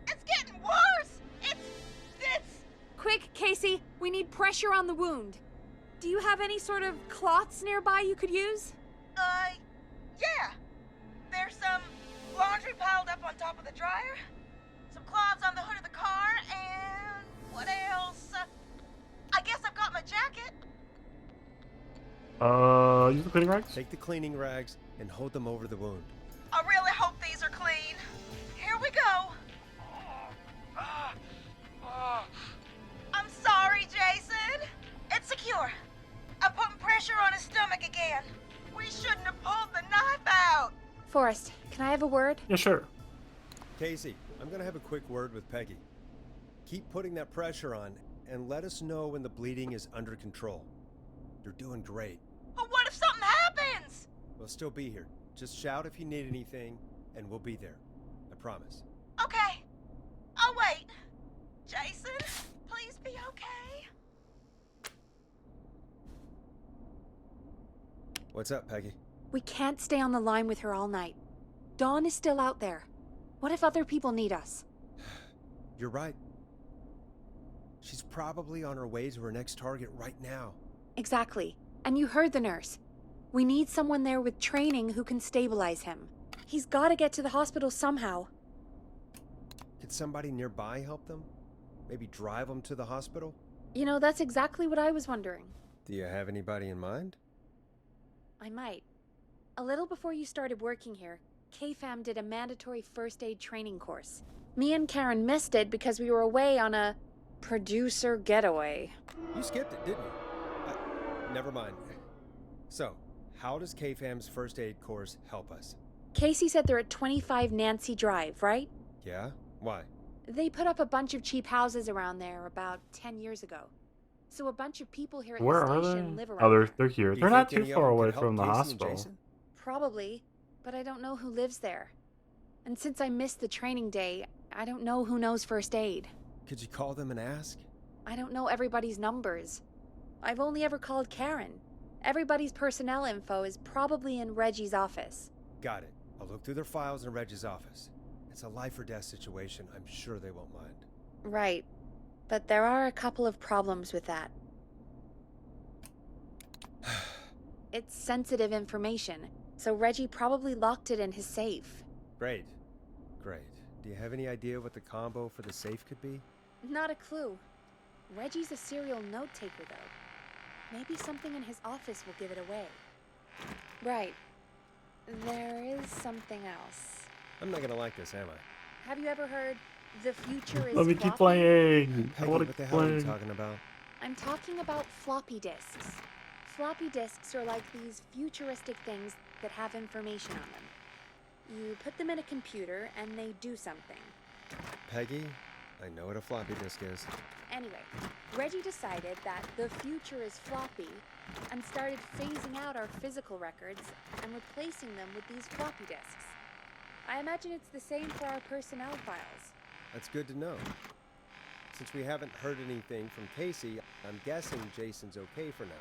it's getting worse. It's... Quick, Casey, we need pressure on the wound. Do you have any sort of cloths nearby you could use? Yeah. There's some laundry piled up on top of the dryer, some cloths on the hood of the car, and what else? I guess I've got my jacket. Use the cleaning rags? Take the cleaning rags and hold them over the wound. I really hope these are clean. Here we go. I'm sorry, Jason. It's secure. I'm putting pressure on his stomach again. We shouldn't have pulled the knife out. Forrest, can I have a word? Yeah, sure. Casey, I'm gonna have a quick word with Peggy. Keep putting that pressure on and let us know when the bleeding is under control. You're doing great. But what if something happens? We'll still be here. Just shout if you need anything, and we'll be there. I promise. Okay. I'll wait. Jason, please be okay. What's up, Peggy? We can't stay on the line with her all night. Dawn is still out there. What if other people need us? You're right. She's probably on her way to her next target right now. Exactly. And you heard the nurse. We need someone there with training who can stabilize him. He's gotta get to the hospital somehow. Could somebody nearby help them? Maybe drive them to the hospital? You know, that's exactly what I was wondering. Do you have anybody in mind? I might. A little before you started working here, KFAM did a mandatory first aid training course. Me and Karen missed it because we were away on a producer getaway. You skipped it, didn't you? Never mind. So, how does KFAM's first aid course help us? Casey said they're at 25 Nancy Drive, right? Yeah? Why? They put up a bunch of cheap houses around there about 10 years ago. So a bunch of people here at Where the are station they? live around Oh, there. they're here. Do you They're not think too any far of them away could help from the Casey and hospital. Jason? Probably, but I don't know who lives there. And since I missed the training day, I don't know who knows first aid. Could you call them and ask? I don't know everybody's numbers. I've only ever called Karen. Everybody's personnel info is probably in Reggie's office. Got it. I'll look through their files in Reggie's office. It's a life or death situation. I'm sure they won't mind. Right. But there are a couple of problems with that. It's sensitive information, so Reggie probably locked it in his safe. Great. Great. Do you have any idea what the combo for the safe could be? Not a clue. Reggie's a serial note taker, though. Maybe something in his office will give it away. Right. There is something else. I'm not gonna like this, am I? Have you ever heard the future is Let me floppy? keep playing. Peggy, I want what to the keep hell are you playing. talking about? I'm talking about floppy disks. Floppy disks are like these futuristic things that have information on them. You put them in a computer and they do something. Peggy, I know what a floppy disk is. Anyway, Reggie decided that the future is floppy and started phasing out our physical records and replacing them with these floppy disks. I imagine it's the same for our personnel files. That's good to know. Since we haven't heard anything from Casey, I'm guessing Jason's okay for now.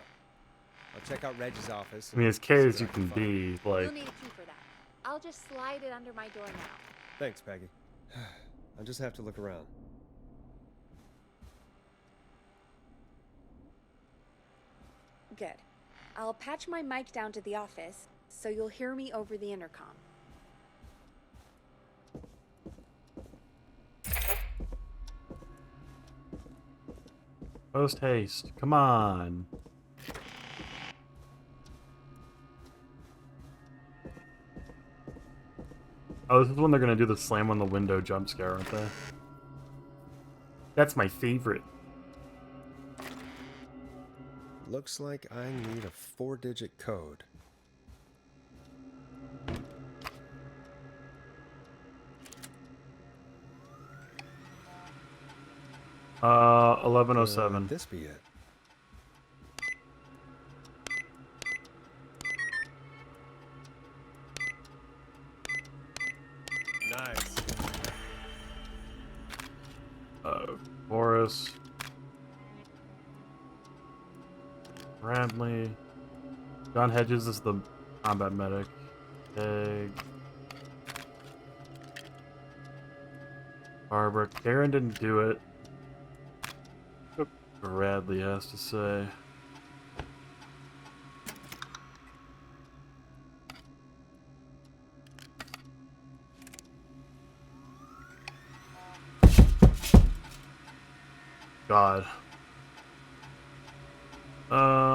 I'll check out Reggie's office. I mean, as care as you can be, like. You'll need a key for that. I'll just slide it under my door now. Thanks, Peggy. I'll just have to look around. Good. I'll patch my mic down to the office, so you'll hear me over the intercom. Post haste. Come on. Oh, this is when they're gonna do the slam on the window jump scare, aren't they? That's my favorite. Looks like I need a 4-digit code. Uh, 1107. Could this be it? Nice. Boris. Bradley. John Hedges is the combat medic. Egg. Barbara. Karen didn't do it. What Bradley has to say. God.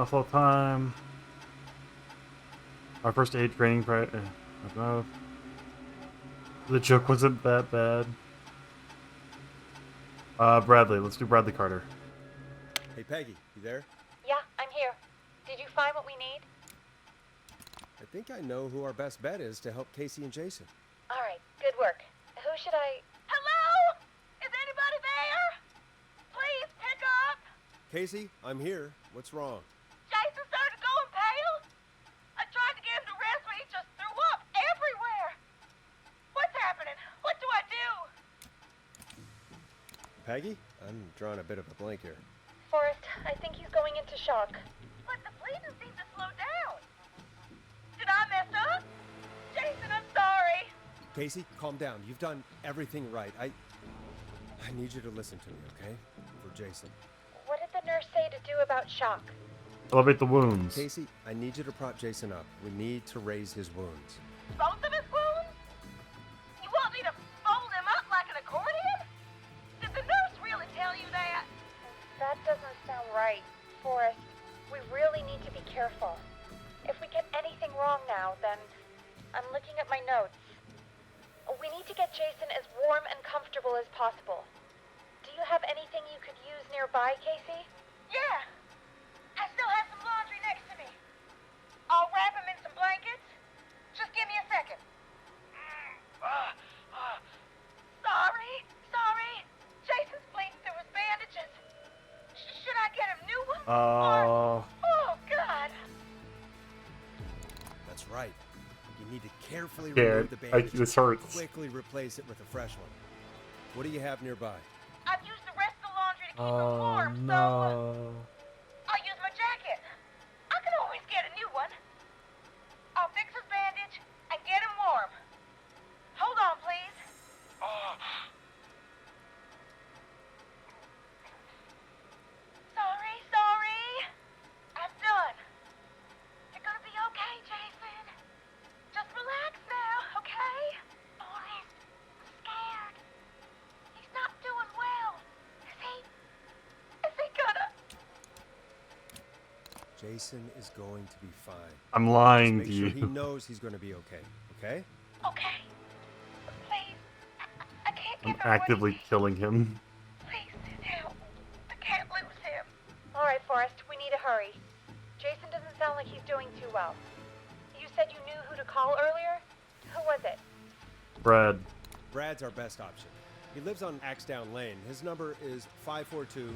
Full time. Our first aid training above. The joke wasn't that bad. Bradley, let's do Bradley Carter. Hey, Peggy, you there? Yeah, I'm here. Did you find what we need? I think I know who our best bet is to help Casey and Jason. All right, good work. Who should I... Hello? Is anybody there? Please pick up. Casey, I'm here. What's wrong? Jason started going pale. I tried to get him to rest, but he just threw up everywhere. What's happening? What do I do? Peggy? I'm drawing a bit of a blank here. Forrest, I think he's going into shock. But the bleeding seems to slow down. Did I mess up? Jason, I'm sorry. Casey, calm down. You've done everything right. I need you to listen to me, okay? For Jason. What did the nurse say to do about shock? Elevate the wounds. Casey, I need you to prop Jason up. We need to raise his wounds. Both of his wounds? You want me to fold him up like an accordion? Did the nurse really tell you that? That doesn't sound right, Forrest. We really need to be careful. If we get anything wrong now, then I'm looking at my notes. We need to get Jason as warm and comfortable as possible. Do you have anything you could use nearby, Casey? Yeah. I still have some laundry next to me. I'll wrap him in some blankets. Just give me a second. Sorry. Jason's bleeding through his bandages. Should I get him new ones? Oh, God. That's right. You need to carefully Yeah, remove the bandage. this hurts. Quickly replace it with a fresh one. What do you have nearby? I've used the rest of the laundry to keep him Oh warm, so no. I'll use my jacket. I can always get a new one. I'll fix his bandage and get him warm. Hold on, please. Sorry. I'm done. You're gonna be okay, Jason. Just relax now, okay? Forrest, I'm scared. He's not doing well. His Jason is going to be fine. I'm lying Just to make sure you. he knows he's going to be okay. Okay? Okay. Please. I can't I'm give him actively killing him. Please, help. I can't lose him. All right, Forrest, we need to hurry. Jason doesn't sound like he's doing too well. You said you knew who to call earlier? Who was it? Brad. Brad's our best option. He lives on Axdown Lane. His number is 542-4298.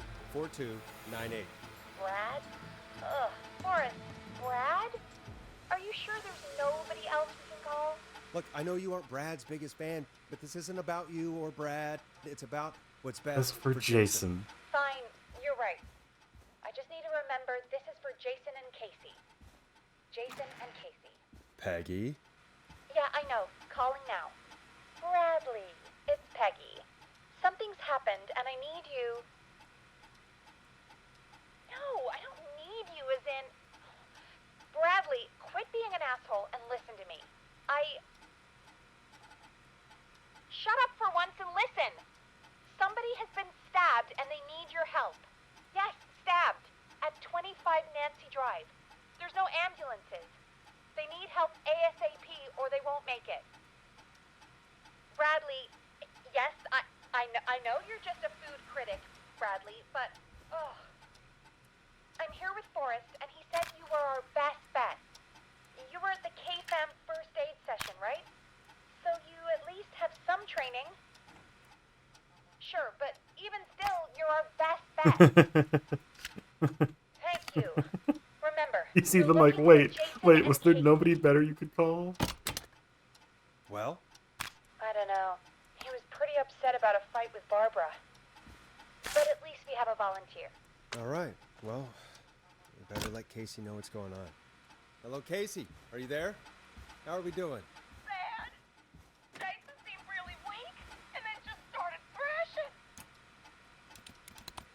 Brad? Ugh. Forrest, Brad? Are you sure there's nobody else we can call? Look, I know you aren't Brad's biggest fan, but this isn't about you or Brad. It's about what's best That's for Jason. Fine, you're right. I just need to remember this is for Jason and Casey. Jason and Casey. Peggy? Yeah, I know. Calling now. Bradley, it's Peggy. Something's happened and I need you. No, I don't need you as in... Bradley, quit being an asshole and listen to me. Shut up for once and listen. Somebody has been stabbed and they need your help. Yes, stabbed. At 25 Nancy Drive. There's no ambulances. They need help ASAP or they won't make it. Bradley, yes, I know you're just a food critic, Bradley, but, I'm here with Forrest, and he said you were our best bet. You were at the KFAM first aid session, right? So you at least have some training. Sure, but even still, you're our best bet. Thank you. Remember, He's even like, wait, was there nobody better you could call? Well? I don't know. He was pretty upset about a fight with Barbara. But at least we have a volunteer. All right. Well, we better let Casey know what's going on. Hello, Casey. Are you there? How are we doing? Bad. Jason seemed really weak, and then just started thrashing.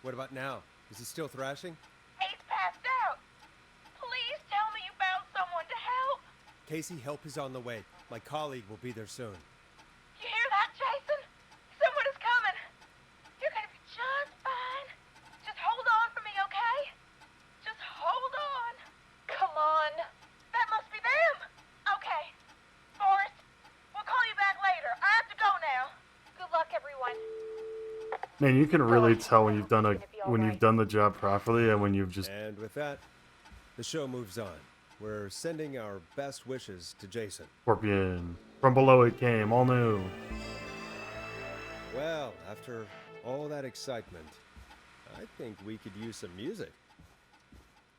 What about now? Is he still thrashing? He's passed out. Please tell me you found someone to help. Casey, help is on the way. My colleague will be there soon. You hear that, Jason? Someone is coming. You're gonna be just fine. Just hold on for me, okay? Just hold on. Come on. That must be them. Okay. Forrest, we'll call you back later. I have to go now. Good luck, everyone. Man, you can really tell when you've done the job properly and when you've just... And with that, the show moves on. We're sending our best wishes to Jason. Scorpion. From below it came, all new. Well, after all that excitement, I think we could use some music.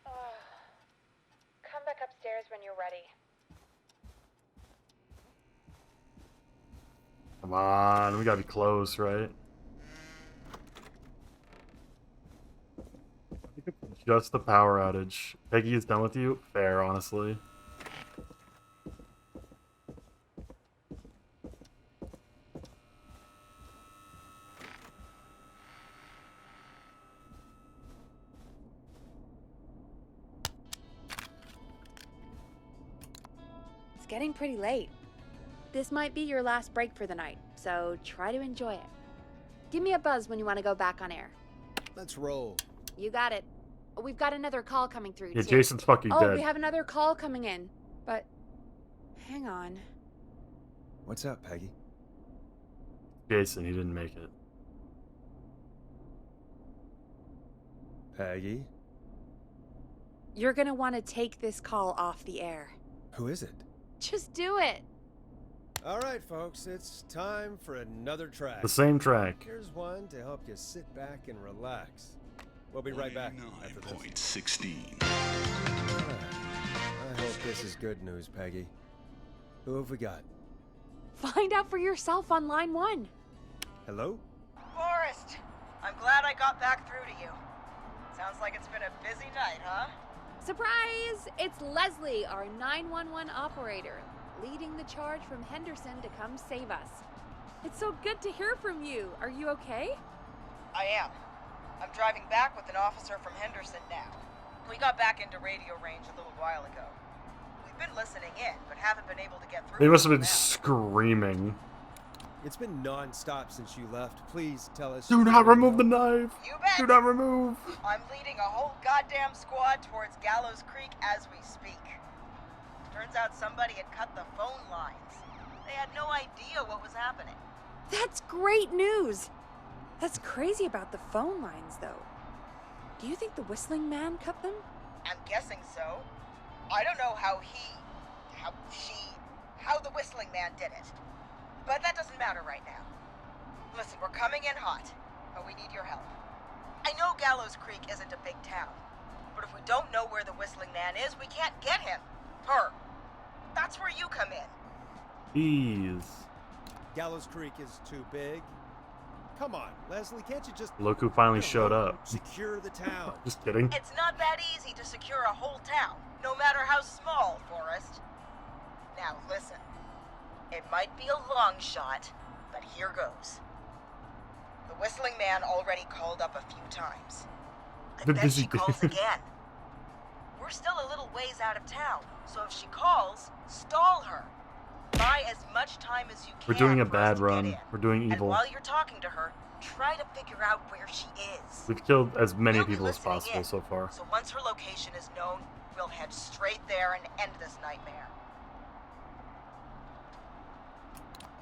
Come back upstairs when you're ready. Come on, we gotta be close, right? I think it's just the power outage. Peggy is done with you? Fair, honestly. It's getting pretty late. This might be your last break for the night, so try to enjoy it. Give me a buzz when you want to go back on air. Let's roll. You got it. We've got another call coming through, Yeah, too. Jason's fucking dead. Oh, we have another call coming in. But, hang on. What's up, Peggy? Jason, he didn't make it. Peggy? You're gonna want to take this call off the air. Who is it? Just do it. All right, folks, it's time for another track. The same track. Here's one to help you sit back and relax. We'll be right back after this. 9.16. I hope this is good news, Peggy. Who have we got? Find out for yourself on line 1. Hello? Forrest, I'm glad I got back through to you. Sounds like it's been a busy night, huh? Surprise! It's Leslie, our 911 operator, leading the charge from Henderson to come save us. It's so good to hear from you. Are you okay? I am. I'm driving back with an officer from Henderson now. We got back into radio range a little while ago. We've been listening in, but haven't been able to get through. They must have been screaming. It's been non-stop since you left. Please tell us. Do not remove the knife. You bet. Do not remove. I'm leading a whole goddamn squad towards Gallows Creek as we speak. Turns out somebody had cut the phone lines. They had no idea what was happening. That's great news. That's crazy about the phone lines, though. Do you think the Whistling Man cut them? I'm guessing so. I don't know how the Whistling Man did it. But that doesn't matter right now. Listen, we're coming in hot, but we need your help. I know Gallows Creek isn't a big town, but if we don't know where the Whistling Man is, we can't get him. Her. That's where you come in. Jeez. Gallows Creek is too big. Come on, Leslie, can't you just... Look who finally showed up. Secure the town. Just kidding. It's not that easy to secure a whole town, no matter how small, Forrest. Now listen. It might be a long shot, but here goes. The Whistling Man already called up a few times. I bet she calls again. We're still a little ways out of town, so if she calls, stall her. Buy as much time as you can. We're doing a bad run. We're doing And evil. while you're talking to her, try to figure out where she is. We've killed as many people as possible so far. So once her location is known, we'll head straight there and end this nightmare.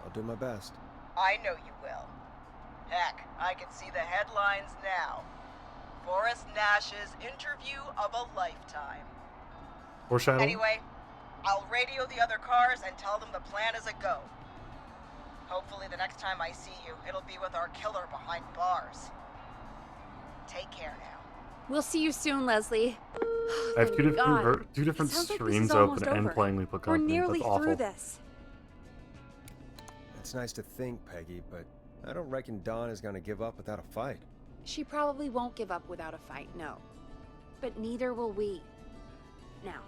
I'll do my best. I know you will. Heck, I can see the headlines now. Forrest Nash's interview of a lifetime. Foreshadowing. Anyway, I'll radio the other cars and tell them the plan is a go. Hopefully the next time I see you, it'll be with our killer behind bars. Take care now. We'll see you soon, Leslie. I have two God. different It sounds like this streams is open almost and over. playing Lethal We're Company. nearly That's awful. through this. It's nice to think, Peggy, but I don't reckon Dawn is going to give up without a fight. She probably won't give up without a fight, no. But neither will we. Now,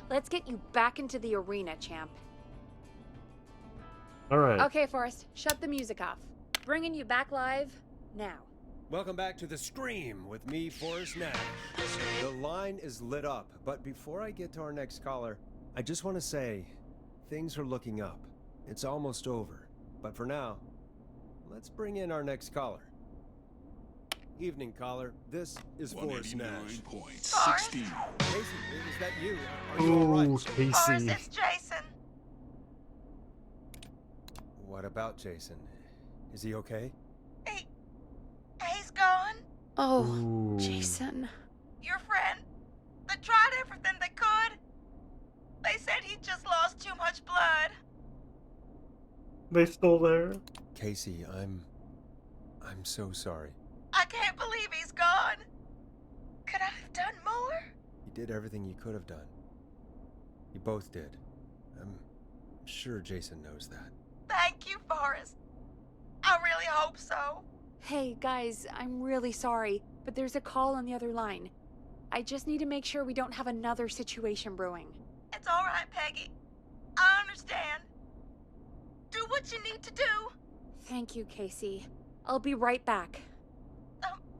let's get you back into the arena, champ. All right. Okay, Forrest, shut the music off. Bringing you back live now. Welcome back to The Scream with me, Forrest Nash. The line is lit up, but before I get to our next caller, I just want to say, things are looking up. It's almost over. But for now, let's bring in our next caller. Evening, caller. This is Forrest Nash. 189.16. Casey, is that you? Are you all right? Oh, Forrest, Casey. it's Jason. What about Jason? Is he okay? He's gone. Oh, Ooh. Jason. Your friend. They tried everything they could. They said he just lost too much blood. They still there. Casey, I'm so sorry. I can't believe he's gone. Could I have done more? You did everything you could have done. You both did. I'm sure Jason knows that. Thank you, Forrest. I really hope so. Hey, guys, I'm really sorry, but there's a call on the other line. I just need to make sure we don't have another situation brewing. It's all right, Peggy. I understand. Do what you need to do. Thank you, Casey. I'll be right back.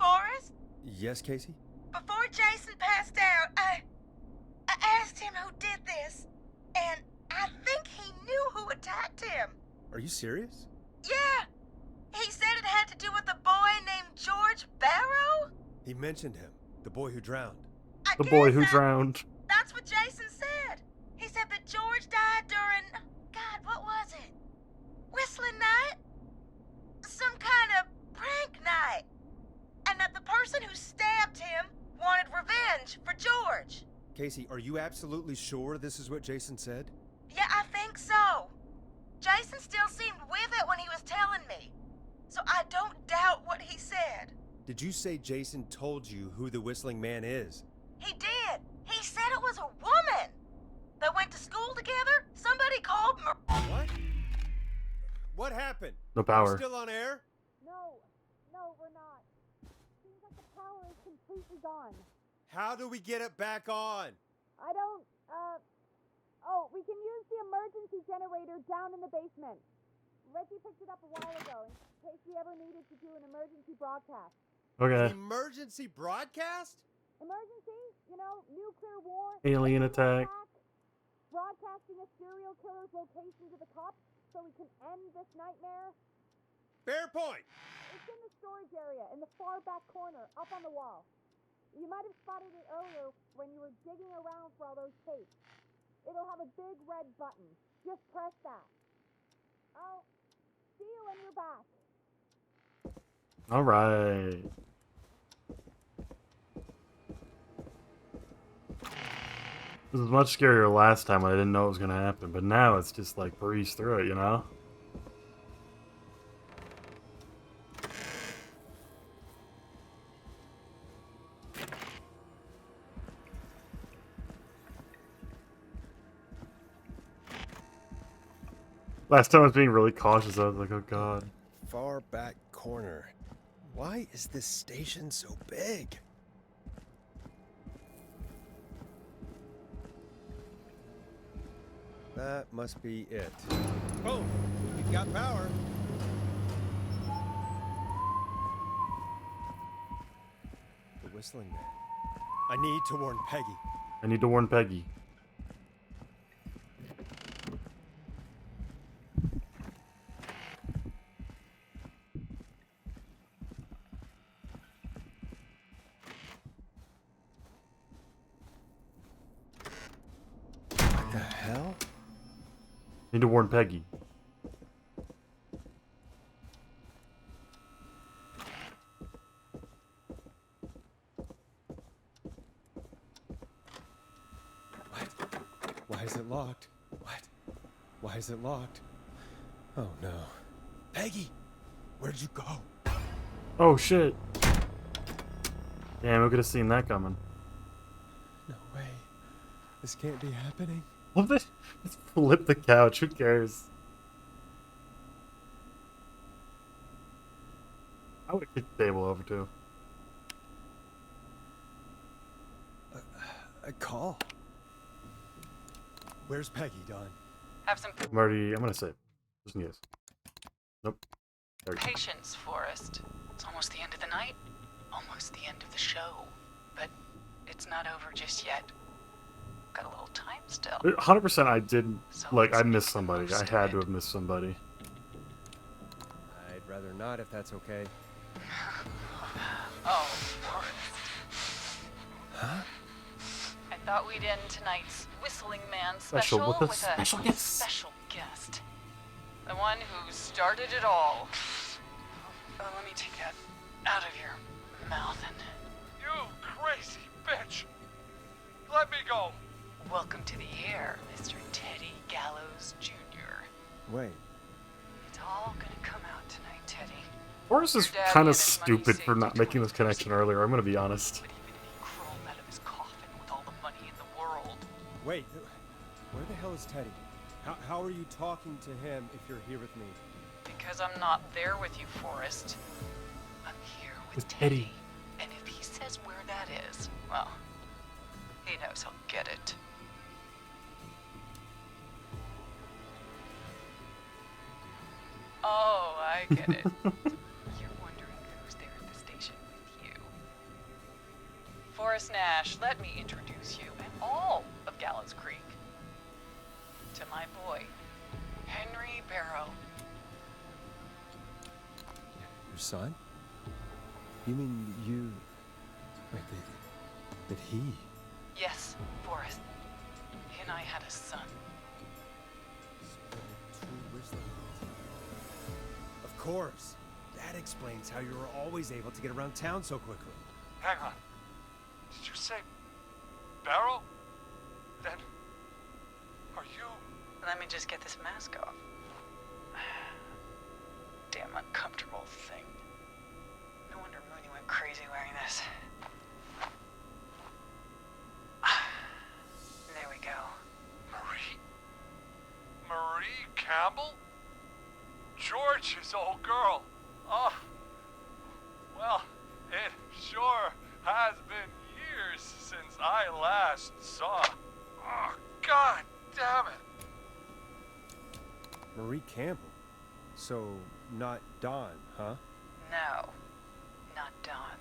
Forrest? Yes, Casey? Before Jason passed out, I asked him who did this, and I think he knew who attacked him. Are you serious? Yeah. He said it had to do with a boy named George Barrow? He mentioned him, the boy who drowned. The boy who drowned. That's what Jason said. He said that George died during... God, what was it? Whistling night? Some kind of prank night. And that the person who stabbed him wanted revenge for George. Casey, are you absolutely sure this is what Jason said? Yeah, I think so. Jason still seemed with it when he was telling me. So I don't doubt what he said. Did you say Jason told you who the Whistling Man is? He did. He said it was a woman. They went to school together. Somebody called What? What happened? No power. Are you still on air? No, we're not. Seems like the power is completely gone. How do we get it back on? I don't, Oh, we can use the emergency generator down in the basement. Reggie picked it up a while ago in case we ever needed to do an emergency broadcast. Okay. Emergency broadcast? Emergency? You know, nuclear war. Alien attack. Broadcasting a serial killer's location to the cops so we can end this nightmare. Bear point! It's in the storage area, in the far back corner, up on the wall. You might have spotted it earlier when you were digging around for all those tapes. It'll have a big red button. Just press that. I'll see you when you're back. All right. This was much scarier last time when I didn't know it was gonna happen, but now it's just like breeze through it, you know? Last time I was being really cautious. I was like, oh god. Far back corner. Why is this station so big? That must be it. Boom! We've got power. The whistling man. I need to warn Peggy. I need to warn Peggy. What the hell? Need to warn Peggy. Why is it locked? What? Why is it locked? Oh no. Peggy! Where'd you go? Oh shit. Damn, we could have seen that coming. No way. This can't be happening. Love it. Let's flip the couch. Who cares? I would have kicked the table over too. A call. Where's Peggy, Don? Have some I'm gonna save. Just in case. Nope. There we go. patience, Forrest. It's almost the end of the night. Almost the end of the show. But it's not over just yet. Got a little time still. 100% I didn't, like, I missed somebody. I had to have missed somebody. I'd rather not if that's okay. Oh, Forrest. Huh? I thought we'd end tonight's Whistling Man Special special with a special guest. special guest. The one who started it all. Let me take that out of your mouth and... You crazy bitch! Let me go! Welcome to the air, Mr. Teddy Gallows Jr. Wait. It's all gonna come out tonight, Teddy. Forrest is Your dad kind had of his money stupid for saved not making this connection earlier, I'm gonna be honest. Crawl out of his coffin with all the money in the world. Wait. Where the hell is Teddy? How are you talking to him if you're here with me? Because I'm not there with you, Forrest. I'm here with Teddy. And if he says where that is, well, he knows he'll get it. Oh, I get it. You're wondering who's there at the station with you. Forrest Nash, let me introduce you and all of Gallows Creek to my boy, Henry Barrow. Your son? You mean you... Wait, that he... Yes, Forrest. He and I had a son. Of course. That explains how you were always able to get around town so quickly. Hang on. Did you say Barrow? Then are you? Let me just get this mask off. Damn uncomfortable thing. No wonder Mooney went crazy wearing this. There we go. Marie Campbell? George's old girl. Oh, well, it sure has been years since I last saw. Oh, God damn it. Marie Campbell. So, not Dawn, huh? No, not Dawn.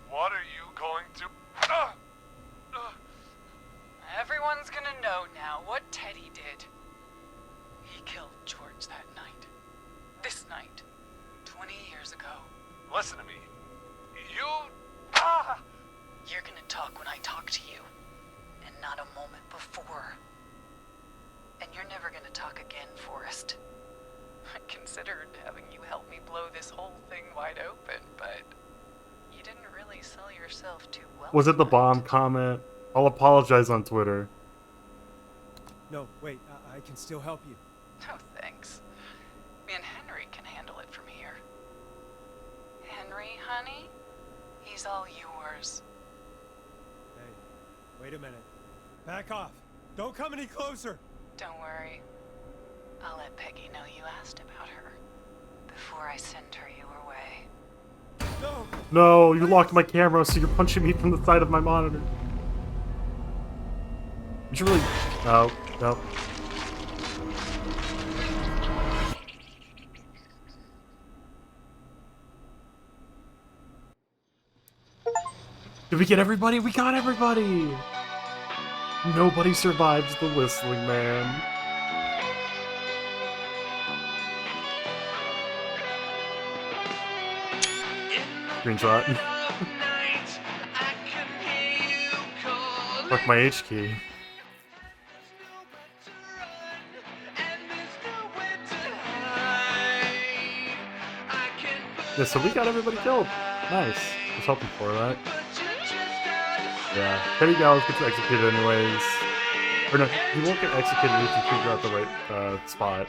What are you going to... Everyone's gonna know now what Teddy did. He killed George that night. This night. 20 years ago. Listen to me. You... You're gonna talk when I talk to you, and not a moment before. And you're never gonna talk again, Forrest. I considered having you help me blow this whole thing wide open, but you didn't really sell yourself too well. Was it the bomb comment? I'll apologize on Twitter. No, wait, I can still help you. No, thanks. Me and Henry can handle it from here. Henry, honey? He's all yours. Hey, wait a minute. Back off. Don't come any closer. Don't worry. I'll let Peggy know you asked about her before I send her your way. No! No, you locked my camera, so you're punching me from the side of my monitor. You should really... No, no. Did we get everybody? We got everybody! Nobody survives the Whistling Man. Screenshot. Fuck my H key. Yeah, so we got everybody killed. Nice. I was hoping for that. Yeah, Teddy Gallows gets executed anyways. Or no, he won't get executed if you figure out the right spot.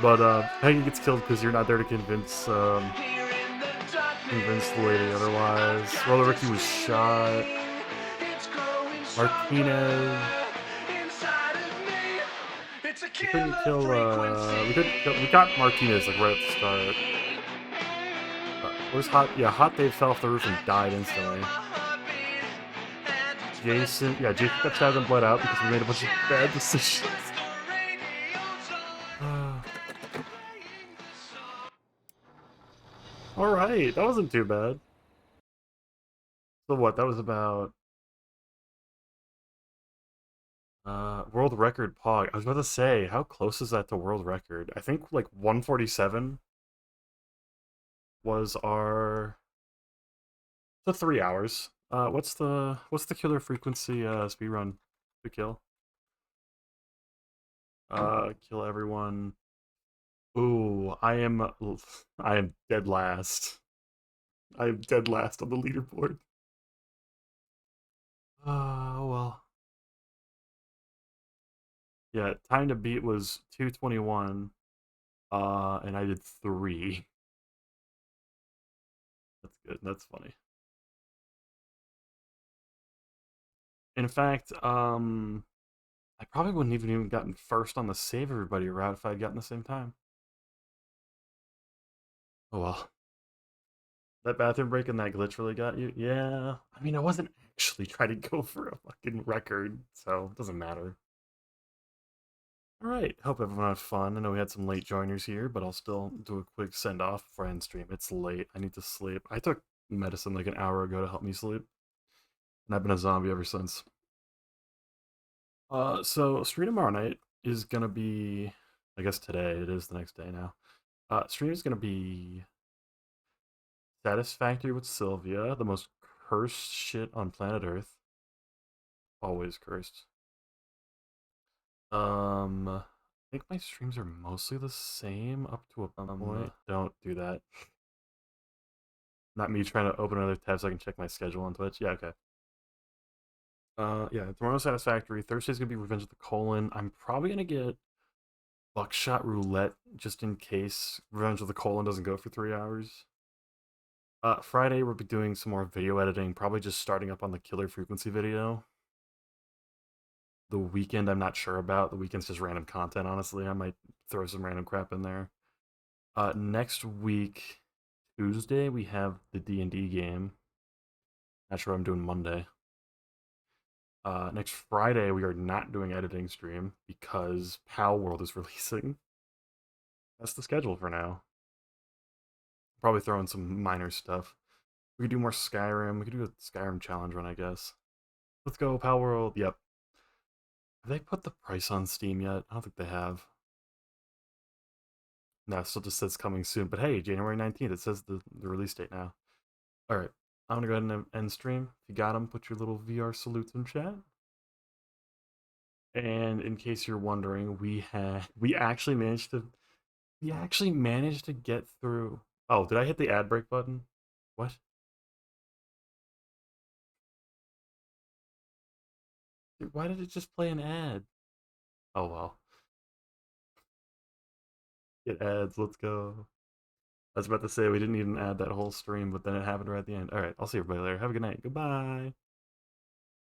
But Peggy gets killed because you're not there to convince the lady otherwise. Roller Ricky was shot. Martinez. We couldn't kill. We got Martinez like right at the start. Where's Hot? Yeah, Hot Dave fell off the roof and died instantly. Jason, yeah, Jason got stabbed and bled out because we made a bunch of bad decisions. Alright, that wasn't too bad. So what, that was about... world record POG. I was about to say, how close is that to world record? I think like 147 was our... The 3 hours. What's the killer frequency speedrun to kill? Kill everyone. Ooh, I am dead last. I am dead last on the leaderboard. Oh well. Yeah, time to beat was 2:21. And I did 3. That's good. That's funny. In fact, I probably wouldn't even gotten first on the save everybody route if I had gotten the same time. Oh well. That bathroom break and that glitch really got you? Yeah. I mean, I wasn't actually trying to go for a fucking record, so it doesn't matter. Alright, hope everyone had fun. I know we had some late joiners here, but I'll still do a quick send-off before I end stream. It's late. I need to sleep. I took medicine like an hour ago to help me sleep. And I've been a zombie ever since. So stream tomorrow night is gonna be... I guess today. It is the next day now. Stream is gonna be... Satisfactory with Sylvia, the most cursed shit on planet Earth. Always cursed. I think my streams are mostly the same up to a point. Don't do that. Not me trying to open another tab so I can check my schedule on Twitch. Yeah, okay. Yeah, tomorrow's Satisfactory. Thursday's gonna be Revenge of the Colon. I'm probably gonna get Buckshot Roulette just in case Revenge of the Colon doesn't go for 3 hours. Friday we'll be doing some more video editing, probably just starting up on the Killer Frequency video. The weekend I'm not sure about. The weekend's just random content, honestly. I might throw some random crap in there. Next week, Tuesday, we have the D&D game. Not sure what I'm doing Monday. Next Friday, we are not doing editing stream because Pal World is releasing. That's the schedule for now. Probably throw in some minor stuff. We could do more Skyrim. We could do a Skyrim challenge run, I guess. Let's go, Pal World. Yep. Have they put the price on Steam yet? I don't think they have. No, it still just says coming soon. But hey, January 19th, it says the release date now. All right, I'm gonna go ahead and end stream. If you got them, put your little VR salutes in chat. And in case you're wondering, we actually managed to get through. Oh, did I hit the ad break button? What? Dude, why did it just play an ad? Oh well. It ads. Let's go. I was about to say we didn't even add that whole stream, but then it happened right at the end. All right, I'll see everybody later. Have a good night. Goodbye.